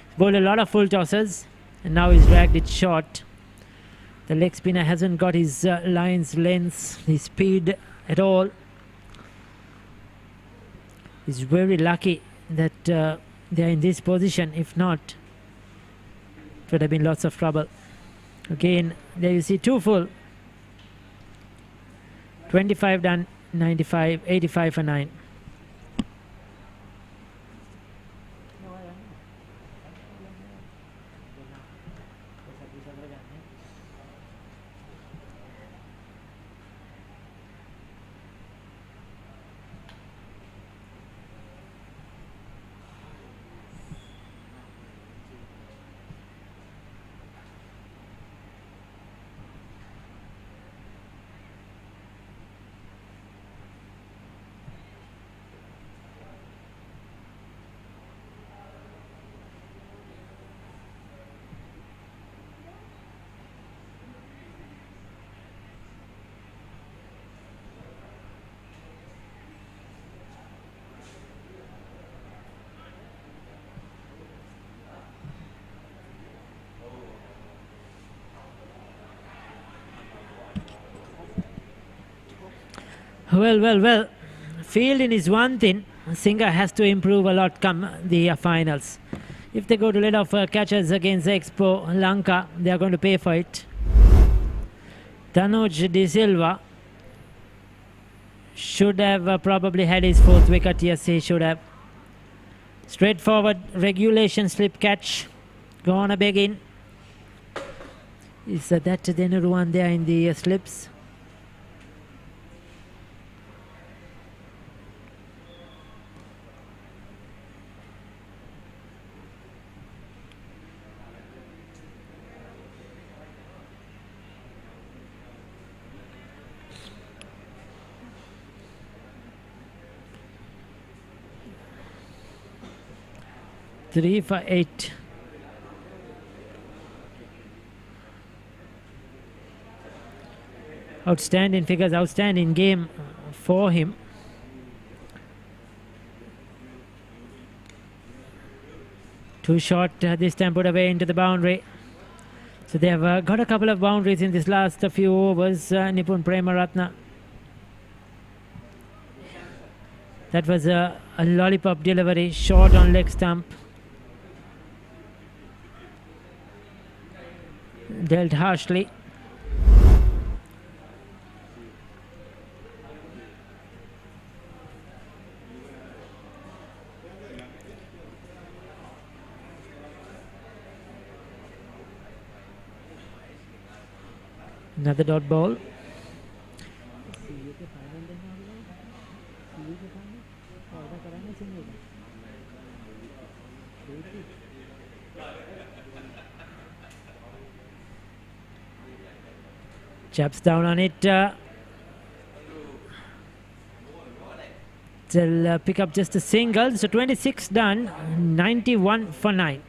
He's bowled a lot of full tosses, and now he's dragged it short. The leg spinner hasn't got his lines, lengths, his speed at all. He's very lucky that they're in this position. If not, it would have been lots of trouble. Again, there you see 2 full. 25 done, 95, 85 for 9. Well. Fielding is one thing. Singha has to improve a lot come the finals. If they go to let off catches against Expo Lanka, they are going to pay for it. Tanuj De Silva should have probably had his 4th wicket. Yes, he should have. Straightforward regulation slip catch. Go on a big in. Is that the Nehru one there in the slips? Three for 8. Outstanding figures, outstanding game for him. Too short this time, put away into the boundary. So they have got a couple of boundaries in this last few overs. Nipun Premaratna. That was a lollipop delivery, short on leg stump. Dealt harshly. Another dot ball. Chaps down on it. They'll pick up just a single. So 26 done, 91 for 9.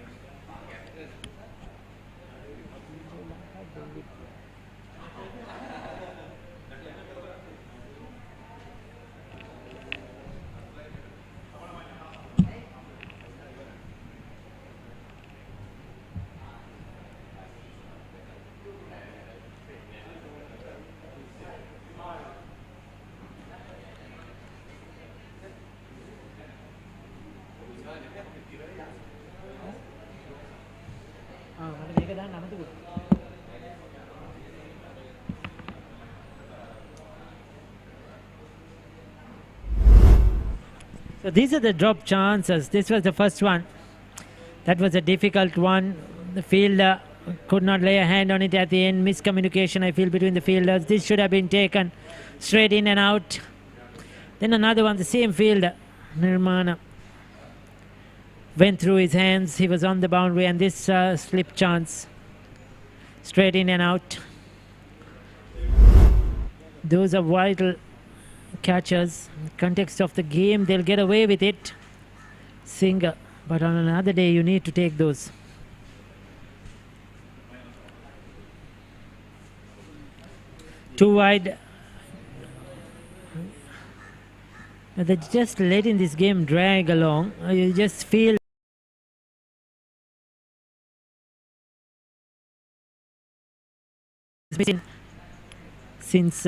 So these are the drop chances. This was the first one. That was a difficult one. The fielder could not lay a hand on it at the end. Miscommunication, I feel, between the fielders. This should have been taken straight in and out. Then another one, the same fielder, Nirmana, went through his hands. He was on the boundary, and this slip chance, straight in and out. Those are vital catchers. In the context of the game, they'll get away with it. Singer. But on another day, you need to take those. Too wide. They're just letting this game drag along. You just feel since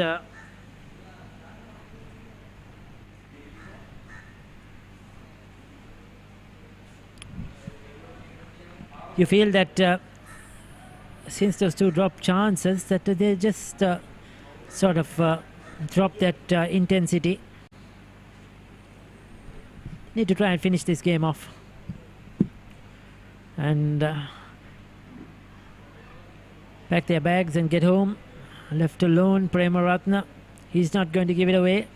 you feel that since those two drop chances, that they just sort of drop that intensity. Need to try and finish this game off. And pack their bags and get home. Left alone, Premaratna. He's not going to give it away.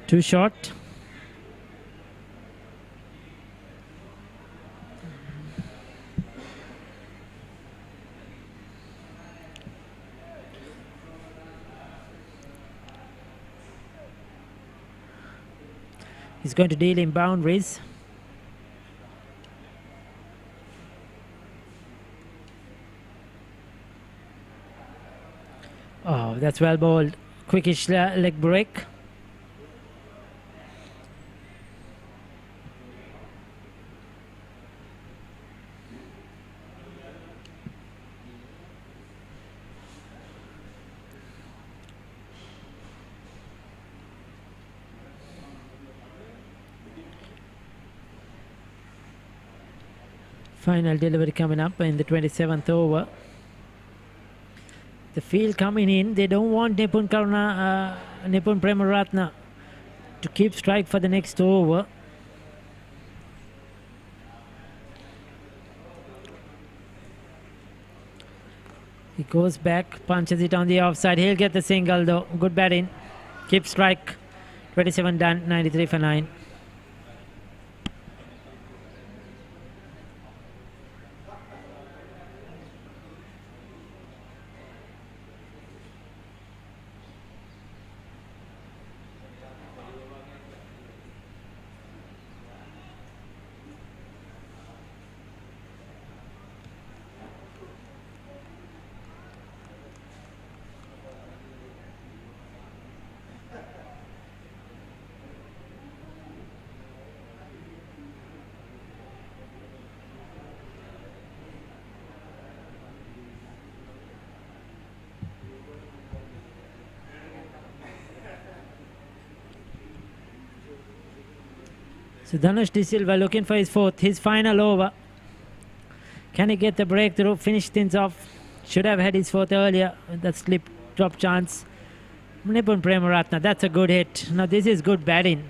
Too short. He's going to deal in boundaries. Oh, that's well bowled. Quickish leg break. Final delivery coming up in the 27th over. The field coming in. They don't want Nipun Premaratna to keep strike for the next over. He goes back, punches it on the offside. He'll get the single though. Good batting. Keep strike. 27 done. 93 for 9. So Dhanush De Silva looking for his fourth, his final over. Can he get the breakthrough, finish things off? Should have had his fourth earlier. That slip drop chance. Nipun Premaratna, that's a good hit. Now this is good batting.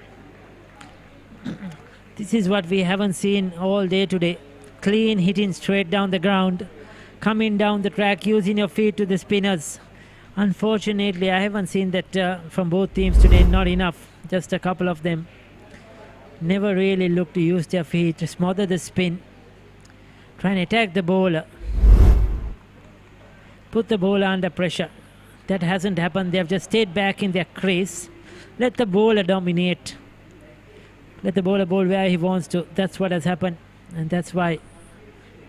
This is what we haven't seen all day today. Clean hitting straight down the ground. Coming down the track, using your feet to the spinners. Unfortunately, I haven't seen that from both teams today. Not enough. Just a couple of them. Never really look to use their feet to smother the spin. Try and attack the bowler. Put the bowler under pressure. That hasn't happened. They have just stayed back in their crease. Let the bowler dominate. Let the bowler bowl where he wants to. That's what has happened. And that's why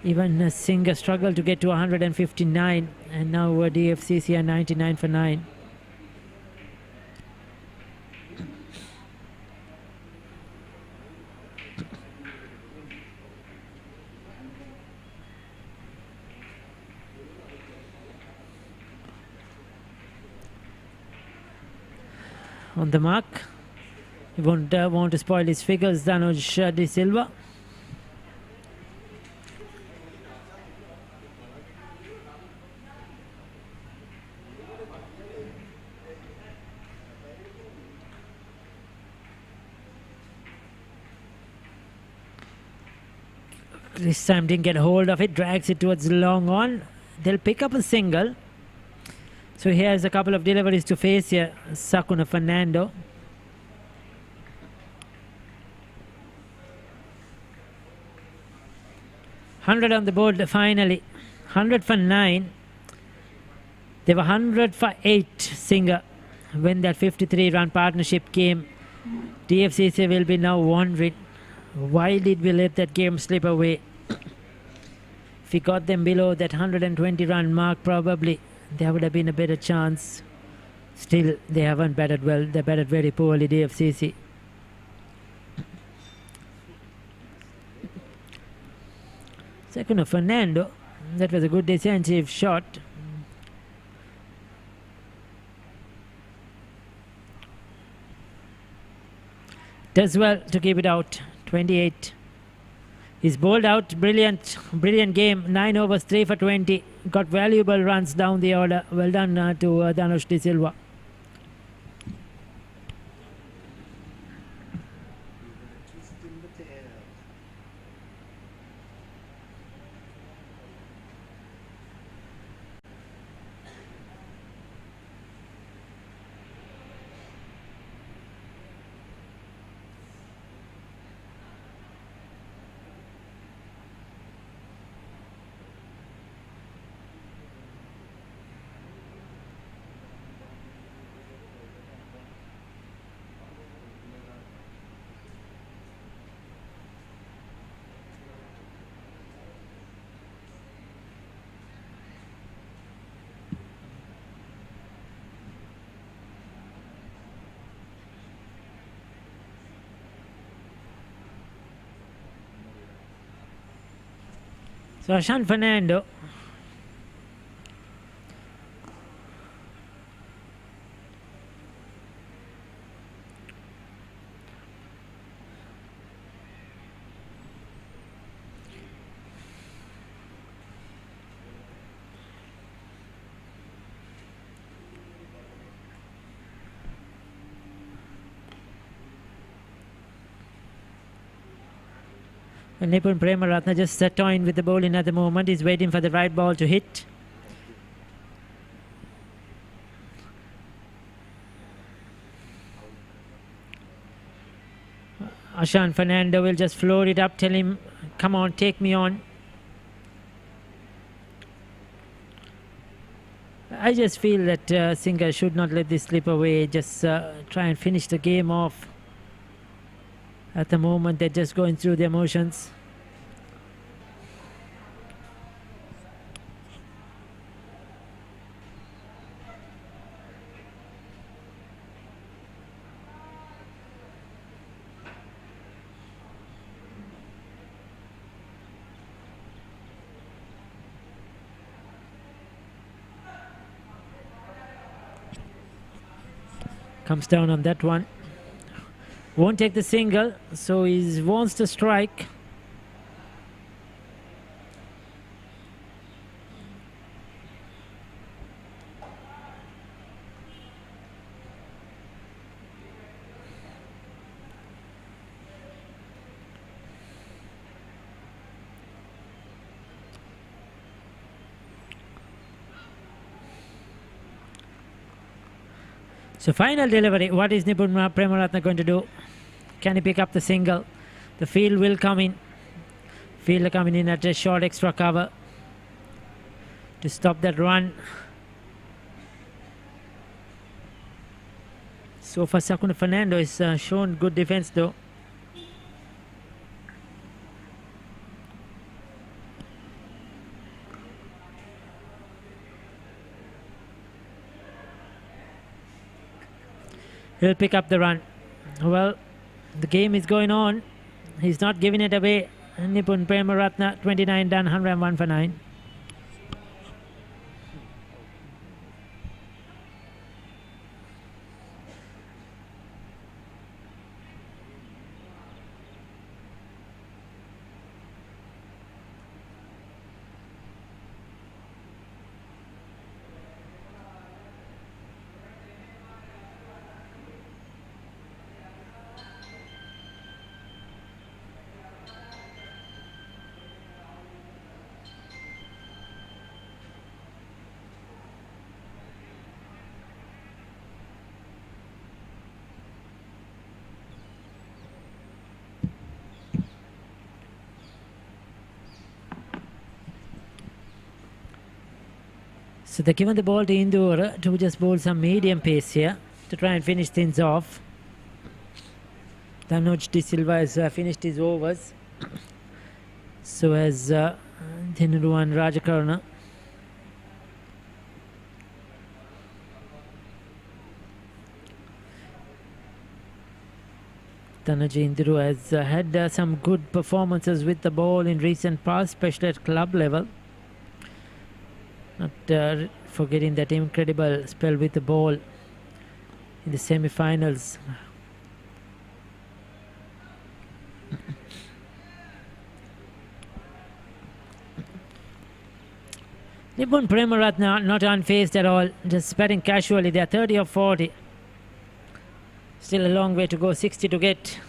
even Singer struggled to get to 159. And now DFCC are 99 for 9. on the mark. He won't want to spoil his figures, Dhanush De Silva. This time didn't get hold of it, drags it towards the long on. They'll pick up a single. So he has a couple of deliveries to face here, Sakuna Fernando. $100 on the board finally. 100 for 9. They were 100 for 8, Singer, when that 53-run partnership came. DFCC will be now wondering, why did we let that game slip away? If we got them below that 120-run mark, probably there would have been a better chance. Still, they haven't batted well. They batted very poorly, DFCC. Second of Fernando. That was a good defensive shot. Does well to keep it out. 28. He's bowled out. Brilliant game. 9 overs, 3 for 20. Got valuable runs down the order. Well done to Dhanush De Silva. So Ashan Fernando. And Nipun Premaratna just toying with the bowling at the moment. He's waiting for the right ball to hit. Ashan Fernando will just floor it up, tell him, come on, take me on. I just feel that Singer should not let this slip away. Just try and finish the game off. At the moment, they're just going through the emotions. Comes down on that one. Won't take the single, so he wants to strike. So final delivery, what is Nipun Premaratna going to do? Can he pick up the single? The field will come in. Fielder coming in at a short extra cover to stop that run. So far Sakuna Fernando is shown good defense though. He'll pick up the run. Well, the game is going on. He's not giving it away. Nipun Premaratna, 29 done, 101 for 9. So they're given the ball to Indore to just bowl some medium pace here to try and finish things off. Tanuj De Silva has finished his overs. So has Dhinuruan Rajakarna. Tanaji Indiru has had some good performances with the ball in recent past, especially at club level. Not forgetting that incredible spell with the ball in the semi-finals. Nipun Premaratna not unfazed at all, just batting casually. They are 30 or 40. Still a long way to go, 60 to get.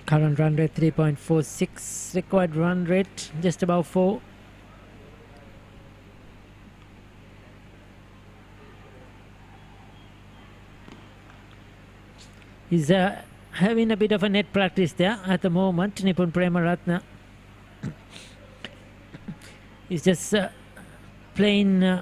Current run rate 3.46, required run rate just about 4. He's having a bit of a net practice there at the moment, Nipun Premaratna. He's just playing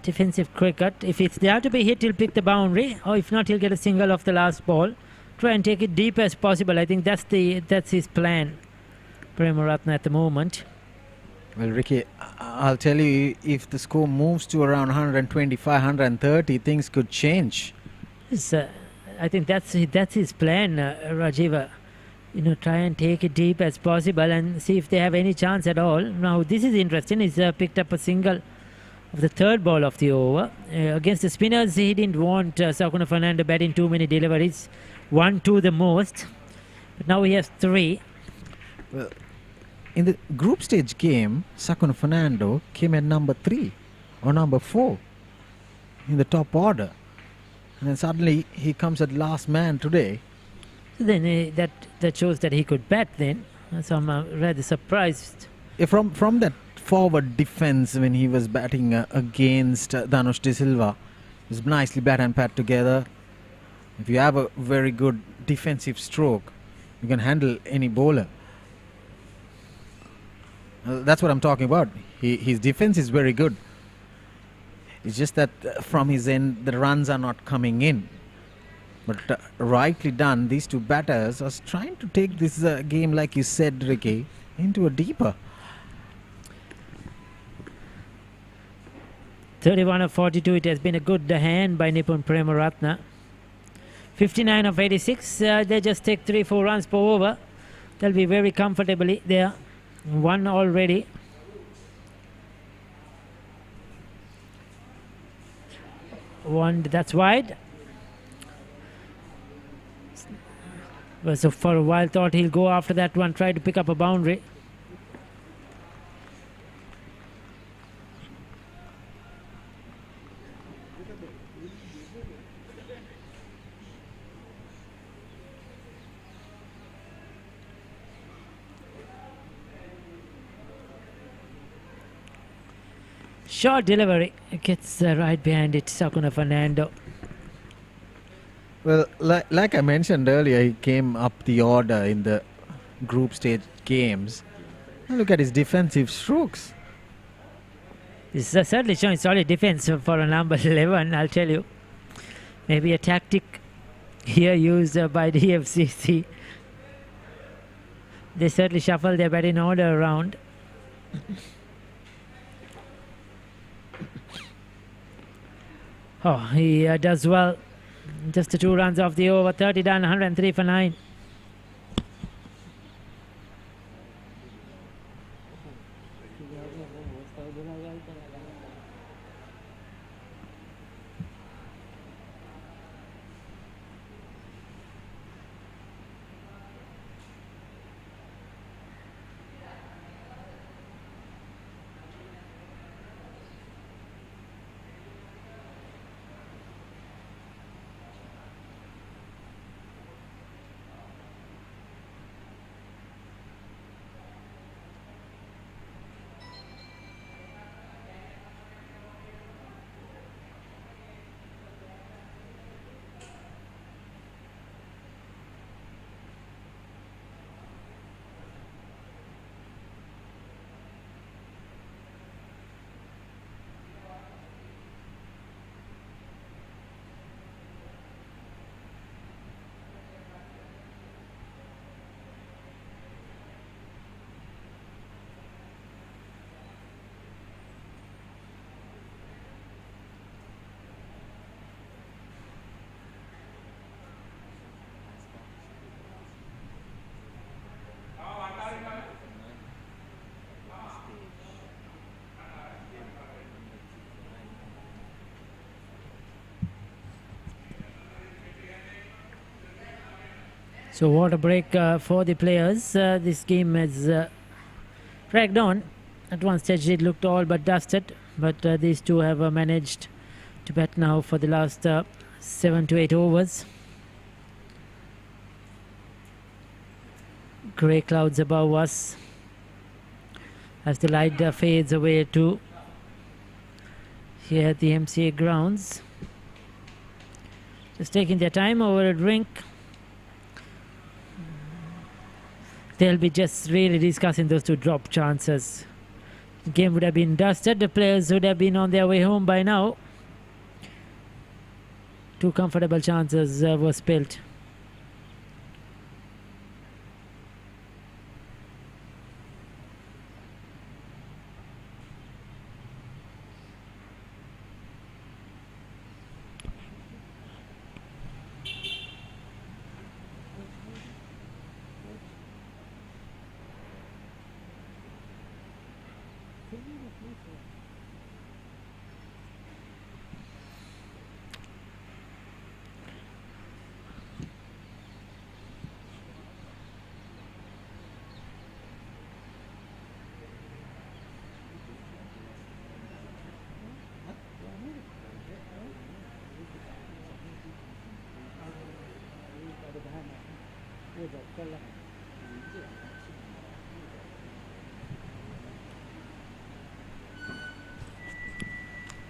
defensive cricket. If it's there to be hit, he'll pick the boundary, or if not, he'll get a single off the last ball. Try and take it deep as possible. I think that's his plan, Premaratna, at the moment. Well, Ricky, I'll tell you, if the score moves to around 125, 130, things could change. I think that's his plan, Rajiva. Try and take it deep as possible and see if they have any chance at all. Now, this is interesting. He's picked up a single of the third ball of the over. Against the spinners, he didn't want Sakuna Fernando batting too many deliveries. 1, 2 the most. But now he has 3. Well, in the group stage game, Sakuna Fernando came at number 3 or number 4 in the top order. And then suddenly he comes at last man today. Then that shows that he could bat then. So I'm rather surprised. From that forward defense when he was batting against Dhanush De Silva, it was nicely bat and pat together. If you have a very good defensive stroke, you can handle any bowler. That's what I'm talking about. His defense is very good. It's just that from his end, the runs are not coming in. But rightly done, these two batters are trying to take this game, like you said, Ricky, into a deeper. 31 of 42, it has been a good hand by Nipun Premaratna. 59 of 86, they just take 3-4 runs per over. They'll be very comfortably there. 1 already. One, that's wide. Well, so for a while thought he'll go after that one, try to pick up a boundary. Short delivery, gets right behind it, Sakuna Fernando. Well, like I mentioned earlier, he came up the order in the group stage games. And look at his defensive strokes. He's certainly showing solid defense for a number 11, I'll tell you. Maybe a tactic here used by DFCC. They certainly shuffle their batting order around. Oh, he does well. Just the 2 runs off the over. 30 done, 103 for 9. So what a break for the players. This game has dragged on. At one stage it looked all but dusted, but these two have managed to bat now for the last 7 to 8 overs. Grey clouds above us as the light fades away too here at the MCA grounds. Just taking their time over a drink. They'll be just really discussing those two drop chances. The game would have been dusted. The players would have been on their way home by now. Two comfortable chances were spilt.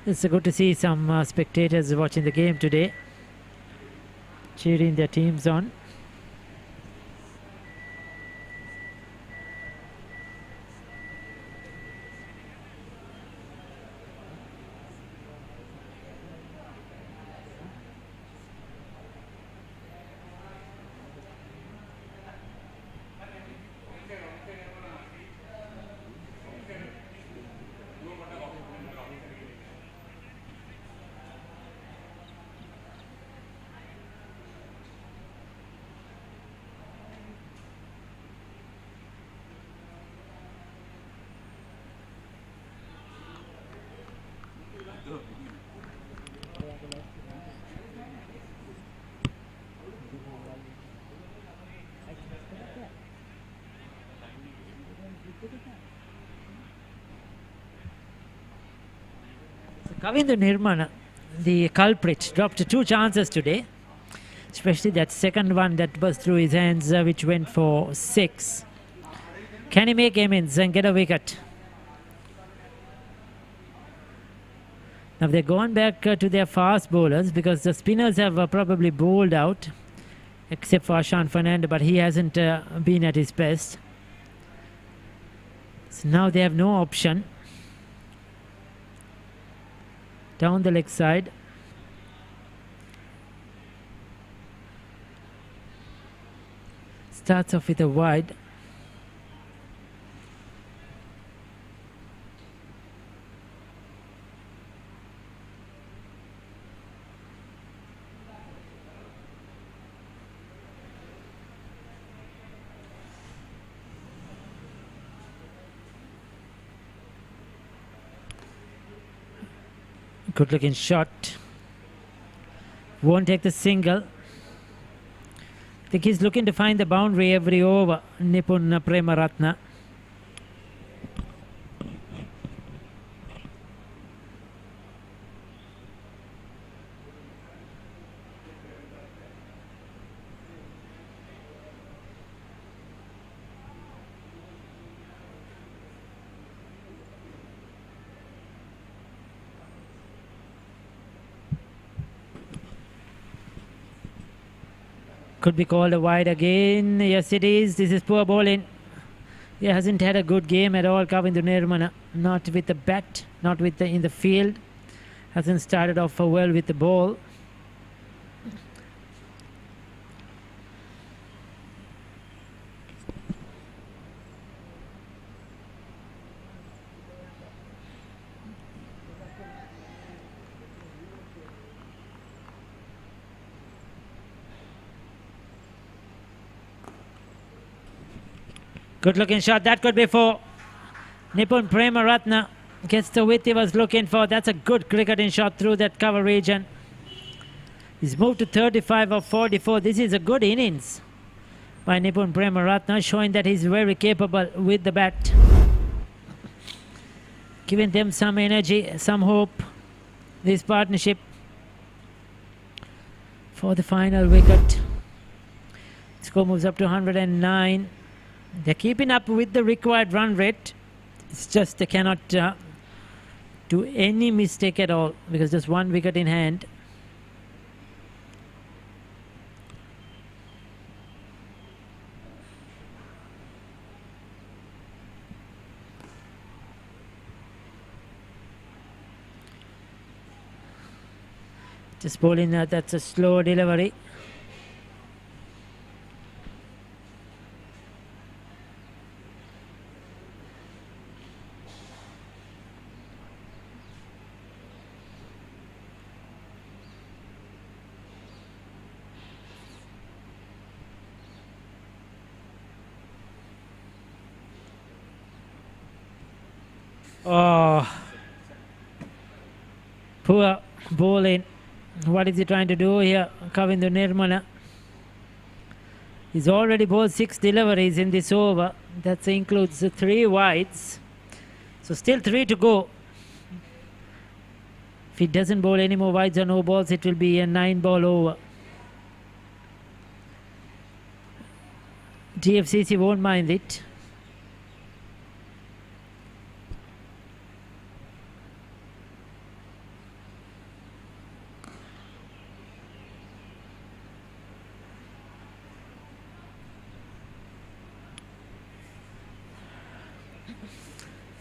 It's good to see some spectators watching the game today, cheering their teams on. Kavindra Nirmana, the culprit, dropped two chances today, especially that second one that was through his hands, which went for 6. Can he make amends and get a wicket? Now they've gone back to their fast bowlers because the spinners have probably bowled out, except for Ashan Fernando, but he hasn't been at his best. So now they have no option. Down the leg side. Starts off with a wide. Good looking shot. Won't take the single. I think he's looking to find the boundary every over. Nipun Premaratna. Could be called a wide again. Yes, it is. This is poor bowling. He hasn't had a good game at all, Kavindra Nirmana. Not with the bat, not with the in the field. Hasn't started off well with the ball. Good looking shot. That could be for Nipun Premaratna. Gets the width he was looking for. That's a good cricketing shot through that cover region. He's moved to 35 of 44. This is a good innings by Nipun Premaratna, showing that he's very capable with the bat. Giving them some energy, some hope, this partnership, for the final wicket. Score moves up to 109. They're keeping up with the required run rate. It's just they cannot do any mistake at all because there's one wicket in hand. Just bowling, that's a slow delivery. Oh, poor bowling. What is he trying to do here? Kavindu Nirmala. He's already bowled 6 deliveries in this over. That includes 3 wides. So still 3 to go. If he doesn't bowl any more wides or no balls, it will be a 9-ball over. DFCC won't mind it.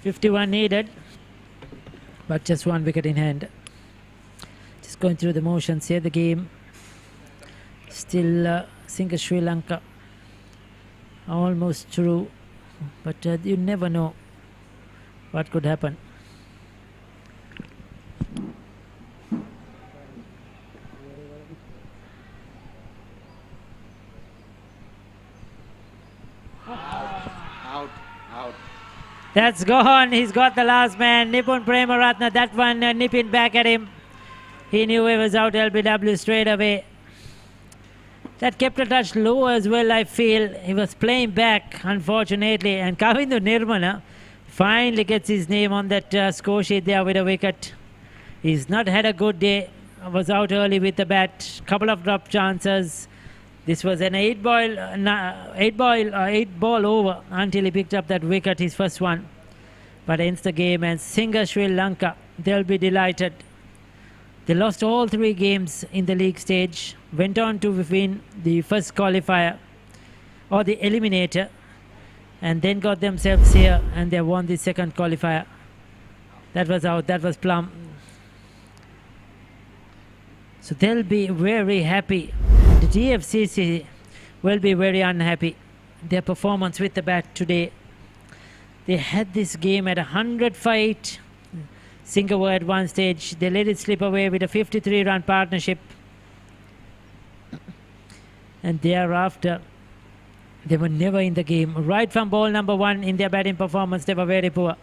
.51 needed, but just 1 wicket in hand. Just going through the motions here. The game still Singa Sri Lanka almost through, but you never know what could happen. That's gone. He's got the last man. Nipun Premaratna. That one nipping back at him. He knew he was out LBW straight away. That kept a touch low as well, I feel. He was playing back, unfortunately. And Kavindu Nirmala finally gets his name on that score sheet there with a wicket. He's not had a good day. Was out early with the bat. Couple of drop chances. This was an 8-ball over until he picked up that wicket, his first one. But ends the game, and Singa Sri Lanka, they'll be delighted. They lost all 3 games in the league stage, went on to win the first qualifier or the eliminator, and then got themselves here and they won the second qualifier. That was out, that was plumb. So they'll be very happy. The DFCC will be very unhappy. Their performance with the bat today. They had this game at 100 for 8. Singapore at one stage. They let it slip away with a 53-run partnership. And thereafter, they were never in the game. Right from ball number 1 in their batting performance, they were very poor.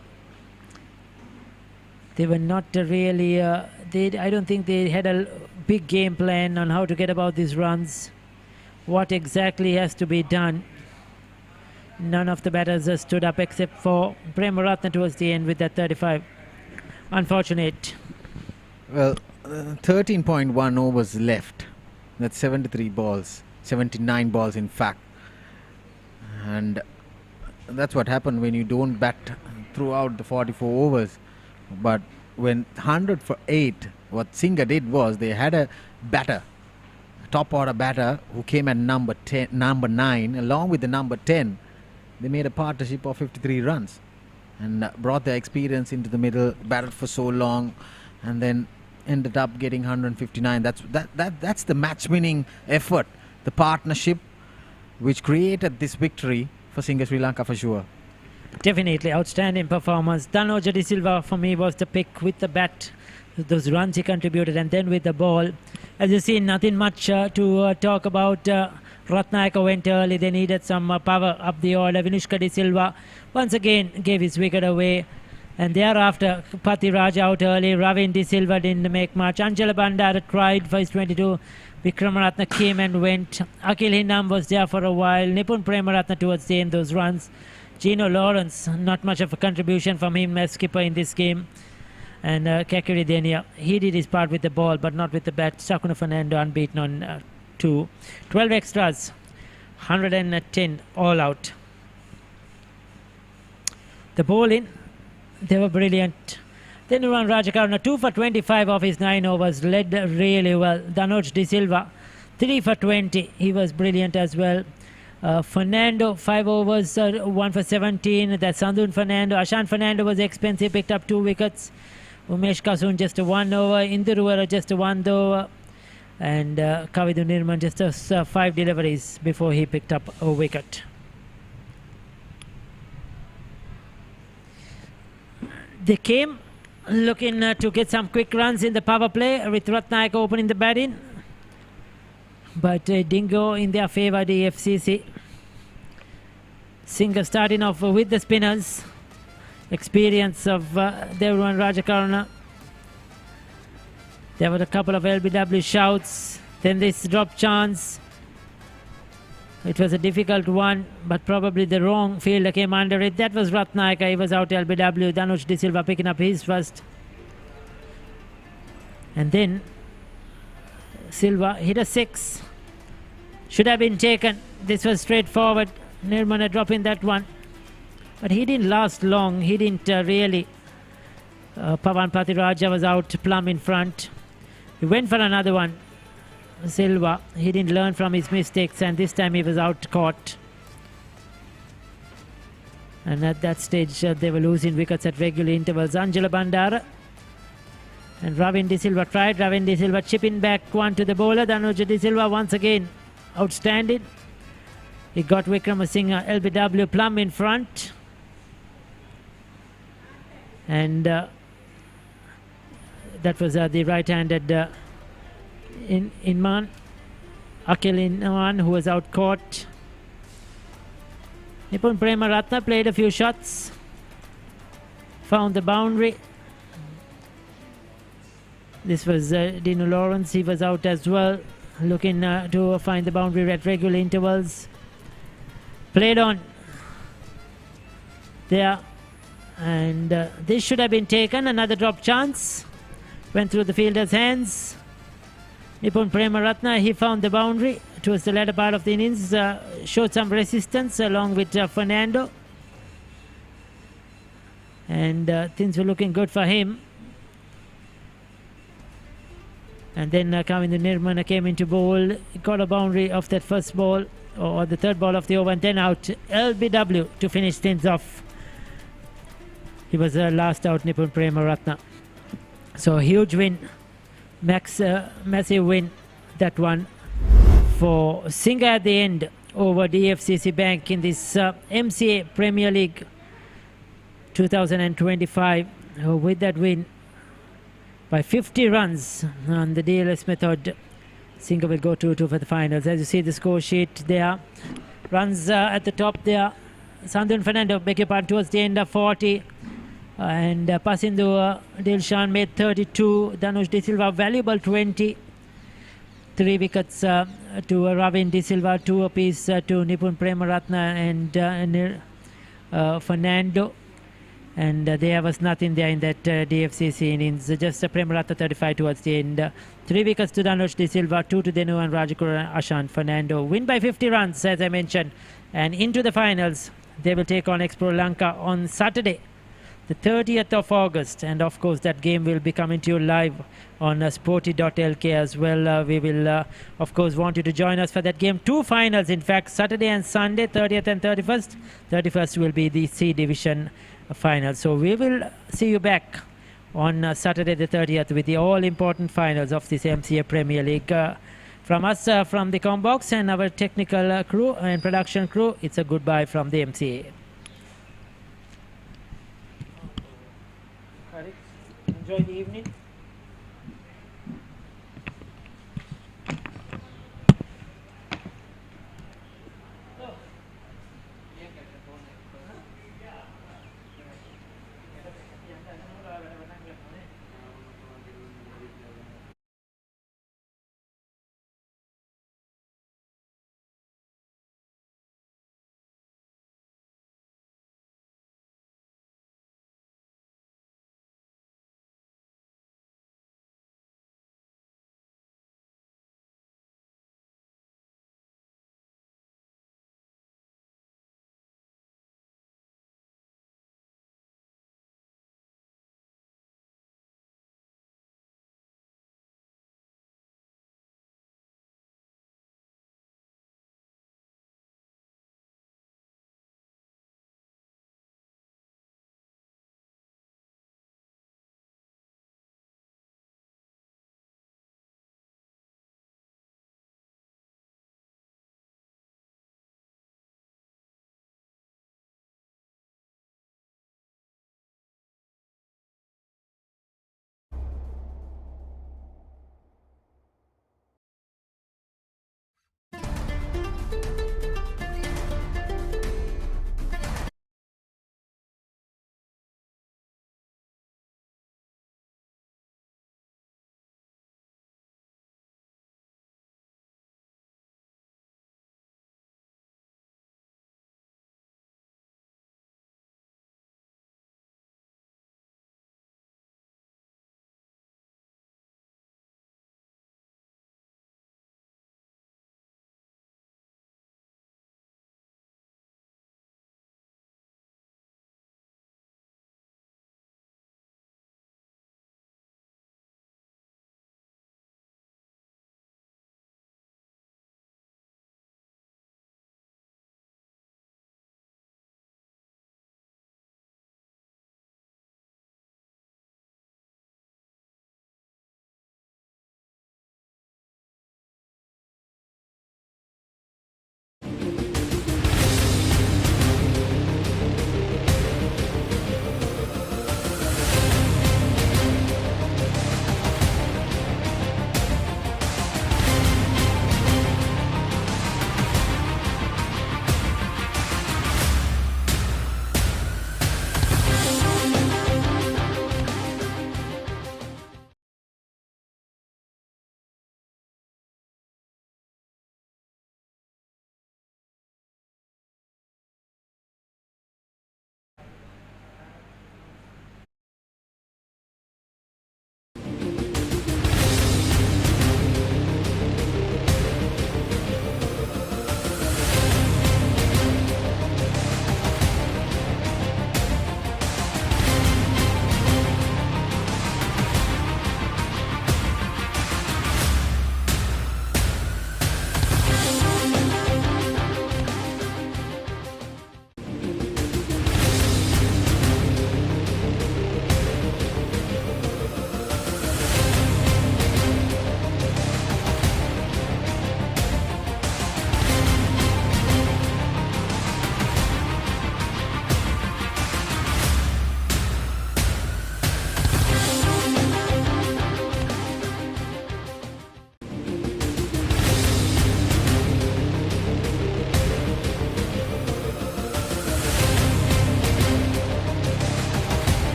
They were not really... I don't think they had a big game plan on how to get about these runs. What exactly has to be done. None of the batters stood up except for Premaratna towards the end with that 35. Unfortunate. Well, 13.1 overs left. That's 73 balls. 79 balls in fact. And that's what happened when you don't bat throughout the 44 overs. But when 100 for 8, what Singa did was they had a batter, top order batter who came at number 9, along with the number 10. They made a partnership of 53 runs and brought their experience into the middle, batted for so long, and then ended up getting 159. That's the match-winning effort, the partnership which created this victory for Singa Sri Lanka for sure. Definitely outstanding performance. Danoja De Silva for me was the pick with the bat. Those runs he contributed, and then with the ball. As you see, nothing much to talk about. Ratnayaka went early. They needed some power up the order. Vinushka De Silva once again gave his wicket away. And thereafter, Pati Raj out early. Ravin De Silva didn't make much. Anjala Bandara tried for his 22, Vikramaratne came and went. Akhil Hindam was there for a while. Nipun Premaratne towards the end, those runs. Gino Lawrence, not much of a contribution from him as skipper in this game. And Kakiri Denia, he did his part with the ball, but not with the bat. Sakuna Fernando unbeaten on 2. 12 extras, 110 all out. The bowling, they were brilliant. Then Nuwan Rajakarna, 2 for 25 of his 9 overs, led really well. Danoj De Silva, 3 for 20, he was brilliant as well. Fernando, 5 overs, 1 for 17. That's Sandun Fernando. Ashan Fernando was expensive, picked up 2 wickets. Umesh Kasun just a 1 over. Induruvara just a 1 over. And Kavidu Nirman just 5 deliveries before he picked up a wicket. They came looking to get some quick runs in the power play with Ratnayaka opening the batting. But didn't go in their favour, DFCC. Singh starting off with the spinners. Experience of Devruan Rajakarna. There were a couple of LBW shouts. Then this drop chance. It was a difficult one, but probably the wrong fielder came under it. That was Ratnayaka. He was out LBW. Danush De Silva picking up his first. And then Silva hit a 6. Should have been taken. This was straightforward. Nirmana dropping that one. But he didn't last long. He didn't really. Pavan Patiraja was out plumb in front. He went for another one. Silva, he didn't learn from his mistakes, and this time he was out caught. And at that stage they were losing wickets at regular intervals. Anjala Bandara and Ravin De Silva tried. Ravin De Silva chipping back one to the bowler. Danuja De Silva once again outstanding. He got Wickramasinghe LBW plumb in front. And that was the right-handed Inman, Akhil Inman, who was out caught. Nipun Premaratne played a few shots, found the boundary. This was Dino Lawrence, he was out as well, looking to find the boundary at regular intervals. Played on there, and this should have been taken. Another drop chance went through the fielder's hands. Nipun Premaratne, he found the boundary towards the latter part of the innings, showed some resistance along with Fernando. And things were looking good for him. And then Kavindu Nirmana came into bowl, got a boundary of that first ball, or the third ball of the over, and then out LBW to finish things off. He was last out, Nipun Premaratne. So huge win. Massive win, that one for Singh at the end over DFCC Bank in this MCA Premier League 2025. With that win by 50 runs on the DLS method, Singh will go 2-2 for the finals. As you see the score sheet there, runs at the top there. Sandun Fernando, beg your pardon, towards the end of 40. And Pasindu Dilshan made 32. Danush De Silva valuable 20. 3 wickets to Ravin De Silva, 2 apiece to Nipun Premaratne and Fernando. And there was nothing there in that DFCC innings. Just Premaratne 35 towards the end. 3 wickets to Danush De Silva, 2 to Denu and Rajakur Ashan Fernando. Win by 50 runs, as I mentioned. And into the finals, they will take on Lanka on Saturday, the 30th of August, and of course that game will be coming to you live on Sporty.lk as well. We will of course want you to join us for that game. 2 finals in fact, Saturday and Sunday, 30th and 31st. 31st will be the C Division final. So we will see you back on Saturday the 30th with the all important finals of this MCA Premier League. From us, from the Combox and our technical crew and production crew, it's a goodbye from the MCA. Enjoy the evening.